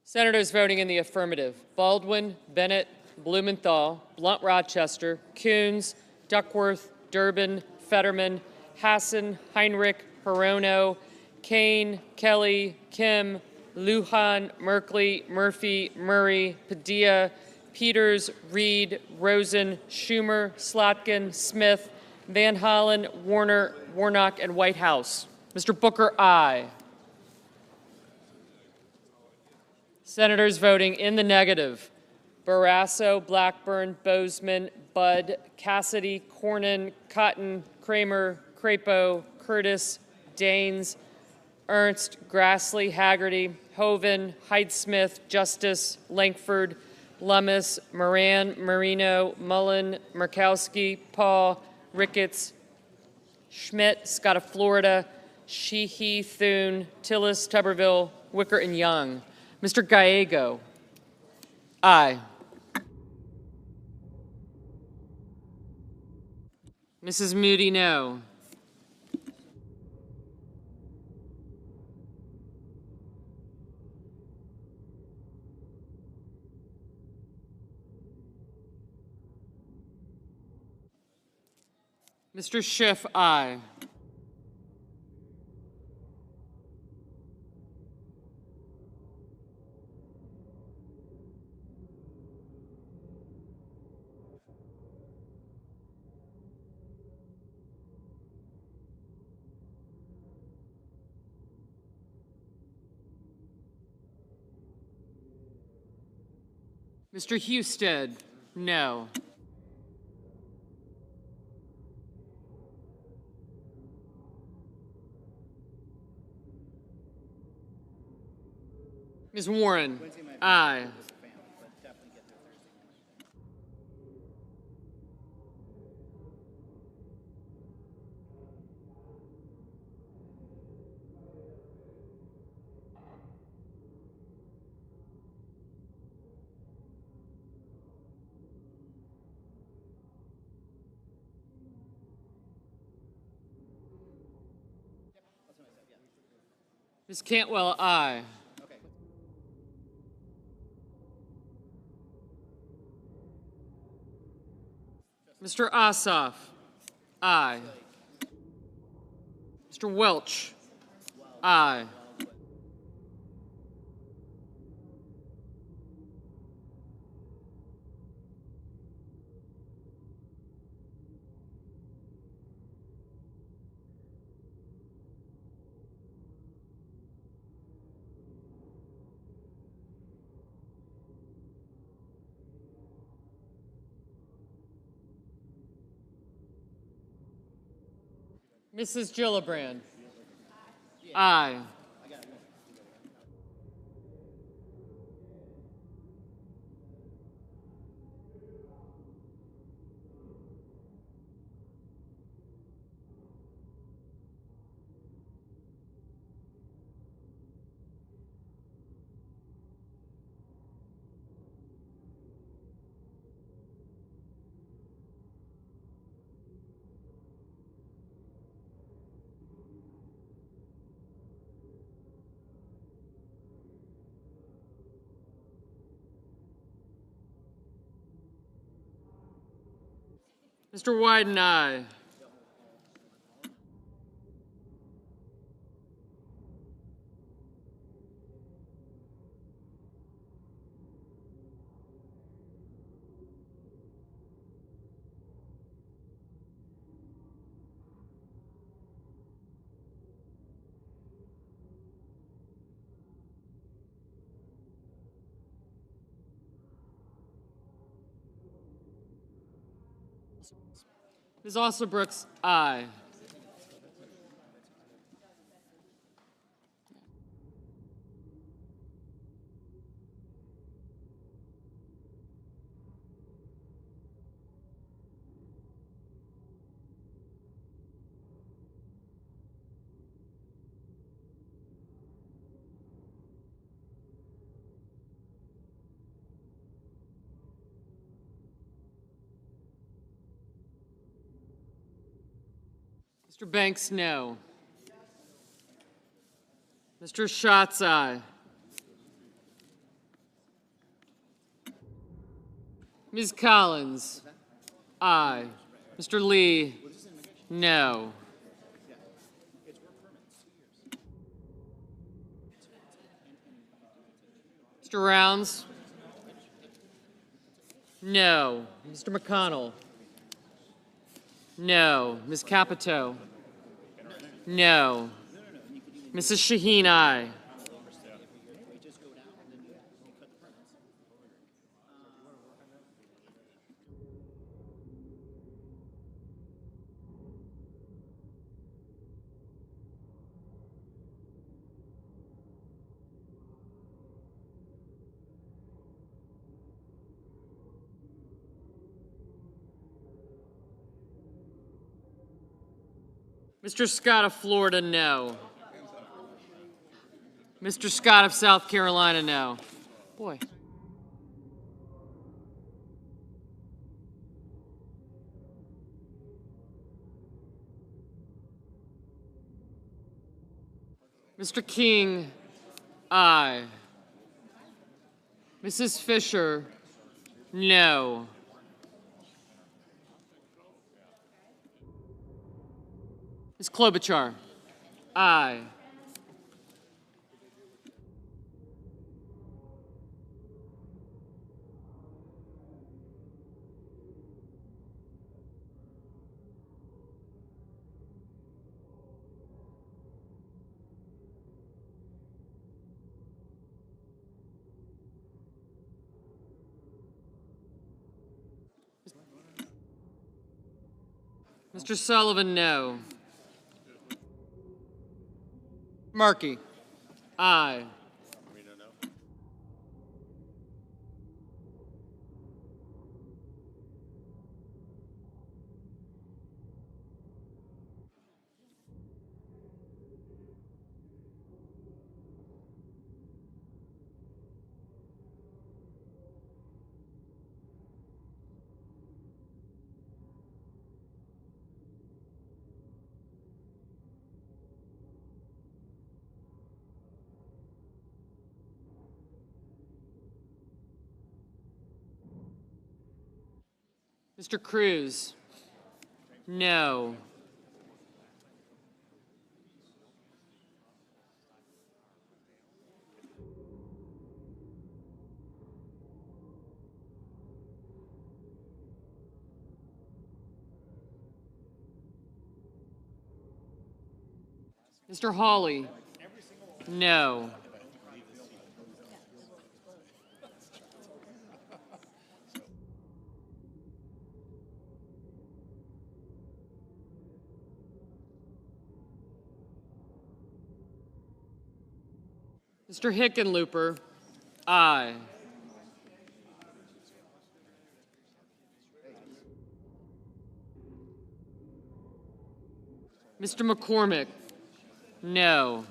Senators voting in the affirmative: Baldwin, Bennett, Blumenthal, Blunt-Rochester, Coons, Duckworth, Durbin, Fetterman, Hassan, Heinrich, Hirono, Kane, Kelly, Kim, Lujan, Merkley, Murphy, Murray, Padilla, Peters, Reed, Rosen, Schumer, Slotkin, Smith, Van Hollen, Warner, Warnock, and Whitehouse. Mr. Booker, aye. Senators voting in the negative: Barrasso, Blackburn, Bozeman, Budd, Cassidy, Cornyn, Cotton, Kramer, Crapo, Curtis, Daines, Ernst, Grassley, Haggerty, Hoven, Heidsmith, Justice, Lankford, Lummis, Moran, Marino, Mullen, Murkowski, Paul, Ricketts, Schmidt, Scott of Florida, Sheehy, Thune, Tillis, Tuberville, Wicker, and Young. Mr. Gallego, aye. Mrs. Moody, no. Mr. Schiff, aye. Mr. Husted, no. Ms. Warren, aye. Ms. Cantwell, aye. Mr. Ossoff, aye. Mr. Welch, aye. Mrs. Gillibrand, aye. Mr. Wyden, aye. Ms. Alsobrooks, aye. Mr. Banks, no. Mr. Schatz, aye. Ms. Collins, aye. Mr. Lee, no. Mr. Rounds, no. Mr. McConnell, no. Ms. Capito, no. Mrs. Shaheen, aye. Mr. Scott of Florida, no. Mr. Scott of South Carolina, no. Boy. Mr. King, aye. Mrs. Fisher, no. Ms. Klobuchar, aye. Mr. Sullivan, no. Markey, aye. Mr. Cruz, no. Mr. Hawley, no. Mr. Hickenlooper, aye. Mr. McCormick, no.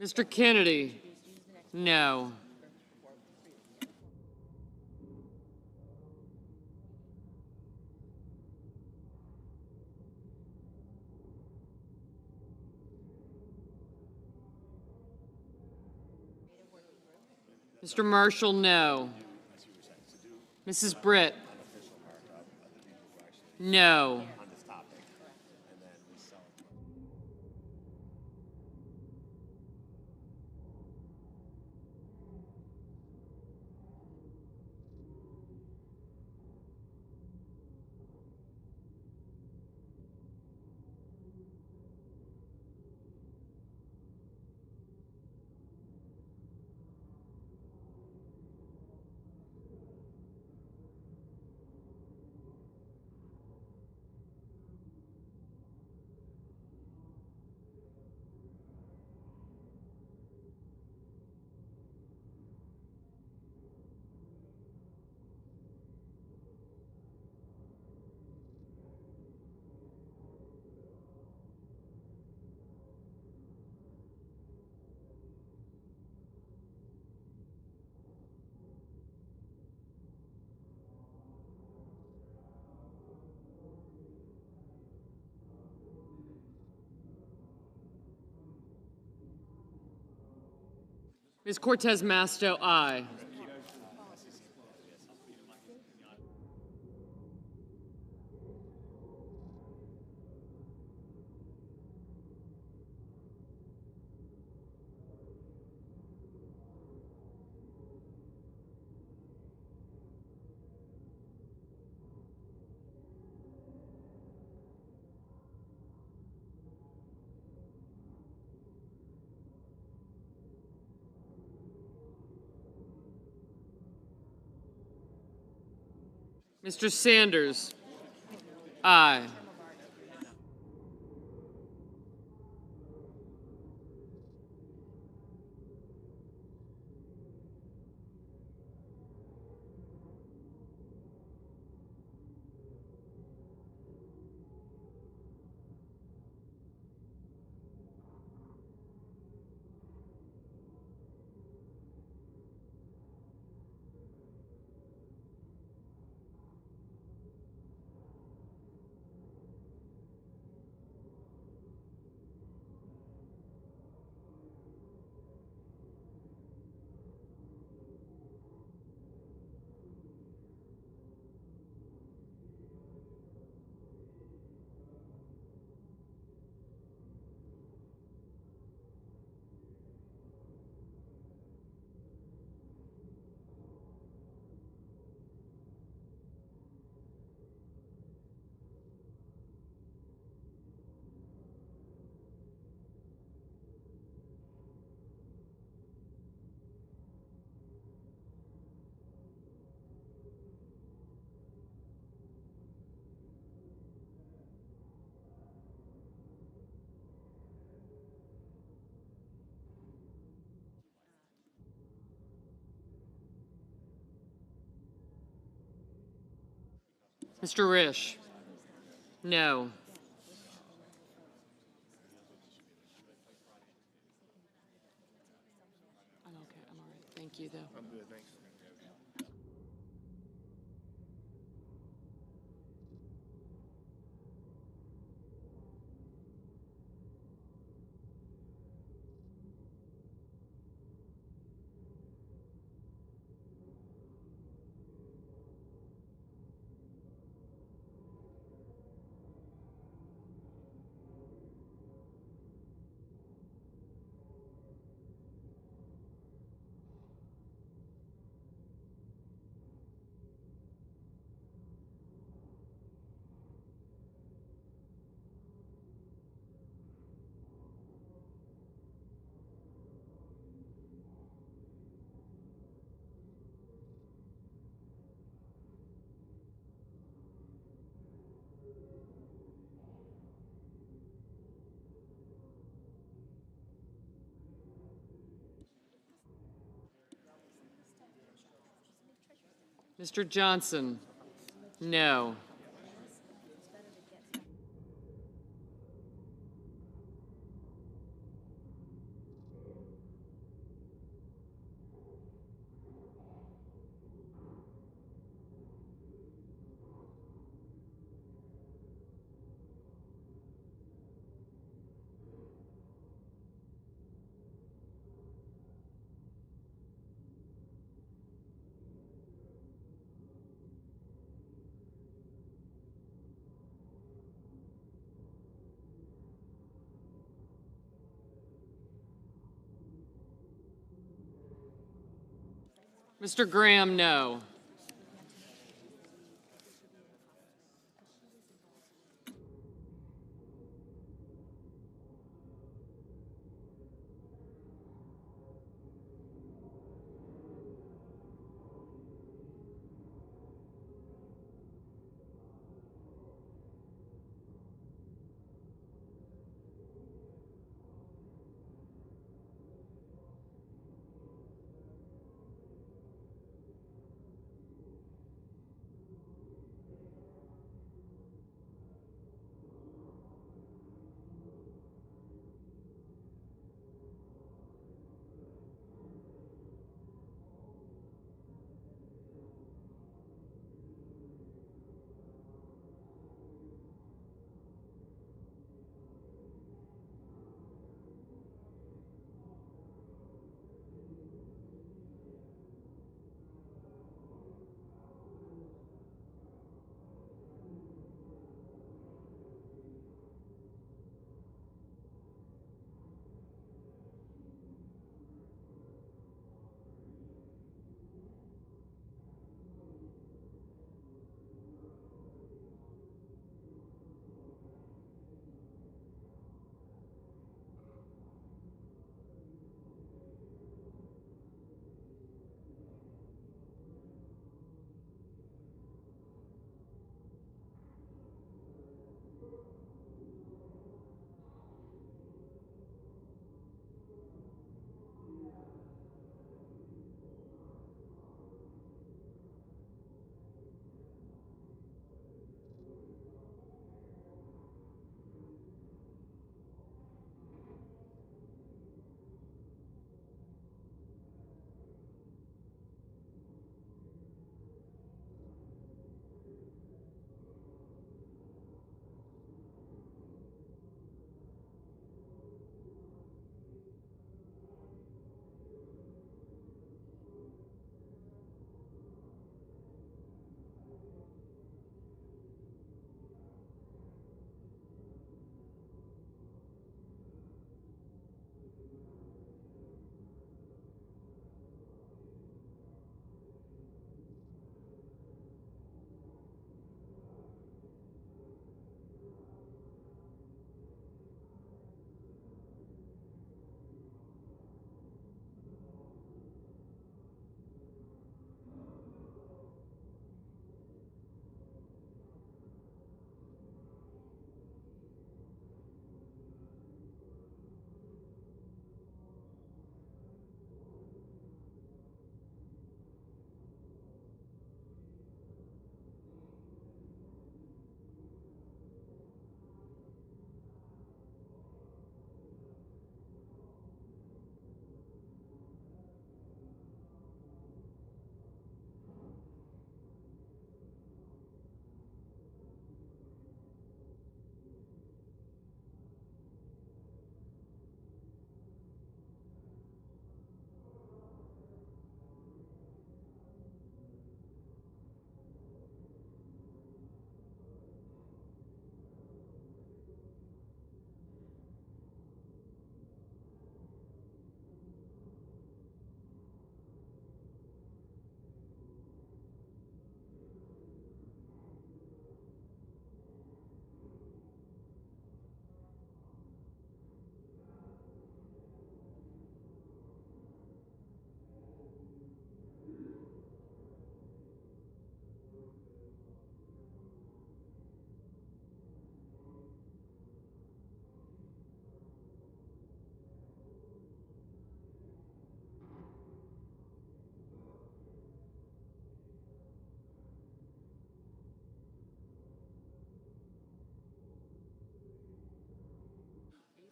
Mr. Kennedy, no. Mr. Marshall, no. Mrs. Britt? No. Ms. Cortez Masto, aye. Mr. Sanders, aye. Mr. Risch, no. I'm okay, I'm all right. Thank you, though. I'm good, thanks. Mr. Johnson, no. Mr. Graham, no.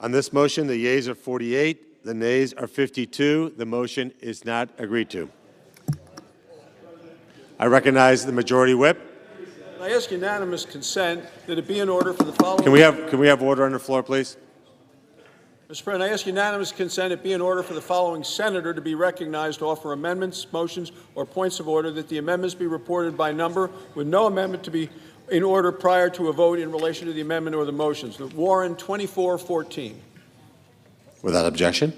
On this motion, the yeas are 48, the nays are 52. The motion is not agreed to. I recognize the Majority Whip. I ask unanimous consent that it be in order for the following... Can we have order on the floor, please? Mr. President, I ask unanimous consent it be in order for the following senator to be recognized to offer amendments, motions, or points of order, that the amendments be reported by number, with no amendment to be in order prior to a vote in relation to the amendment or the motions. Warren, 2414. Without objection.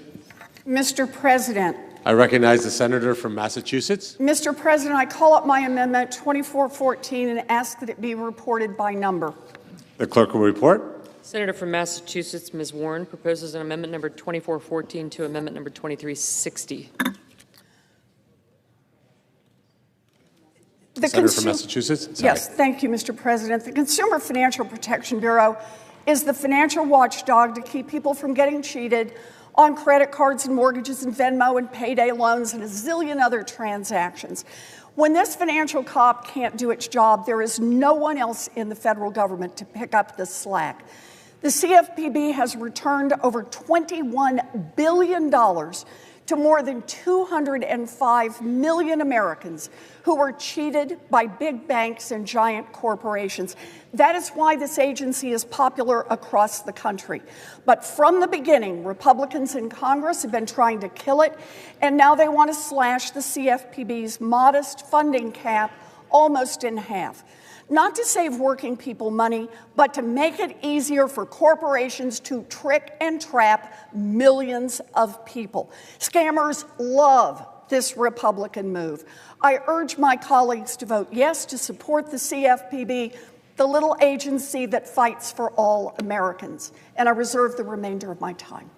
Mr. President, I recognize the senator from Massachusetts. Mr. President, I call up my amendment 2414 and ask that it be reported by number. The clerk will report. Senator from Massachusetts, Ms. Warren, proposes an amendment number 2414 to amendment number 2360. Senator from Massachusetts? Sorry. Yes, thank you, Mr. President. The Consumer Financial Protection Bureau is the financial watchdog to keep people from getting cheated on credit cards and mortgages and Venmo and payday loans and a zillion other transactions. When this financial cop can't do its job, there is no one else in the federal government to pick up the slack. The CFPB has returned over $21 billion to more than 205 million Americans who were cheated by big banks and giant corporations. That is why this agency is popular across the country. But from the beginning, Republicans in Congress have been trying to kill it, and now they want to slash the CFPB's modest funding cap almost in half. Not to save working people money, but to make it easier for corporations to trick and trap millions of people. Scammers love this Republican move. I urge my colleagues to vote yes to support the CFPB, the little agency that fights for all Americans. And I reserve the remainder of my time.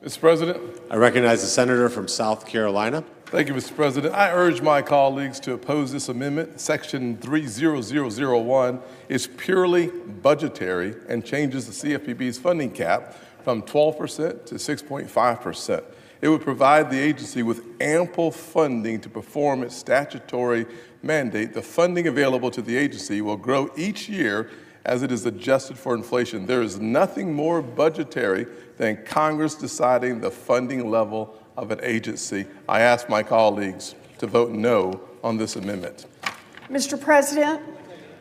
Mr. President. I recognize the senator from South Carolina. Thank you, Mr. President. I urge my colleagues to oppose this amendment. Section 30001 is purely budgetary and changes the CFPB's funding cap from 12% to 6.5%. It would provide the agency with ample funding to perform its statutory mandate. The funding available to the agency will grow each year as it is adjusted for inflation. There is nothing more budgetary than Congress deciding the funding level of an agency. I ask my colleagues to vote no on this amendment. Mr. President.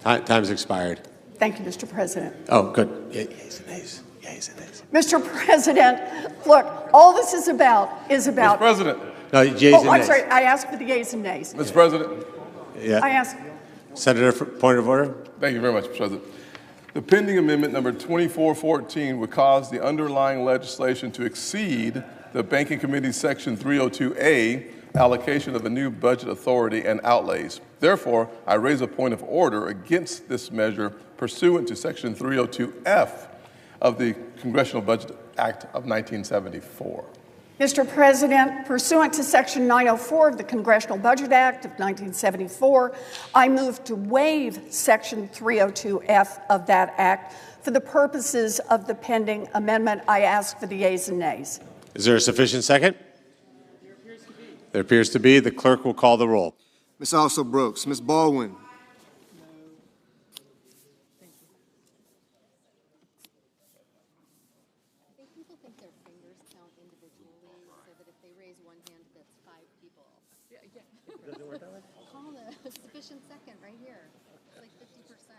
Time's expired. Thank you, Mr. President. Oh, good. Yeas and nays. Yeas and nays. Mr. President, look, all this is about Mr. President. No, yeas and nays. I'm sorry, I asked for the yeas and nays. Mr. President. Yeah. I asked. Senator, point of order. Thank you very much, Mr. President. The pending amendment number 2414 would cause the underlying legislation to exceed the Banking Committee's Section 302A allocation of a new budget authority and outlays. Therefore, I raise a point of order against this measure pursuant to Section 302F of the Congressional Budget Act of 1974. Mr. President, pursuant to Section 904 of the Congressional Budget Act of 1974, I move to waive Section 302F of that act for the purposes of the pending amendment. I ask for the yeas and nays. Is there a sufficient second? There appears to be. The clerk will call the roll. Ms. Also Brooks, Ms. Baldwin. People think their fingers count individually, so that if they raise one hand, that's 5 people. Doesn't work that way? Call the sufficient second right here. It's like 50%.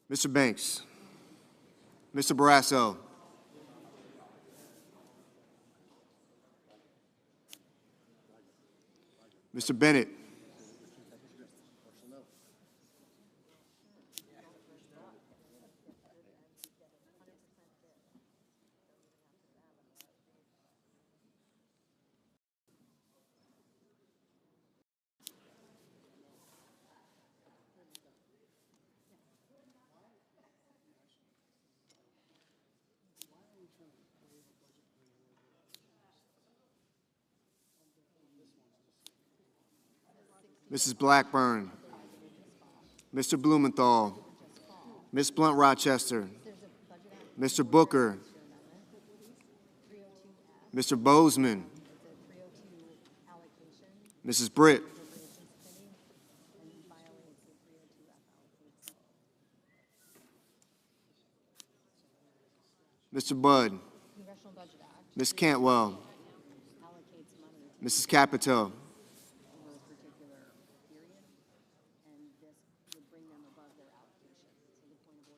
Mr. Banks. Mr. Barrasso. Mr. Bennett. Mrs. Blackburn, Mr. Blumenthal, Ms. Blunt Rochester, Mr. Booker, Mr. Bozeman, Mrs. Britt, Mr. Budd, Ms. Cantwell, Mrs. Capito,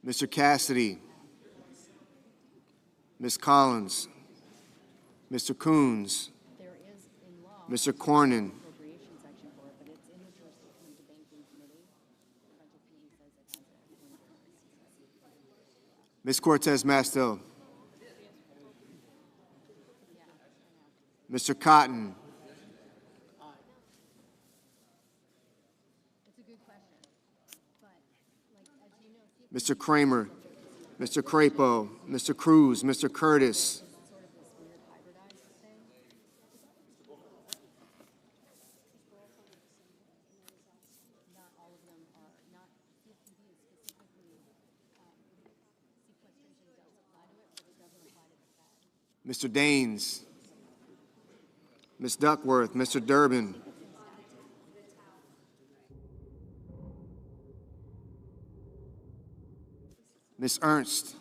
Mr. Cassidy, Ms. Collins, Mr. Coons, Mr. Cornyn, Ms. Cortez Masto, Mr. Cotton, Mr. Kramer, Mr. Crapo, Mr. Cruz, Mr. Curtis, Mr. Daines, Ms. Duckworth, Mr. Durbin, Ms. Ernst,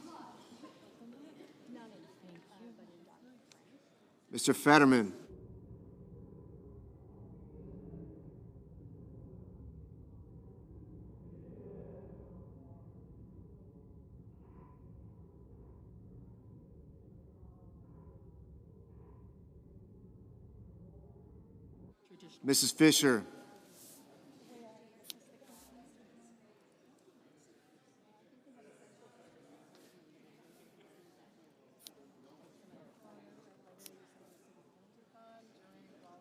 Mr. Fetterman, Mrs. Fisher,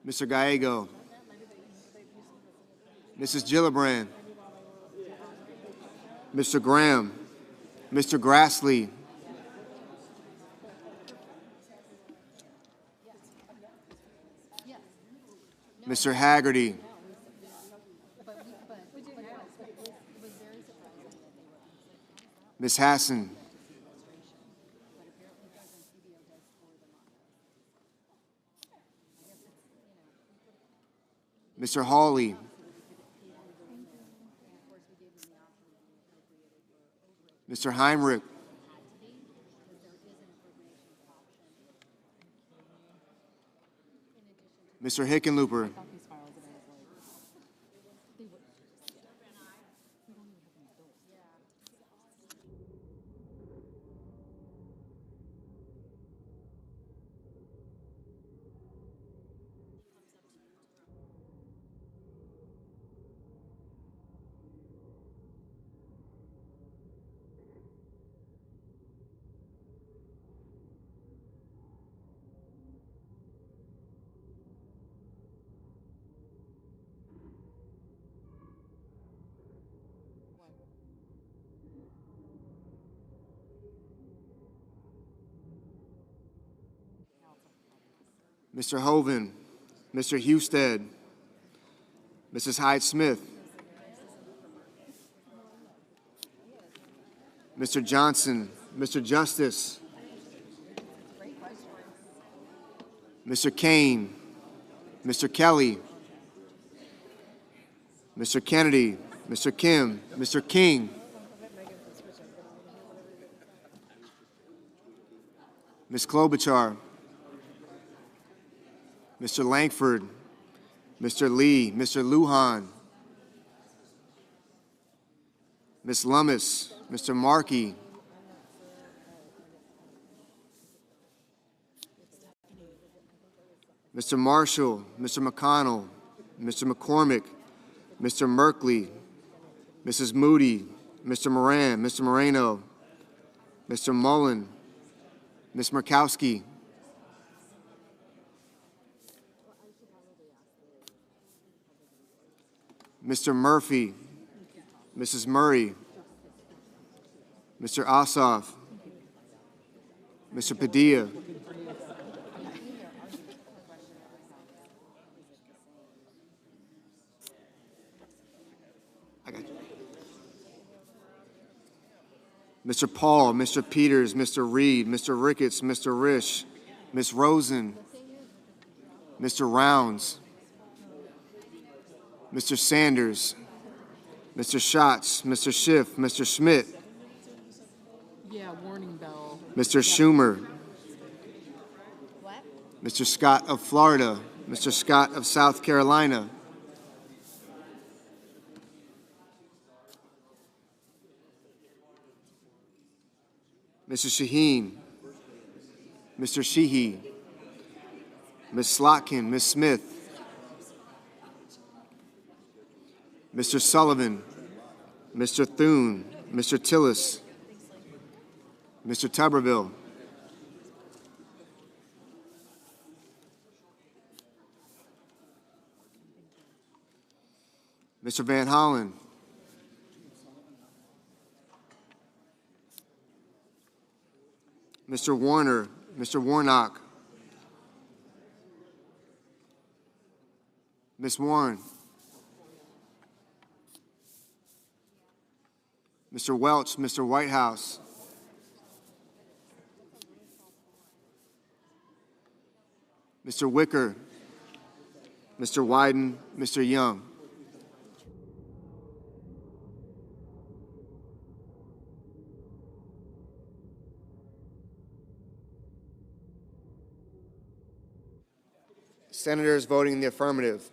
Mr. Gallego, Mrs. Gillibrand, Mr. Graham, Mr. Grassley, Mr. Haggerty, Ms. Hassan, Mr. Hawley, Mr. Heinrich, Mr. Hickenlooper, Mr. Hoven, Mr. Husted, Mrs. Hyde-Smith, Mr. Johnson, Mr. Justice, Mr. Kane, Mr. Kelly, Mr. Kennedy, Mr. Kim, Mr. King, Ms. Klobuchar, Mr. Langford, Mr. Lee, Mr. Lujan, Ms. Lummis, Mr. Markey, Mr. Marshall, Mr. McConnell, Mr. McCormick, Mr. Merkley, Mrs. Moody, Mr. Moran, Mr. Moreno, Mr. Mullen, Ms. Murkowski, Mr. Murphy, Mrs. Murray, Mr. Ossoff, Mr. Padilla, Mr. Paul, Mr. Peters, Mr. Reed, Mr. Ricketts, Mr. Risch, Ms. Rosen, Mr. Rounds, Mr. Sanders, Mr. Schatz, Mr. Schiff, Mr. Schmidt, Yeah, warning bell. Mr. Schumer, Mr. Scott of Florida, Mr. Scott of South Carolina, Mr. Shaheen, Mr. Sheehy, Ms. Slotkin, Ms. Smith, Mr. Sullivan, Mr. Thune, Mr. Tillis, Mr. Tuberville, Mr. Van Hollen, Mr. Warner, Mr. Warnock, Ms. Warren, Mr. Welch, Mr. Whitehouse, Mr. Wicker, Mr. Wyden, Mr. Young. Senators voting in the affirmative: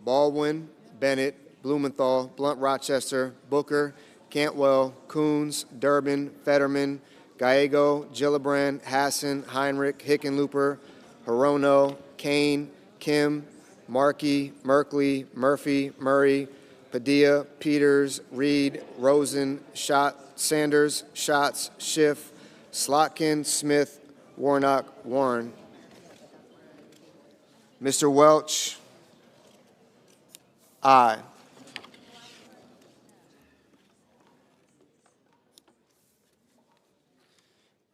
Baldwin, Bennett, Blumenthal, Blunt-Rochester, Booker, Cantwell, Coons, Durbin, Fetterman, Gallego, Gillibrand, Hassan, Heinrich, Hickenlooper, Hirono, Kane, Kim, Markey, Merkley, Murphy, Murray, Padilla, Peters, Reed, Rosen, Sanders, Schatz, Schiff, Slotkin, Smith, Warnock, Warren. Mr. Welch, aye.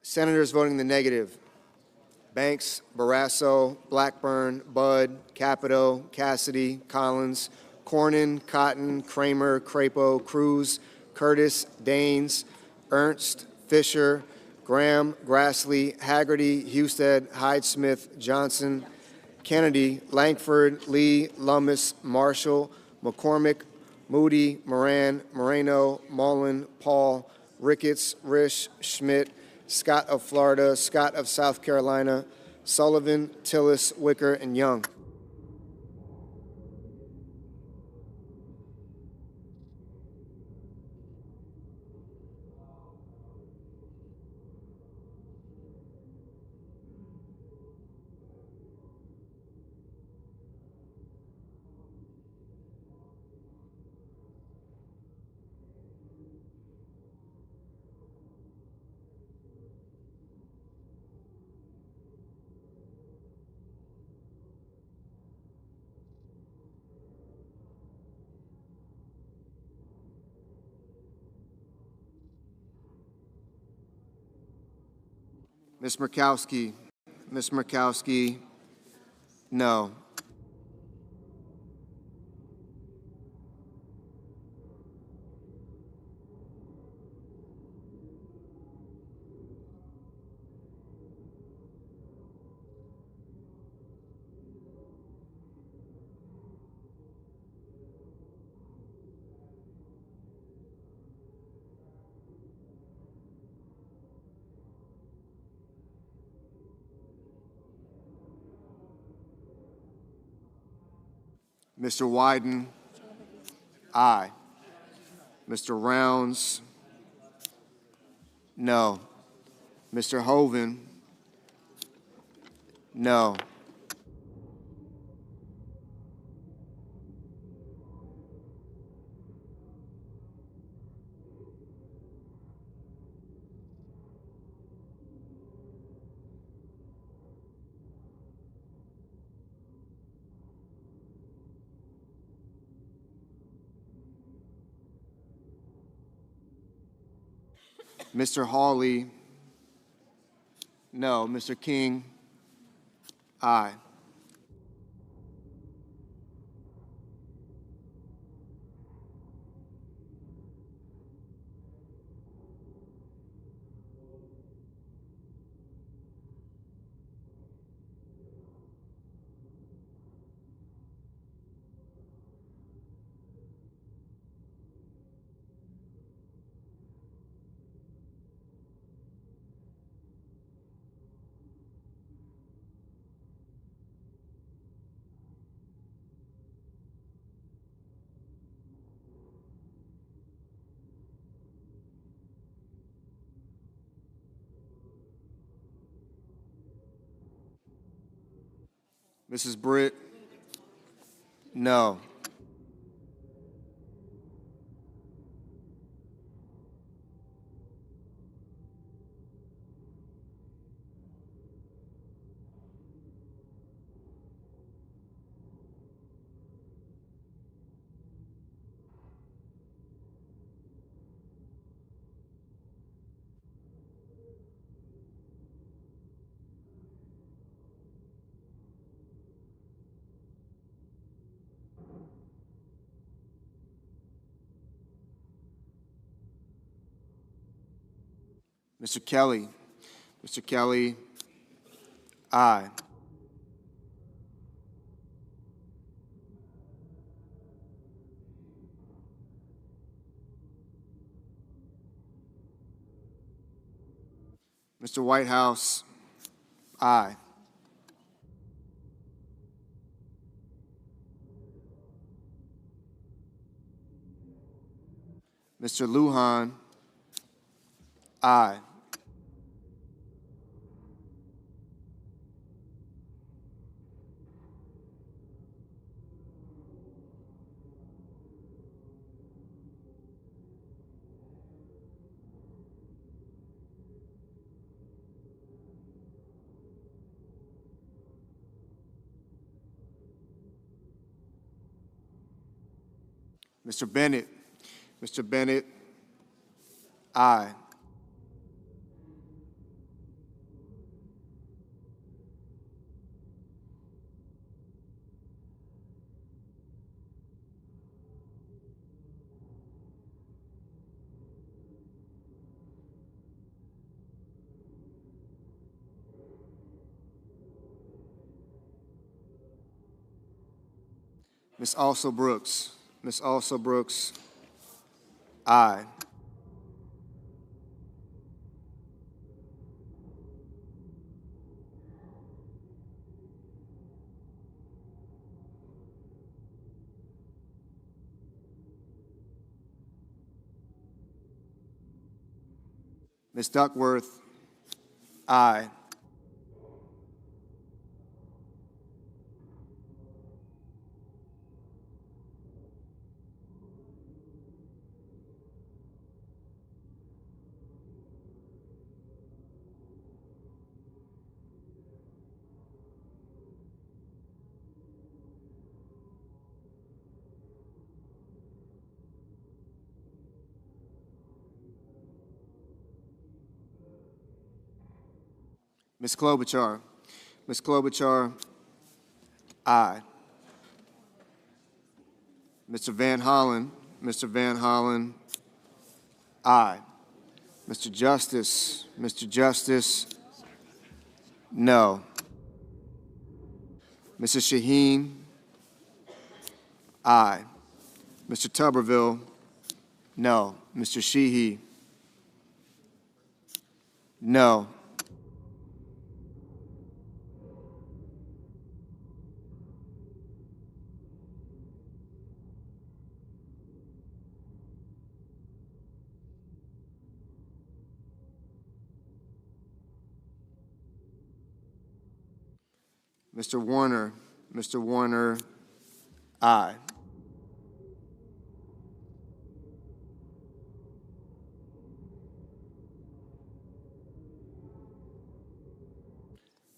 Senators voting in the negative: Banks, Barrasso, Blackburn, Budd, Capito, Cassidy, Collins, Cornyn, Cotton, Kramer, Crapo, Cruz, Curtis, Daines, Ernst, Fisher, Graham, Grassley, Haggerty, Husted, Hyde-Smith, Johnson, Kennedy, Langford, Lee, Lummis, Marshall, McCormick, Moody, Moran, Moreno, Mullen, Paul, Ricketts, Risch, Schmidt, Scott of Florida, Scott of South Carolina, Sullivan, Tillis, Wicker, and Young. Ms. Murkowski, no. Mr. Wyden, aye. Mr. Rounds, no. Mr. Hoven, no. Mr. Hawley, no. Mr. King, aye. Mrs. Britt, no. Mr. Kelly, Mr. Kelly, aye. Mr. Whitehouse, aye. Mr. Lujan, aye. Mr. Bennett, Mr. Bennett, aye. Ms. Also Brooks, Ms. Also Brooks, aye. Ms. Duckworth, aye. Ms. Klobuchar, Ms. Klobuchar, aye. Mr. Van Hollen, Mr. Van Hollen, aye. Mr. Justice, no. Mrs. Shaheen, aye. Mr. Tuberville, no. Mr. Sheehy, no. Mr. Warner, aye.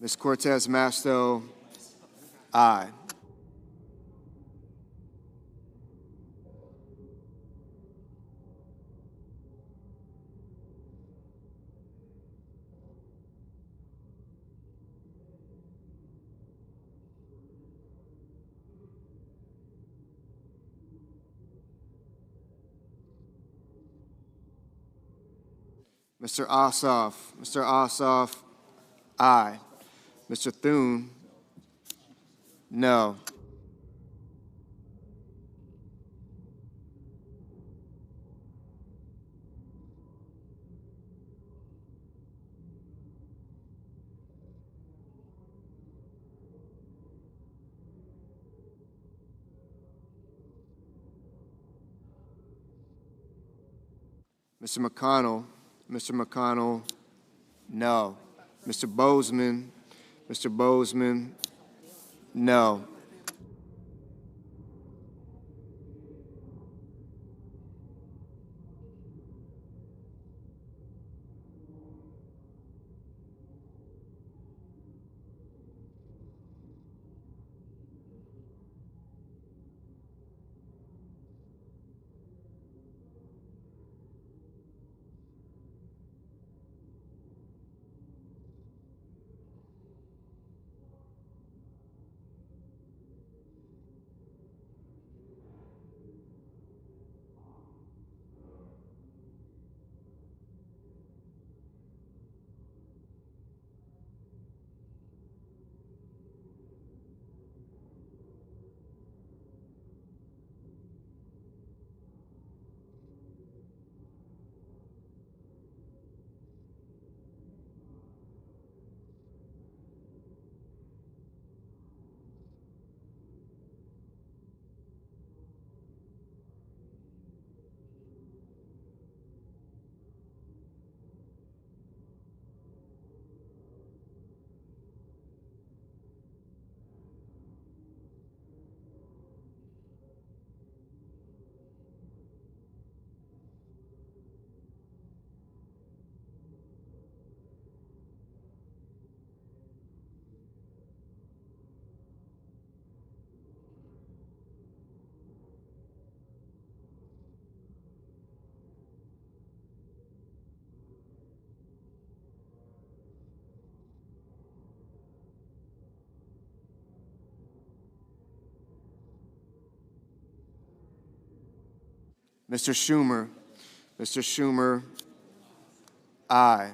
Ms. Cortez Masto, aye. Mr. Ossoff, aye. Mr. Thune, no. Mr. McConnell, no. Mr. Bozeman, No. Mr. Schumer. Mr. Schumer, aye.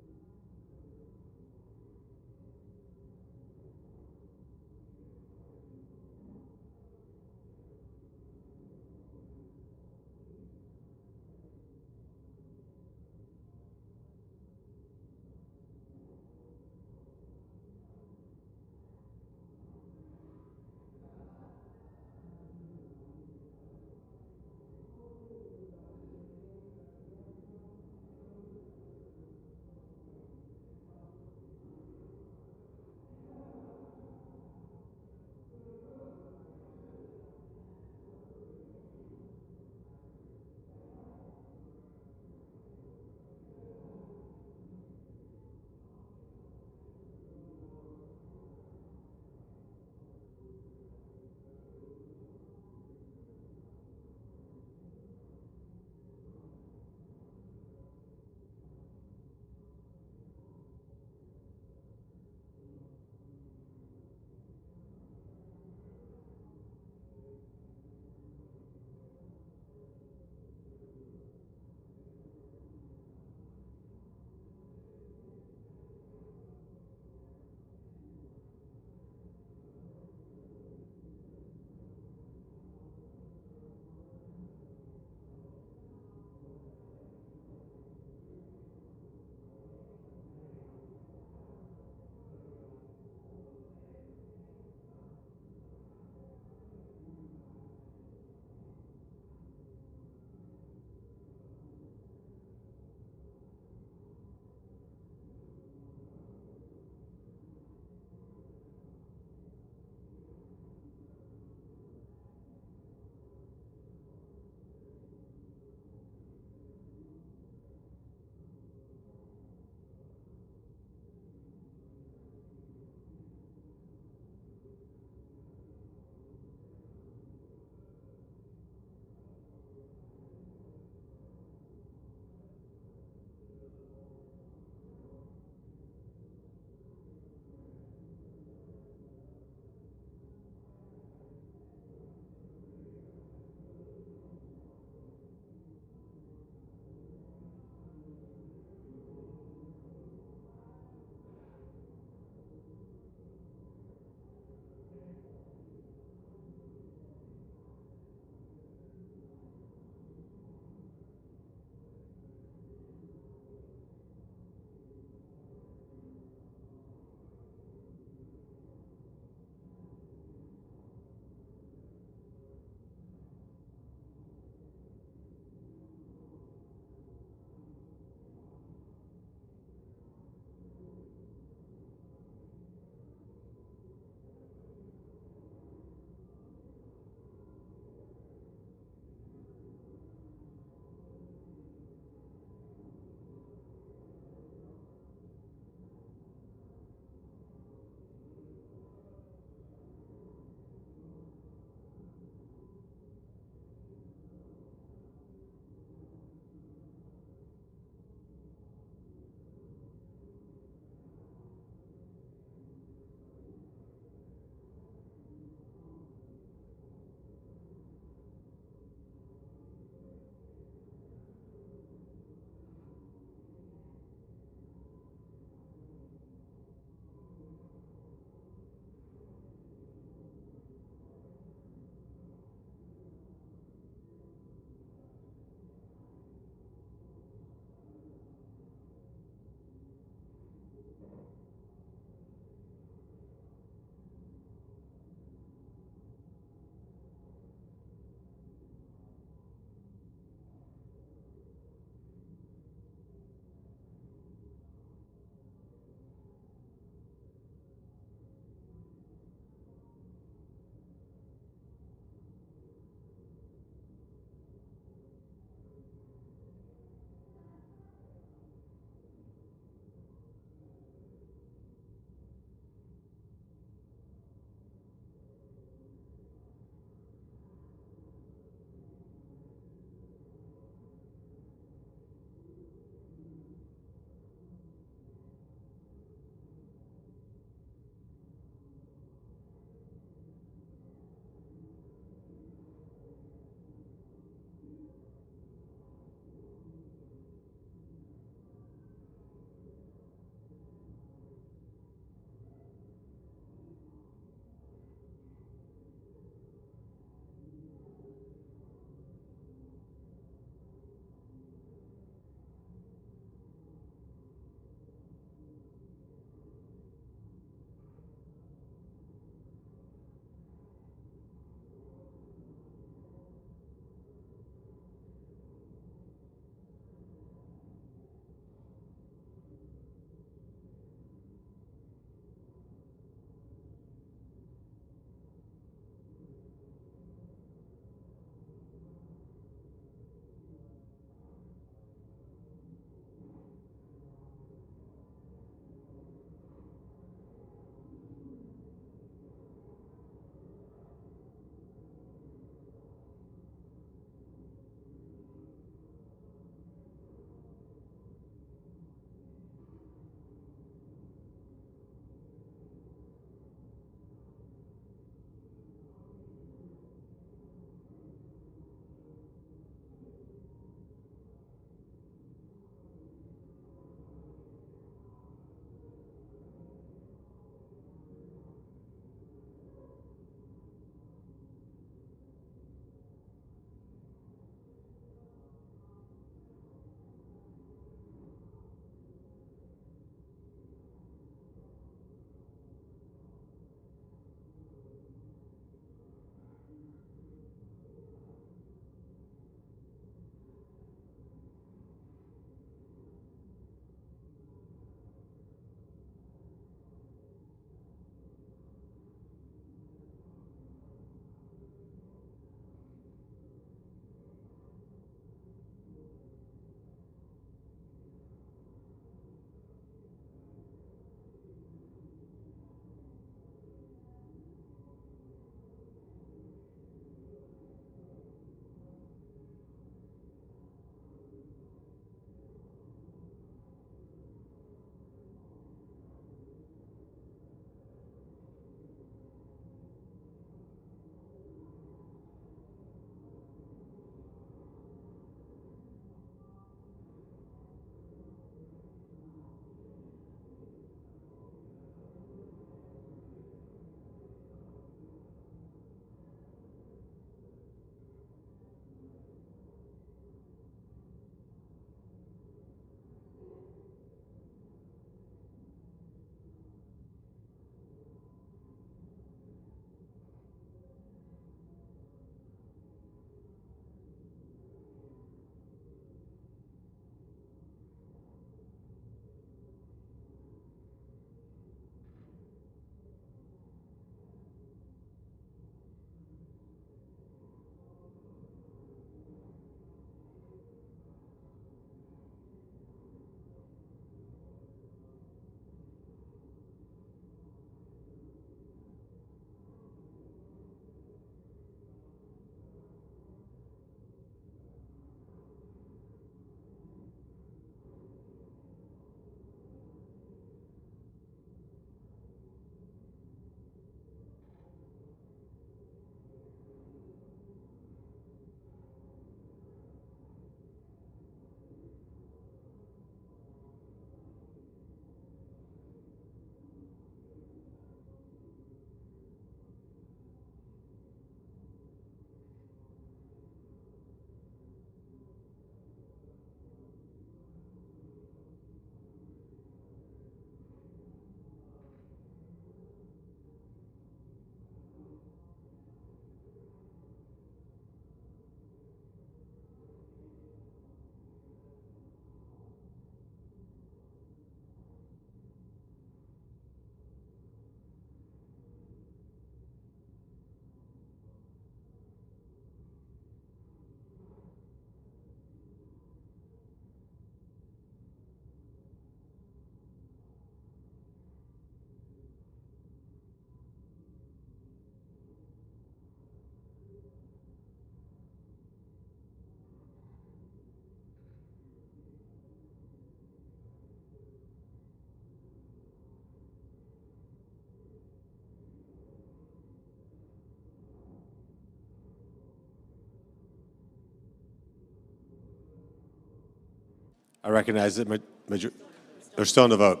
I recognize that they're still in the vote.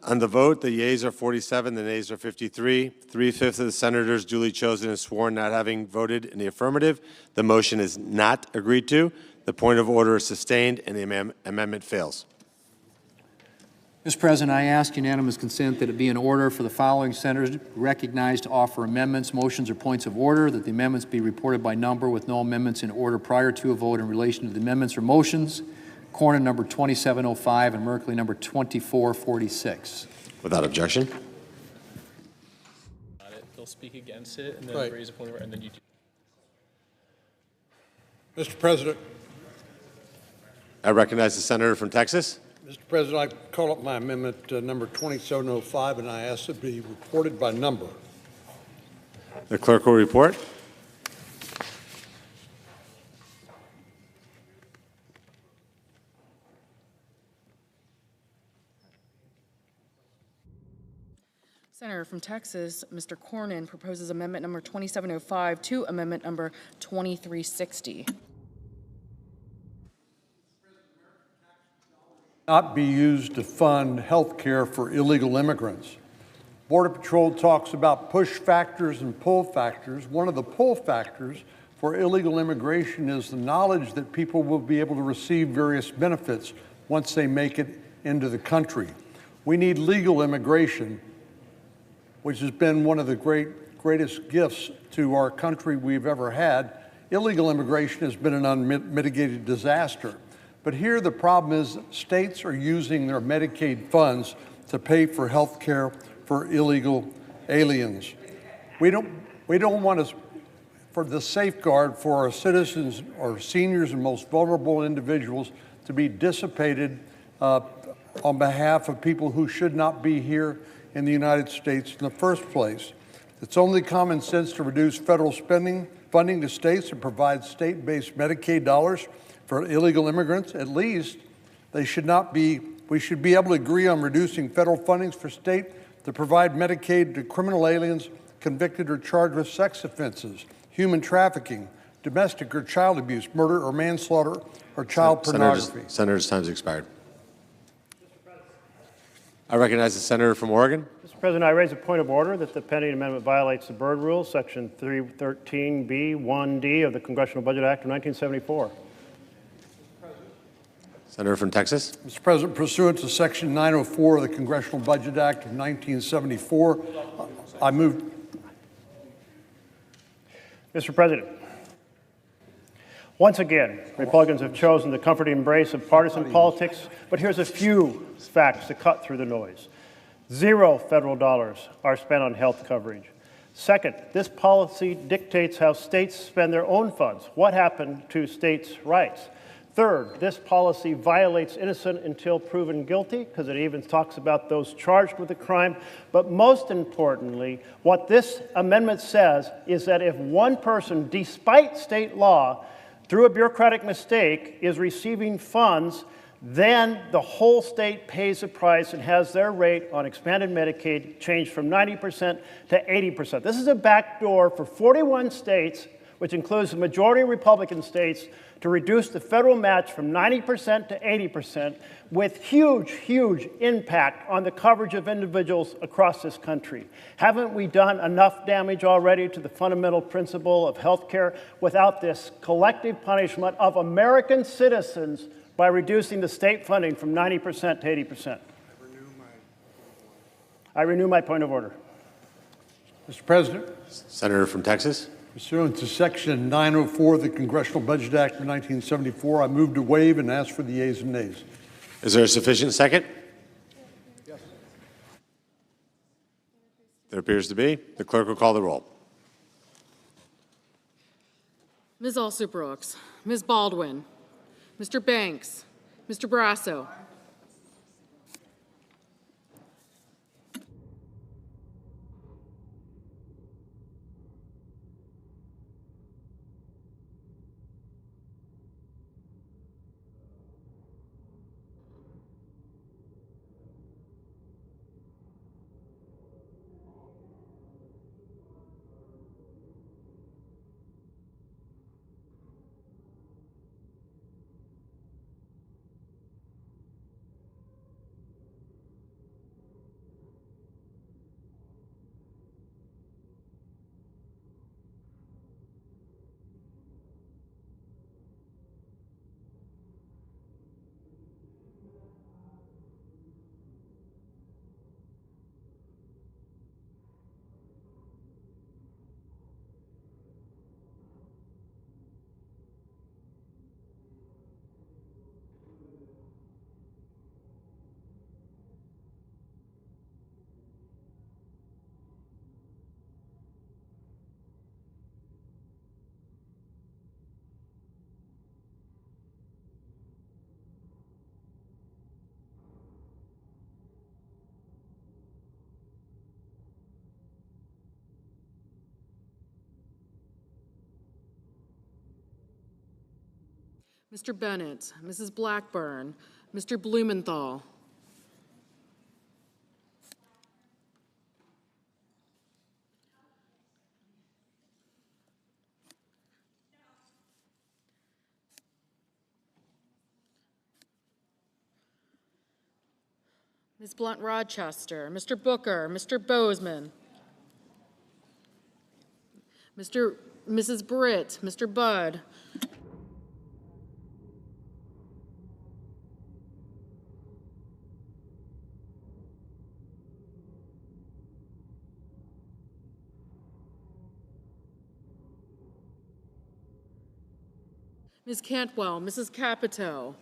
On the vote, the yeas are 47, the nays are 53. 3/5 of the senators duly chosen and sworn not having voted in the affirmative. The motion is not agreed to. The point of order is sustained, and the amendment fails. Mr. President, I ask unanimous consent that it be in order for the following senators recognized to offer amendments, motions, or points of order, that the amendments be reported by number with no amendments in order prior to a vote in relation to the amendments or motions. Cornyn, number 2705, and Merkley, number 2446. Without objection. They'll speak against it and then raise a point of order, and then you do. Mr. President. I recognize the senator from Texas. Mr. President, I call up my amendment number 2705, and I ask it be reported by number. The clerk will report. Senator from Texas, Mr. Cornyn proposes amendment number 2705 to amendment number 2360. Not be used to fund health care for illegal immigrants. Border Patrol talks about push factors and pull factors. One of the pull factors for illegal immigration is the knowledge that people will be able to receive various benefits once they make it into the country. We need legal immigration, which has been one of the greatest gifts to our country we've ever had. Illegal immigration has been an unmitigated disaster. But here the problem is states are using their Medicaid funds to pay for health care for illegal aliens. We don't want to, for the safeguard for our citizens, our seniors and most vulnerable individuals to be dissipated on behalf of people who should not be here in the United States in the first place. It's only common sense to reduce federal funding to states and provide state-based Medicaid dollars for illegal immigrants. At least we should be able to agree on reducing federal fundings for state to provide Medicaid to criminal aliens convicted or charged with sex offenses, human trafficking, domestic or child abuse, murder or manslaughter, or child pornography. Senator's time's expired. I recognize the senator from Oregon. Mr. President, I raise a point of order that the pending amendment violates the Byrd Rule, Section 313B1D of the Congressional Budget Act of 1974. Senator from Texas. Mr. President, pursuant to Section 904 of the Congressional Budget Act of 1974, I move. Mr. President, once again, Republicans have chosen the comforting embrace of partisan politics, but here's a few facts to cut through the noise. 0 federal dollars are spent on health coverage. Second, this policy dictates how states spend their own funds. What happened to states' rights? Third, this policy violates innocent until proven guilty, because it even talks about those charged with a crime. But most importantly, what this amendment says is that if one person, despite state law, through a bureaucratic mistake, is receiving funds, then the whole state pays the price and has their rate on expanded Medicaid changed from 90% to 80%. This is a backdoor for 41 states, which includes the majority of Republican states, to reduce the federal match from 90% to 80%, with huge, huge impact on the coverage of individuals across this country. Haven't we done enough damage already to the fundamental principle of health care without this collective punishment of American citizens by reducing the state funding from 90% to 80%? I renew my point of order. Mr. President. Senator from Texas. Pursuant to Section 904 of the Congressional Budget Act of 1974, I move to waive and ask for the yeas and nays. Is there a sufficient second? Yes. There appears to be. The clerk will call the roll. Ms. Alsubrooks, Ms. Baldwin, Mr. Banks, Mr. Barrasso, Mr. Bennett, Mrs. Blackburn, Mr. Blumenthal, Ms. Blunt Rochester, Mr. Booker, Mr. Bozeman, Mrs. Britt, Mr. Budd, Ms. Cantwell, Mrs. Capito,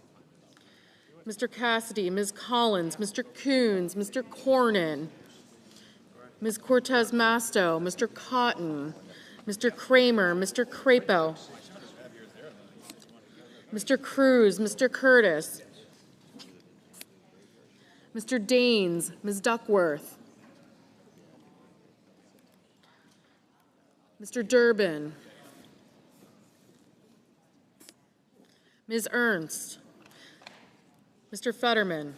Mr. Cassidy, Ms. Collins, Mr. Coons, Mr. Cornyn, Ms. Cortez Masto, Mr. Cotton, Mr. Kramer, Mr. Crapo, Mr. Cruz, Mr. Curtis, Mr. Daines, Ms. Duckworth, Mr. Durbin, Ms. Ernst, Mr. Fetterman,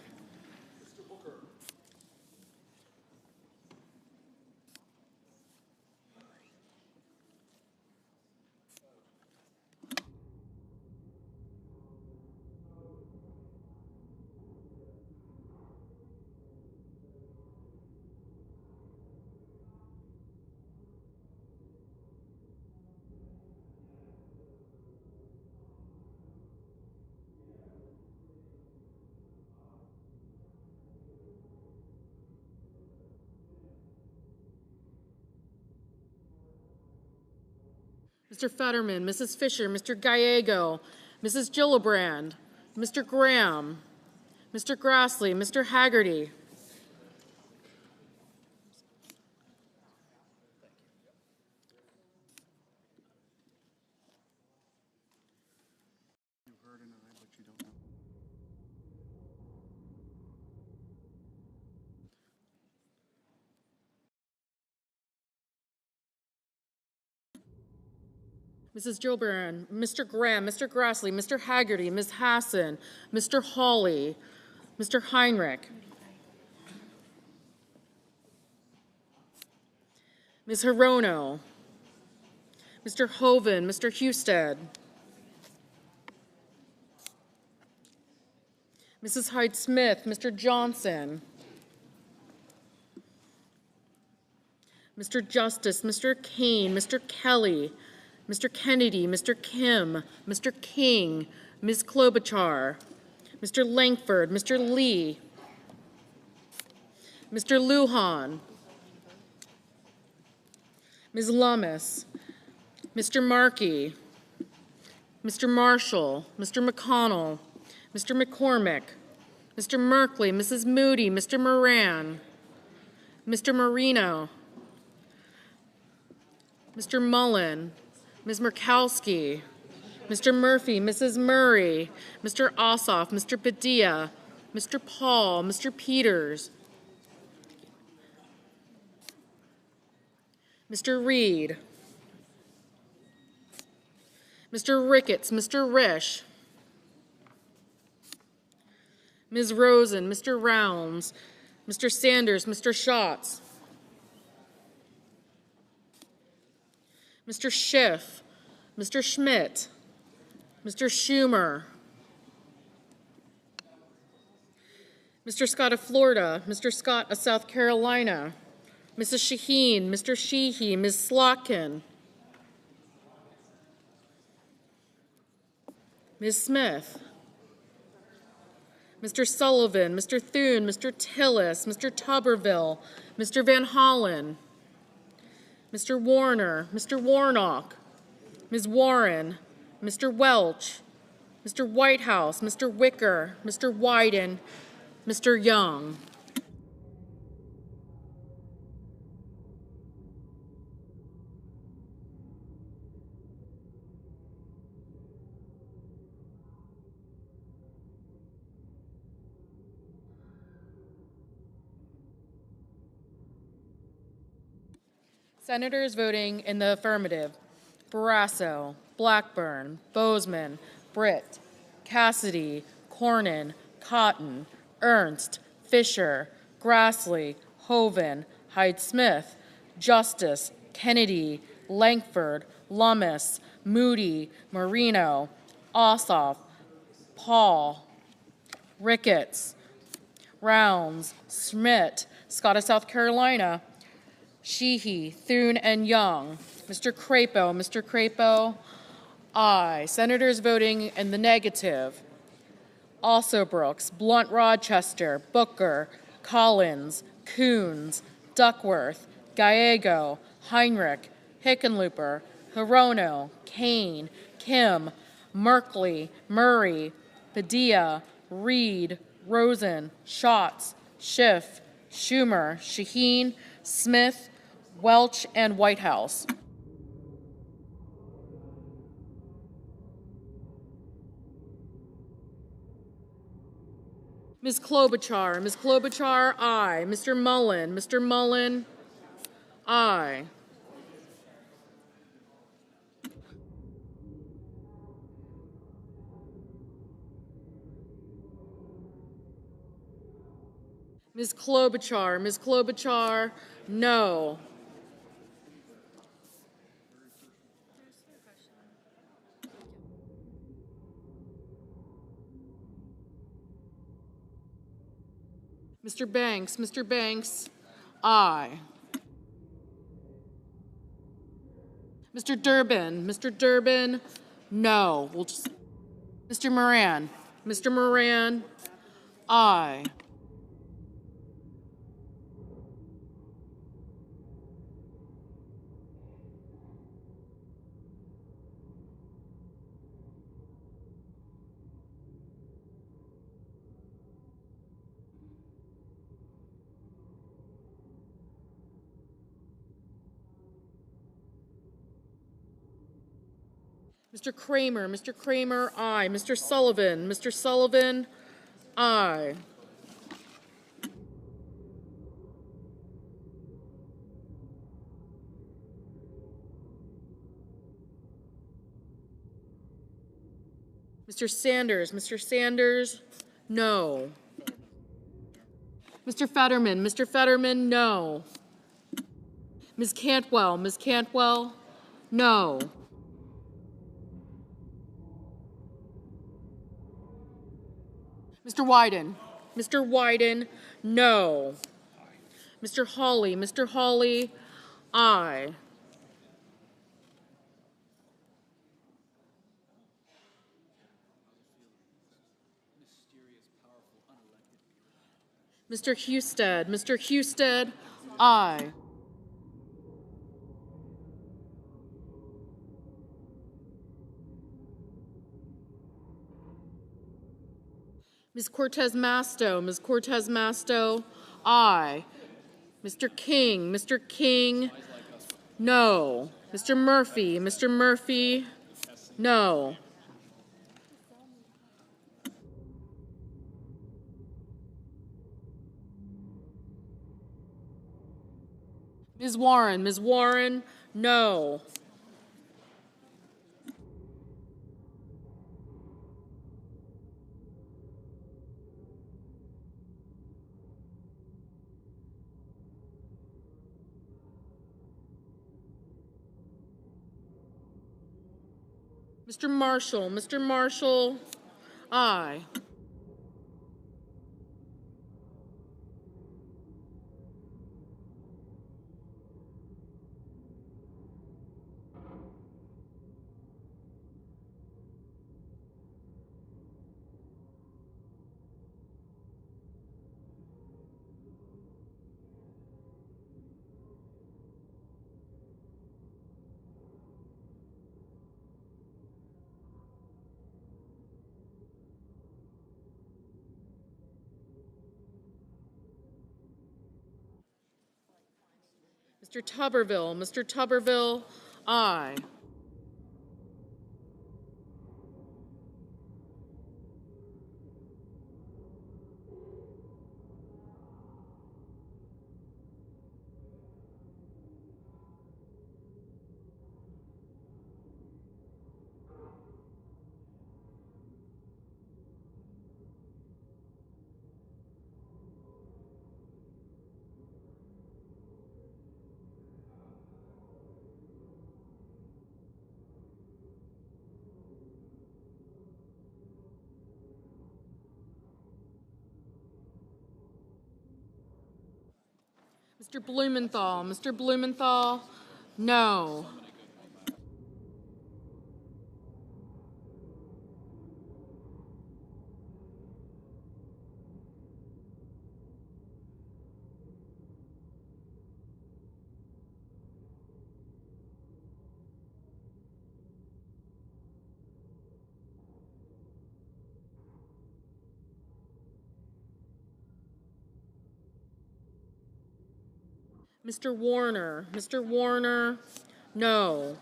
Mr. Fetterman, Mrs. Fisher, Mr. Gallego, Mrs. Gillibrand, Mr. Graham, Mr. Grassley, Mr. Haggerty, Mrs. Gillibrand, Mr. Graham, Mr. Grassley, Mr. Haggerty, Ms. Hassan, Mr. Hawley, Mr. Heinrich, Ms. Hirono, Mr. Hoven, Mr. Husted, Mrs. Hyde-Smith, Mr. Johnson, Mr. Justice, Mr. Kane, Mr. Kelly, Mr. Kennedy, Mr. Kim, Mr. King, Ms. Klobuchar, Mr. Langford, Mr. Lee, Mr. Lujan, Ms. Lummis, Mr. Markey, Mr. Marshall, Mr. McConnell, Mr. McCormick, Mr. Merkley, Mrs. Moody, Mr. Moran, Mr. Marino, Mr. Mullen, Ms. Murkowski, Mr. Murphy, Mrs. Murray, Mr. Ossoff, Mr. Padilla, Mr. Paul, Mr. Peters, Mr. Reed, Mr. Ricketts, Mr. Risch, Ms. Rosen, Mr. Rounds, Mr. Sanders, Mr. Schatz, Mr. Schiff, Mr. Schmidt, Mr. Schumer, Mr. Scott of Florida, Mr. Scott of South Carolina, Mrs. Shaheen, Mr. Sheehy, Ms. Slotkin, Ms. Smith, Mr. Sullivan, Mr. Thune, Mr. Tillis, Mr. Tuberville, Mr. Van Hollen, Mr. Warner, Mr. Warnock, Ms. Warren, Mr. Welch, Mr. Whitehouse, Mr. Wicker, Mr. Wyden, Mr. Young. Senators voting in the affirmative: Barrasso, Blackburn, Bozeman, Britt, Cassidy, Cornyn, Cotton, Ernst, Fisher, Grassley, Hoven, Hyde-Smith, Justice, Kennedy, Langford, Lummis, Moody, Marino, Ossoff, Paul, Ricketts, Rounds, Schmidt, Scott of South Carolina, Sheehy, Thune, and Young. Mr. Crapo, aye. Senators voting in the negative. Also Brooks, Blunt Rochester, Booker, Collins, Coons, Duckworth, Gallego, Heinrich, Hickenlooper, Hirono, Kane, Kim, Merkley, Murray, Padilla, Reed, Rosen, Schatz, Schiff, Schumer, Shaheen, Smith, Welch, and Whitehouse. Ms. Klobuchar, aye. Mr. Mullen, aye. Ms. Klobuchar, no. Mr. Banks, aye. Mr. Durbin, no. Mr. Moran, aye. Mr. Kramer, aye. Mr. Sullivan, aye. Mr. Sanders, no. Mr. Fetterman, no. Ms. Cantwell, no. Mr. Wyden, no. Mr. Hawley, aye. Mr. Husted, aye. Ms. Cortez Masto, aye. Mr. King, no. Mr. Murphy, no. Ms. Warren, no. Mr. Marshall, aye. Mr. Tuberville, aye. Mr. Blumenthal, Mr. Blumenthal, no. Mr. Warner, no.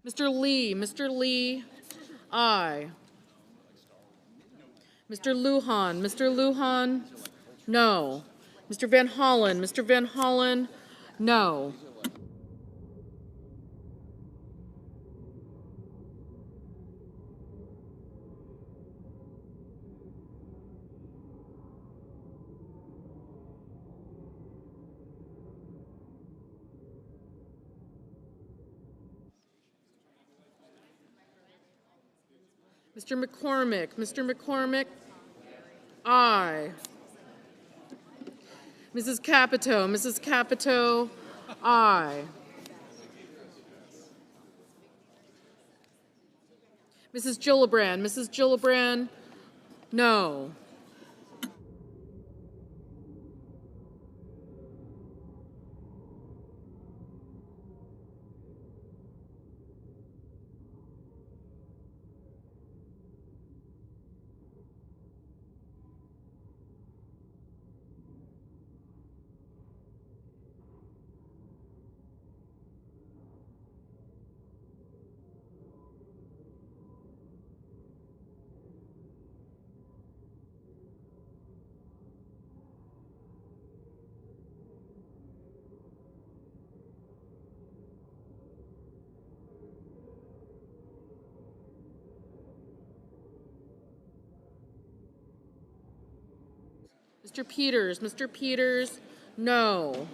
Mr. Lee, aye. Mr. Lujan, no. Mr. Van Hollen, no. Mr. McCormick, aye. Mrs. Capito, aye. Mrs. Gillibrand, no. Mr. Peters, no.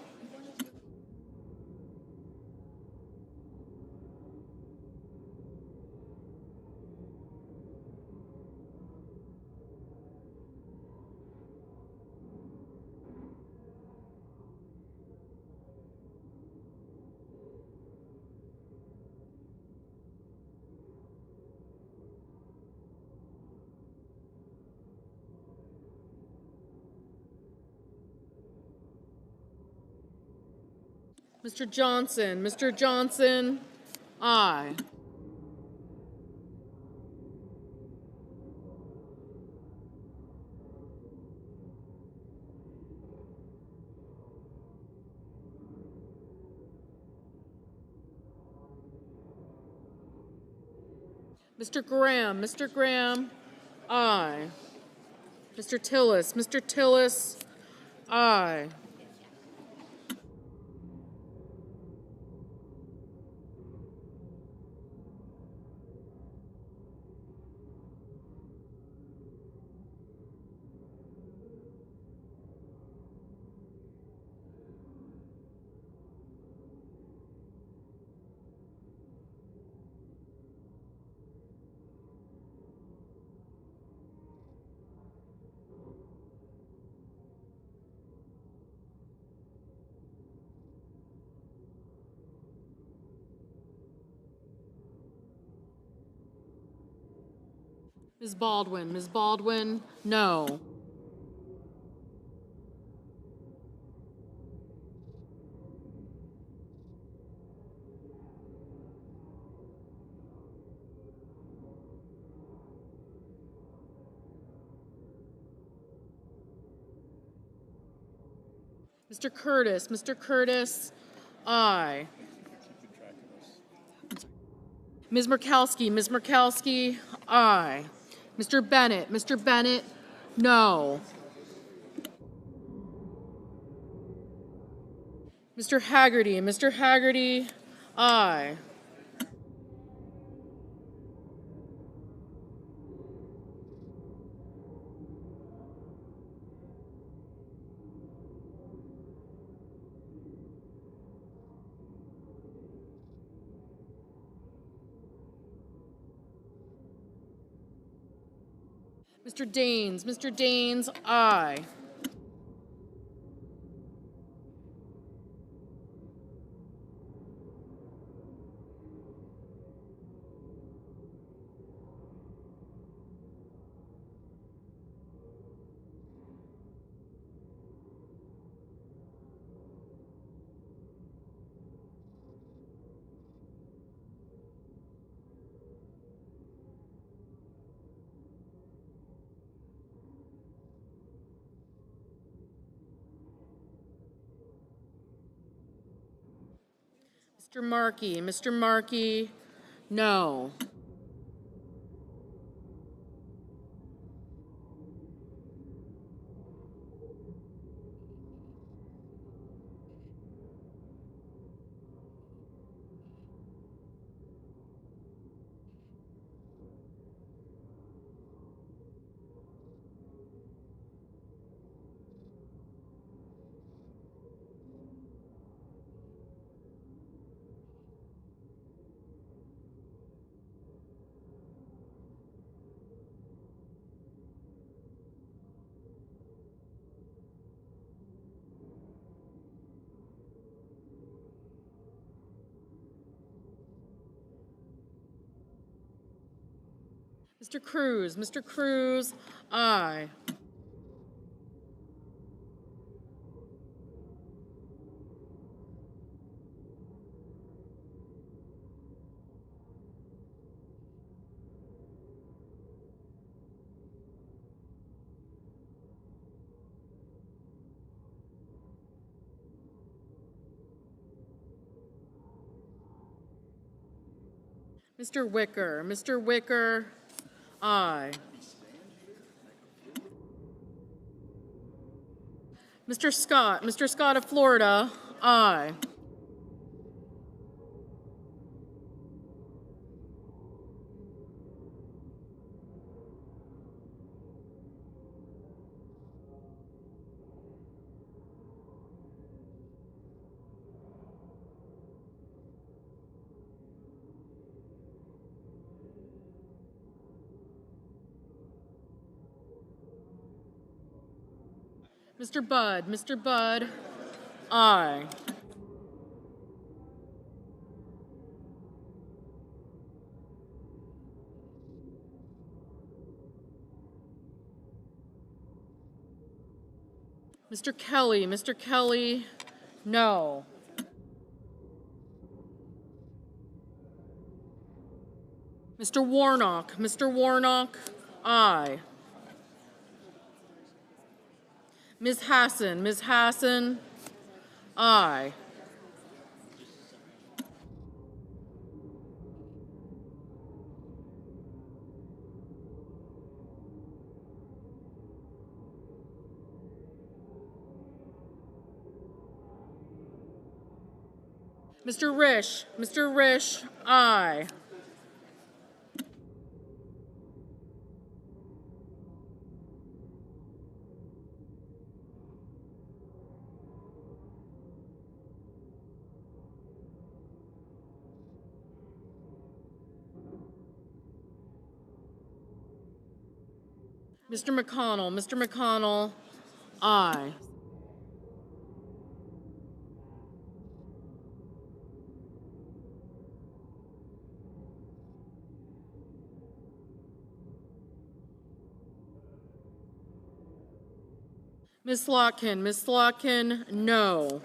Mr. Johnson, aye. Mr. Graham, aye. Mr. Tillis, aye. Ms. Baldwin, no. Mr. Curtis, aye. Ms. Murkowski, aye. Mr. Bennett, no. Mr. Haggerty, aye. Mr. Daines, aye. Mr. Markey, no. Mr. Cruz, aye. Mr. Wicker, aye. Mr. Scott of Florida, aye. Mr. Budd, aye. Mr. Kelly, no. Mr. Warnock, aye. Ms. Hassan, aye. Mr. Risch, aye. Mr. McConnell, aye. Ms. Slotkin, no.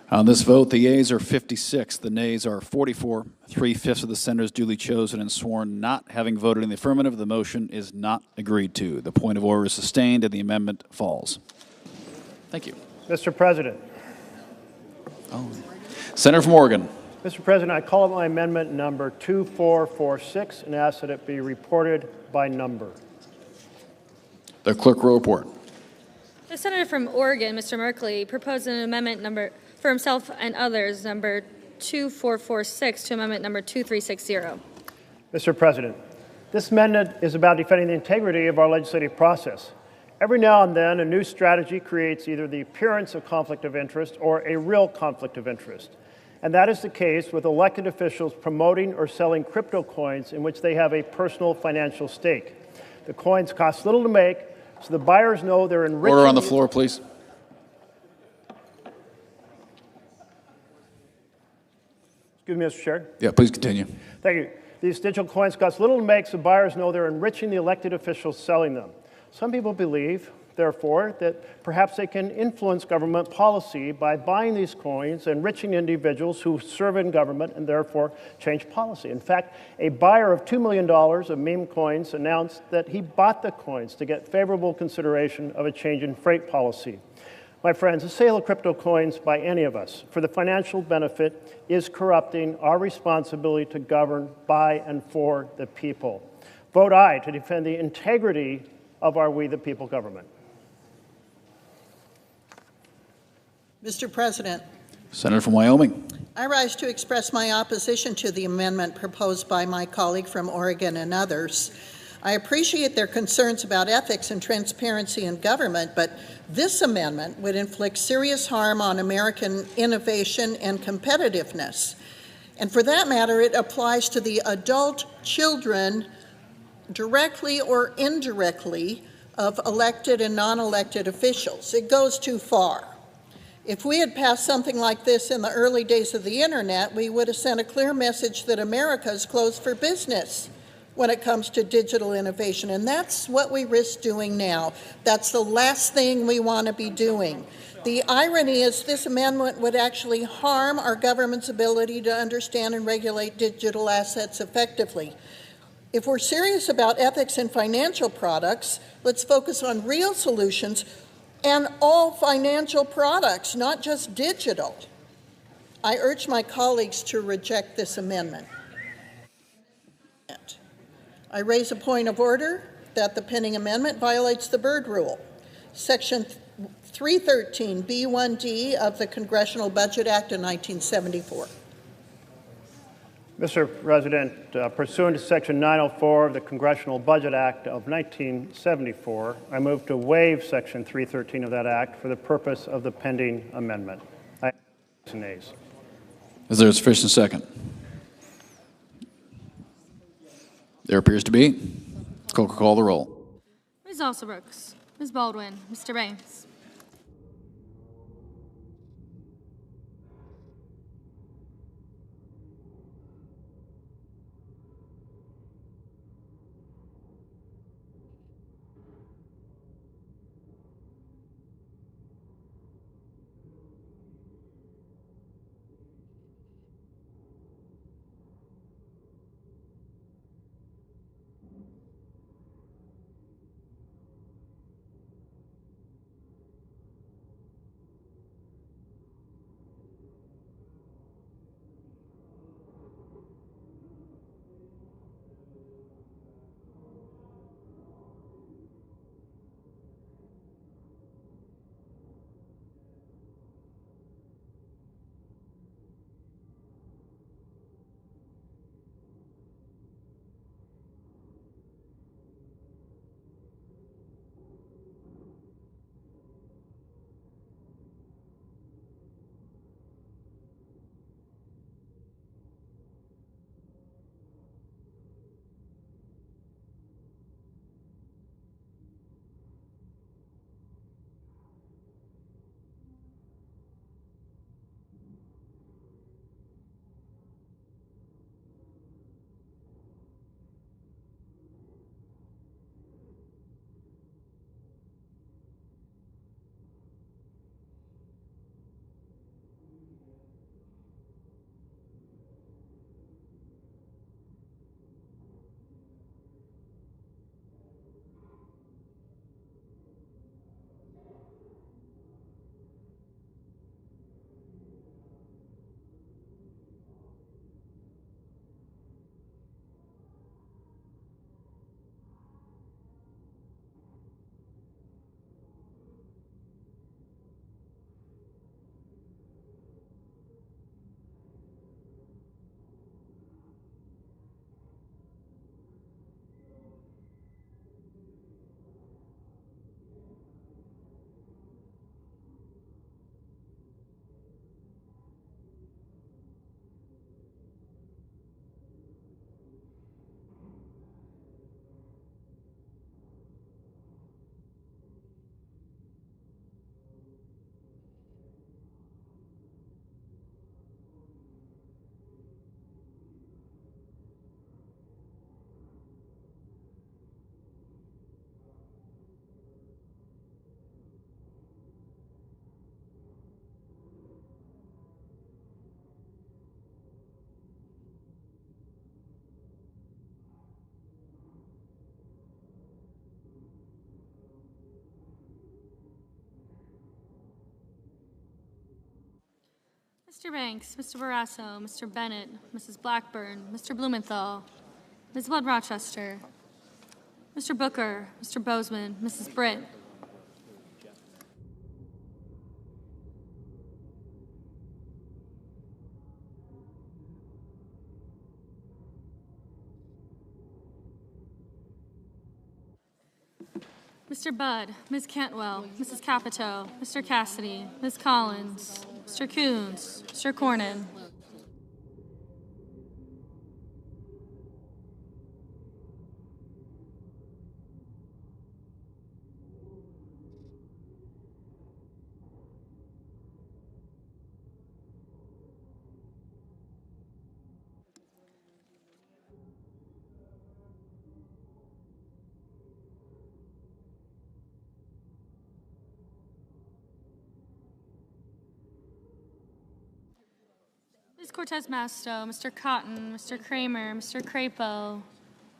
On this vote, the yeas are 56, the nays are 44. 3/5 of the senators duly chosen and sworn not having voted in the affirmative, the motion is not agreed to. The point of order is sustained and the amendment falls. Thank you. Mr. President. Senator from Oregon. Mr. President, I call up my amendment number 2446 and ask that it be reported by number. The clerk will report. The senator from Oregon, Mr. Merkley, proposed an amendment number for himself and others, number 2446 to amendment number 2360. Mr. President, this amendment is about defending the integrity of our legislative process. Every now and then, a new strategy creates either the appearance of conflict of interest or a real conflict of interest. And that is the case with elected officials promoting or selling crypto coins in which they have a personal financial stake. The coins cost little to make, so the buyers know they're enriching. Order on the floor, please. Excuse me, Mr. Chair. Yeah, please continue. Thank you. These digital coins cost little to make, so buyers know they're enriching the elected officials selling them. Some people believe, therefore, that perhaps they can influence government policy by buying these coins, enriching individuals who serve in government and therefore change policy. In fact, a buyer of $2 million of meme coins announced that he bought the coins to get favorable consideration of a change in freight policy. My friends, the sale of crypto coins by any of us for the financial benefit is corrupting our responsibility to govern by and for the people. Vote aye to defend the integrity of our We the People government. Mr. President, Senator from Wyoming. I rise to express my opposition to the amendment proposed by my colleague from Oregon and others. I appreciate their concerns about ethics and transparency in government, but this amendment would inflict serious harm on American innovation and competitiveness. And for that matter, it applies to the adult children directly or indirectly of elected and non-elected officials. It goes too far. If we had passed something like this in the early days of the internet, we would have sent a clear message that America is closed for business when it comes to digital innovation, and that's what we risk doing now. That's the last thing we want to be doing. The irony is this amendment would actually harm our government's ability to understand and regulate digital assets effectively. If we're serious about ethics in financial products, let's focus on real solutions and all financial products, not just digital. I urge my colleagues to reject this amendment. I raise a point of order that the pending amendment violates the Byrd Rule. Section 313B1D of the Congressional Budget Act of 1974. Mr. President, pursuant to Section 904 of the Congressional Budget Act of 1974, I move to waive Section 313 of that act for the purpose of the pending amendment. I nays. Is there a sufficient second? There appears to be. Clerk will call the roll. Ms. Alsobrooks, Ms. Baldwin, Mr. Banks. Mr. Banks, Mr. Barrasso, Mr. Bennett, Mrs. Blackburn, Mr. Blumenthal, Ms. Blood Rochester, Mr. Booker, Mr. Bozeman, Mrs. Britt, Mr. Budd, Ms. Cantwell, Mrs. Capito, Mr. Cassidy, Ms. Collins, Mr. Coons, Mr. Cornyn, Ms. Cortez Masto, Mr. Cotton, Mr. Kramer, Mr. Crapo,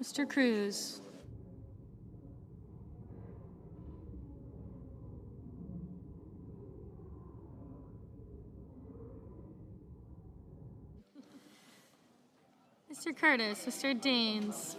Mr. Cruz, Mr. Curtis, Mr. Daines,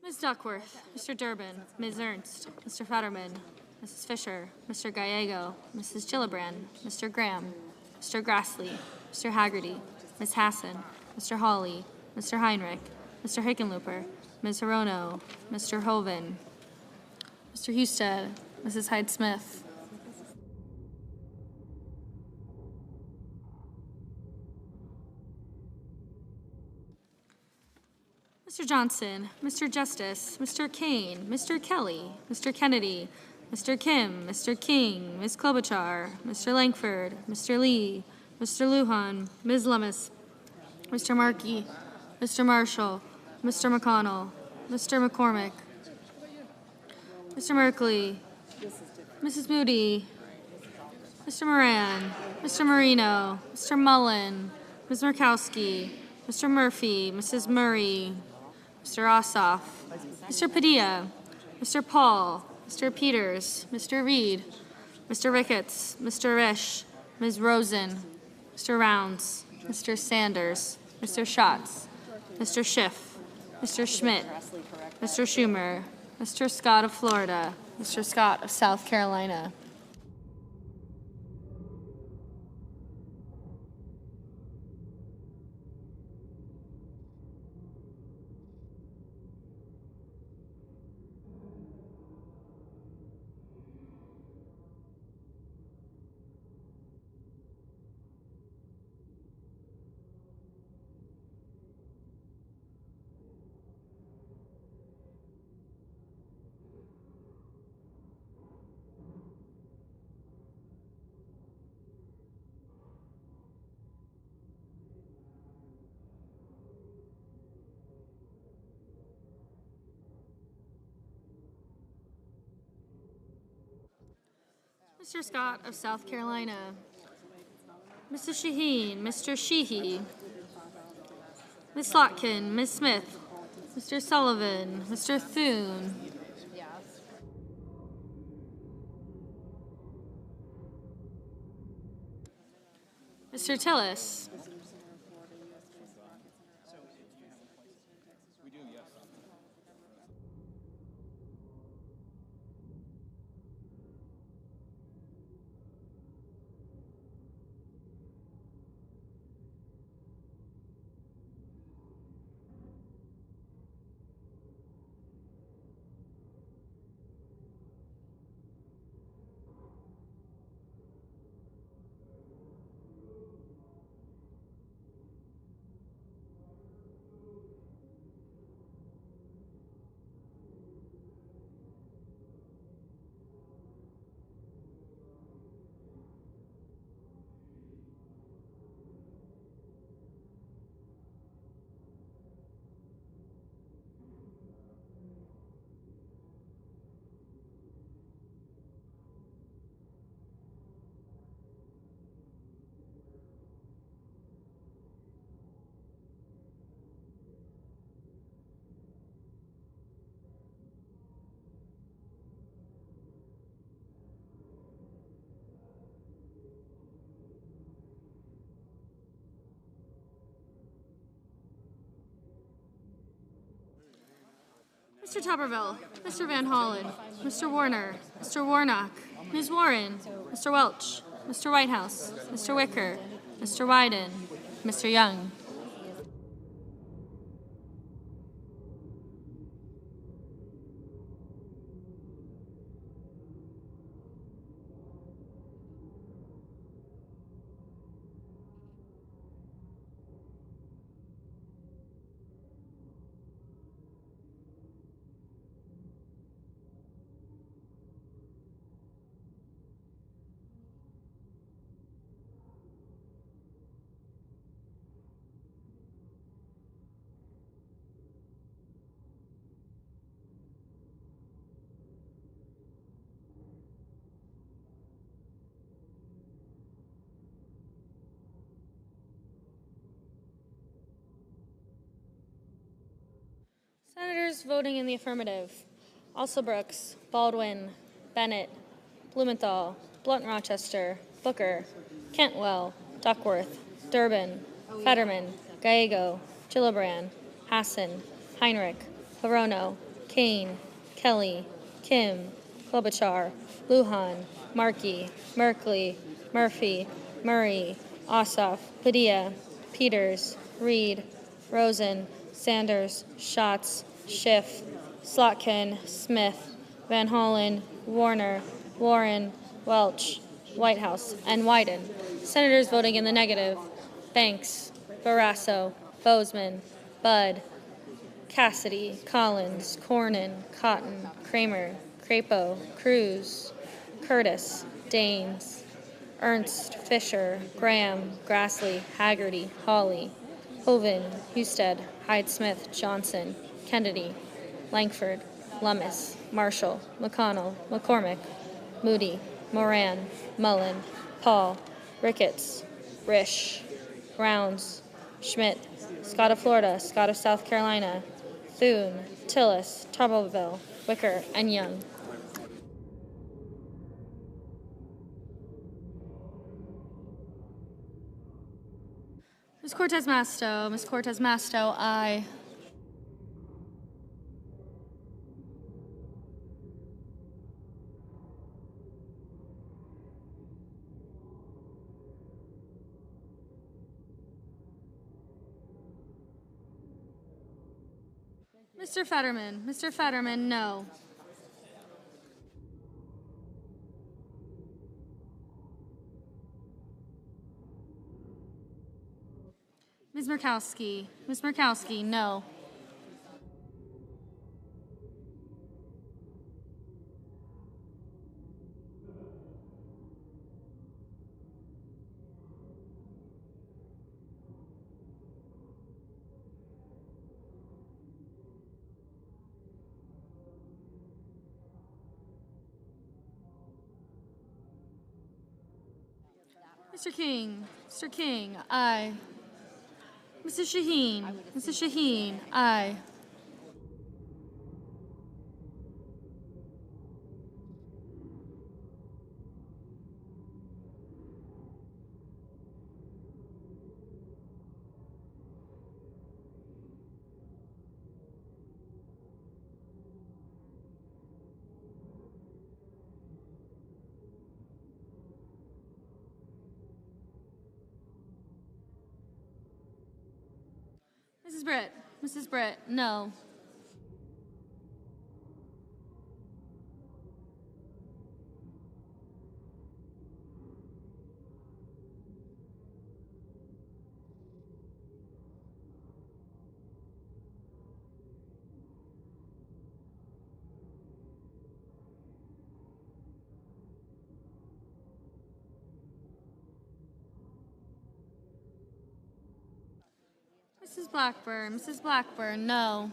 Ms. Duckworth, Mr. Durbin, Ms. Ernst, Mr. Fetterman, Mrs. Fisher, Mr. Gallego, Mrs. Gillibrand, Mr. Graham, Mr. Grassley, Mr. Haggerty, Ms. Hassan, Mr. Hawley, Mr. Heinrich, Mr. Hickenlooper, Ms. Hirono, Mr. Hoven, Mr. Husted, Mrs. Hyde-Smith, Mr. Johnson, Mr. Justice, Mr. Kane, Mr. Kelly, Mr. Kennedy, Mr. Kim, Mr. King, Ms. Klobuchar, Mr. Langford, Mr. Lee, Mr. Lujan, Ms. Lummis, Mr. Markey, Mr. Marshall, Mr. McConnell, Mr. McCormick, Mr. Merkley, Mrs. Moody, Mr. Moran, Mr. Marino, Mr. Mullen, Ms. Murkowski, Mr. Murphy, Mrs. Murray, Mr. Ossoff, Mr. Padilla, Mr. Paul, Mr. Peters, Mr. Reed, Mr. Ricketts, Mr. Risch, Ms. Rosen, Mr. Rounds, Mr. Sanders, Mr. Schatz, Mr. Schiff, Mr. Schmidt, Mr. Schumer, Mr. Scott of Florida, Mr. Scott of South Carolina. Mr. Scott of South Carolina, Mrs. Shaheen, Mr. Sheehy, Ms. Slotkin, Ms. Smith, Mr. Sullivan, Mr. Thune, Mr. Tillis. Mr. Tuberville, Mr. Van Hollen, Mr. Warner, Mr. Warnock, Ms. Warren, Mr. Welch, Mr. Whitehouse, Mr. Wicker, Mr. Wyden, Mr. Young. Senators voting in the affirmative: Alsobrooks, Baldwin, Bennett, Blumenthal, Blunt Rochester, Booker, Cantwell, Duckworth, Durbin, Fetterman, Gallego, Gillibrand, Hassan, Heinrich, Hirono, Kane, Kelly, Kim, Klobuchar, Lujan, Markey, Merkley, Murphy, Murray, Ossoff, Padilla, Peters, Reed, Rosen, Sanders, Schatz, Schiff, Slotkin, Smith, Van Hollen, Warner, Warren, Welch, Whitehouse, and Wyden. Senators voting in the negative: Banks, Barrasso, Bozeman, Budd, Cassidy, Collins, Cornyn, Cotton, Kramer, Crapo, Cruz, Curtis, Daines, Ernst, Fisher, Graham, Grassley, Haggerty, Hawley, Hoven, Husted, Hyde-Smith, Johnson, Kennedy, Langford, Lummis, Marshall, McConnell, McCormick, Moody, Moran, Mullen, Paul, Ricketts, Risch, Rounds, Schmidt, Scott of Florida, Scott of South Carolina, Thune, Tillis, Tuberville, Wicker, and Young. Ms. Cortez Masto, Ms. Cortez Masto, aye. Mr. Fetterman, no. Ms. Murkowski, no. Mr. King, aye. Mrs. Shaheen, aye. Mrs. Britt, no. Mrs. Blackburn, no.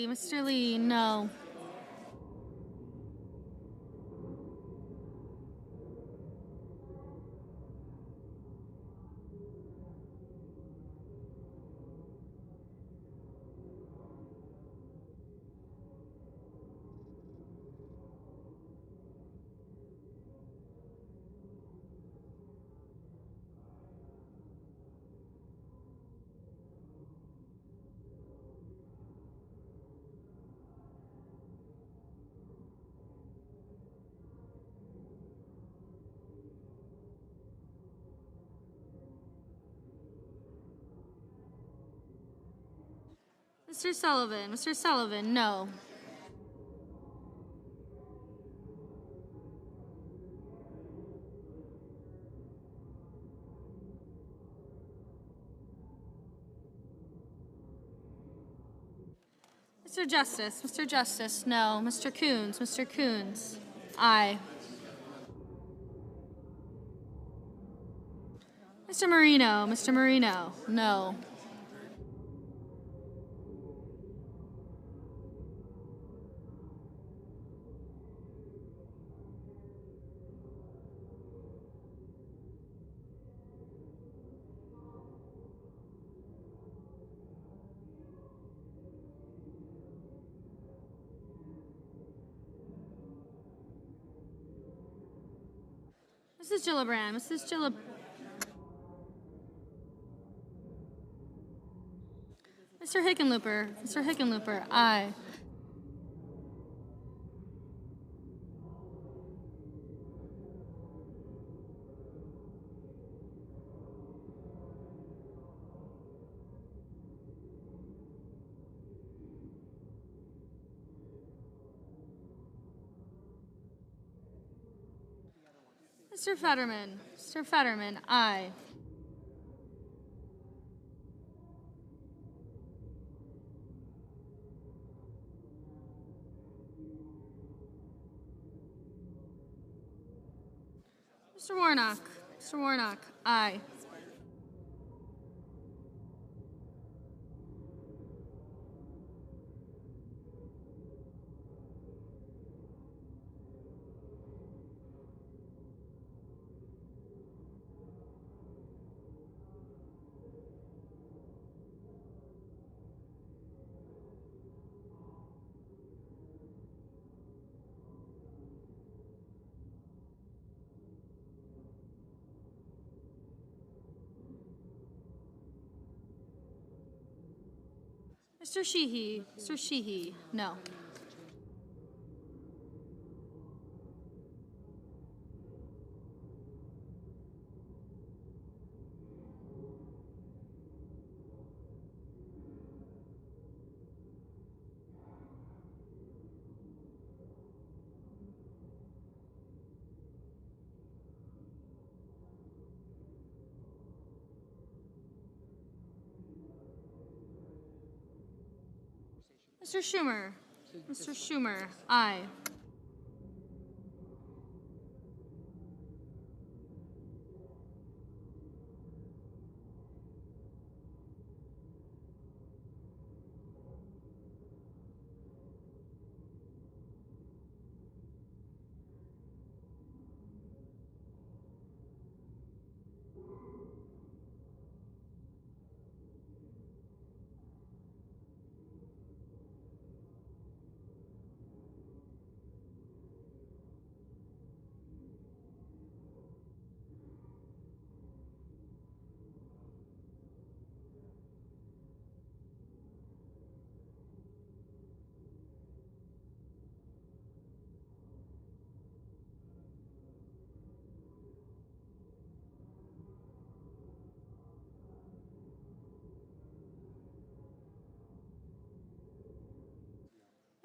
Mr. Lee, no. Mr. Sullivan, no. Mr. Justice, no. Mr. Coons, aye. Mr. Marino, no. Mrs. Gillibrand, Mr. Hickenlooper, aye. Mr. Fetterman, aye. Mr. Warnock, aye. Mr. Sheehy, no. Mr. Schumer. Mr. Schumer, aye.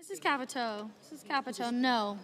Mrs. Capito. Mrs. Capito, no.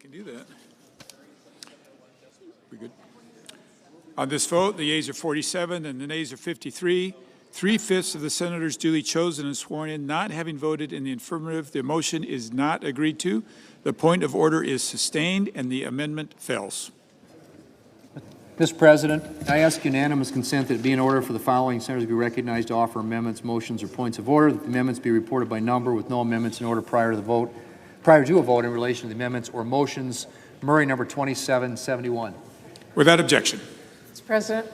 Can do that. We good? On this vote, the yeas are 47 and the nays are 53. 3/5 of the senators duly chosen and sworn in not having voted in the affirmative, the motion is not agreed to. The point of order is sustained and the amendment fails. Mr. President, I ask unanimous consent that it be in order for the following senators to be recognized to offer amendments, motions, or points of order, that the amendments be reported by number with no amendments in order prior to a vote in relation to the amendments or motions. Murray, number 2771. Without objection. Mr. President.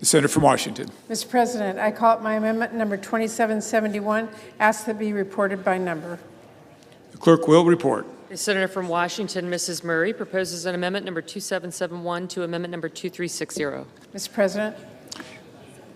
The senator from Washington. Mr. President, I call it my amendment number 2771, ask that it be reported by number. The clerk will report. The senator from Washington, Mrs. Murray, proposes an amendment number 2771 to amendment number 2360. Mr. President.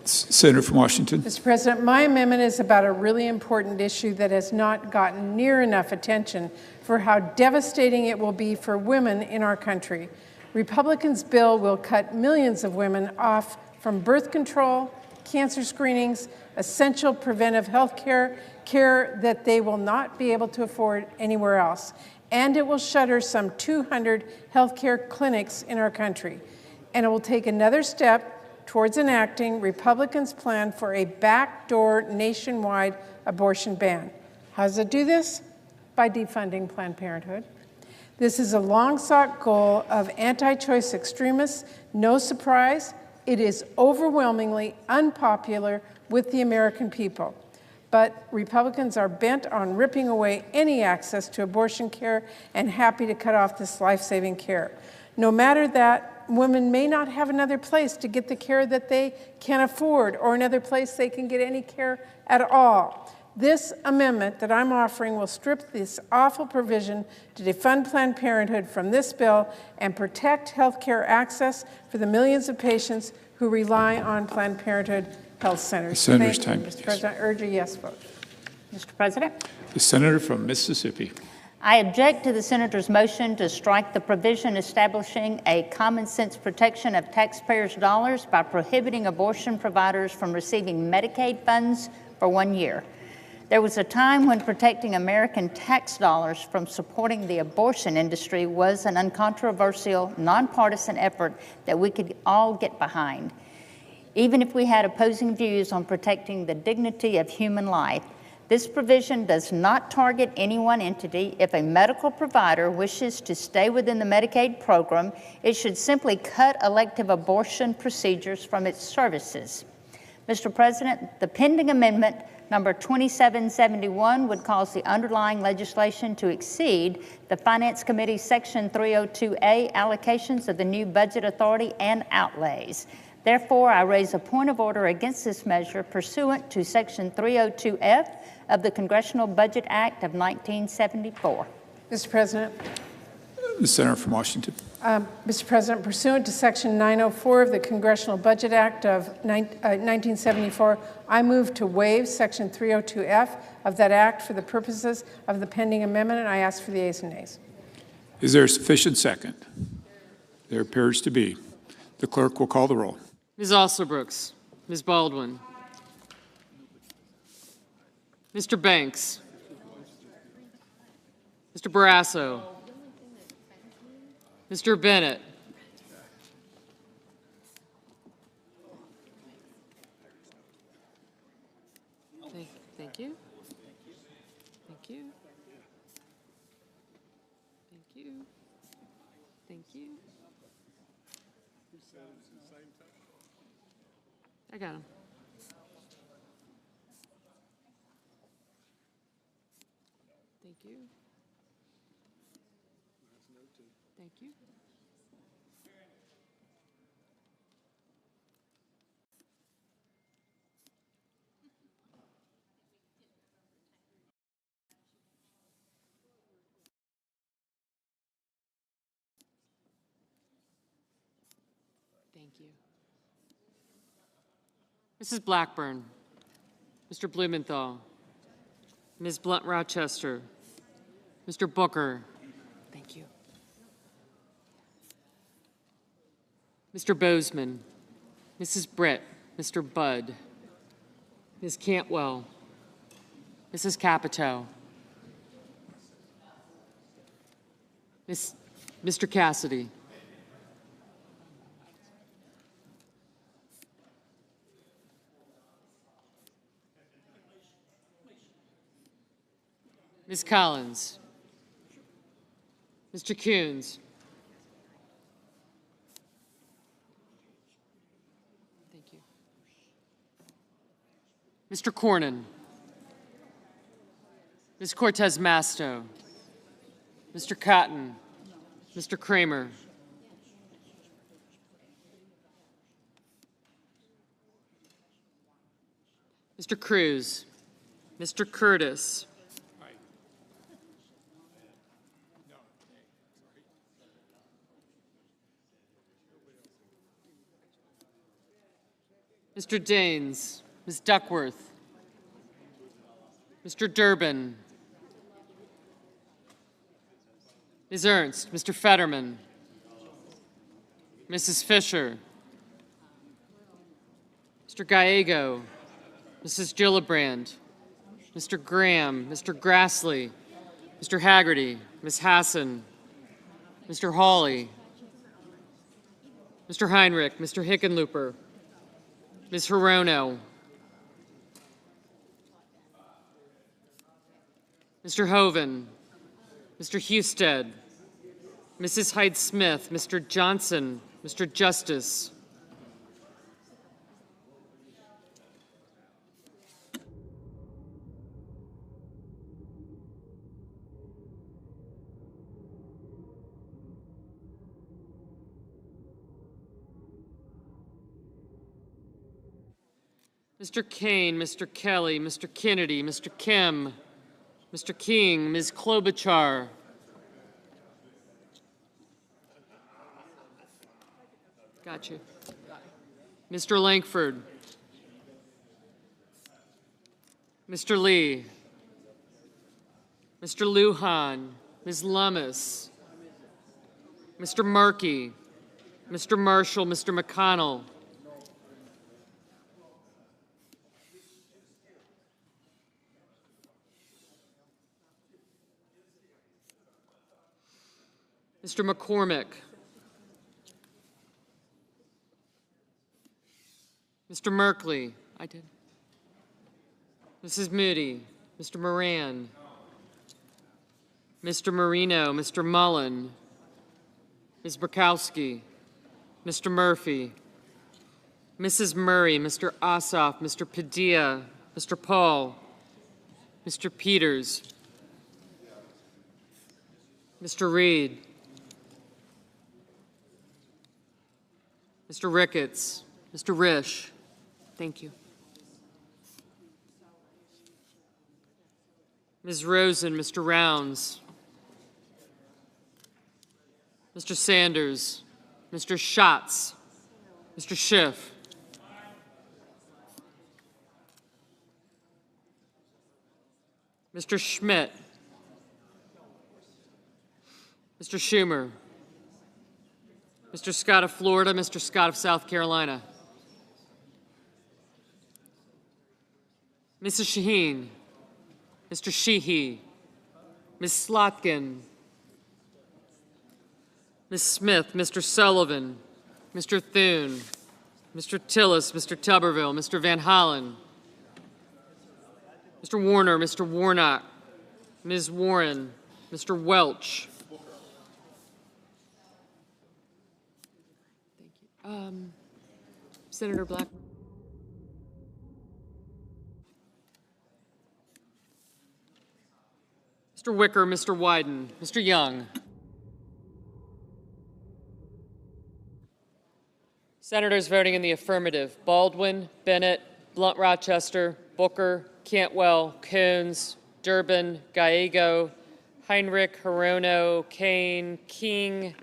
Senator from Washington. Mr. President, my amendment is about a really important issue that has not gotten near enough attention for how devastating it will be for women in our country. Republicans' bill will cut millions of women off from birth control, cancer screenings, essential preventive health care that they will not be able to afford anywhere else. And it will shutter some 200 healthcare clinics in our country. And it will take another step towards enacting Republicans' plan for a backdoor nationwide abortion ban. How does it do this? By defunding Planned Parenthood. This is a long-sought goal of anti-choice extremists. No surprise, it is overwhelmingly unpopular with the American people. But Republicans are bent on ripping away any access to abortion care and happy to cut off this life-saving care. No matter that, women may not have another place to get the care that they can afford or another place they can get any care at all. This amendment that I'm offering will strip this awful provision to defund Planned Parenthood from this bill and protect health care access for the millions of patients who rely on Planned Parenthood health centers. The senator's Thank you, time. Mr. President, I urge a yes vote. Mr. President, The senator from Mississippi. I object to the senator's motion to strike the provision establishing a common sense protection of taxpayers' dollars by prohibiting abortion providers from receiving Medicaid funds for 1 year. There was a time when protecting American tax dollars from supporting the abortion industry was an uncontroversial, nonpartisan effort that we could all get behind. Even if we had opposing views on protecting the dignity of human life, this provision does not target any one entity. If a medical provider wishes to stay within the Medicaid program, it should simply cut elective abortion procedures from its services. Mr. President, the pending amendment number 2771 would cause the underlying legislation to exceed the Finance Committee Section 302A allocations of the new budget authority and outlays. Therefore, I raise a point of order against this measure pursuant to Section 302F of the Congressional Budget Act of 1974. Mr. President. The senator from Washington. Mr. President, pursuant to Section 904 of the Congressional Budget Act of 1974, I move to waive Section 302F of that act for the purposes of the pending amendment, and I ask for the ayes and nays. Is there a sufficient second? There appears to be. The clerk will call the roll. Ms. Alsobrooks, Ms. Baldwin, Mr. Banks, Mr. Barrasso, Mr. Bennett, Thank you. Thank you. Thank you. Thank you. I got him. Thank you. Thank you. Thank you. Mrs. Blackburn, Mr. Blumenthal, Ms. Blunt-Rochester, Mr. Booker. Thank you. Mr. Bozeman, Mrs. Britt, Mr. Budd, Ms. Cantwell, Mrs. Capito, Mr. Cassidy. Ms. Collins. Mr. Coons. Thank you. Mr. Cornyn. Ms. Cortez Masto. Mr. Cotton. Mr. Kramer. Mr. Cruz. Mr. Curtis. Mr. Daines, Ms. Duckworth, Mr. Durbin, Ms. Ernst, Mr. Fetterman, Mrs. Fisher, Mr. Gallego, Mrs. Gillibrand, Mr. Graham, Mr. Grassley, Mr. Haggerty, Ms. Hassan, Mr. Hawley, Mr. Heinrich, Mr. Hickenlooper, Ms. Hirono, Mr. Hoven, Mr. Husted, Mrs. Hyde-Smith, Mr. Johnson, Mr. Justice, Mr. Kane, Mr. Kelly, Mr. Kennedy, Mr. Kim, Mr. King, Ms. Klobuchar, got you, Mr. Langford, Mr. Lee, Mr. Lujan, Ms. Lummis, Mr. Markey, Mr. Marshall, Mr. McConnell, Mr. McCormick, Mr. Merkley, I did, Mrs. Moody, Mr. Moran, Mr. Marino, Mr. Mullen, Ms. Burkowski, Mr. Murphy, Mrs. Murray, Mr. Ossoff, Mr. Padilla, Mr. Paul, Mr. Peters, Mr. Reed, Mr. Ricketts, Mr. Risch, thank you. Ms. Rosen, Mr. Rounds, Mr. Sanders, Mr. Schatz, Mr. Schiff, Mr. Schmidt, Mr. Schumer, Mr. Scott of Florida, Mr. Scott of South Carolina, Mrs. Shaheen, Mr. Sheehy, Ms. Slotkin, Ms. Smith, Mr. Sullivan, Mr. Thune, Mr. Tillis, Mr. Tuberville, Mr. Van Hollen, Mr. Warner, Mr. Warnock, Ms. Warren, Mr. Welch, Senator Blackburn. Mr. Wicker, Mr. Wyden, Mr. Young. Senators voting in the affirmative: Baldwin, Bennett, Blunt Rochester, Booker, Cantwell, Coons, Durbin, Gallego, Heinrich, Hirono, Kane, King,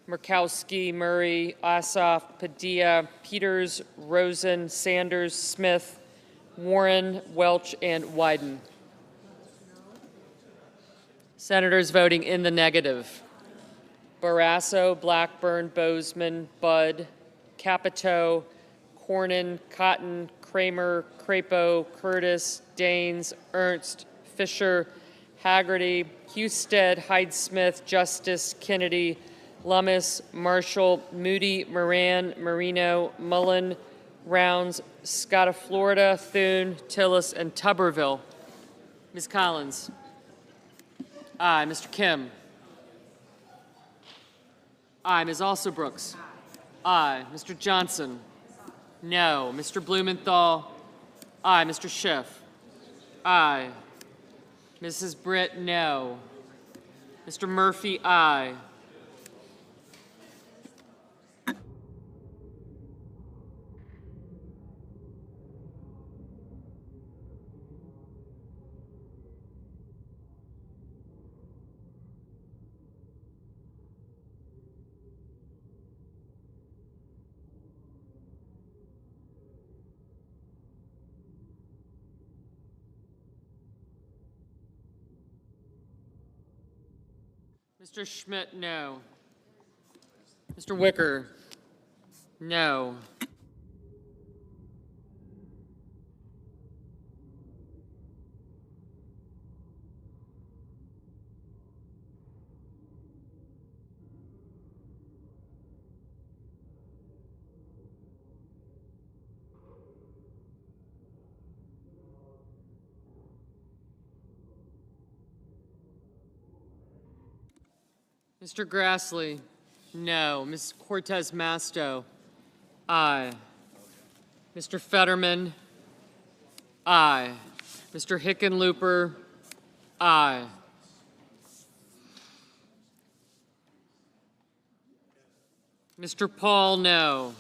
Murkowski, Murray, Ossoff, Padilla, Peters, Rosen, Sanders, Smith, Warren, Welch, and Wyden. Senators voting in the negative: Barrasso, Blackburn, Bozeman, Budd, Capito, Cornyn, Cotton, Kramer, Crapo, Curtis, Daines, Ernst, Fisher, Haggerty, Husted, Hyde-Smith, Justice, Kennedy, Lummis, Marshall, Moody, Moran, Marino, Mullen, Rounds, Scott of Florida, Thune, Tillis, and Tuberville. Ms. Collins. Aye. Mr. Kim. Aye. Ms. Alsobrooks. Aye. Mr. Johnson. No. Mr. Blumenthal. Aye. Mr. Schiff. Aye. Mrs. Britt, no. Mr. Murphy, aye. Mr. Schmidt, no. Mr. Wicker, no. Mr. Grassley, no. Ms. Cortez Masto, aye. Mr. Fetterman, aye. Mr. Hickenlooper, aye. Mr. Paul, no.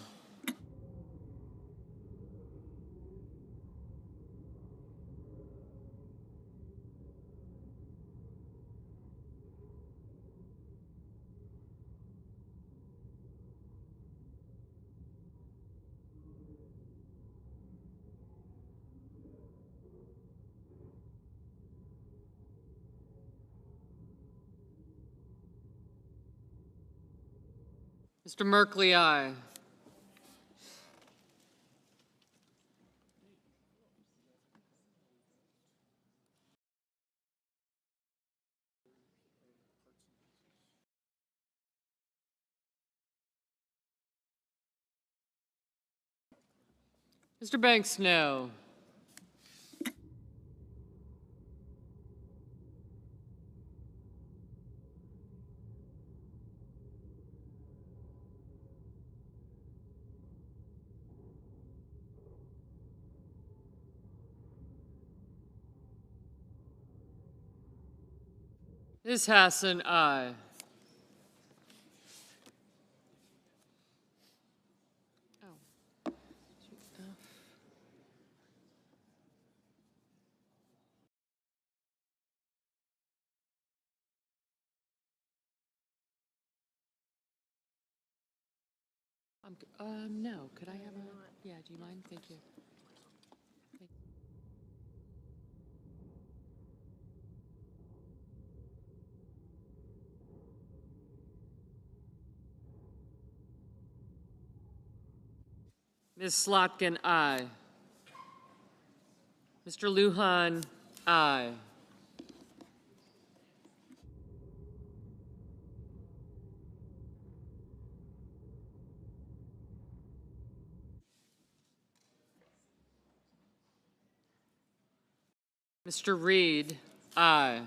Mr. Merkley, aye. Mr. Banks, no. Ms. Hassan, aye. No, could I have a, yeah, do you mind? Thank you. Ms. Slotkin, aye. Mr. Lujan, aye. Mr. Reed, aye.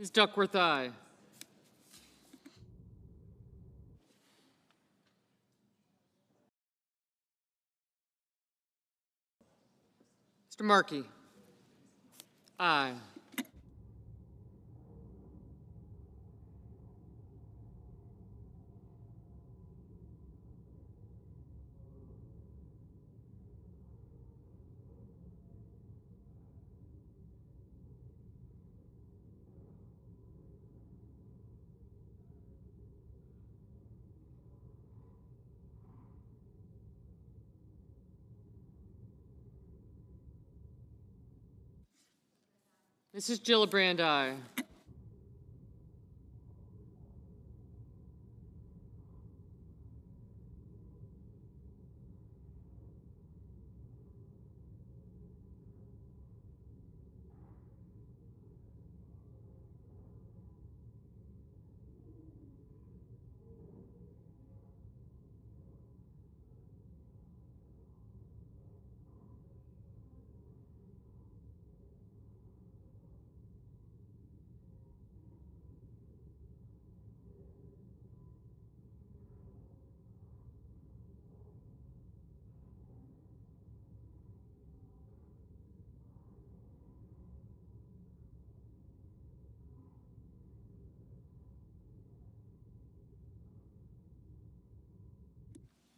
Ms. Duckworth, aye. Mr. Markey? Aye. Mrs. Gillibrand, aye.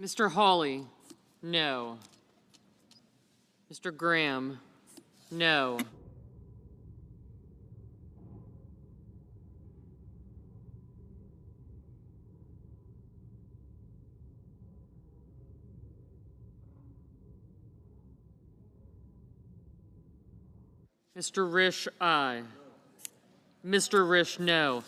Mr. Hawley? No. Mr. Graham? No. Mr. Risch, aye. Mr. Risch, no.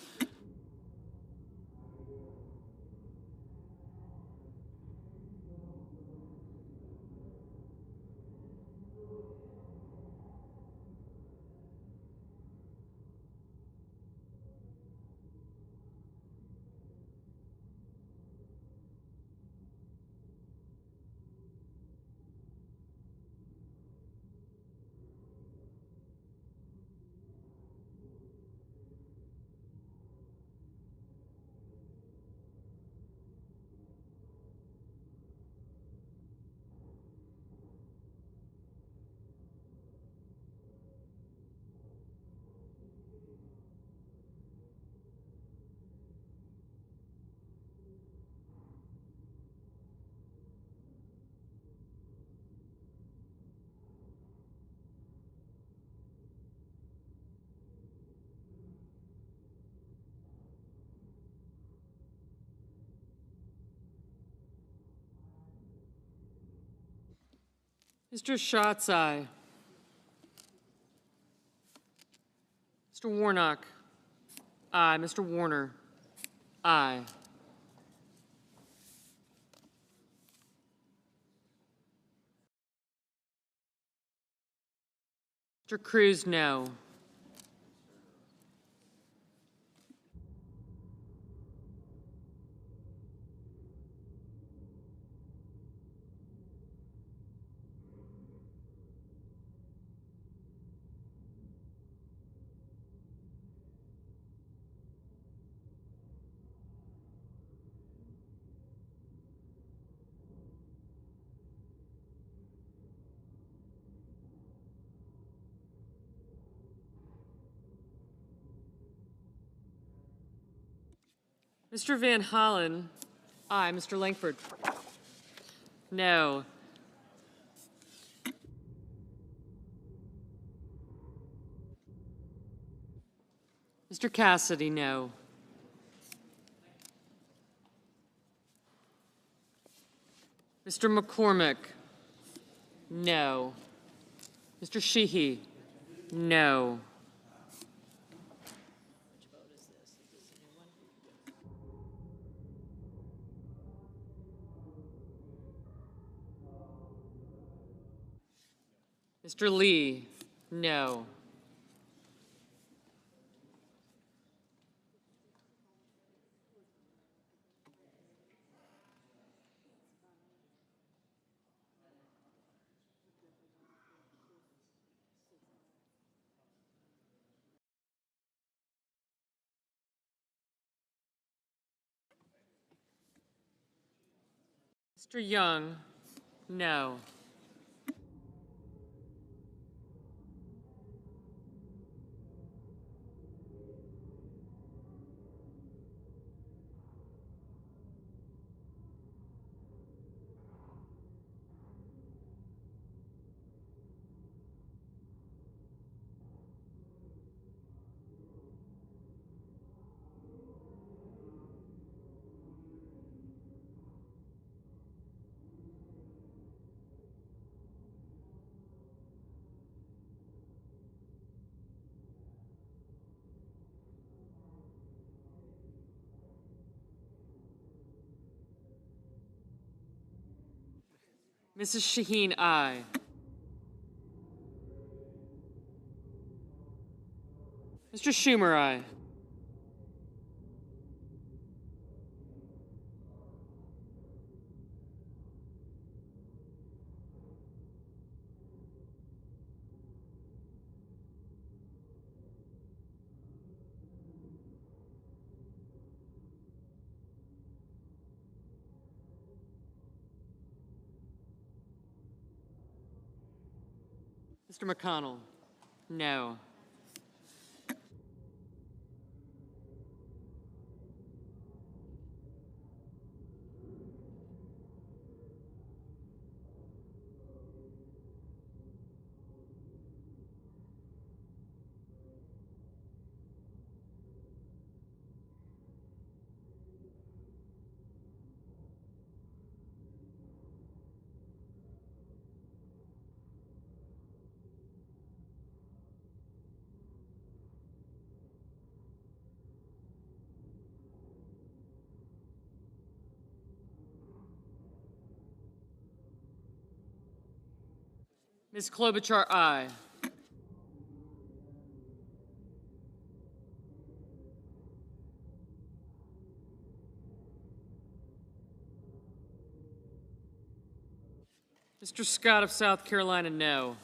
Mr. Schatz, aye. Mr. Warnock? Aye. Mr. Warner? Aye. Mr. Cruz, no. Mr. Van Hollen? Aye. Mr. Langford? No. Mr. Cassidy, no. Mr. McCormick? No. Mr. Sheehy? No. Mr. Lee? No. Mr. Young, no. Mrs. Shaheen, aye. Mr. Schumer, aye. Mr. McConnell, no. Ms. Klobuchar, aye. Mr. Scott of South Carolina, no.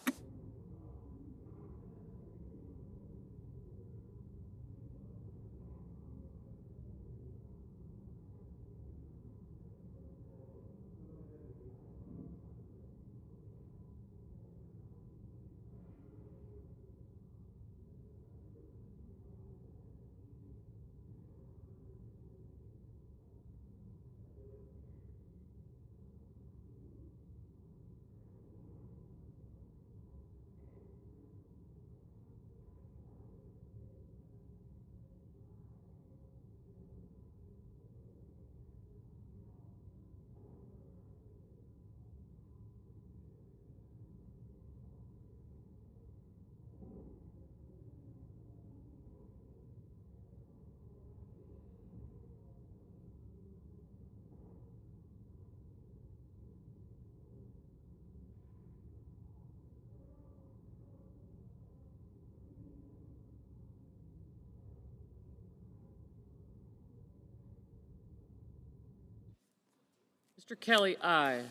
Mr. Kelly, aye.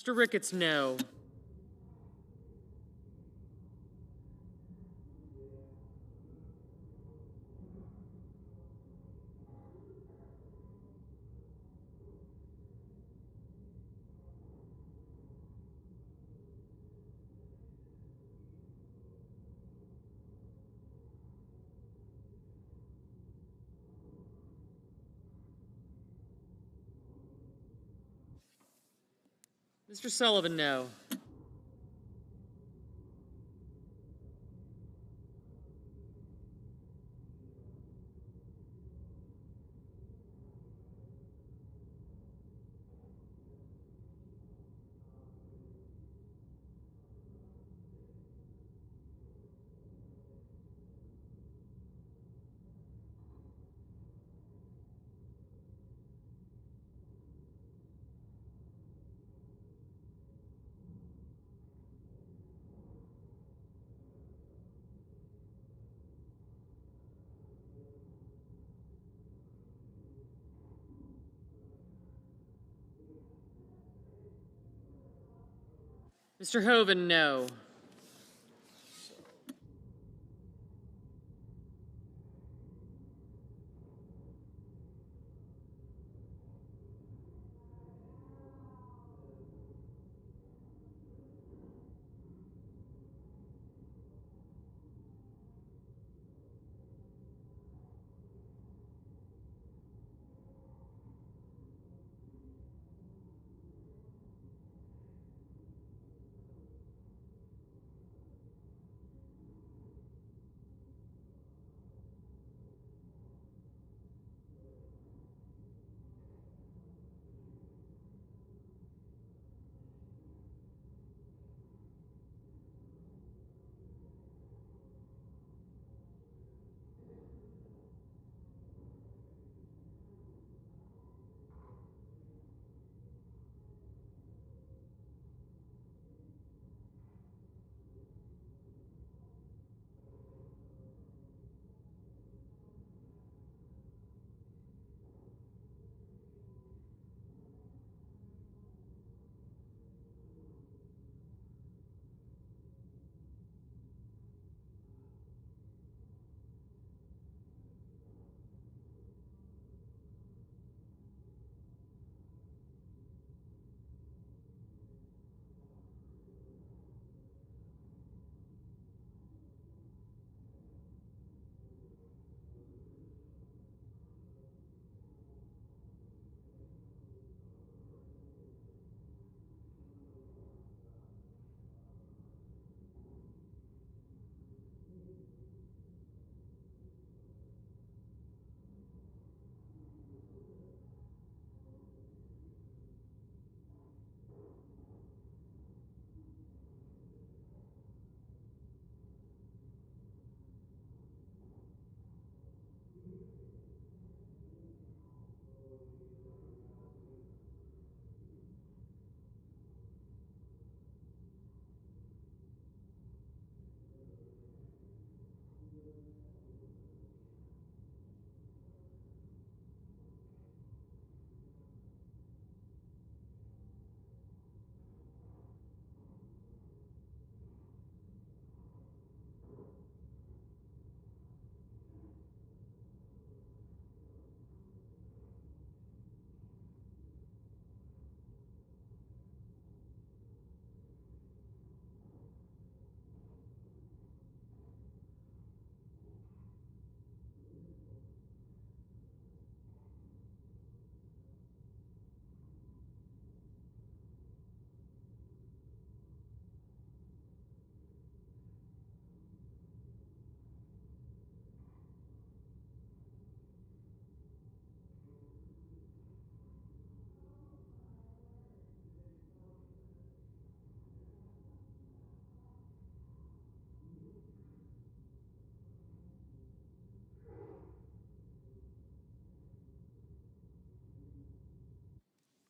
Mr. Ricketts, no. Mr. Sullivan, no. Mr. Hoven, no.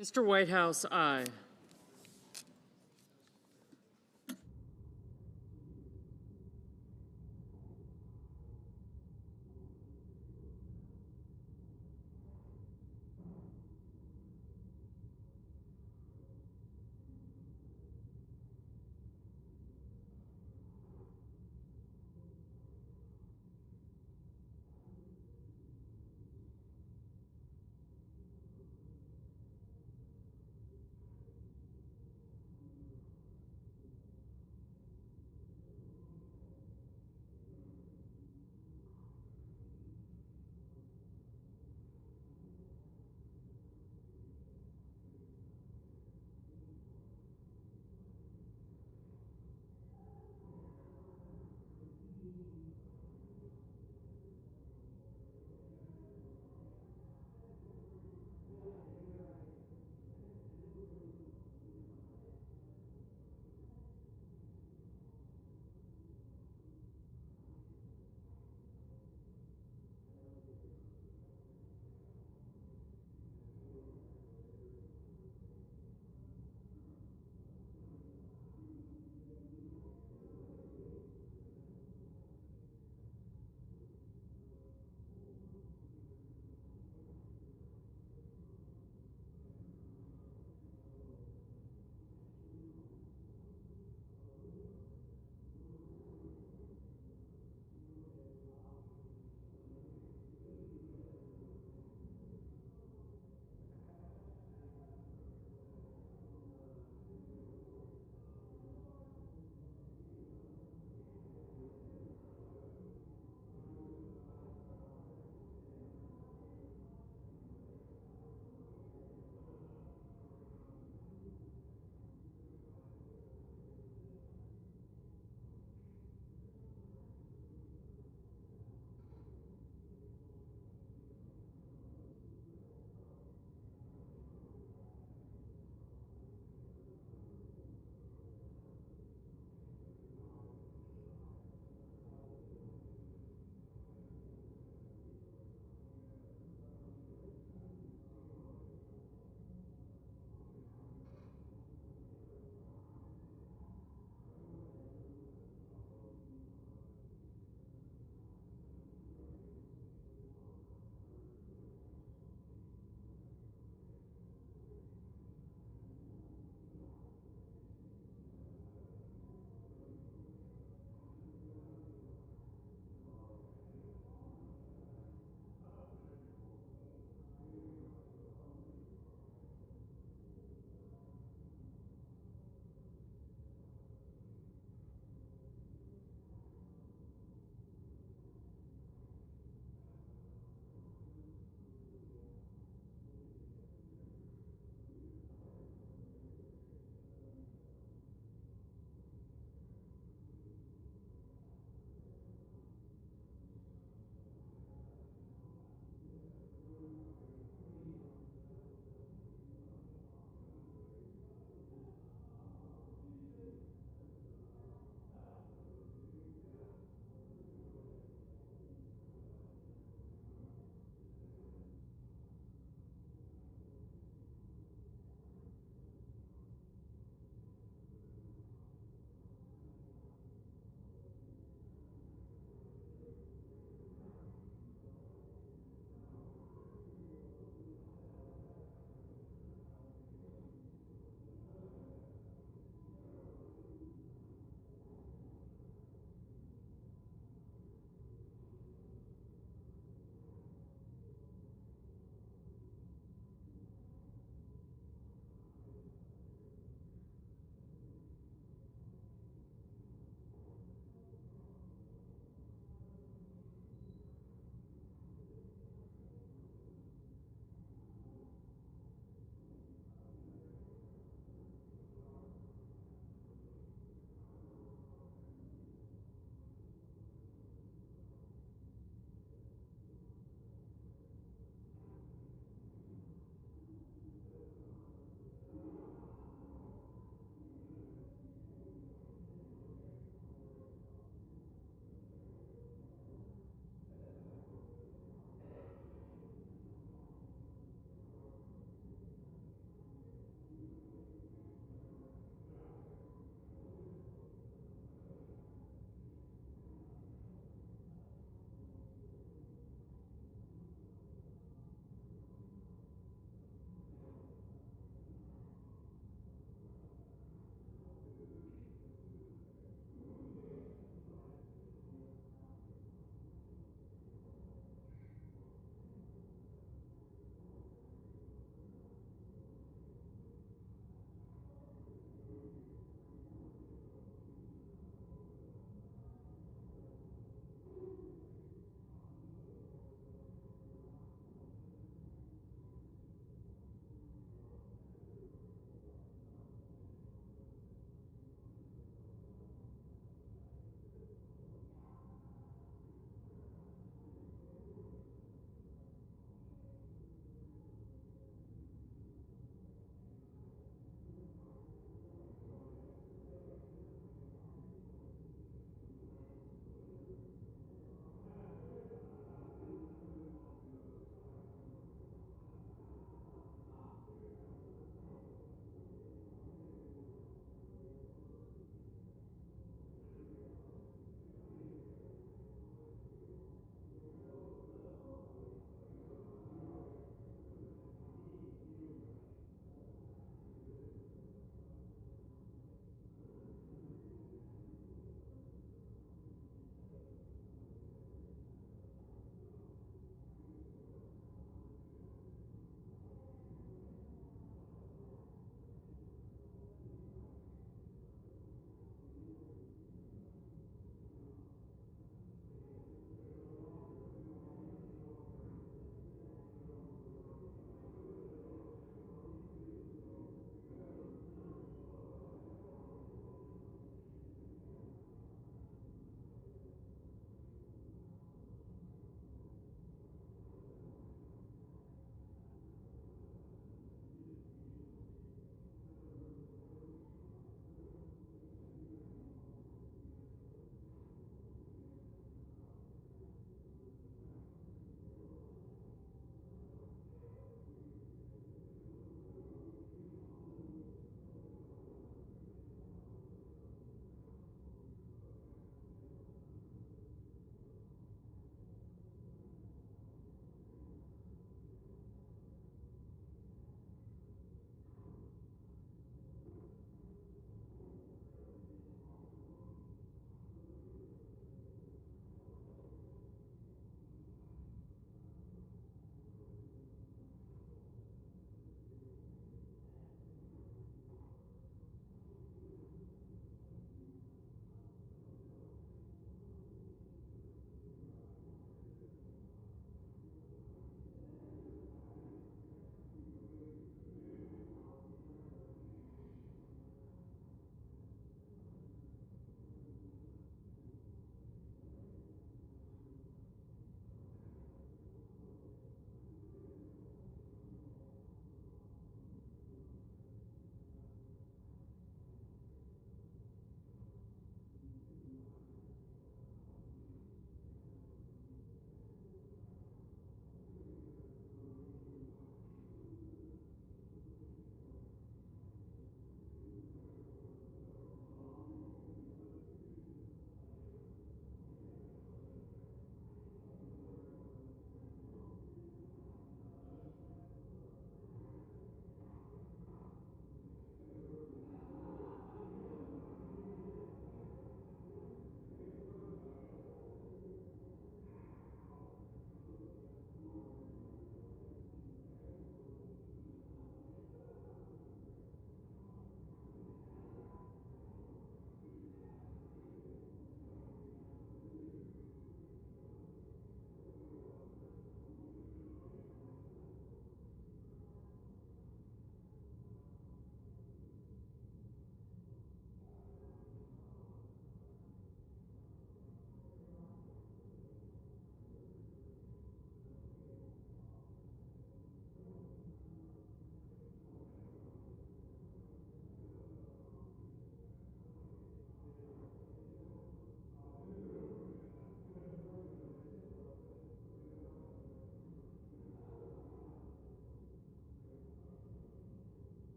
Mr. Whitehouse, aye.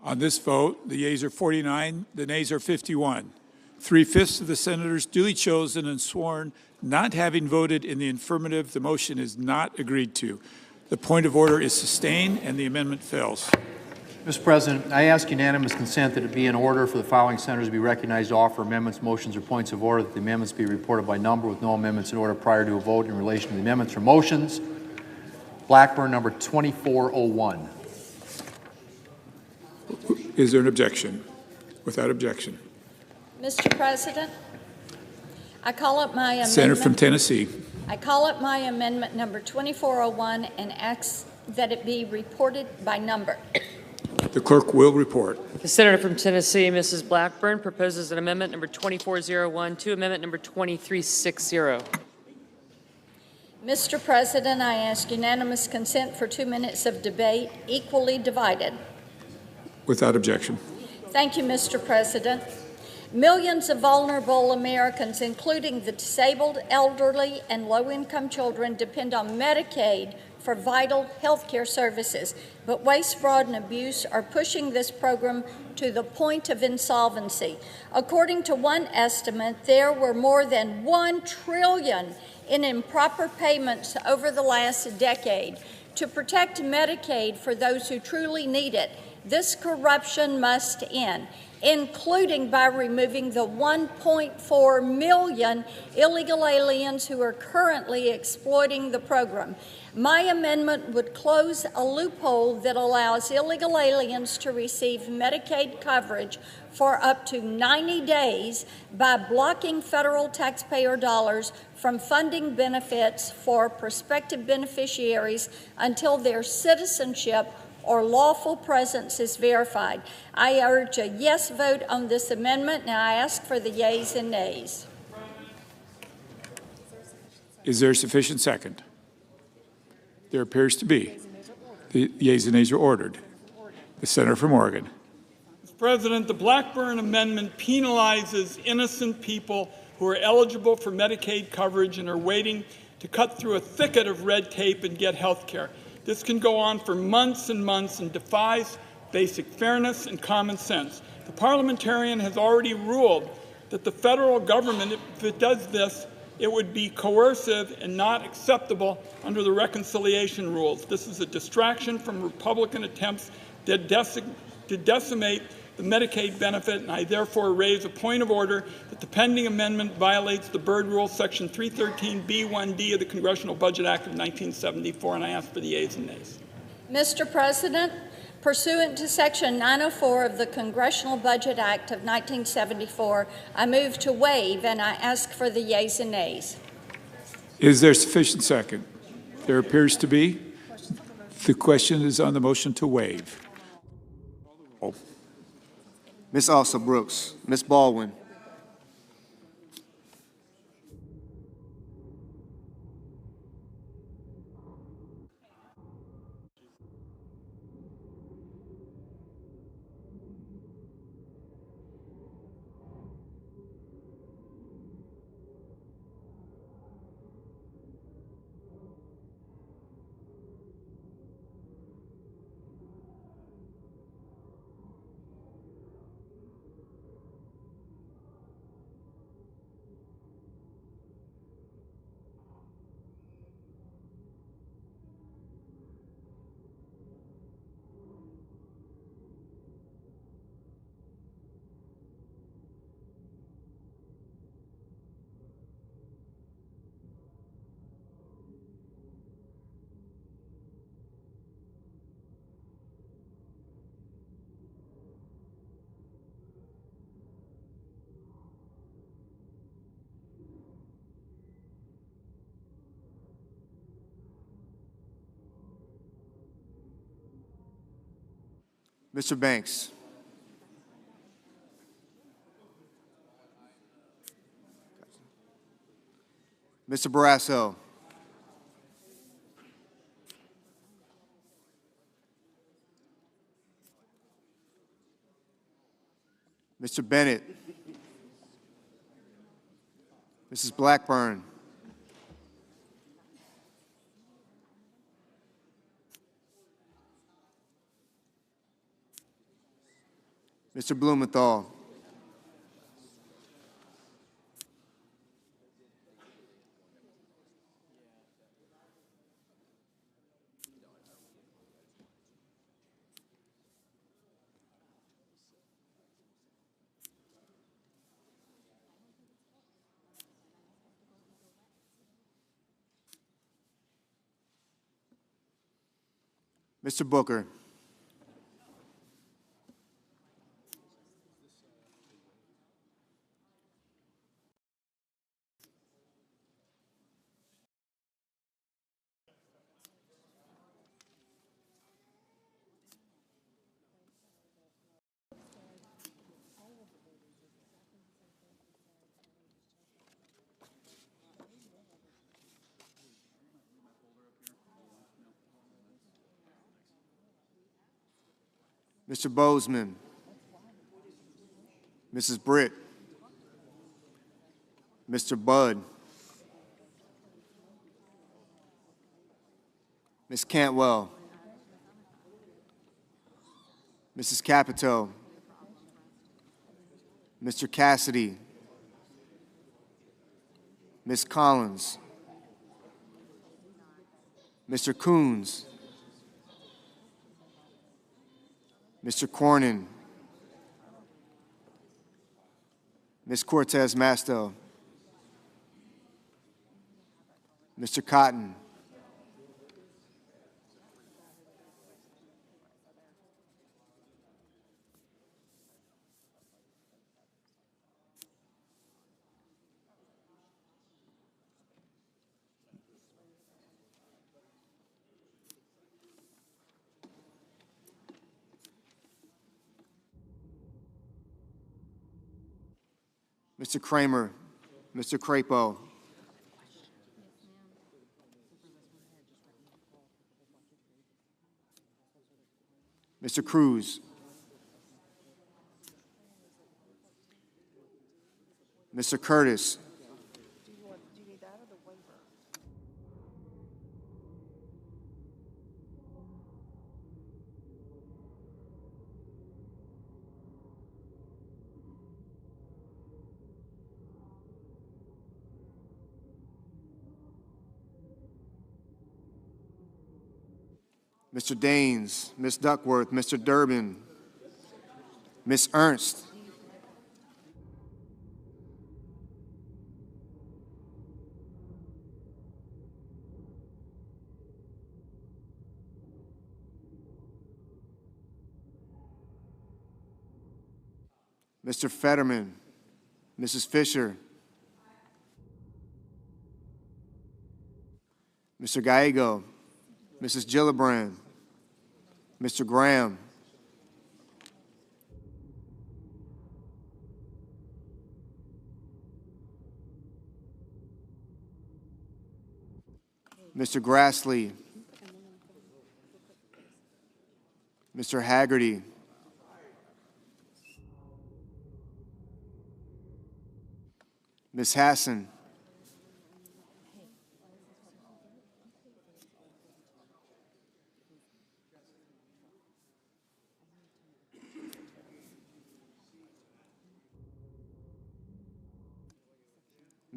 On this vote, the yeas are 49, the nays are 51. 3/5 of the senators duly chosen and sworn not having voted in the affirmative, the motion is not agreed to. The point of order is sustained and the amendment fails. Mr. President, I ask unanimous consent that it be in order for the following senators to be recognized to offer amendments, motions, or points of order, that the amendments be reported by number with no amendments in order prior to a vote in relation to the amendments or motions. Blackburn, number 2401. Is there an objection? Without objection. Mr. President, I call up my amendment. Senator from Tennessee. I call up my amendment number 2401 and ask that it be reported by number. The clerk will report. The senator from Tennessee, Mrs. Blackburn, proposes an amendment number 2401 to amendment number 2360. Mr. President, I ask unanimous consent for 2 minutes of debate, equally divided. Without objection. Thank you, Mr. President. Millions of vulnerable Americans, including the disabled, elderly, and low-income children, depend on Medicaid for vital health care services, but waste, fraud, and abuse are pushing this program to the point of insolvency. According to one estimate, there were more than $1 trillion in improper payments over the last decade. To protect Medicaid for those who truly need it, This corruption must end, including by removing the 1.4 million illegal aliens who are currently exploiting the program. My amendment would close a loophole that allows illegal aliens to receive Medicaid coverage for up to 90 days by blocking federal taxpayer dollars from funding benefits for prospective beneficiaries until their citizenship or lawful presence is verified. I urge a yes vote on this amendment, and I ask for the yeas and nays. Is there a sufficient second? There appears to be. The yeas and nays are ordered. The senator from Oregon. Mr. President, the Blackburn Amendment penalizes innocent people who are eligible for Medicaid coverage and are waiting to cut through a thicket of red tape and get health care. This can go on for months and months and defies basic fairness and common sense. The parliamentarian has already ruled that the federal government, if it does this, it would be coercive and not acceptable under the reconciliation rules. This is a distraction from Republican attempts to decimate the Medicaid benefit, and I therefore raise a point of order that the pending amendment violates the Byrd Rule, Section 313B1D of the Congressional Budget Act of 1974, and I ask for the yeas and nays. Mr. President, pursuant to Section 904 of the Congressional Budget Act of 1974, I move to waive, and I ask for the yeas and nays. Is there sufficient second? There appears to be. The question is on the motion to waive. Ms. Alsa Brooks. Ms. Baldwin. Mr. Banks. Mr. Barrasso. Mr. Bennett. Mrs. Blackburn. Mr. Blumenthal. Mr. Booker. Mr. Bozeman. Mrs. Britt. Mr. Budd. Ms. Cantwell. Mrs. Capito. Mr. Cassidy. Ms. Collins. Mr. Coons. Mr. Cornyn, Ms. Cortez Masto, Mr. Cotton, Mr. Kramer, Mr. Crapo, Mr. Cruz, Mr. Curtis, Mr. Daines, Ms. Duckworth, Mr. Durbin, Ms. Ernst, Mr. Fetterman, Mrs. Fisher, Mr. Gallego, Mrs. Gillibrand, Mr. Graham, Mr. Grassley, Mr. Haggerty, Ms. Hassan,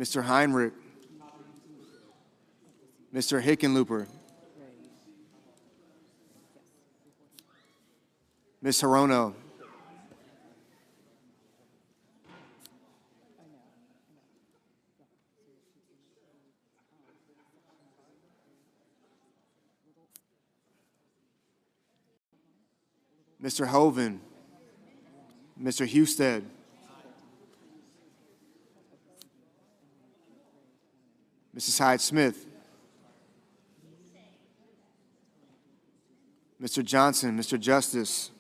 Mr. Heinrich, Mr. Hickenlooper, Ms. Hirono, Mr. Hoven, Mr. Husted, Mrs. Hyde-Smith, Mr. Johnson, Mr. Justice,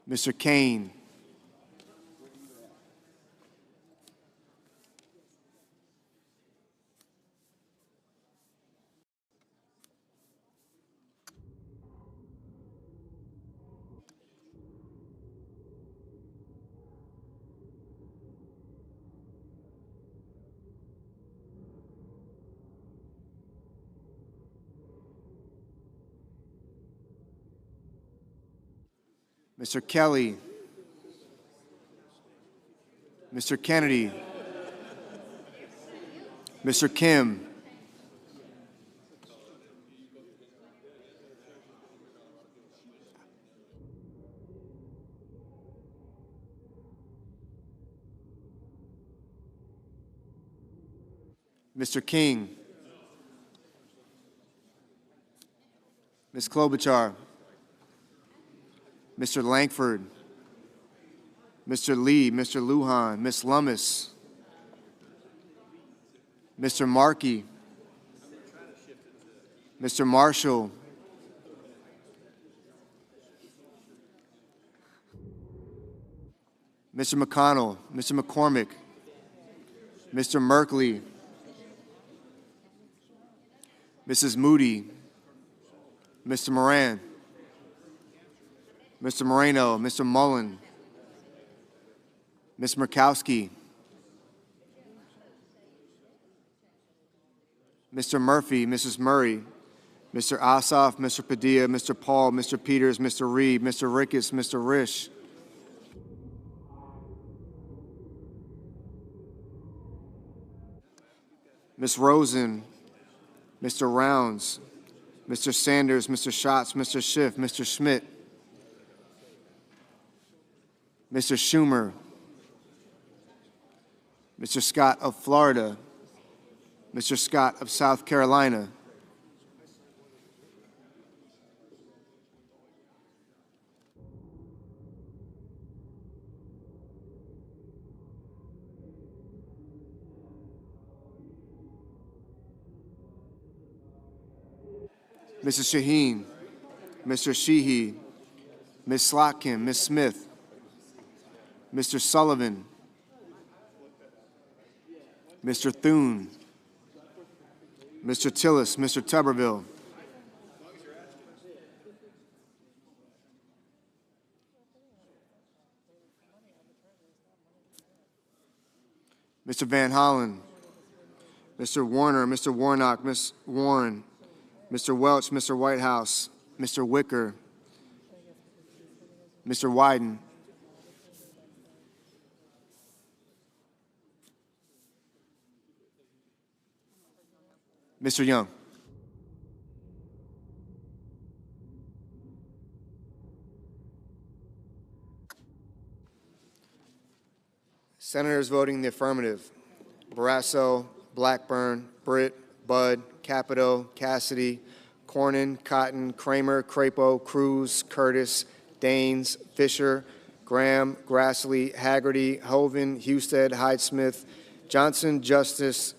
Mr. Kane, Mr. Kelly, Mr. Kennedy, Mr. Kim, Mr. King, Ms. Klobuchar, Mr. Langford, Mr. Lee, Mr. Lujan, Ms. Lummis, Mr. Markey, Mr. Marshall, Mr. McConnell, Mr. McCormick, Mr. Merkley, Mrs. Moody, Mr. Moran, Mr. Moreno, Mr. Mullen, Ms. Murkowski, Mr. Murphy, Mrs. Murray, Mr. Ossoff, Mr. Padilla, Mr. Paul, Mr. Peters, Mr. Reed, Mr. Ricketts, Mr. Risch, Ms. Rosen, Mr. Rounds, Mr. Sanders, Mr. Schatz, Mr. Schiff, Mr. Schmidt, Mr. Schumer, Mr. Scott of Florida, Mr. Scott of South Carolina, Mrs. Shaheen, Mr. Sheehy, Ms. Slotkin, Ms. Smith, Mr. Sullivan, Mr. Thune, Mr. Tillis, Mr. Tuberville, Mr. Van Hollen, Mr. Warner, Mr. Warnock, Ms. Warren, Mr. Welch, Mr. Whitehouse, Mr. Wicker, Mr. Wyden, Mr. Young. Senators voting in the affirmative: Barrasso, Blackburn, Britt, Budd, Capito, Cassidy, Cornyn, Cotton, Kramer, Crapo, Cruz, Curtis, Daines, Fisher, Graham, Grassley, Haggerty, Hoven, Husted, Hyde-Smith, Johnson, Justice,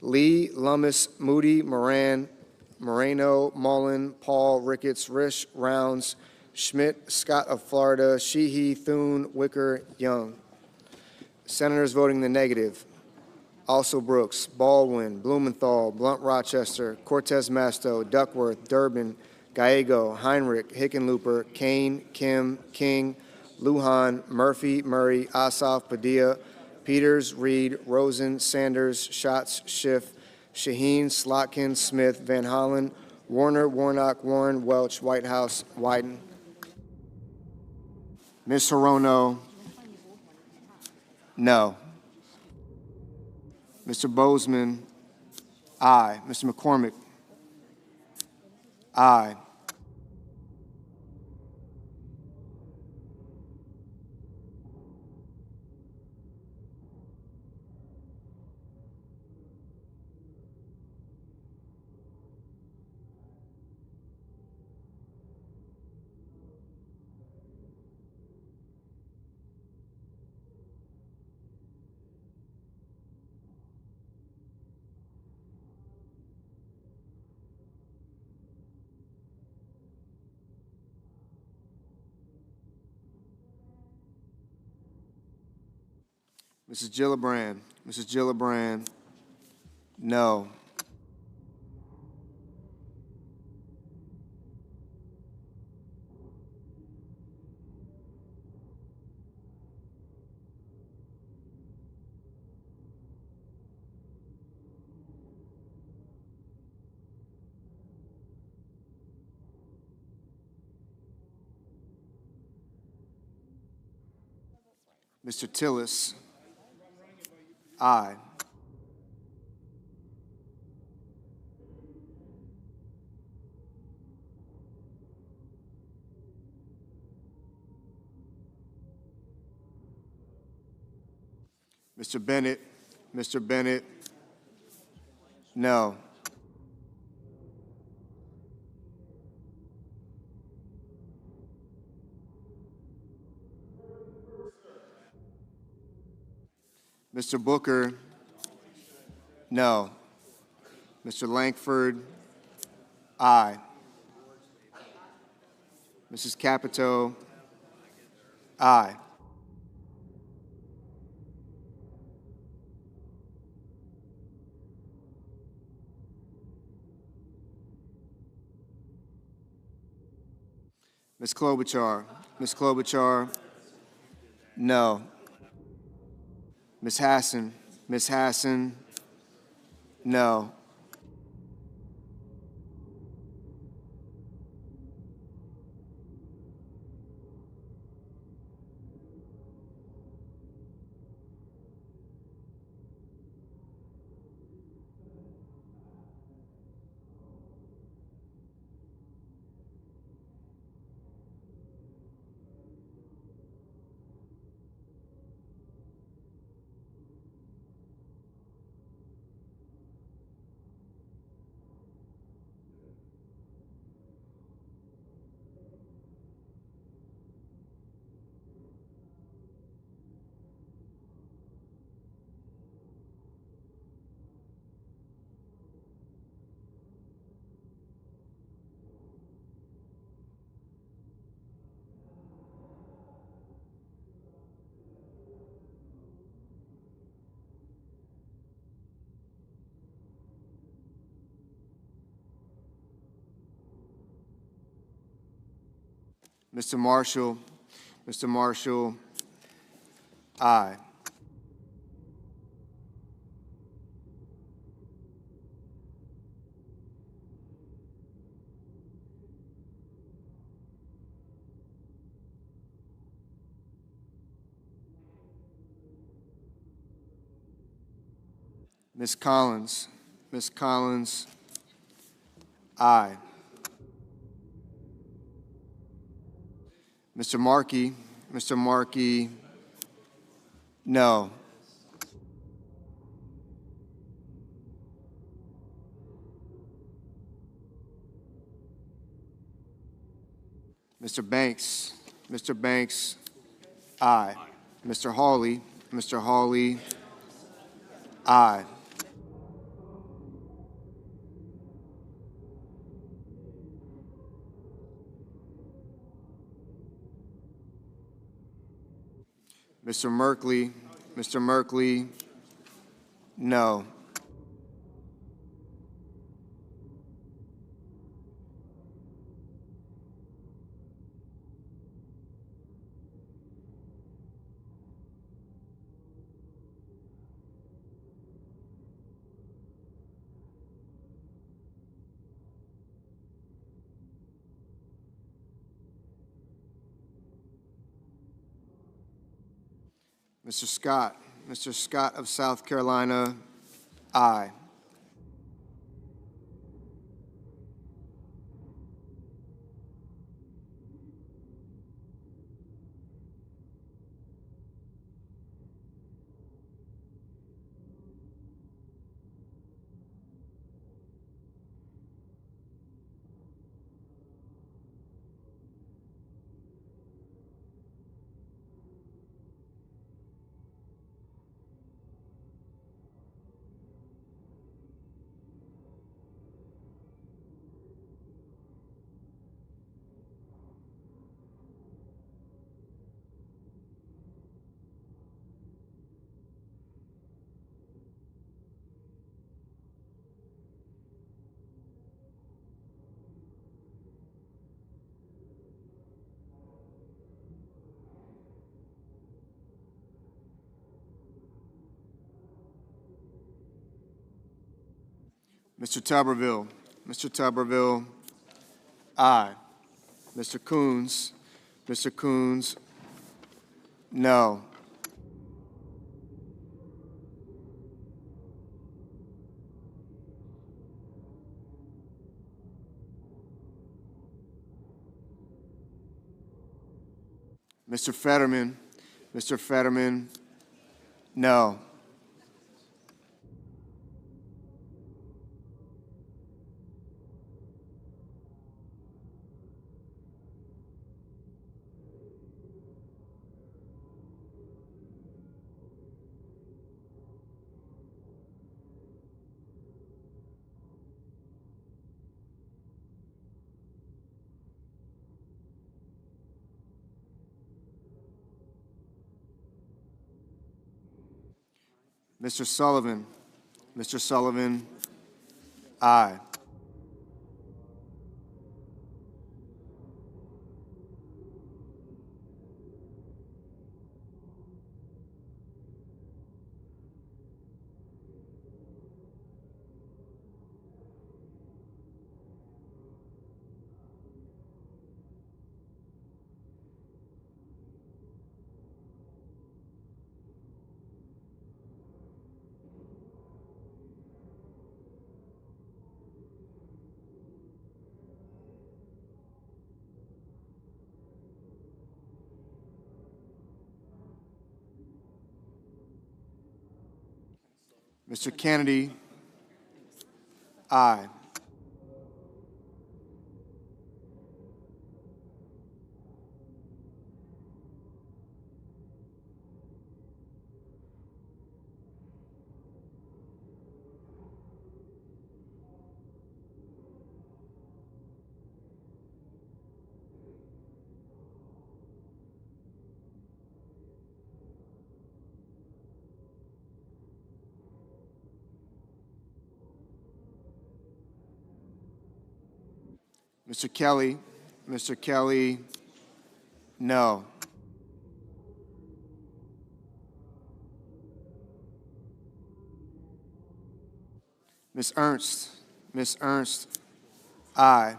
Lee, Lummis, Moody, Moran, Moreno, Mullen, Paul, Ricketts, Risch, Rounds, Schmidt, Scott of Florida, Sheehy, Thune, Wicker, Young. Senators voting in the negative: Also Brooks, Baldwin, Blumenthal, Blunt Rochester, Cortez Masto, Duckworth, Durbin, Gallego, Heinrich, Hickenlooper, Kane, Kim, King, Lujan, Murphy, Murray, Ossoff, Padilla, Peters, Reed, Rosen, Sanders, Schatz, Schiff, Shaheen, Slotkin, Smith, Van Hollen, Warner, Warnock, Warren, Welch, Whitehouse, Wyden. Ms. Hirono, no. Mr. Bozeman, aye. Mr. McCormick, aye. Mrs. Gillibrand, Mrs. Gillibrand, no. Mr. Tillis, aye. Mr. Bennett, no. Mr. Booker, no. Mr. Lankford, aye. Mrs. Capito, aye. Ms. Klobuchar, no. Ms. Hassan, no. Mr. Marshall. Mr. Marshall, aye. Ms. Collins. Ms. Collins, aye. Mr. Markey. Mr. Markey, no. Mr. Banks. Mr. Banks, aye. Mr. Hawley. Mr. Hawley, aye. Mr. Merkley. Mr. Merkley, no. Mr. Scott. Mr. Scott of South Carolina, aye. Mr. Tuberville. Mr. Tuberville, aye. Mr. Coons. Mr. Coons, no. Mr. Fetterman. Mr. Fetterman, no. Mr. Sullivan. Mr. Sullivan, aye. Mr. Kennedy, aye. Mr. Kelly. Mr. Kelly, No. Ms. Ernst. Ms. Ernst. Aye.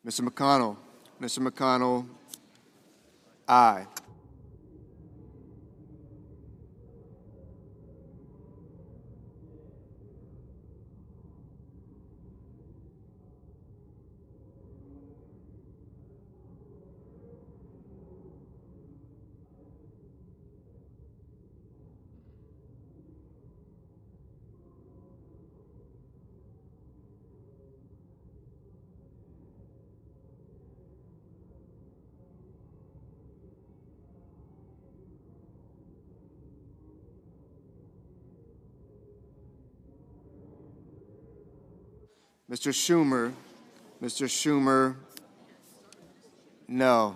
Mr. McConnell. Mr. McConnell. Aye. Mr. Schumer. Mr. Schumer. No.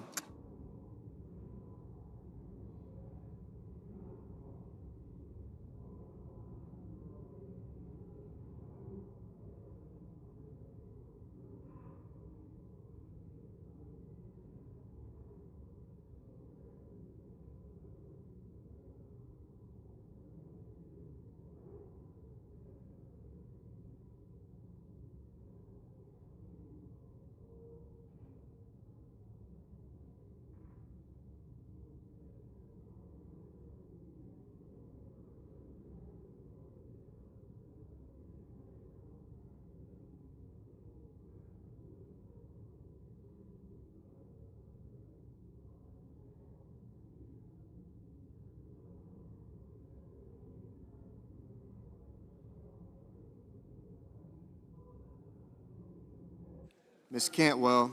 Ms. Cantwell.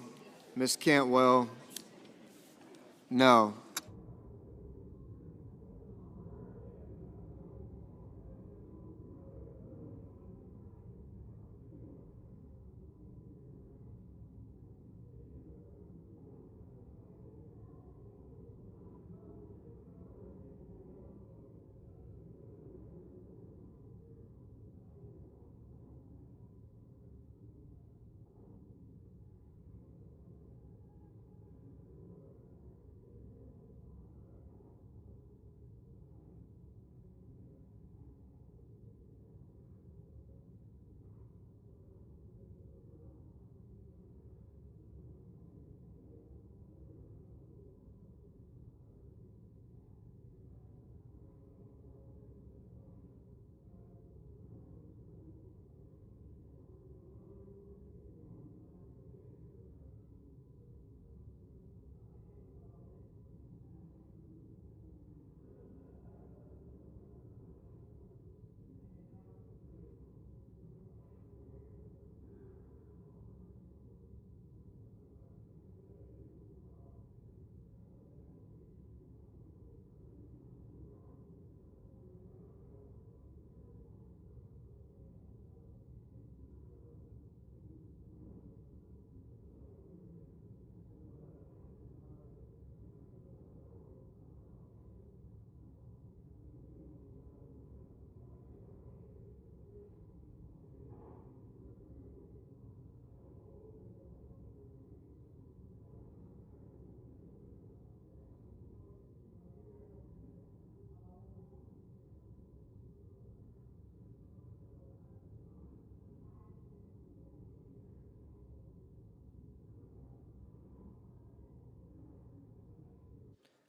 Ms. Cantwell. No.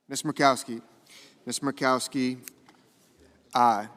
Ms. Murkowski. Ms. Murkowski, aye.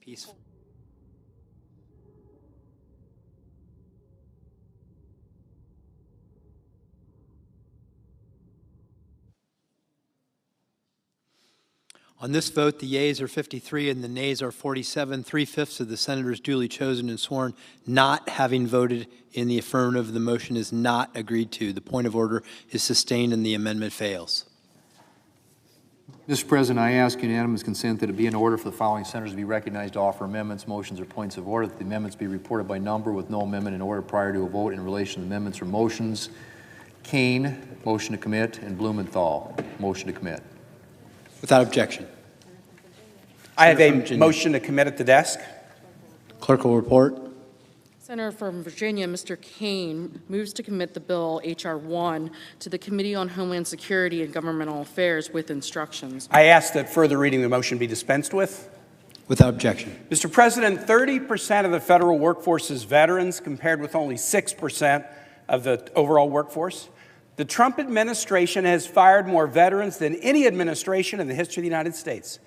peaceful. On this vote, the yeas are 53 and the nays are 47. 3/5 of the senators duly chosen and sworn not having voted in the affirmative, the motion is not agreed to. The point of order is sustained and the amendment fails. Mr. President, I ask unanimous consent that it be in order for the following senators to be recognized to offer amendments, motions, or points of order, that the amendments be reported by number with no amendment in order prior to a vote in relation to amendments or motions. Kane, motion to commit, and Blumenthal, motion to commit. Without objection. I have a motion to commit at the desk. Clerk will report. Senator from Virginia, Mr. Kane, moves to commit the bill H.R. 1 to the Committee on Homeland Security and Governmental Affairs with instructions. I ask that further reading of the motion be dispensed with. Without objection. Mr. President, 30% of the federal workforce is veterans, compared with only 6% of the overall workforce. The Trump administration has fired more veterans than any administration in the history of the United States.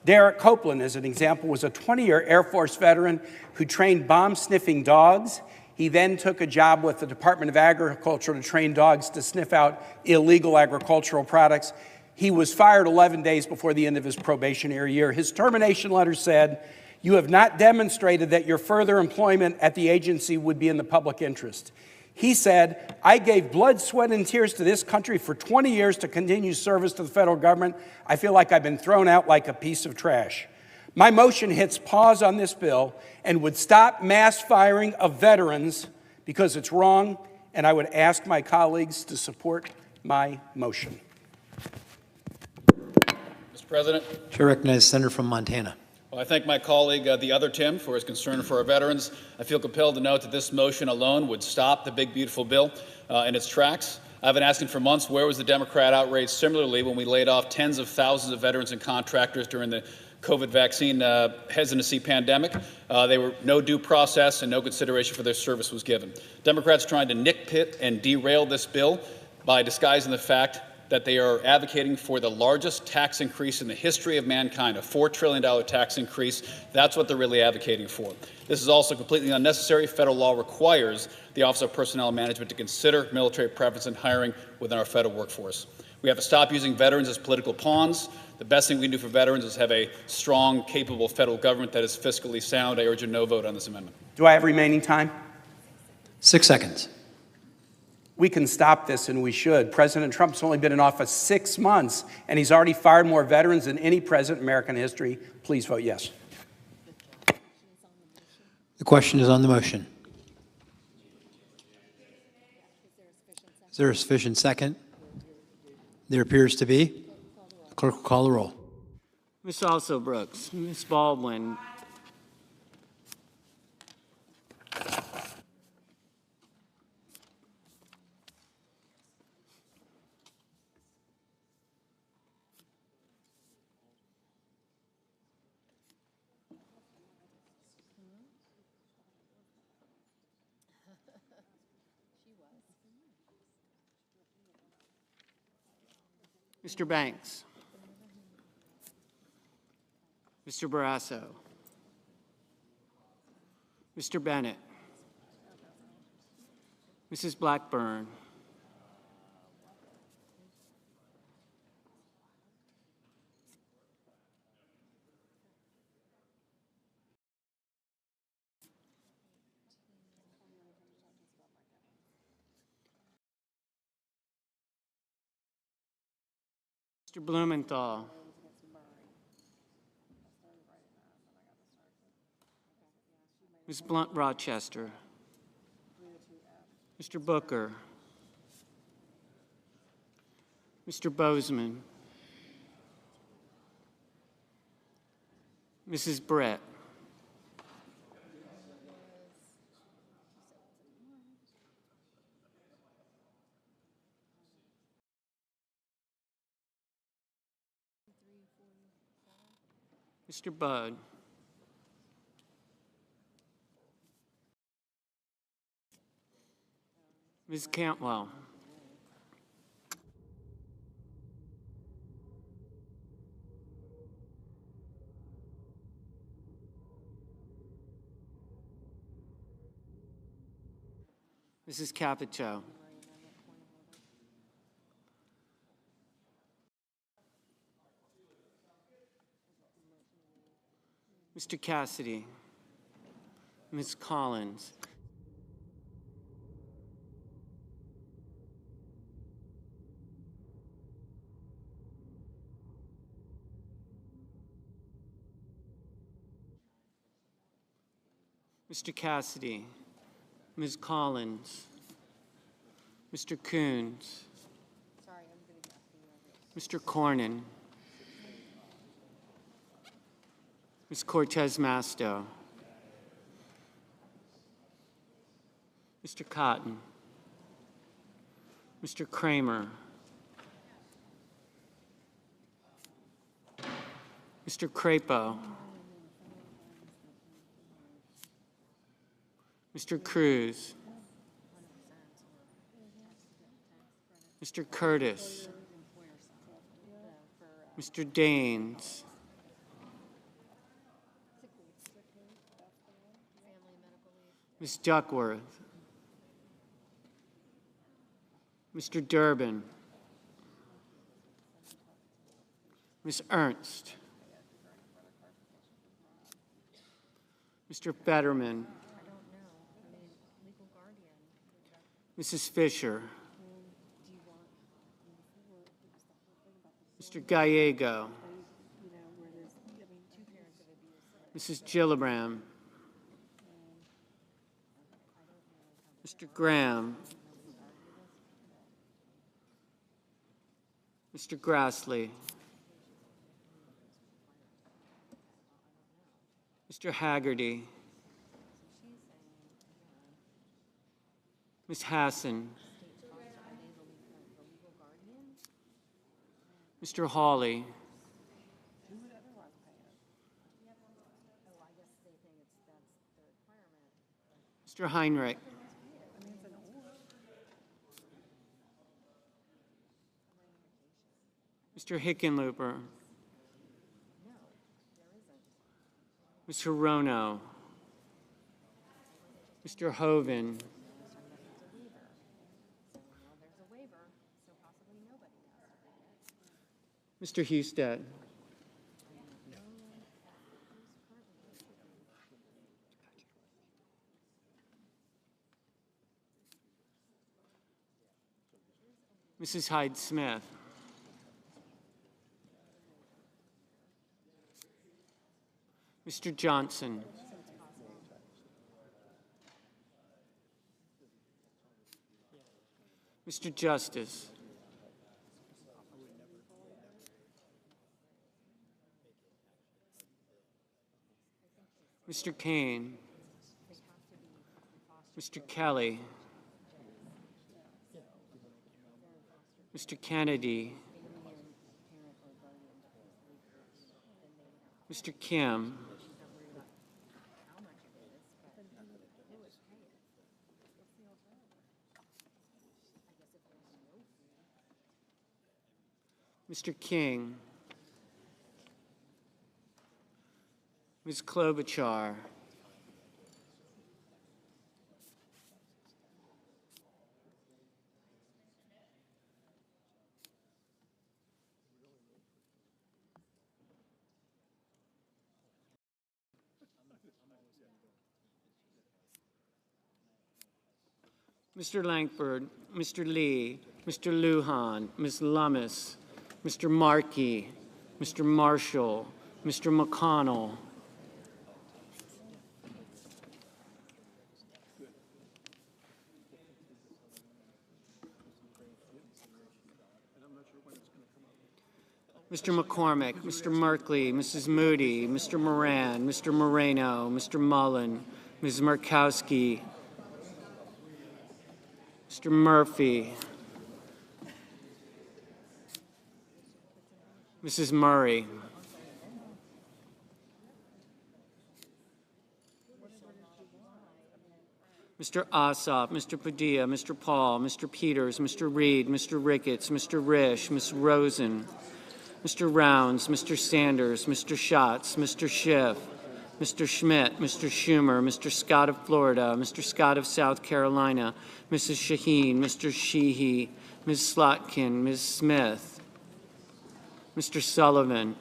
Derek Copeland, as an example, was a 20-year Air Force veteran who trained bomb-sniffing dogs. He then took a job with the Department of Agriculture to train dogs to sniff out illegal agricultural products. He was fired 11 days before the end of his probationary year. His termination letter said, "You have not demonstrated that your further employment at the agency would be in the public interest." He said, "I gave blood, sweat, and tears to this country for 20 years to continue service to the federal government. I feel like I've been thrown out like a piece of trash." My motion hits pause on this bill and would stop mass firing of veterans because it's wrong, and I would ask my colleagues to support my motion. Mr. President. Chair recognizes Senator from Montana. Well, I thank my colleague, the other Tim, for his concern for our veterans. I feel compelled to note that this motion alone would stop the big, beautiful bill in its tracks. I've been asking for months, where was the Democrat outrage similarly when we laid off tens of thousands of veterans and contractors during the COVID vaccine hesitancy pandemic? There were no due process and no consideration for their service was given. Democrats trying to nitpick and derail this bill by disguising the fact that they are advocating for the largest tax increase in the history of mankind, a $4 trillion tax increase. That's what they're really advocating for. This is also completely unnecessary. Federal law requires the Office of Personnel Management to consider military preference in hiring within our federal workforce. We have to stop using veterans as political pawns. The best thing we can do for veterans is have a strong, capable federal government that is fiscally sound. I urge a no vote on this amendment. Do I have remaining time? 6 seconds. We can stop this, and we should. President Trump's only been in office 6 months, and he's already fired more veterans than any president in American history. Please vote yes. The question is on the motion. Is there a sufficient second? There appears to be. The clerk will call the roll. Ms. Also Brooks, Ms. Baldwin, Mr. Banks, Mr. Barrasso, Mr. Bennett, Mrs. Blackburn, Mr. Blumenthal, Ms. Blunt-Rochester, Mr. Booker, Mr. Bozeman, Mrs. Brett, Mr. Budd, Ms. Cantwell, Mrs. Capito. Mr. Cassidy. Ms. Collins. Mr. Cassidy, Ms. Collins, Mr. Coons, Mr. Cornyn, Ms. Cortez Masto, Mr. Cotton, Mr. Kramer, Mr. Crapo, Mr. Cruz, Mr. Curtis, Mr. Daines, Ms. Duckworth, Mr. Durbin, Ms. Ernst, Mr. Fetterman, Mrs. Fisher, Mr. Gallego, Mrs. Gillibrand, Mr. Graham, Mr. Grassley, Mr. Haggerty, Ms. Hassan, Mr. Hawley, Mr. Heinrich, Mr. Hickenlooper, Ms. Hirono, Mr. Hoven, Mr. Husted, Mrs. Hyde-Smith, Mr. Johnson, Mr. Justice, Mr. Kane, Mr. Kelly, Mr. Kennedy, Mr. Kim, Mr. King, Ms. Klobuchar, Mr. Langford, Mr. Lee, Mr. Lujan, Ms. Lummis, Mr. Markey, Mr. Marshall, Mr. McConnell, Mr. McCormick, Mr. Merkley, Mrs. Moody, Mr. Moran, Mr. Moreno, Mr. Mullen, Ms. Murkowski, Mr. Murphy, Mrs. Murray, Mr. Ossoff, Mr. Padilla, Mr. Paul, Mr. Peters, Mr. Reed, Mr. Ricketts, Mr. Risch, Ms. Rosen, Mr. Rounds, Mr. Sanders, Mr. Schatz, Mr. Schiff, Mr. Schmidt, Mr. Schumer, Mr. Scott of Florida, Mr. Scott of South Carolina, Mrs. Shaheen, Mr. Sheehy, Ms. Slotkin, Ms. Smith, Mr. Sullivan,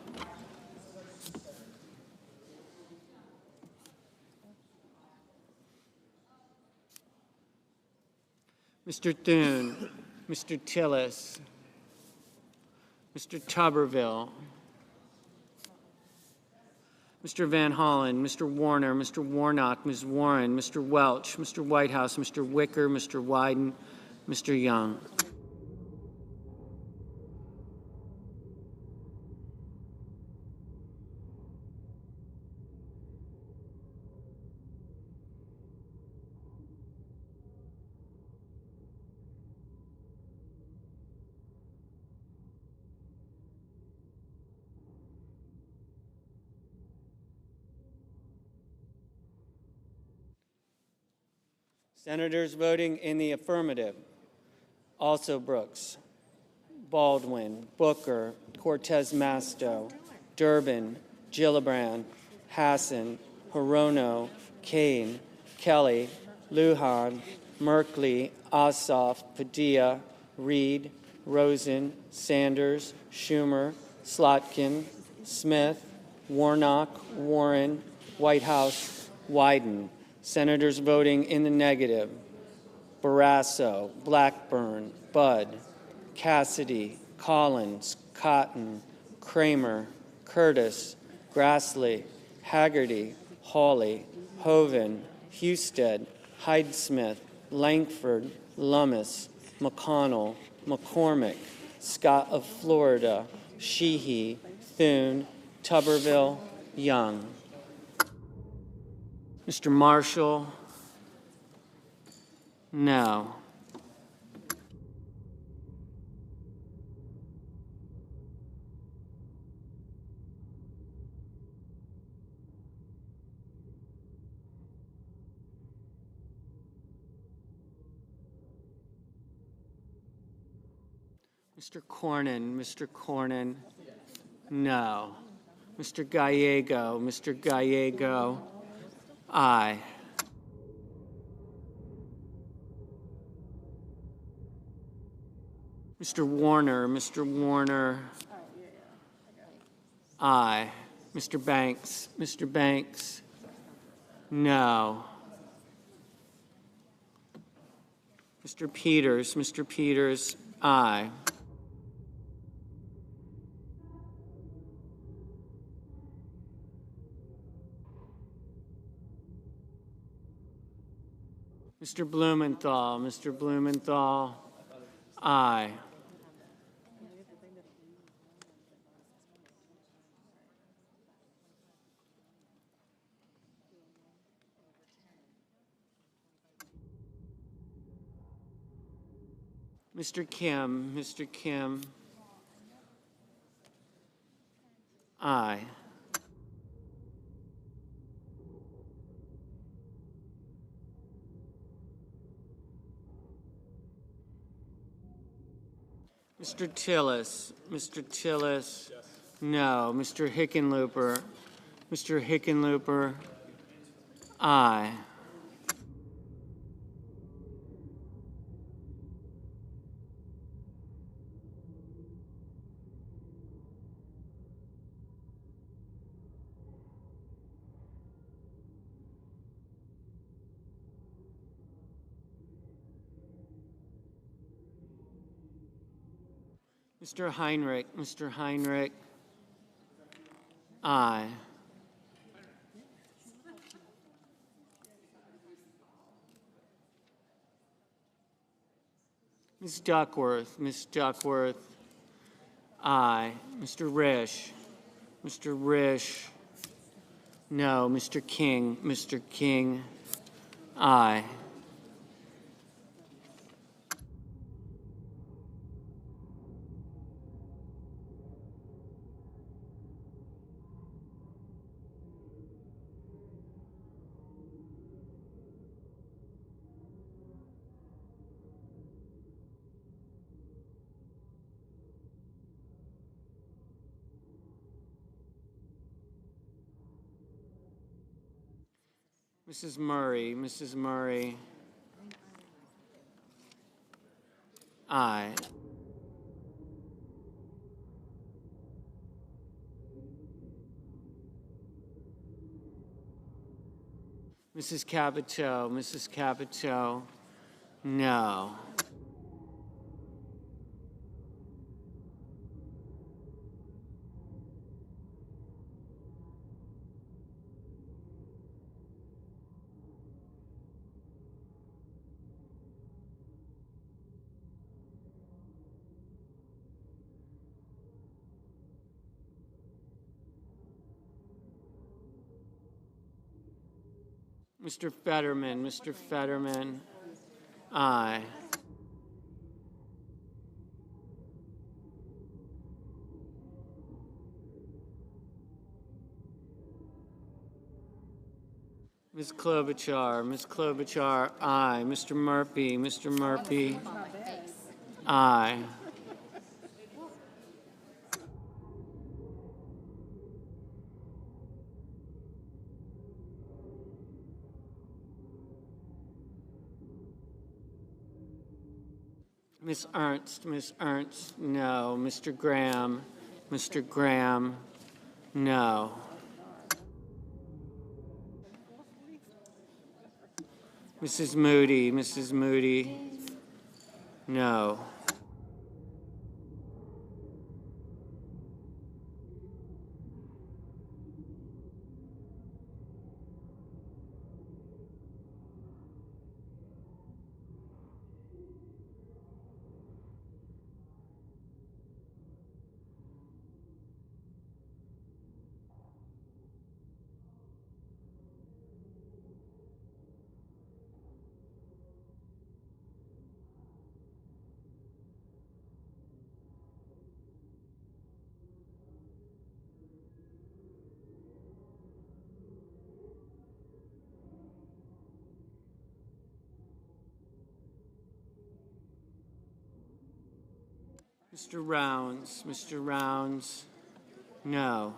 Mr. Thune, Mr. Tillis, Mr. Tuberville, Mr. Van Hollen, Mr. Warner, Mr. Warnock, Ms. Warren, Mr. Welch, Mr. Whitehouse, Mr. Wicker, Mr. Wyden, Mr. Young. Senators voting in the affirmative: also Brooks, Baldwin, Booker, Cortez Masto, Durbin, Gillibrand, Hassan, Hirono, Kane, Kelly, Lujan, Merkley, Ossoff, Padilla, Reed, Rosen, Sanders, Schumer, Slotkin, Smith, Warnock, Warren, Whitehouse, Wyden. Senators voting in the negative: Barrasso, Blackburn, Budd, Cassidy, Collins, Cotton, Kramer, Curtis, Grassley, Haggerty, Hawley, Hoeven, Husted, Hyde-Smith, Langford, Lummis, McConnell, McCormick, Scott of Florida, Sheehy, Thune, Tuberville, Young. Mr. Marshall? No. Mr. Cornyn, no. Mr. Gallego, aye. Mr. Warner, aye. Mr. Banks, no. Mr. Peters, aye. Mr. Blumenthal, aye. Mr. Kim, aye. Mr. Tillis, no. Mr. Hickenlooper, aye. Mr. Heinrich, aye. Ms. Duckworth, aye. Mr. Risch, no. Mr. King, aye. Mrs. Murray, Mrs. Murray. Aye. Mrs. Capito, Mrs. Capito. No. Mr. Fetterman, Mr. Fetterman. Aye. Ms. Klobuchar, Ms. Klobuchar, aye. Mr. Murphy, Mr. Murphy, aye. Ms. Ernst, no. Mr. Graham, no. Mrs. Moody, no. Mr. Rounds, no.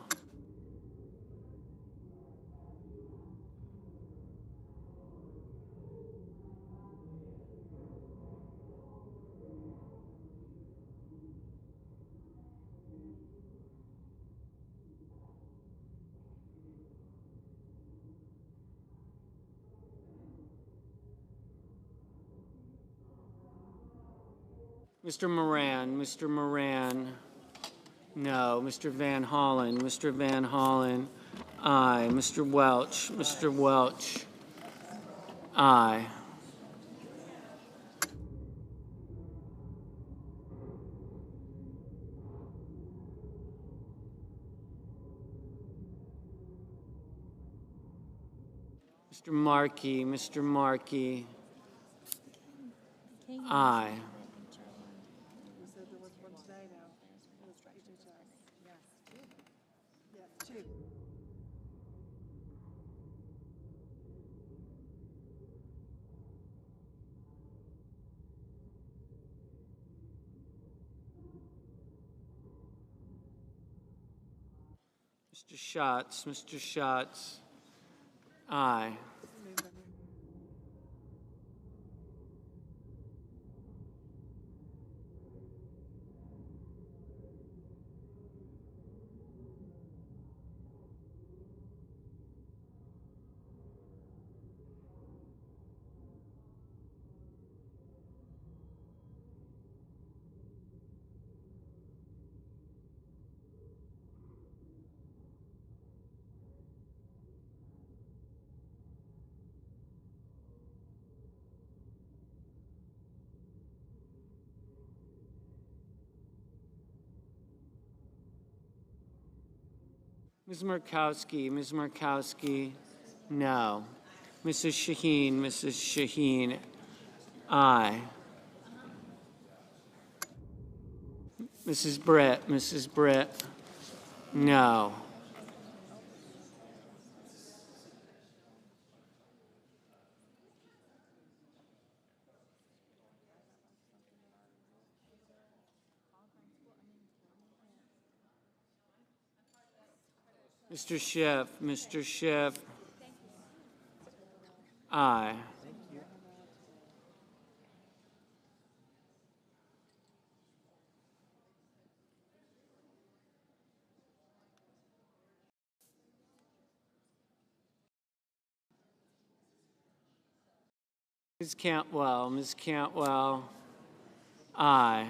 Mr. Moran, no. Mr. Van Hollen, aye. Mr. Welch, aye. Mr. Markey, aye. Mr. Schatz, aye. Ms. Murkowski, no. Mrs. Shaheen, aye. Mrs. Britt, no. Mr. Schiff, Aye. Ms. Cantwell, aye.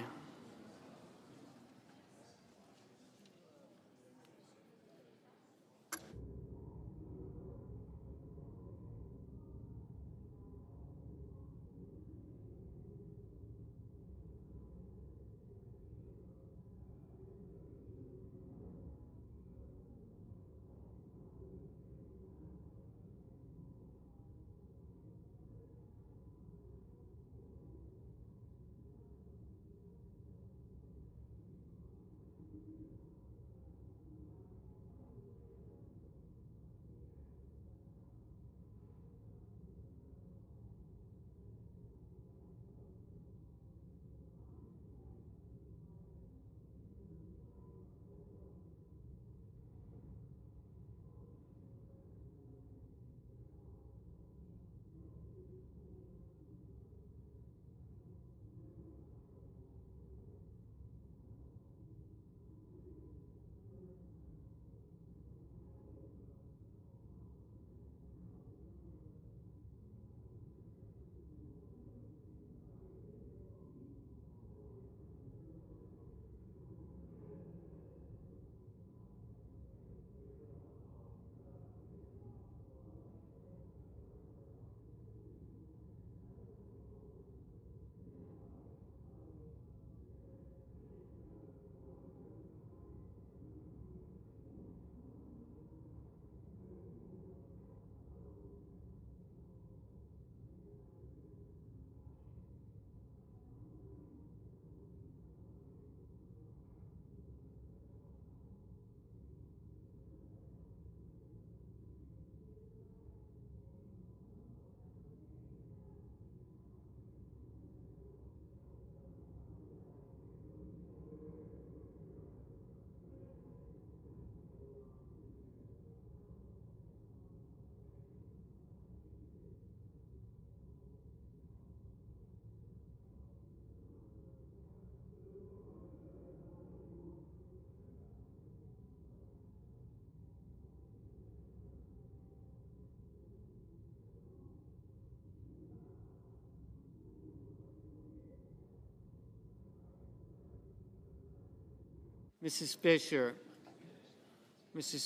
Mrs.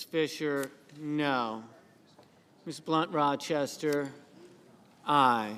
Fisher, no. Ms. Blunt Rochester, aye.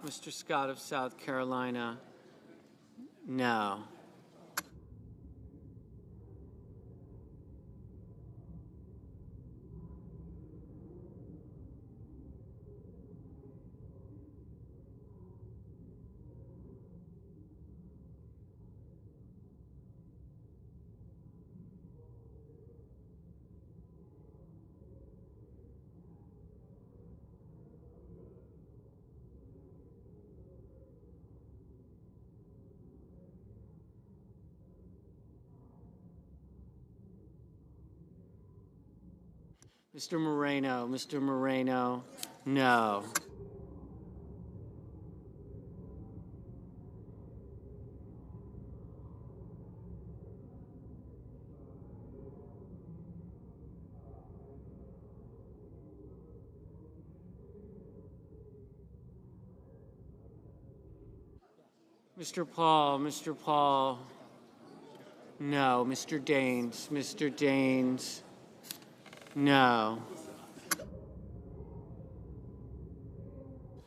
Mr. Scott of South Carolina, no. Mr. Moreno, no. Mr. Paul, no. Mr. Daines, no.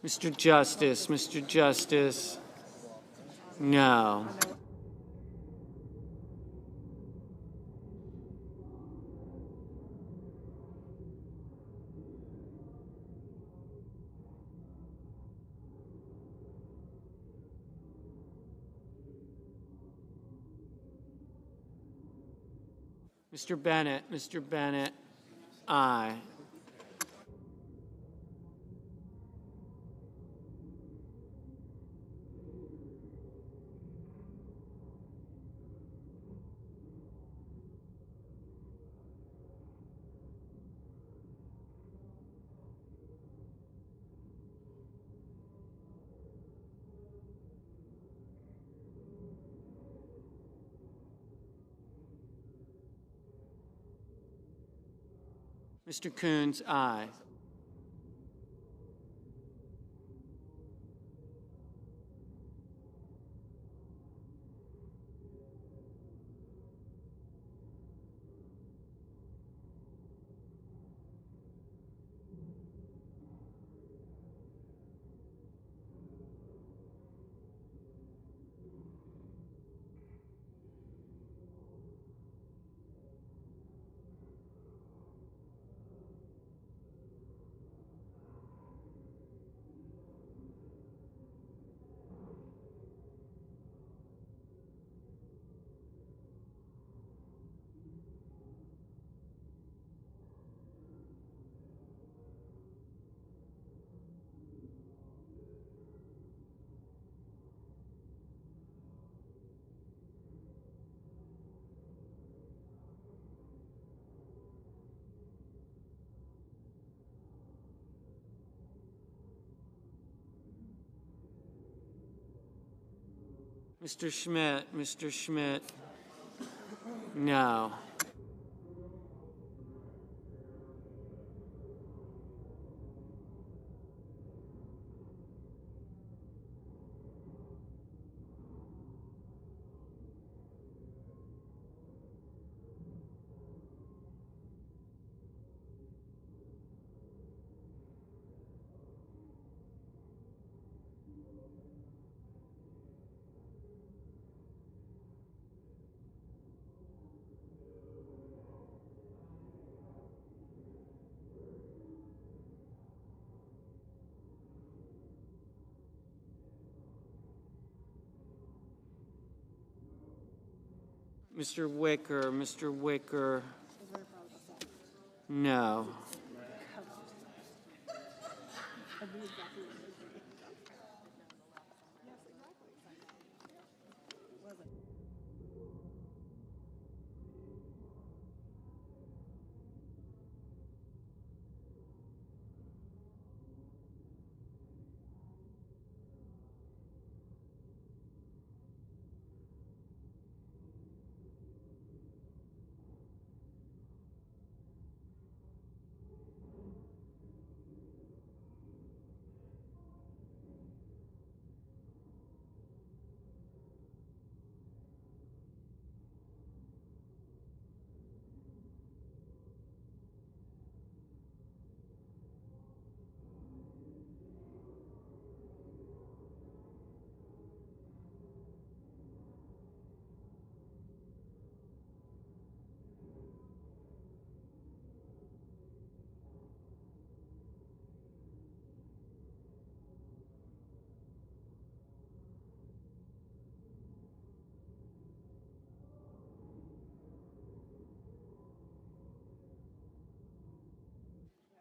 Mr. Justice, Mr. Justice. No. Mr. Bennett, aye. Mr. Coons, aye. Mr. Schmidt. No. Mr. Wicker. No.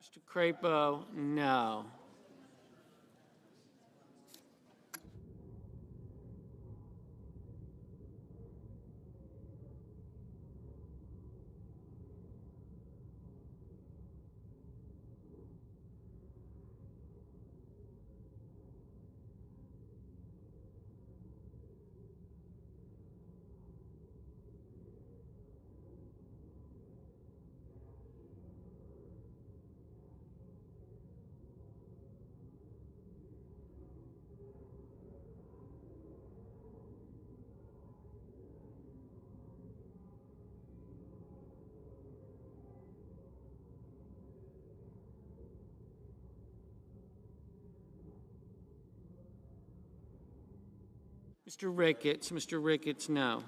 Mr. Crapo, no. Mr. Ricketts, no.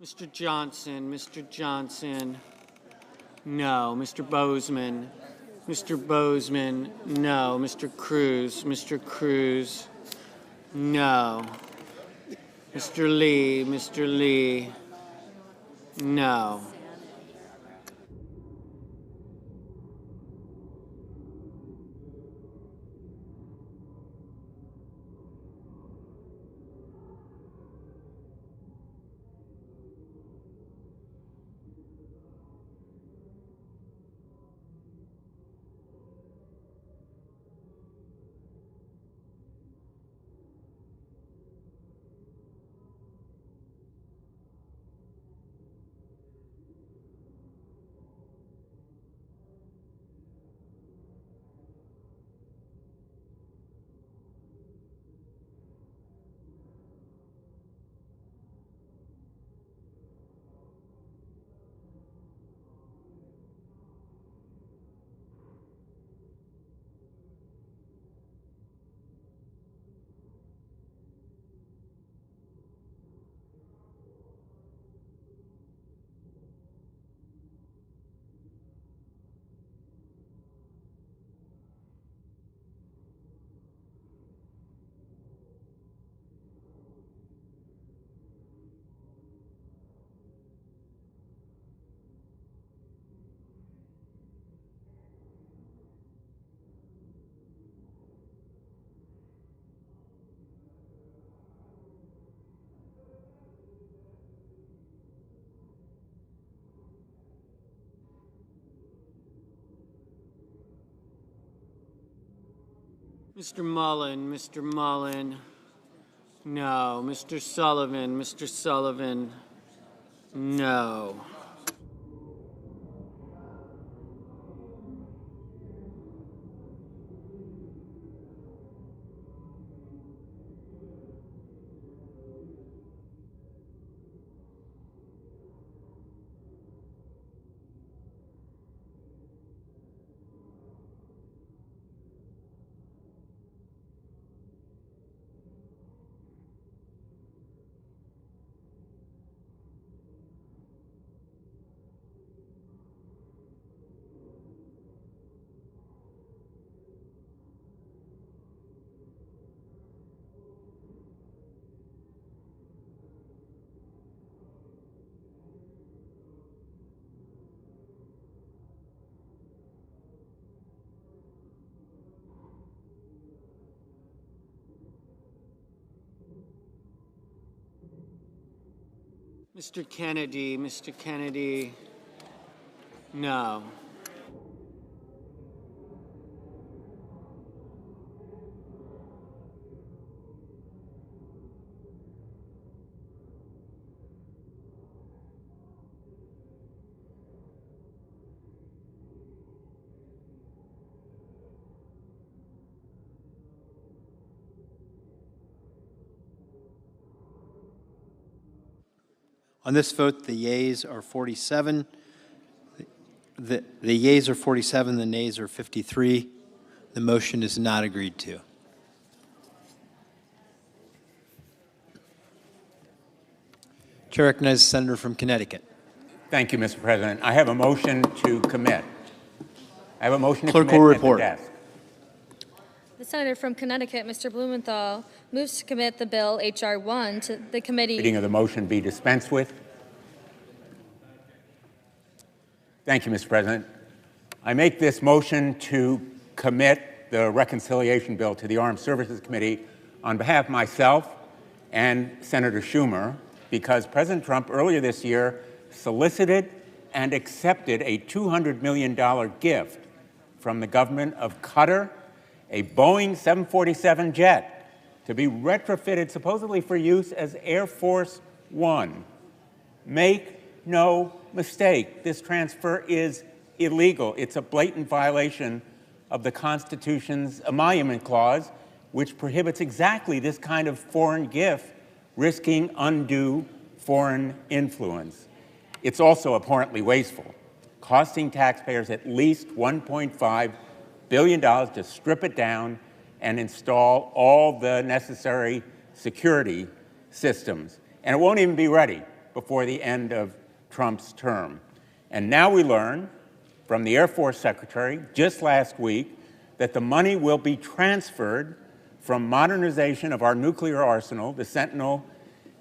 Mr. Johnson. No. Mr. Bozeman. Mr. Bozeman, no. Mr. Cruz. Mr. Cruz, no. Mr. Lee, no. Mr. Mullen, no. Mr. Sullivan, no. Mr. Kennedy, no. On this vote, the yeas are 47. The yeas are 47, the nays are 53. The motion is not agreed to. Chair recognizes the senator from Connecticut. Thank you, Mr. President. I have a motion to commit. I have a motion to Clerk commit will at report. the desk. The senator from Connecticut, Mr. Blumenthal, moves to commit the bill H.R. 1 to the committee. Reading of the motion be dispensed with. Thank you, Mr. President. I make this motion to commit the reconciliation bill to the Armed Services Committee on behalf of myself and Senator Schumer, because President Trump earlier this year solicited and accepted a $200 million gift from the government of Qatar, a Boeing 747 jet, to be retrofitted supposedly for use as Air Force One. Make no mistake, this transfer is illegal. It's a blatant violation of the Constitution's emolument clause, which prohibits exactly this kind of foreign gift, risking undue foreign influence. It's also abhorrently wasteful, costing taxpayers at least $1.5 billion to strip it down and install all the necessary security systems. And it won't even be ready before the end of Trump's term. And now we learn from the Air Force Secretary just last week that the money will be transferred from modernization of our nuclear arsenal, the Sentinel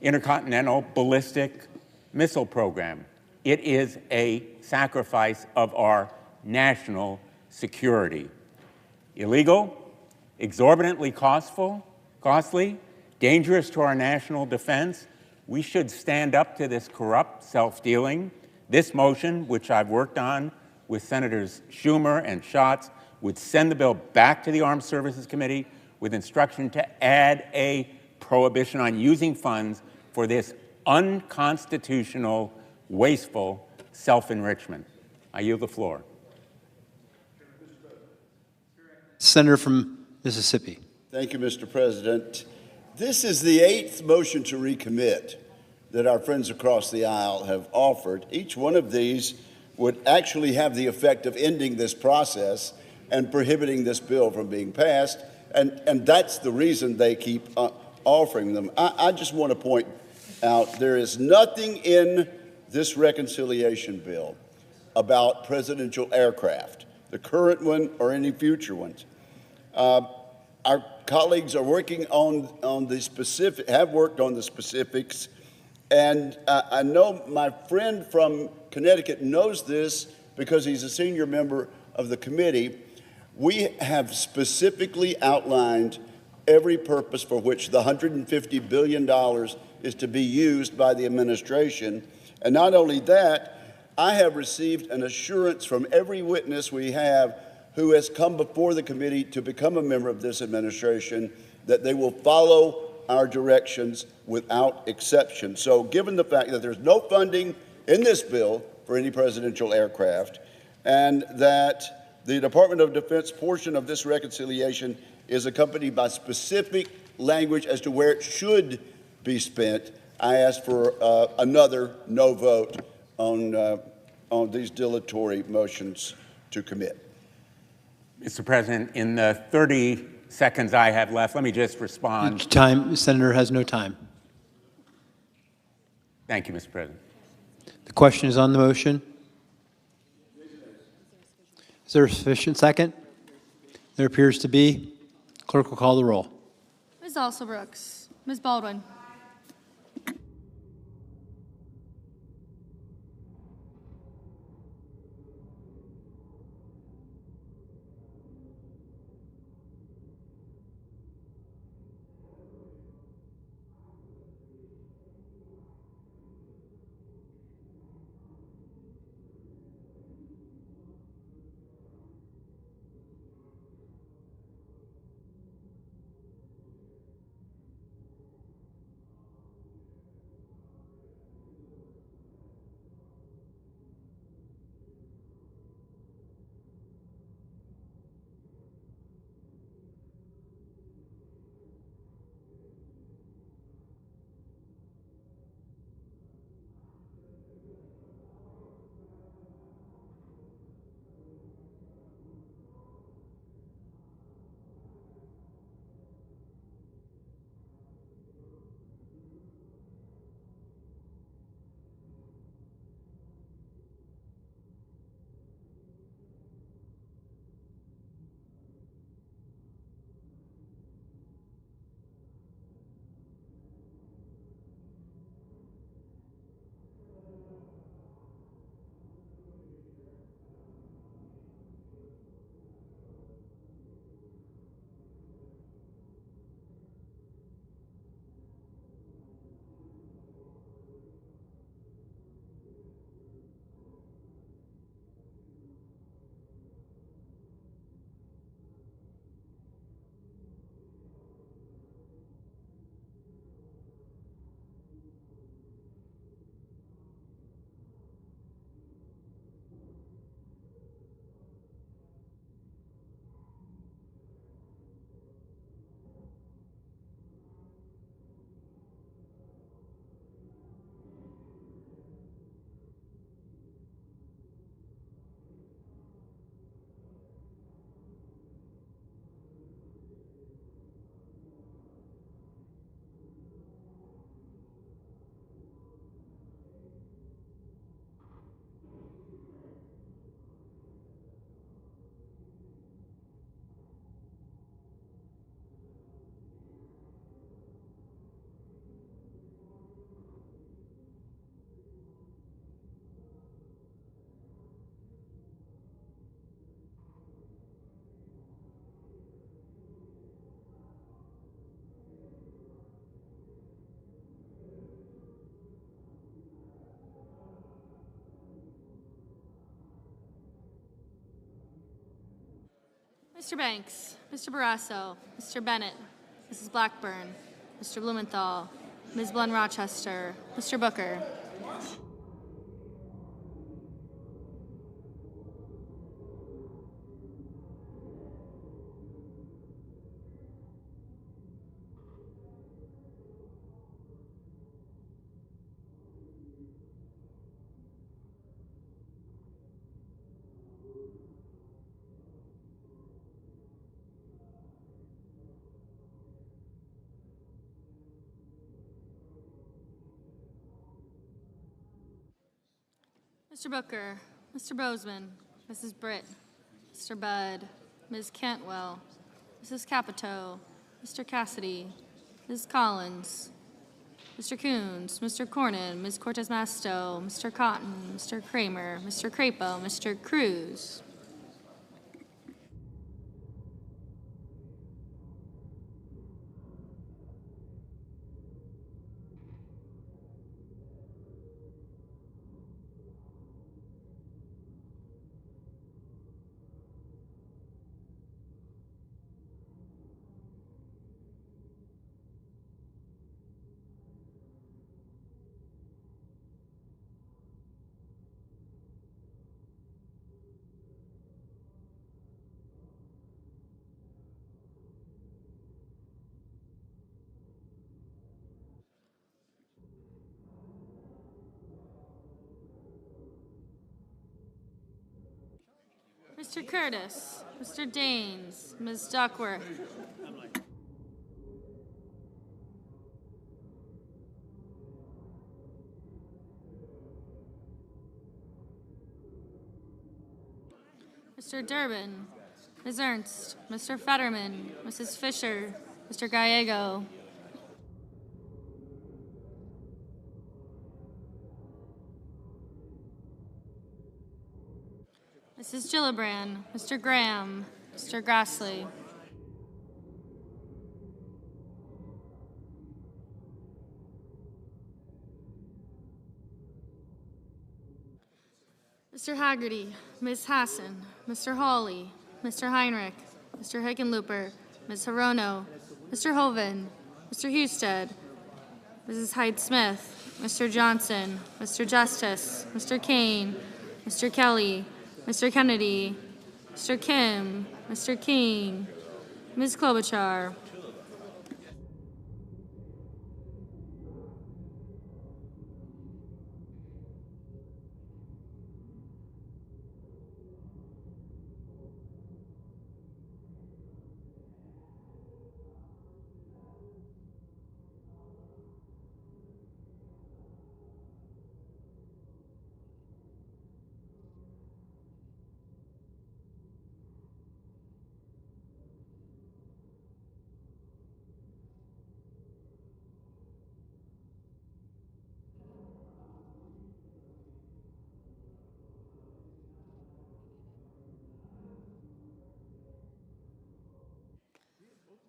Intercontinental Ballistic Missile Program. It is a sacrifice of our national security. Illegal, exorbitantly costly, dangerous to our national defense. We should stand up to this corrupt self-dealing. This motion, which I've worked on with Senators Schumer and Schatz, would send the bill back to the Armed Services Committee with instruction to add a prohibition on using funds for this unconstitutional, wasteful self-enrichment. I yield the floor. Senator from Mississippi. Thank you, Mr. President. This is the 8th motion to recommit that our friends across the aisle have offered. Each one of these would actually have the effect of ending this process and prohibiting this bill from being passed, and that's the reason they keep offering them. I just want to point out there is nothing in this reconciliation bill about presidential aircraft, the current one or any future ones. Our colleagues are working on the specific, have worked on the specifics, and I know my friend from Connecticut knows this because he's a senior member of the committee. We have specifically outlined every purpose for which the $150 billion is to be used by the administration. And not only that, I have received an assurance from every witness we have who has come before the committee to become a member of this administration that they will follow our directions without exception. So given the fact that there's no funding in this bill for any presidential aircraft, and that the Department of Defense portion of this reconciliation is accompanied by specific language as to where it should be spent, I ask for another no vote on these dilatory motions to commit. Mr. President, in the 30 seconds I have left, let me just respond. Time, Senator has no time. Thank you, Mr. President. The question is on the motion. Is there a sufficient second? There appears to be. Clerk will call the roll. Ms. Alsobrooks. Ms. Baldwin. Mr. Banks, Mr. Barrasso, Mr. Bennett, Mrs. Blackburn, Mr. Blumenthal, Ms. Blunt-Rochester, Mr. Booker. Mr. Booker, Mr. Bozeman, Mrs. Britt, Mr. Budd, Ms. Cantwell, Mrs. Capito, Mr. Cassidy, Ms. Collins, Mr. Coons, Mr. Cornyn, Ms. Cortez Masto, Mr. Cotton, Mr. Kramer, Mr. Crapo, Mr. Cruz. Mr. Curtis, Mr. Daines, Ms. Duckworth. Mr. Durbin, Ms. Ernst, Mr. Fetterman, Mrs. Fisher, Mr. Gallego. Mrs. Gillibrand, Mr. Graham, Mr. Grassley. Mr. Haggerty, Ms. Hassan, Mr. Hawley, Mr. Heinrich, Mr. Hickenlooper, Ms. Hirono, Mr. Hoven, Mr. Husted, Mrs. Hyde-Smith, Mr. Johnson, Mr. Justice, Mr. Kane, Mr. Kelly, Mr. Kennedy, Mr. Kim, Mr. King, Ms. Klobuchar.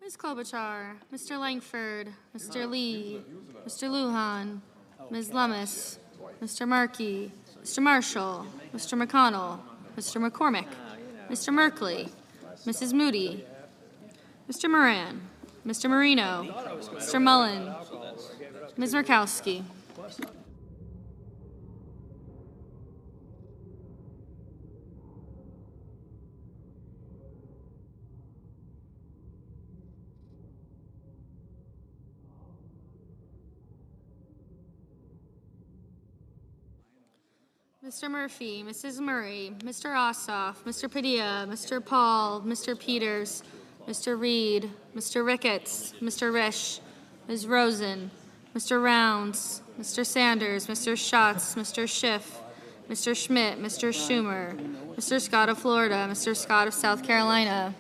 Ms. Klobuchar, Mr. Langford, Mr. Lee, Mr. Lujan, Ms. Lummis, Mr. Markey, Mr. Marshall, Mr. McConnell, Mr. McCormick, Mr. Merkley, Mrs. Moody, Mr. Moran, Mr. Marino, Mr. Mullen, Ms. Murkowski. Mr. Murphy, Mrs. Murray, Mr. Ossoff, Mr. Padilla, Mr. Paul, Mr. Peters, Mr. Reed, Mr. Ricketts, Mr. Risch, Ms. Rosen, Mr. Rounds, Mr. Sanders, Mr. Schatz, Mr. Schiff, Mr. Schmidt, Mr. Schumer, Mr. Scott of Florida, Mr. Scott of South Carolina,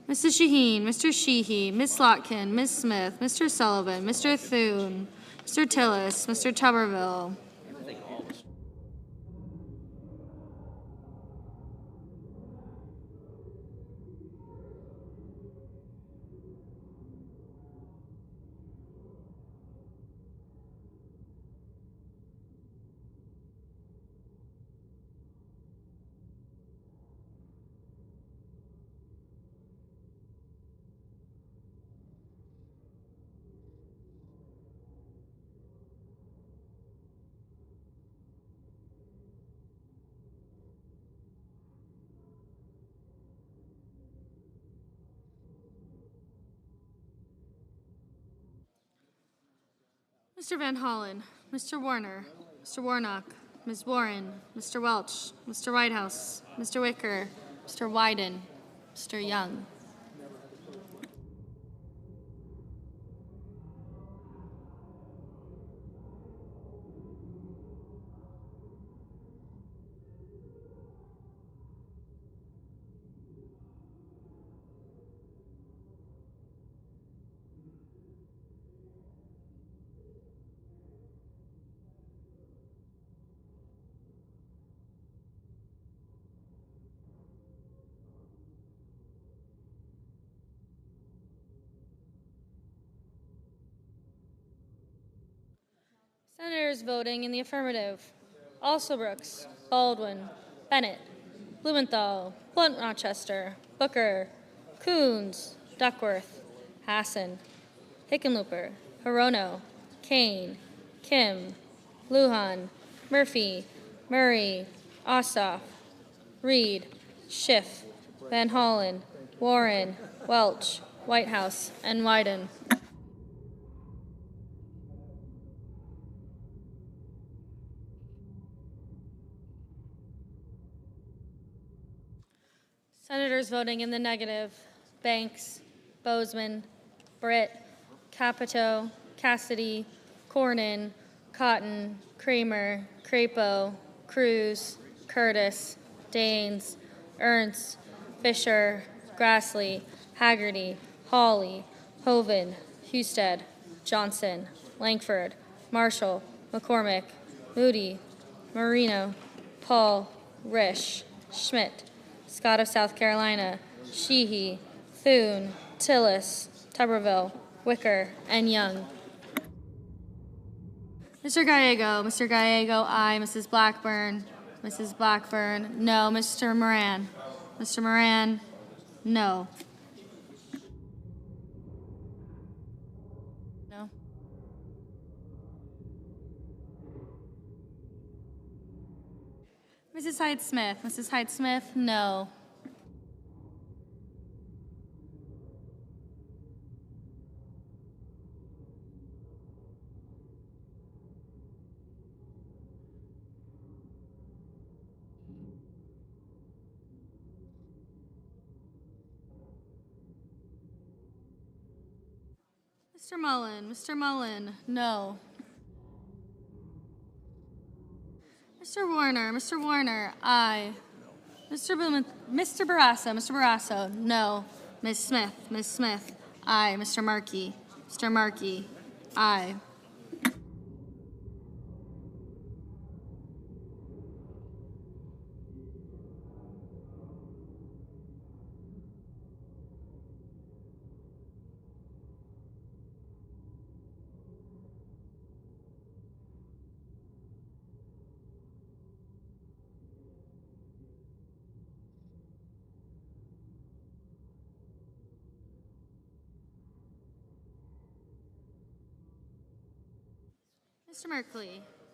Mrs. Shaheen, Mr. Sheehy, Ms. Slotkin, Ms. Smith, Mr. Sullivan, Mr. Thune, Mr. Tillis, Mr. Tuberville. Mr. Van Hollen, Mr. Warner, Mr. Warnock, Ms. Warren, Mr. Welch, Mr. Whitehouse, Mr. Wicker, Mr. Wyden, Mr. Young. Senators voting in the affirmative: Alsobrooks, Baldwin, Bennett, Blumenthal, Blunt Rochester, Booker, Coons, Duckworth, Hassan, Hickenlooper, Hirono, Kane, Kim, Lujan, Murphy, Murray, Ossoff, Reed, Schiff, Van Hollen, Warren, Welch, Whitehouse, and Wyden. Senators voting in the negative: Banks, Bozeman, Britt, Capito, Cassidy, Cornyn, Cotton, Kramer, Crapo, Cruz, Curtis, Daines, Ernst, Fisher, Grassley, Haggerty, Hawley, Hoven, Husted, Johnson, Langford, Marshall, McCormick, Moody, Marino, Paul, Risch, Schmidt, Scott of South Carolina, Sheehy, Thune, Tillis, Tuberville, Wicker, and Young. Mr. Gallego, aye. Mrs. Blackburn, no. Mr. Moran, no. No. Mrs. Hyde-Smith, no. Mr. Mullen, no. Mr. Warner, aye. Mr. Barrasso, no. Ms. Smith, aye. Mr. Markey, aye.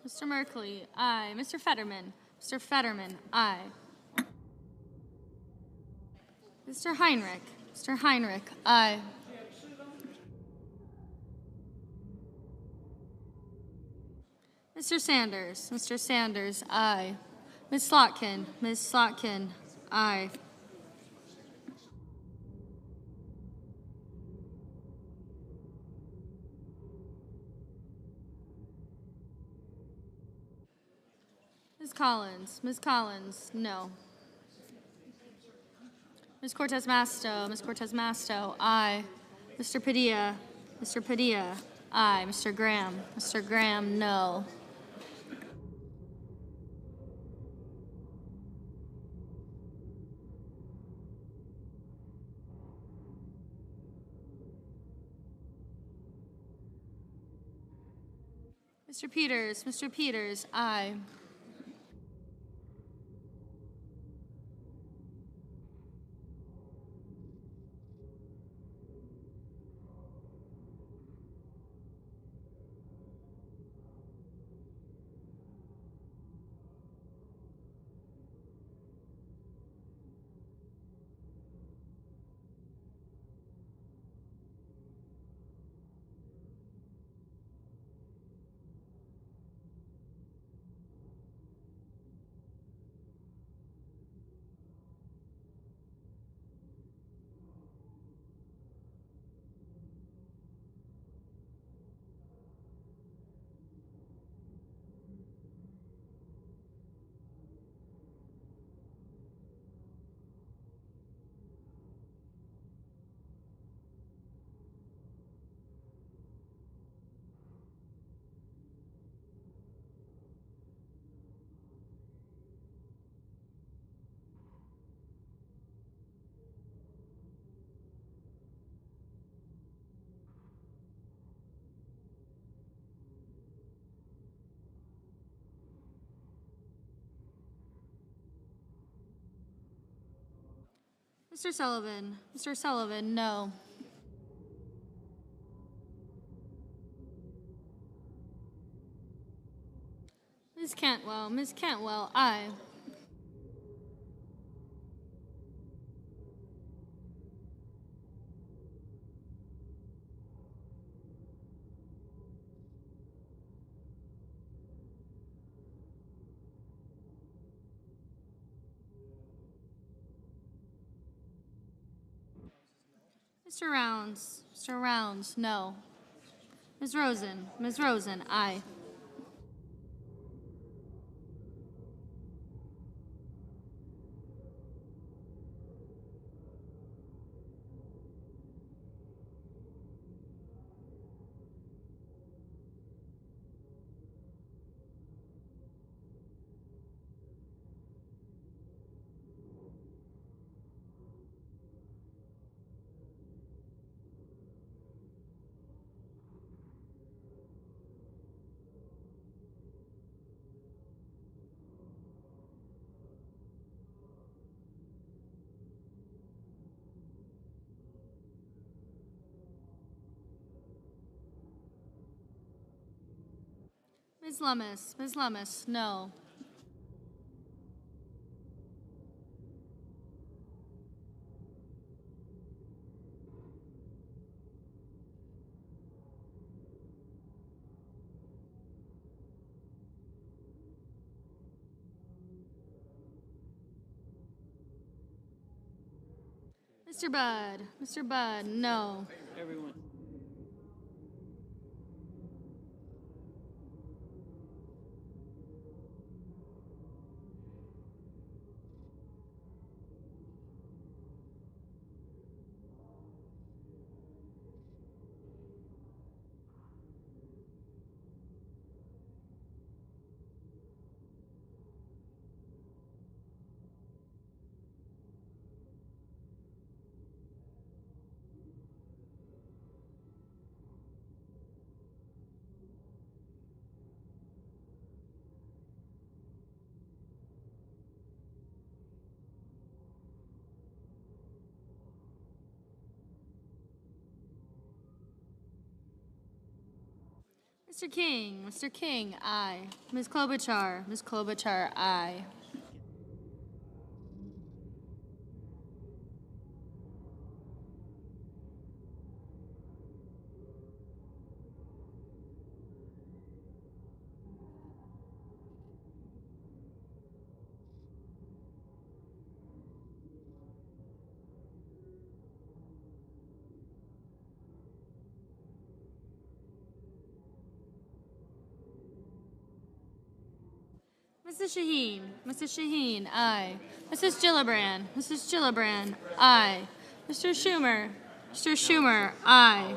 Mr. Merkley, aye. Mr. Fetterman, aye. Mr. Heinrich, aye. Mr. Sanders, aye. Ms. Slotkin, aye. Ms. Collins, no. Ms. Cortez Masto, aye. Mr. Padilla, aye. Mr. Graham, no. Mr. Peters, aye. Mr. Sullivan. Mr. Sullivan, no. Ms. Cantwell. Ms. Cantwell, aye. Mr. Rounds. Mr. Rounds, no. Ms. Rosen. Ms. Rosen, aye. Ms. Lummis. Ms. Lummis, no. Mr. Budd. Mr. Budd, no. Everyone. Mr. King. Mr. King, aye. Ms. Klobuchar. Ms. Klobuchar, aye. Mrs. Shaheen. Mrs. Shaheen, aye. Mrs. Gillibrand. Mrs. Gillibrand, aye. Mr. Schumer. Mr. Schumer, aye.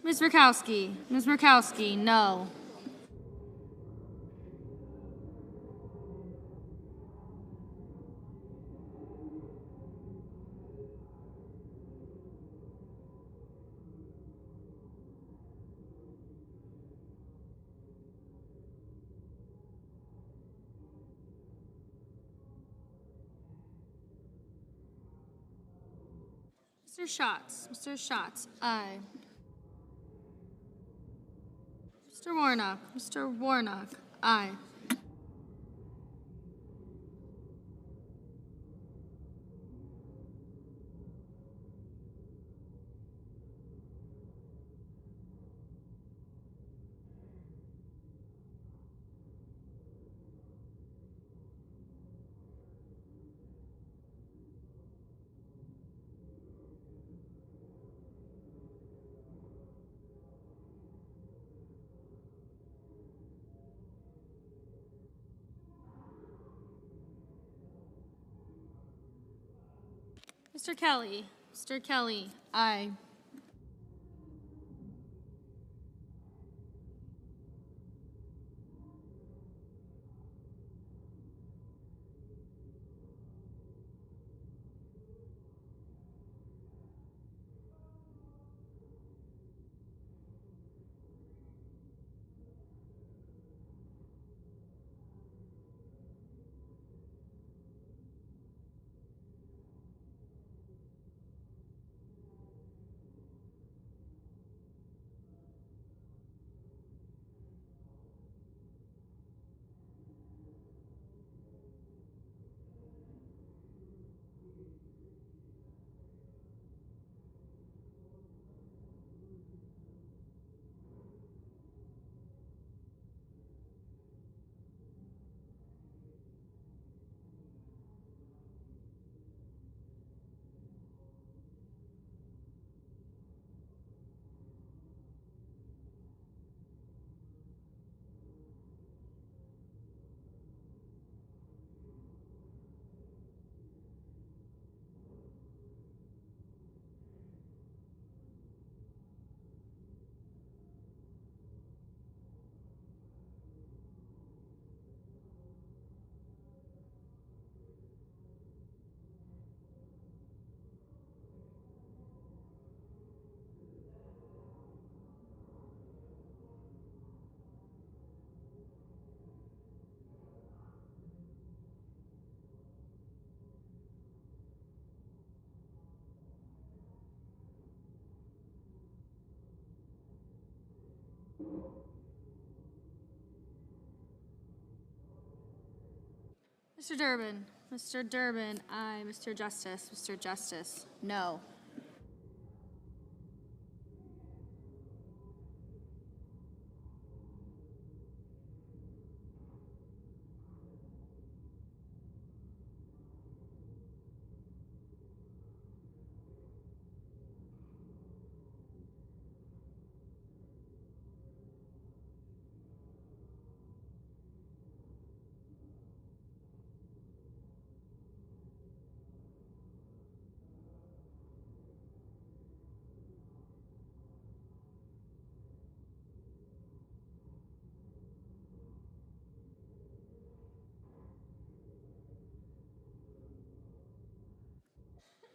Ms. Murkowski. Ms. Murkowski, no. Mr. Schatz. Mr. Schatz, aye. Mr. Warnock. Mr. Warnock, aye. Mr. Kelly. Mr. Kelly, aye. Mr. Durbin. Mr. Durbin, aye. Mr. Justice. Mr. Justice, no.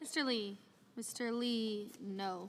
Mr. Lee. Mr. Lee, no.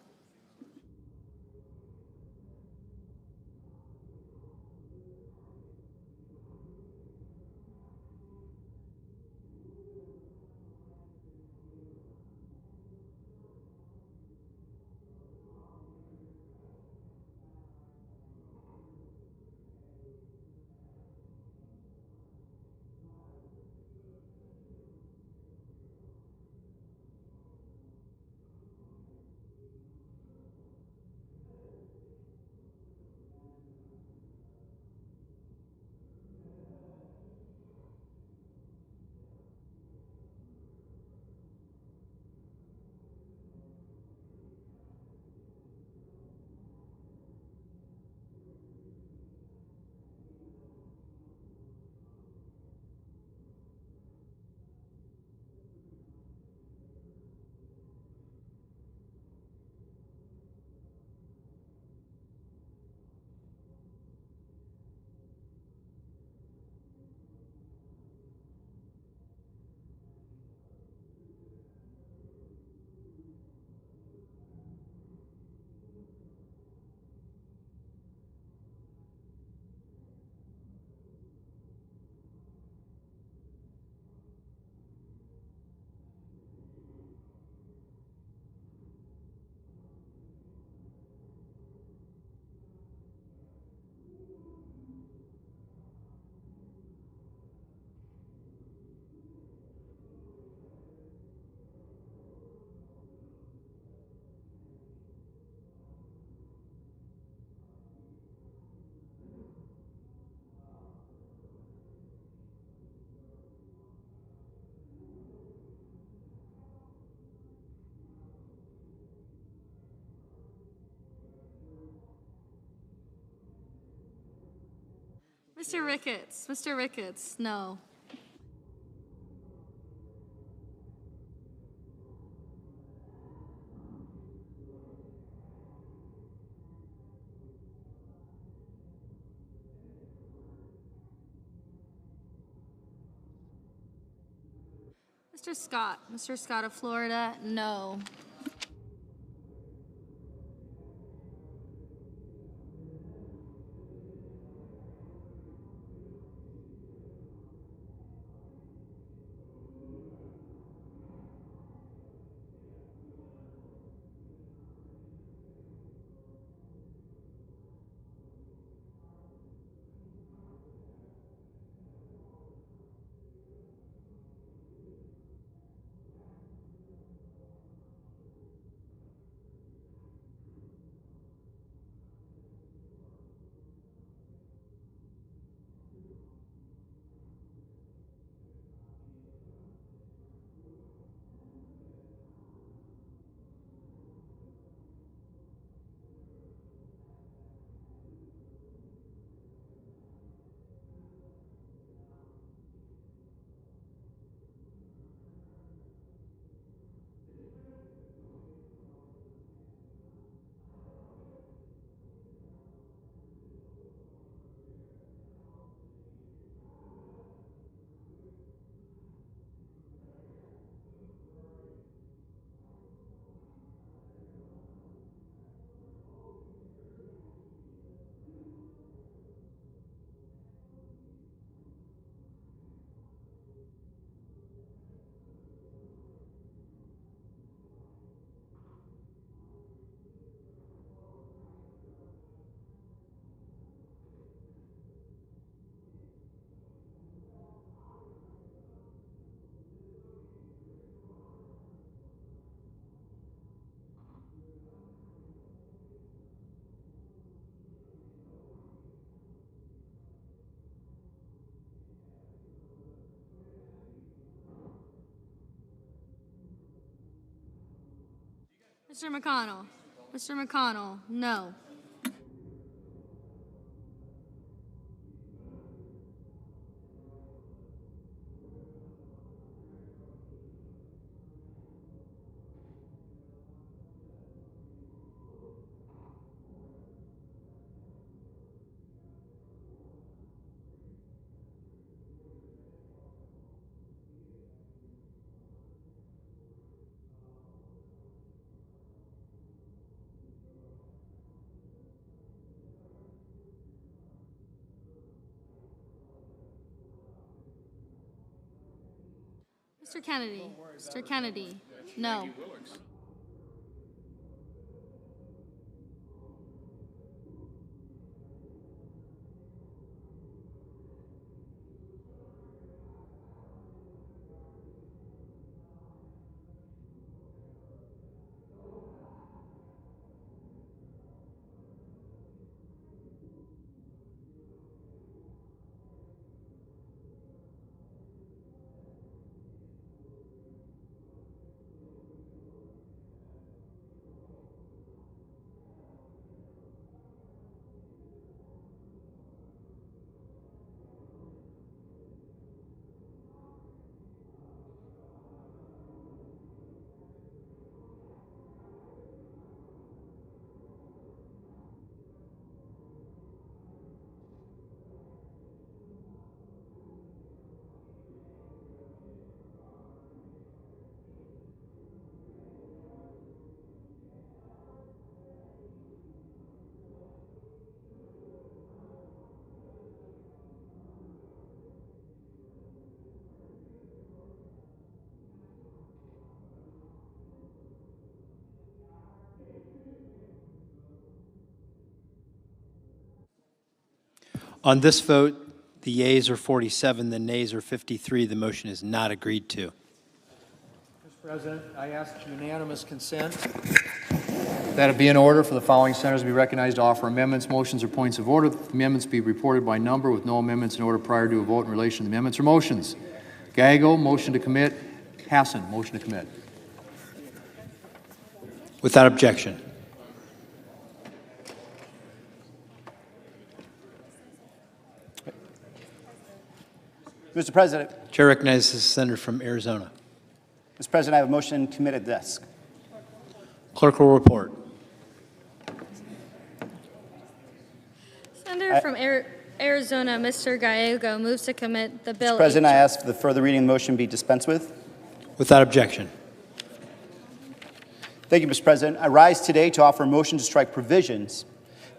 Mr. Ricketts. Mr. Ricketts, no. Mr. Scott. Mr. Scott of Florida, no. Mr. McConnell. Mr. McConnell, no. Mr. Kennedy. Mr. Kennedy, no. On this vote, the yeas are 47, the nays are 53. The motion is not agreed to. Mr. President, I ask unanimous consent that it be in order for the following senators to be recognized to offer amendments, motions, or points of order. That the amendments be reported by number with no amendments in order prior to a vote in relation to the amendments or motions. Gagel, motion to commit. Hassan, motion to commit. Without objection. Mr. President. Chair recognizes the senator from Arizona. Mr. President, I have a motion to commit at desk. Clerk will report. Senator from Arizona, Mr. Gallego, moves to commit the bill. Mr. President, I ask the further reading of the motion be dispensed with. Without objection. Thank you, Mr. President. I rise today to offer a motion to strike provisions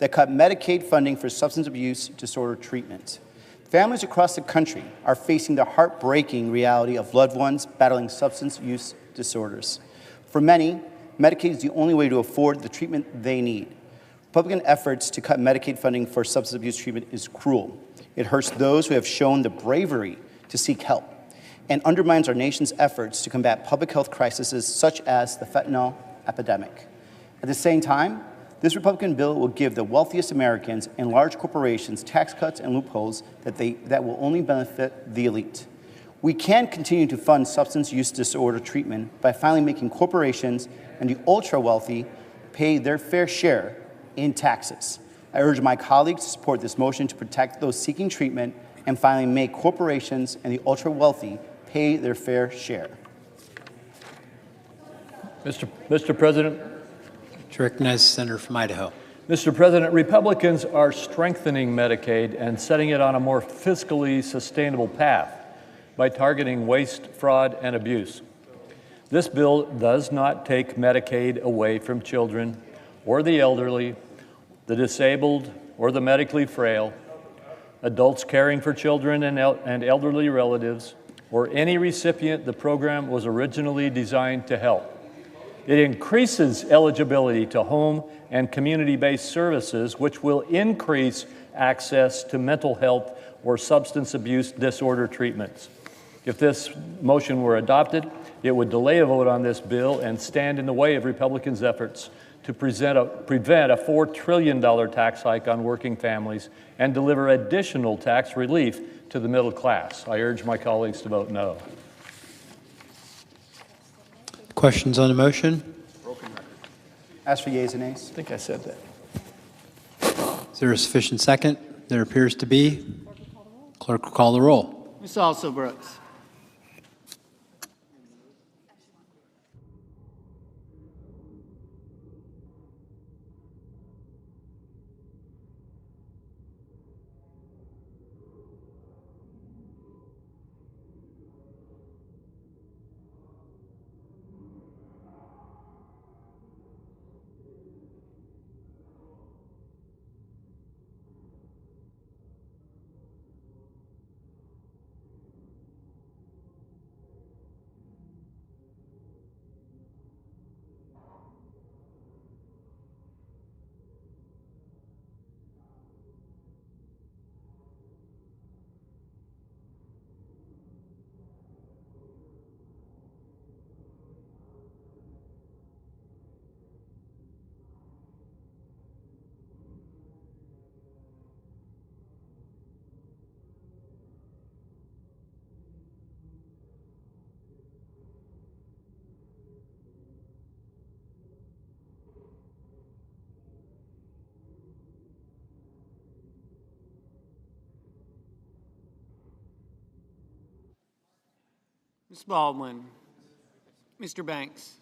that cut Medicaid funding for substance abuse disorder treatment. Families across the country are facing the heartbreaking reality of loved ones battling substance use disorders. For many, Medicaid is the only way to afford the treatment they need. Republican efforts to cut Medicaid funding for substance abuse treatment is cruel. It hurts those who have shown the bravery to seek help and undermines our nation's efforts to combat public health crises such as the fentanyl epidemic. At the same time, this Republican bill will give the wealthiest Americans and large corporations tax cuts and loopholes that will only benefit the elite. We can continue to fund substance use disorder treatment by finally making corporations and the ultra-wealthy pay their fair share in taxes. I urge my colleagues to support this motion to protect those seeking treatment and finally make corporations and the ultra-wealthy pay their fair share. Mr. President. To recognize the senator from Idaho. Mr. President, Republicans are strengthening Medicaid and setting it on a more fiscally sustainable path by targeting waste, fraud, and abuse. This bill does not take Medicaid away from children or the elderly, the disabled, or the medically frail, adults caring for children and elderly relatives, or any recipient the program was originally designed to help. It increases eligibility to home and community-based services, which will increase access to mental health or substance abuse disorder treatments. If this motion were adopted, it would delay a vote on this bill and stand in the way of Republicans' efforts to prevent a $4 trillion tax hike on working families and deliver additional tax relief to the middle class. I urge my colleagues to vote no. Questions on the motion? Ask for yeas and nays. I think I said that. Is there a sufficient second? There appears to be. Clerk will call the roll. Ms. Also Brooks. Ms. Baldwin. Mr. Banks.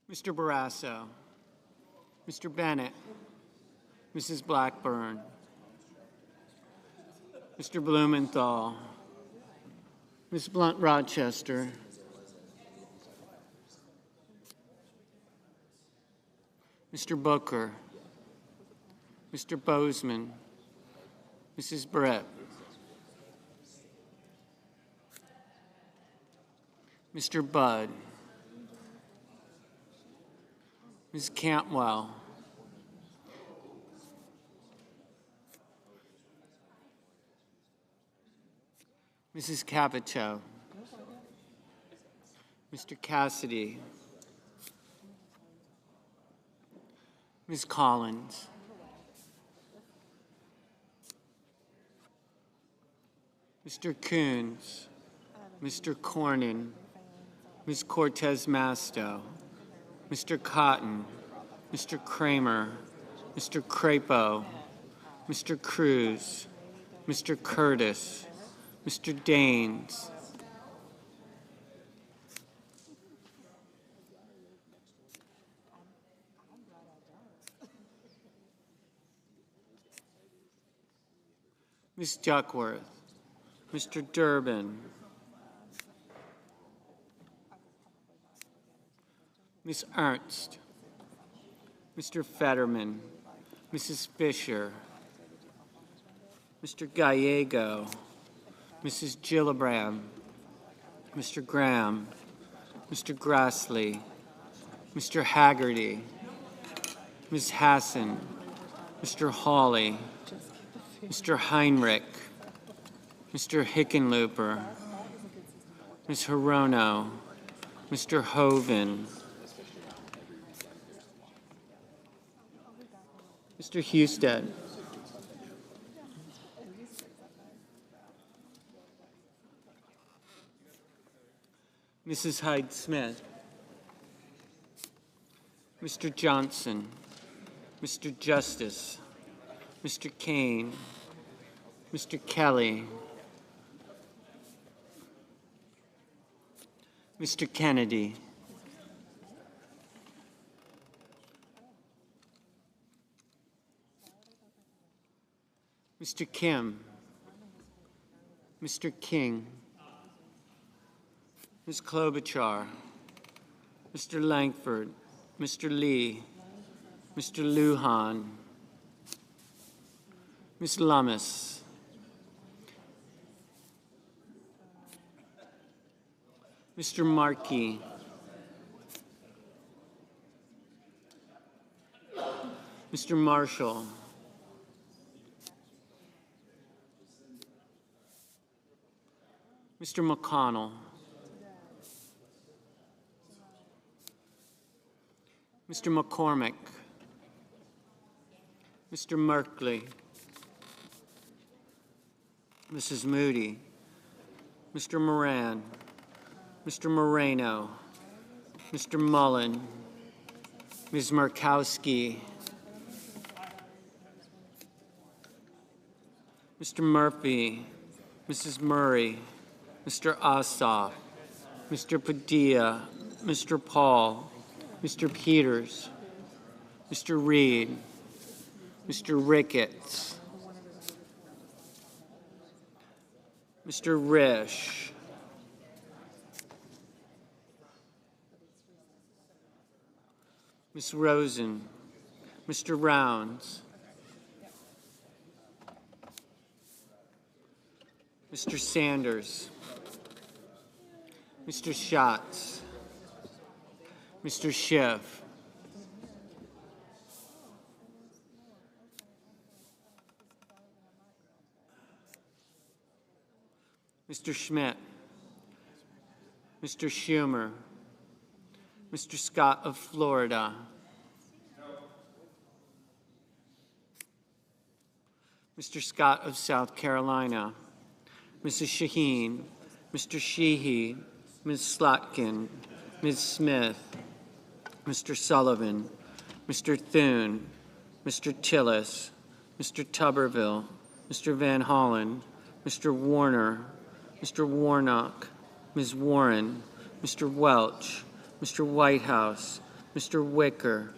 Mr. Barrasso. Mr. Bennett. Mrs. Blackburn. Mr. Blumenthal. Ms. Blunt Rochester. Mr. Booker. Mr. Bozeman. Mrs. Brett. Mr. Budd. Ms. Cantwell. Mrs. Capito. Mr. Cassidy. Ms. Collins. Mr. Coons. Mr. Cornyn. Ms. Cortez Masto. Mr. Cotton. Mr. Kramer. Mr. Crapo. Mr. Cruz. Mr. Curtis. Mr. Daines. Ms. Duckworth. Mr. Durbin. Ms. Ernst. Mr. Fetterman. Mrs. Fisher. Mr. Gallego. Mrs. Gillibrand. Mr. Graham. Mr. Grassley. Mr. Haggerty. Ms. Hassan. Mr. Hawley. Mr. Heinrich. Mr. Hickenlooper. Ms. Hirono. Mr. Hoven. Mr. Husted. Mrs. Hyde-Smith. Mr. Johnson. Mr. Justice. Mr. Kane. Mr. Kelly. Mr. Kennedy. Mr. Kim. Mr. King. Ms. Klobuchar. Mr. Langford. Mr. Lee. Mr. Lujan. Ms. Lummis. Mr. Markey. Mr. Marshall. Mr. McConnell. Mr. McCormick. Mr. Merkley. Mrs. Moody, Mr. Moran, Mr. Moreno, Mr. Mullen, Ms. Markowski, Mr. Murphy, Mrs. Murray, Mr. Ossoff, Mr. Padilla, Mr. Paul, Mr. Peters, Mr. Reed, Mr. Ricketts, Mr. Risch, Ms. Rosen, Mr. Rounds, Mr. Sanders, Mr. Schatz, Mr. Schiff, Mr. Schmidt, Mr. Schumer, Mr. Scott of Florida, Mr. Scott of South Carolina, Mrs. Shaheen, Mr. Sheehy, Ms. Slotkin, Ms. Smith, Mr. Sullivan, Mr. Thune, Mr. Tillis, Mr. Tuberville, Mr. Van Hollen, Mr. Warner, Mr. Warnock, Ms. Warren, Mr. Welch, Mr. Whitehouse, Mr. Wicker,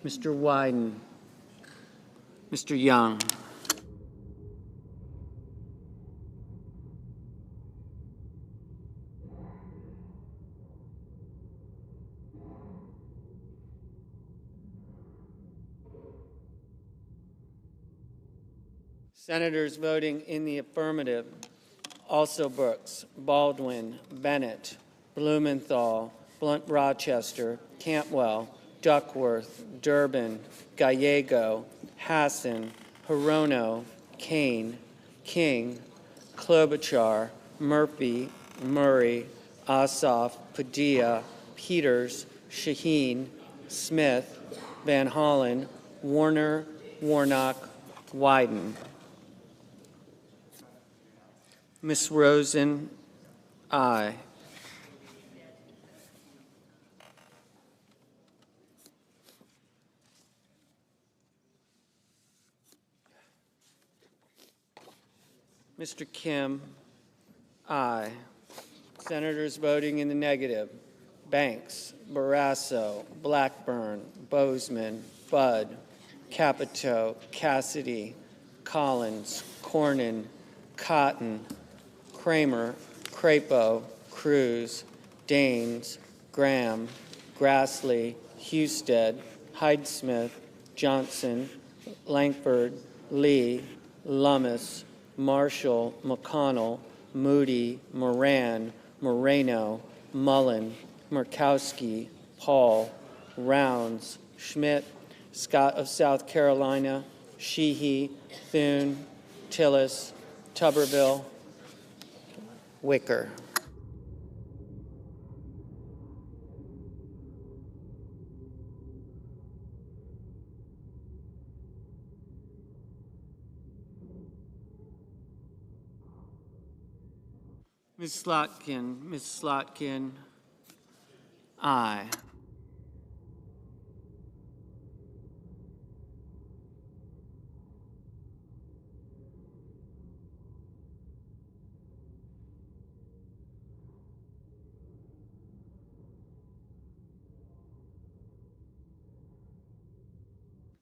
Mr. Wyden, Mr. Young. Senators voting in the affirmative: also Brooks, Baldwin, Bennett, Blumenthal, Blunt Rochester, Cantwell, Duckworth, Durbin, Gallego, Hassan, Hirono, Kane, King, Klobuchar, Murphy, Murray, Ossoff, Padilla, Peters, Shaheen, Smith, Van Hollen, Warner, Warnock, Wyden. Ms. Rosen, aye. Mr. Kim, aye. Senators voting in the negative: Banks, Barrasso, Blackburn, Bozeman, Budd, Capito, Cassidy, Collins, Cornyn, Cotton, Kramer, Crapo, Cruz, Daines, Graham, Grassley, Husted, Hyde-Smith, Johnson, Langford, Lee, Lummis, Marshall, McConnell, Moody, Moran, Moreno, Mullen, Murkowski, Paul, Rounds, Schmidt, Scott of South Carolina, Sheehy, Thune, Tillis, Tuberville, Wicker. Ms. Slotkin, aye.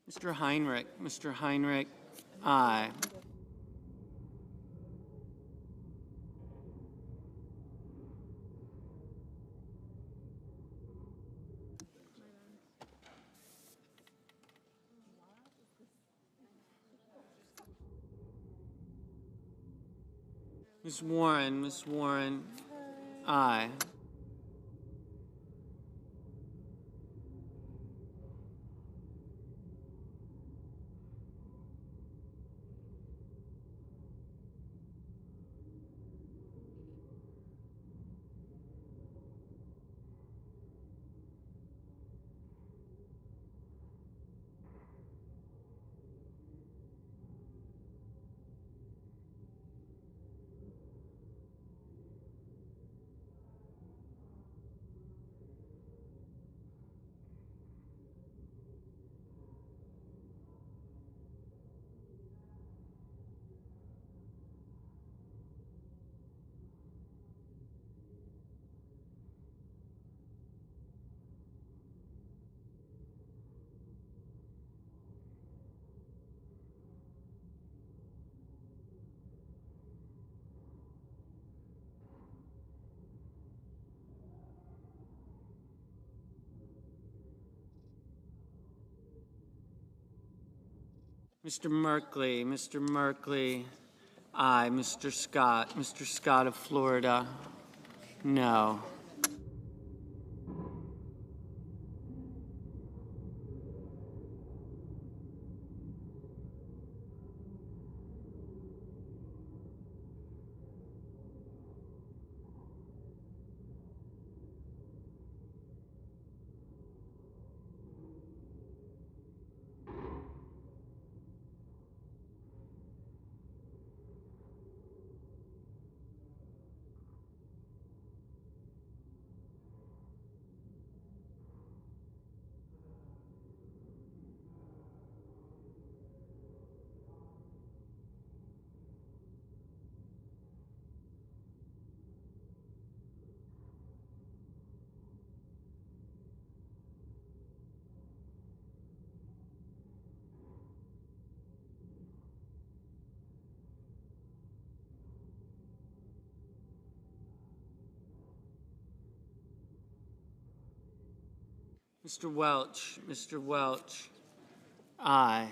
Mr. Heinrich, aye. Ms. Warren, aye. Mr. Merkley, aye. Mr. Scott of Florida, no. Mr. Welch, aye.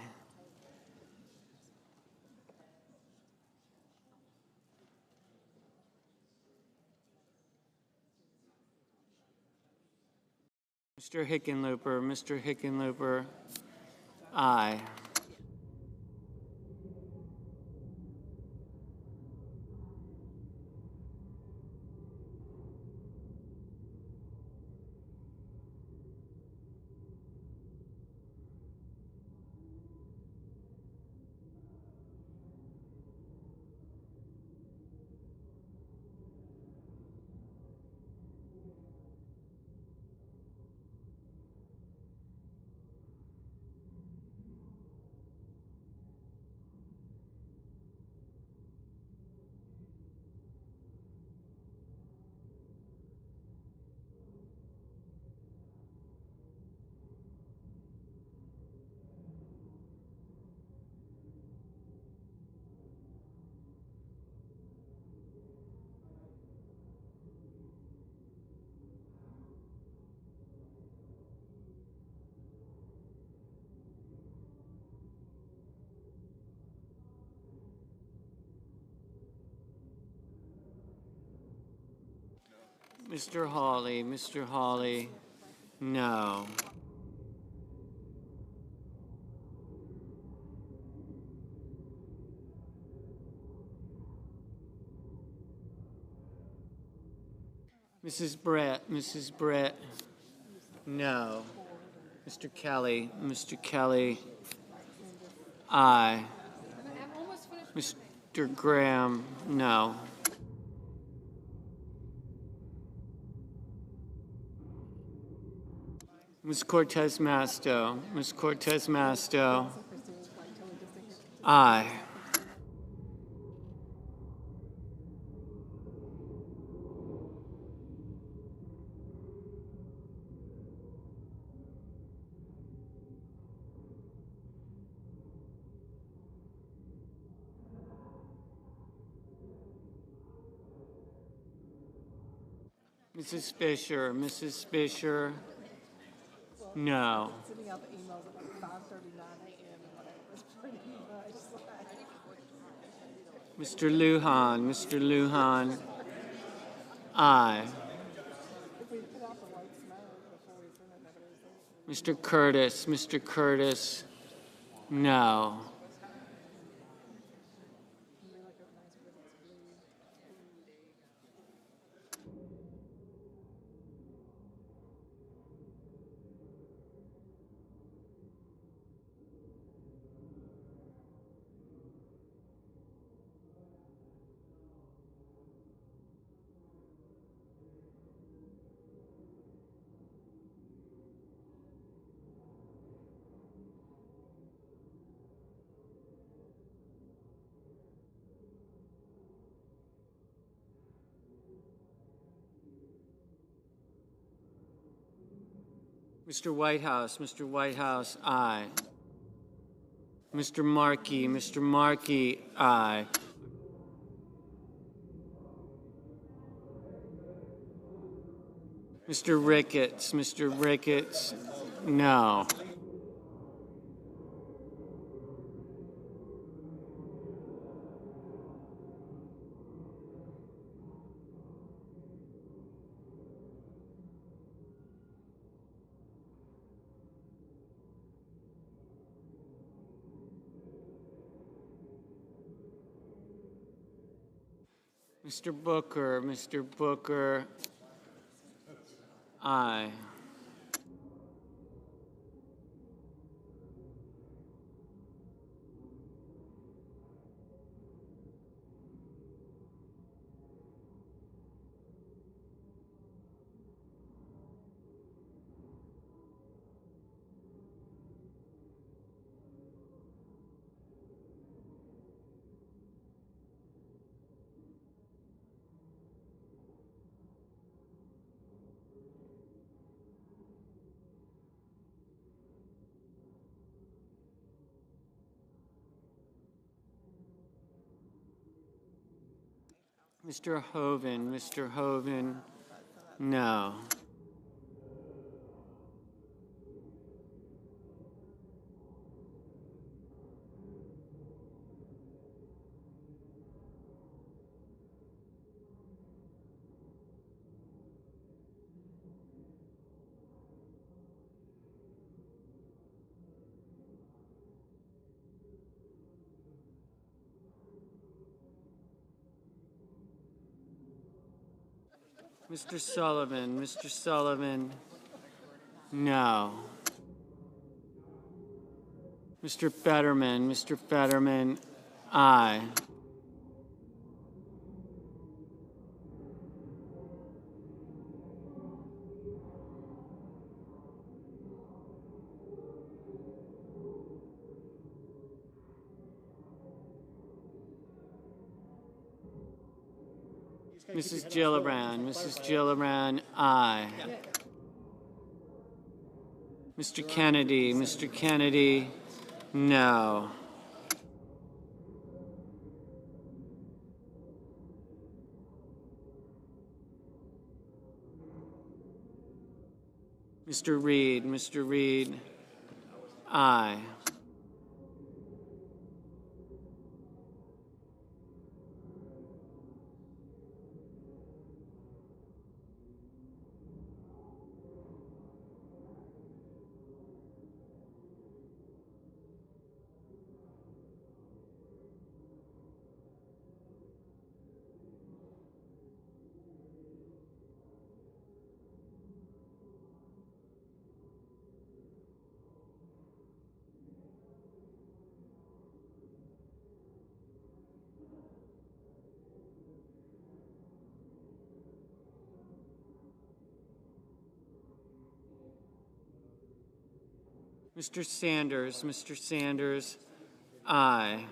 Mr. Hickenlooper, aye. Mr. Hawley, no. Mrs. Brett, no. Mr. Kelly, aye. Mr. Graham, no. Ms. Cortez Masto, aye. Mrs. Fisher, no. Sending out the emails at like 5:39 a.m. and whatever. It's pretty much like. Mr. Lujan, aye. If we put out the white smoke before we send it, Mr. Curtis, no. Mr. Whitehouse, aye. Mr. Markey, aye. Mr. Ricketts, no. Mr. Booker, aye. Mr. Hoven, no. Mr. Sullivan, no. Mr. Fetterman, aye. Mrs. Gillibrand, aye. Mr. Kennedy, no. Mr. Reed, aye. Mr. Sanders, aye.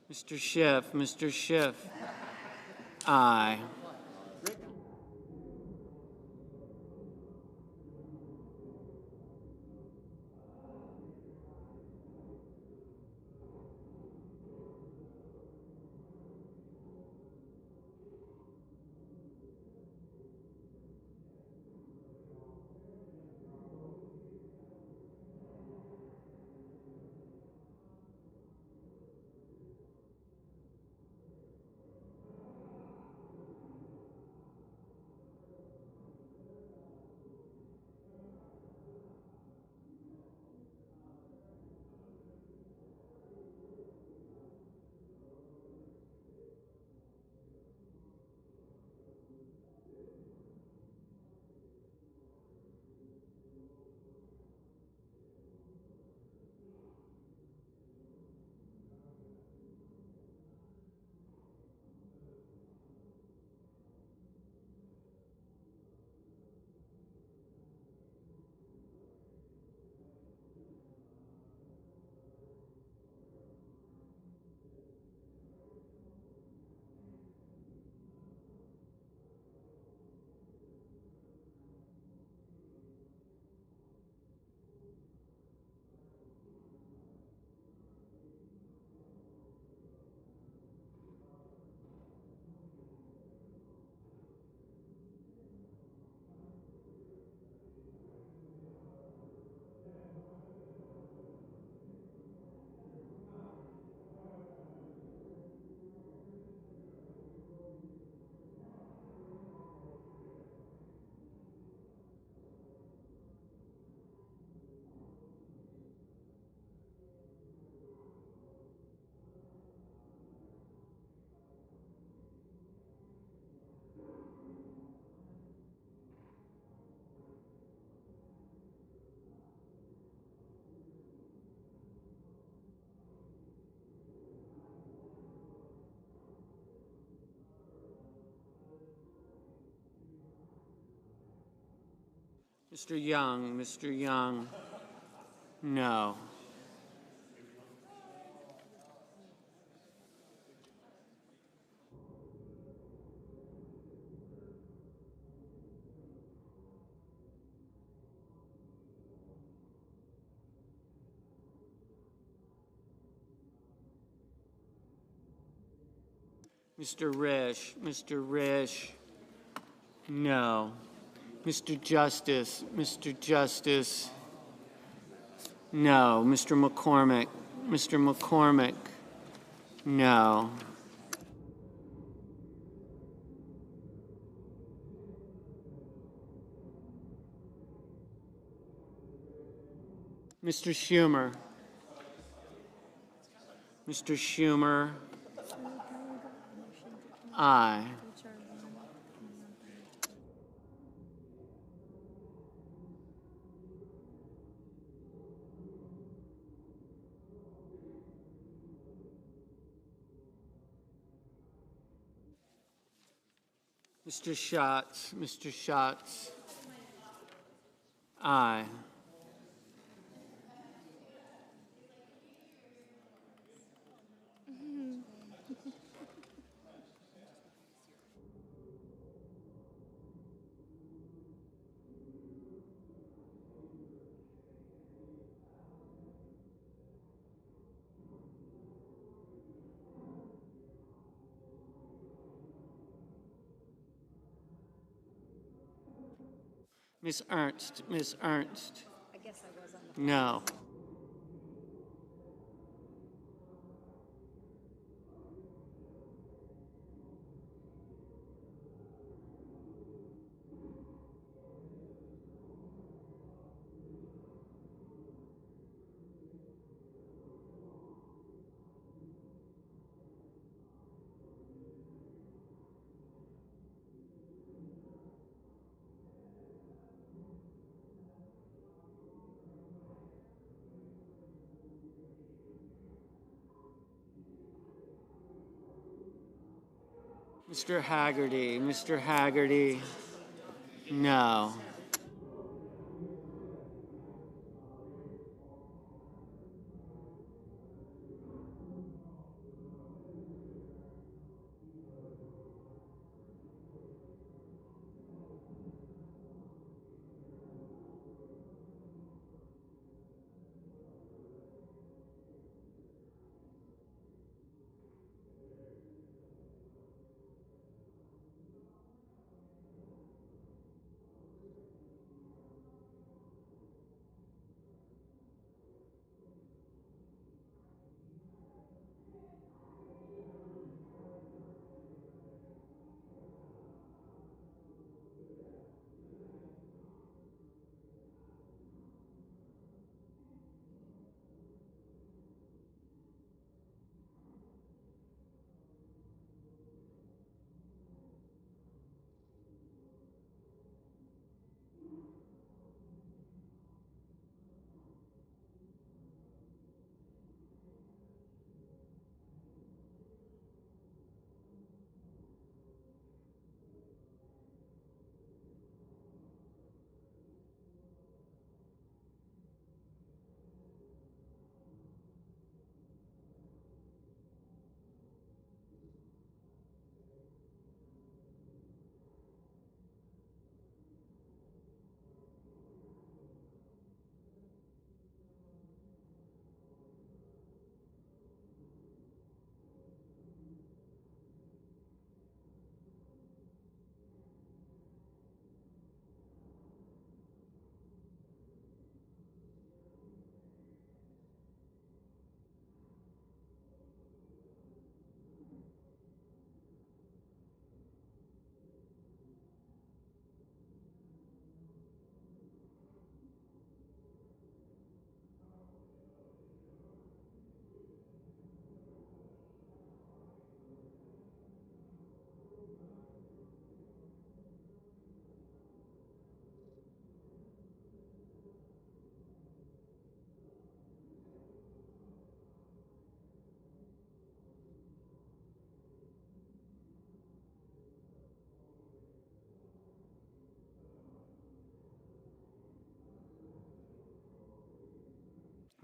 Mr. Schiff, aye. Mr. Young, Mr. Young, no. Mr. Risch, no. Mr. Justice, no. Mr. McCormick, no. Mr. Schumer, aye. Mr. Schatz, aye. Miss Ernst, no. Mr. Haggerty, no.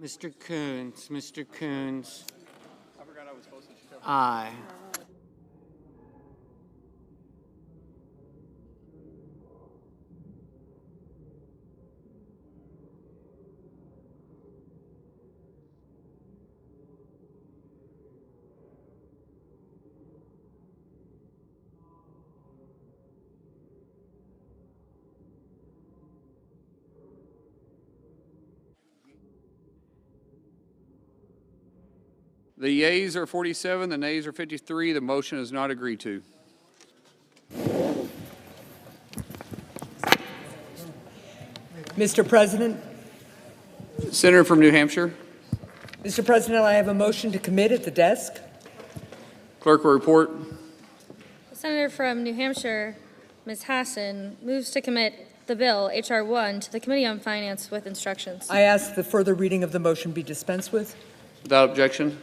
Mr. Coons, Mr. Coons. I forgot I was supposed to. Aye. The yeas are 47, the nays are 53. The motion is not agreed to. Mr. President, Senator from New Hampshire. Mr. President, I have a motion to commit at the desk. Clerk will report. The Senator from New Hampshire, Ms. Hassan, moves to commit the bill, H.R. 1, to the Committee on Finance with instructions. I ask the further reading of the motion be dispensed with. Without objection.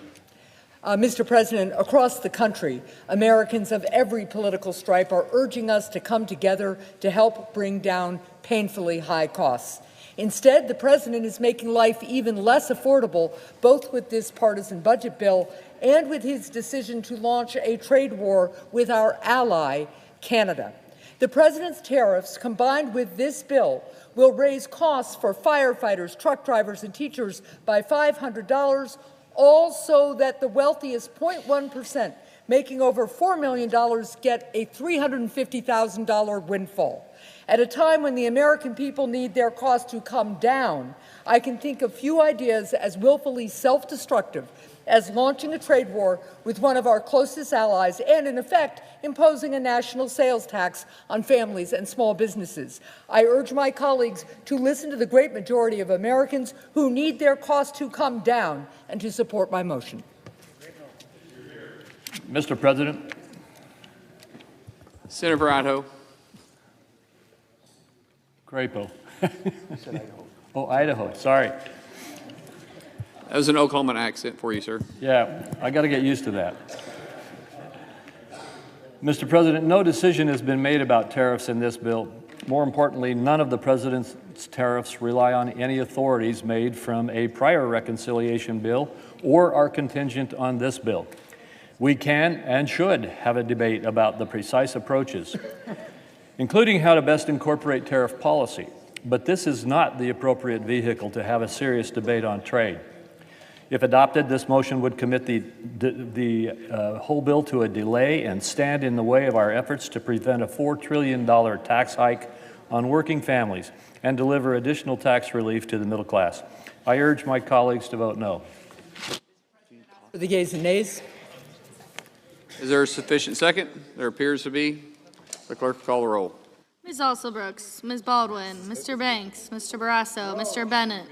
Mr. President, across the country, Americans of every political stripe are urging us to come together to help bring down painfully high costs. Instead, the President is making life even less affordable, both with this partisan budget bill and with his decision to launch a trade war with our ally, Canada. The President's tariffs, combined with this bill, will raise costs for firefighters, truck drivers, and teachers by $500, all so that the wealthiest 0.1%, making over $4 million, get a $350,000 windfall. At a time when the American people need their costs to come down, I can think of few ideas as willfully self-destructive as launching a trade war with one of our closest allies and, in effect, imposing a national sales tax on families and small businesses. I urge my colleagues to listen to the great majority of Americans who need their costs to come down and to support my motion. Mr. President. Senator for Idaho. Crapo. Oh, Idaho, sorry. That was an Oklahoman accent for you, sir. Yeah, I got to get used to that. Mr. President, no decision has been made about tariffs in this bill. More importantly, none of the President's tariffs rely on any authorities made from a prior reconciliation bill or are contingent on this bill. We can and should have a debate about the precise approaches, including how to best incorporate tariff policy. But this is not the appropriate vehicle to have a serious debate on trade. If adopted, this motion would commit the whole bill to a delay and stand in the way of our efforts to prevent a $4 trillion tax hike on working families and deliver additional tax relief to the middle class. I urge my colleagues to vote no. For the yeas and nays. Is there a sufficient second? There appears to be. The clerk will call the roll. Ms. Alsobrooks, Ms. Baldwin, Mr. Banks, Mr. Barrasso, Mr. Bennett.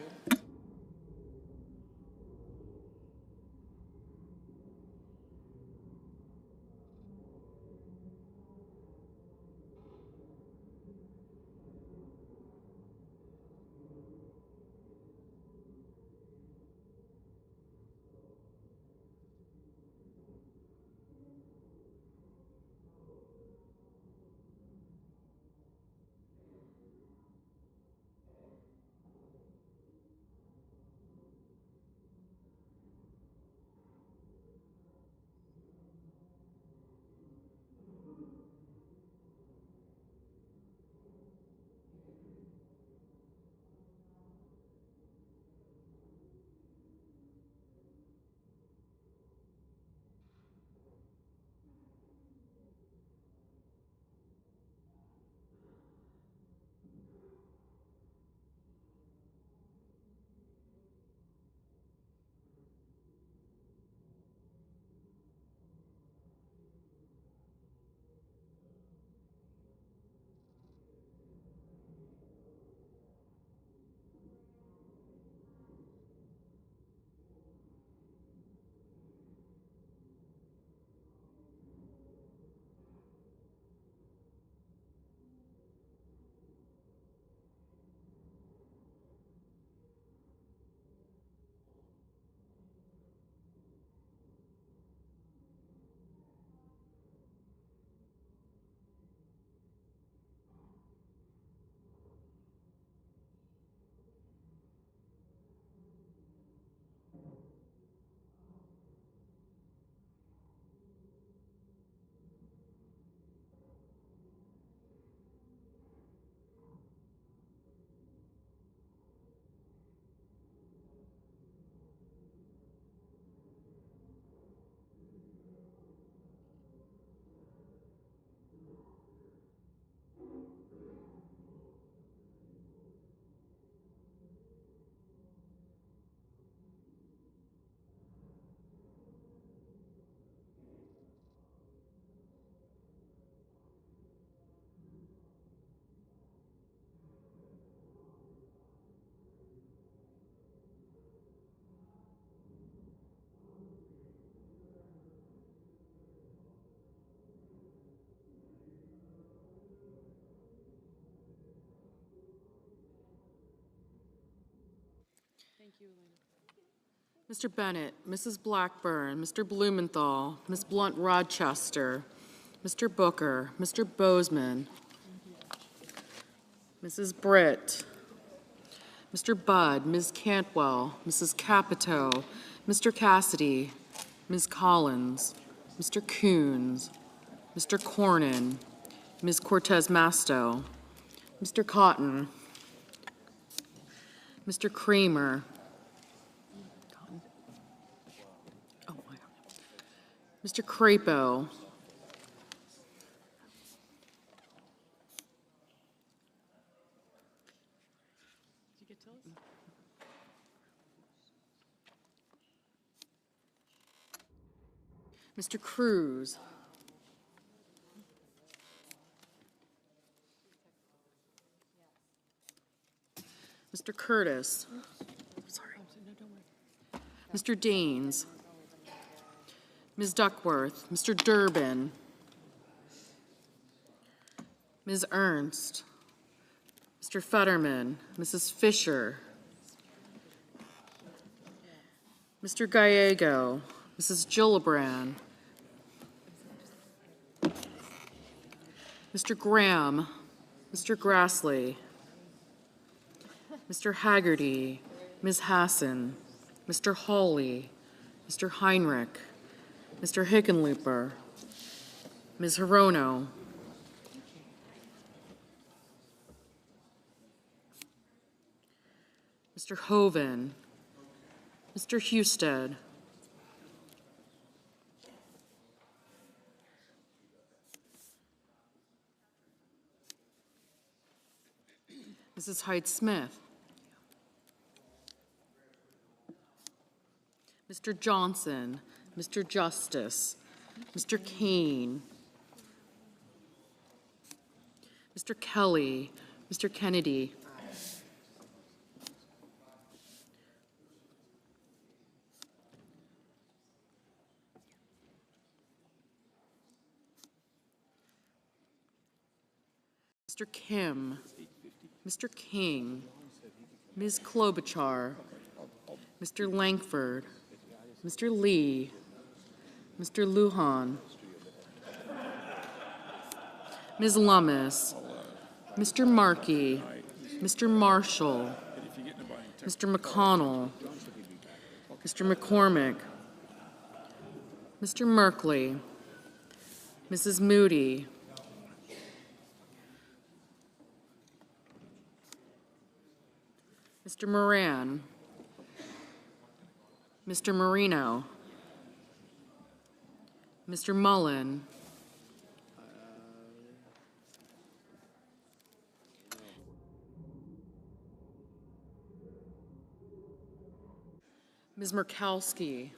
Mr. Bennett, Mrs. Blackburn, Mr. Blumenthal, Ms. Blunt-Rochester, Mr. Booker, Mr. Bozeman, Mrs. Britt, Mr. Budd, Ms. Cantwell, Mrs. Capito, Mr. Cassidy, Ms. Collins, Mr. Coons, Mr. Cornyn, Ms. Cortez Masto, Mr. Cotton, Mr. Kramer, Mr. Crapo, Mr. Cruz, Mr. Curtis, Mr. Daines, Ms. Duckworth, Mr. Durbin, Ms. Ernst, Mr. Fetterman, Mrs. Fisher, Mr. Gallego, Mrs. Gillibrand, Mr. Graham, Mr. Grassley, Mr. Haggerty, Ms. Hassan, Mr. Hawley, Mr. Heinrich, Mr. Hickenlooper, Ms. Hirono, Mr. Hoven, Mr. Husted, Mrs. Hyde-Smith, Mr. Johnson, Mr. Justice, Mr. Kane, Mr. Kelly, Mr. Kennedy, Mr. Kim, Mr. King, Ms. Klobuchar, Mr. Langford, Mr. Lee, Mr. Lujan, Ms. Lummis, Mr. Markey, Mr. Marshall, Mr. McConnell, Mr. McCormick, Mr. Merkley, Mrs. Moody, Mr. Moran, Mr. Marino, Mr. Mullen, Ms. Murkowski,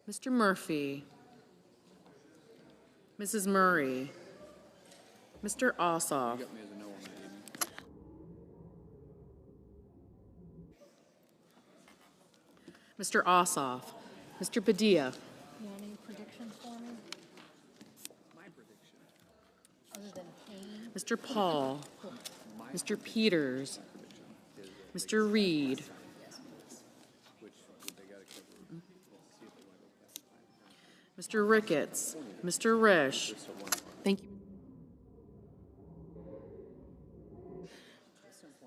Mr. Murphy, Mrs. Murray, Mr. Ossoff, Mr. Ossoff, Mr. Padilla, You have any predictions for me? My prediction. Other than Kane? Mr. Paul, Mr. Peters, Mr. Reed, Mr. Ricketts, Mr. Risch. Thank you.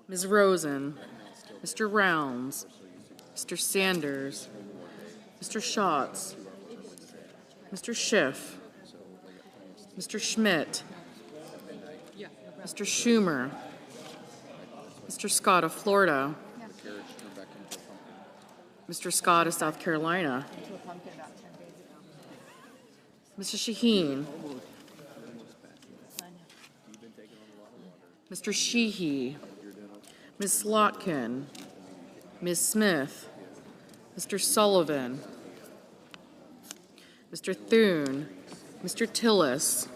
Ms. Rosen, Mr. Rounds, Mr. Sanders, Mr. Schatz, Mr. Schiff, Mr. Schmidt, Mr. Schumer, Mr. Scott of Florida, Mr. Scott of South Carolina, Mrs. Shaheen, Mr. Sheehy, Ms. Slotkin, Ms. Smith, Mr. Sullivan, Mr. Thune, Mr. Tillis,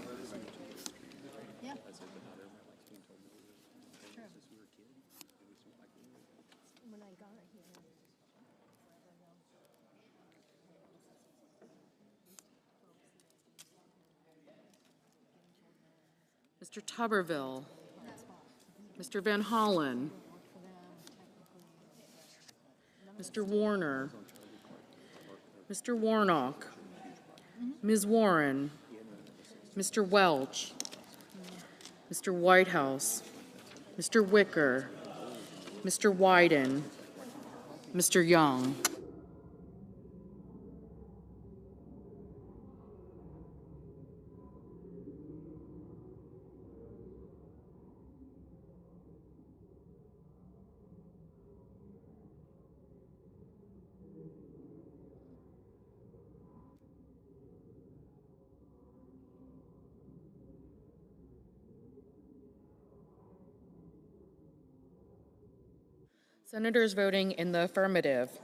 Mr. Tuberville, Mr. Van Hollen, Mr. Warner, Mr. Warnock, Ms. Warren, Mr. Welch, Mr. Whitehouse, Mr. Wicker, Mr. Wyden, Mr. Young. Senators voting in the affirmative: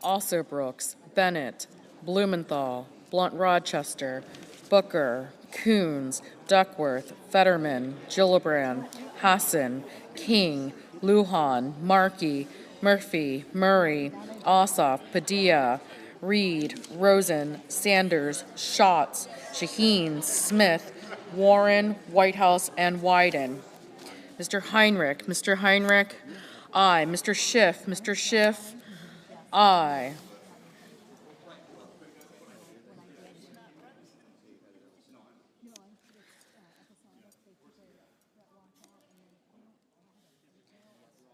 Alsobrooks, Bennett, Blumenthal, Blunt-Rochester, Booker, Coons, Duckworth, Fetterman, Gillibrand, Hassan, King, Lujan, Markey, Murphy, Murray, Ossoff, Padilla, Reed, Rosen, Sanders, Schatz, Shaheen, Smith, Warren, Whitehouse, and Wyden. Mr. Heinrich, aye. Mr. Schiff, aye.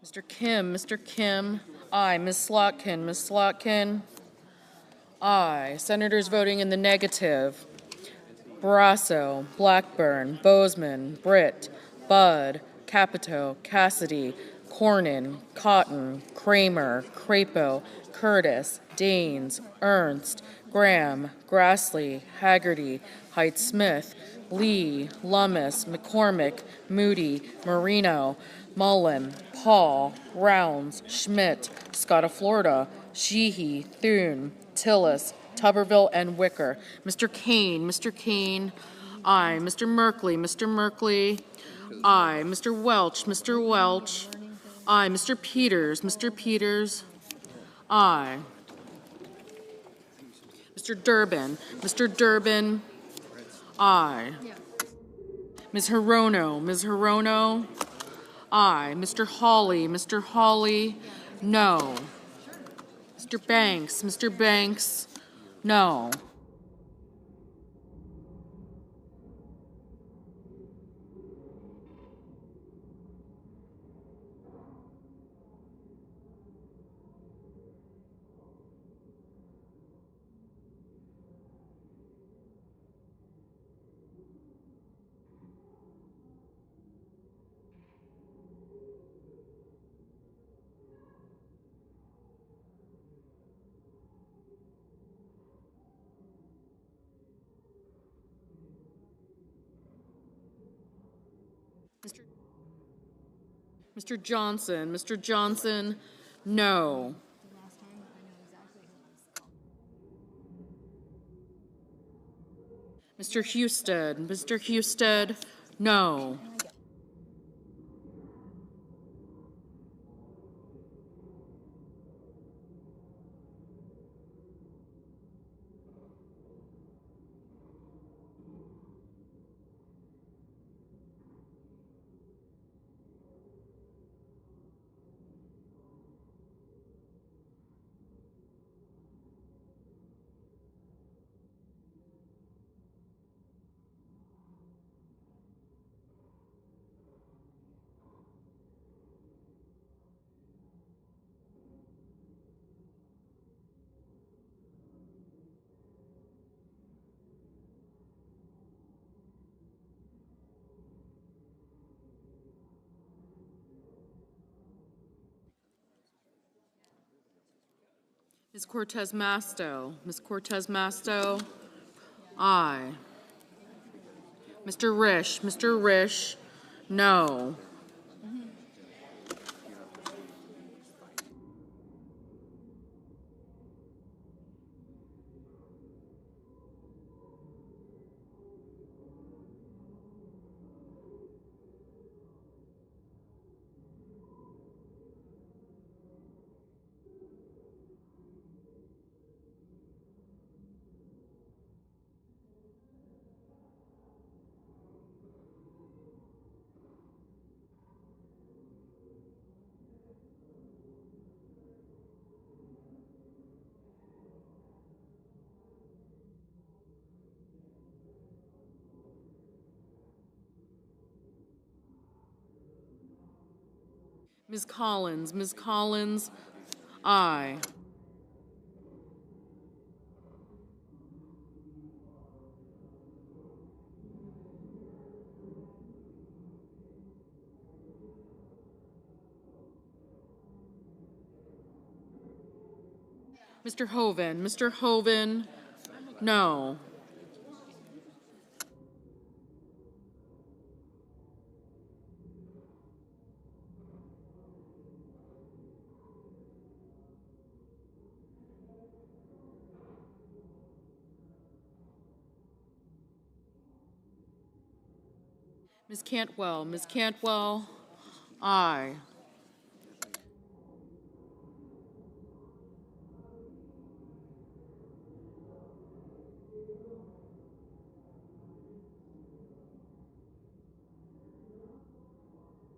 Mr. Kim, aye. Ms. Slotkin, aye. Senators voting in the negative: Barrasso, Blackburn, Bozeman, Britt, Budd, Capito, Cassidy, Cornyn, Cotton, Kramer, Crapo, Curtis, Daines, Ernst, Graham, Grassley, Haggerty, Height-Smith, Lee, Lummis, McCormick, Moody, Marino, Mullen, Paul, Rounds, Schmidt, Scott of Florida, Sheehy, Thune, Tillis, Tuberville, and Wicker. Mr. Kane, aye. Mr. Merkley, aye. Mr. Welch, aye. Mr. Peters, aye. Mr. Durbin, aye. Ms. Hirono, aye. Mr. Hawley, no. Mr. Banks, no. Mr. Johnson, no. Mr. Husted, no. Ms. Cortez Masto, aye. Mr. Risch, no. Ms. Collins, aye. Mr. Hoven, no. Ms. Cantwell, aye.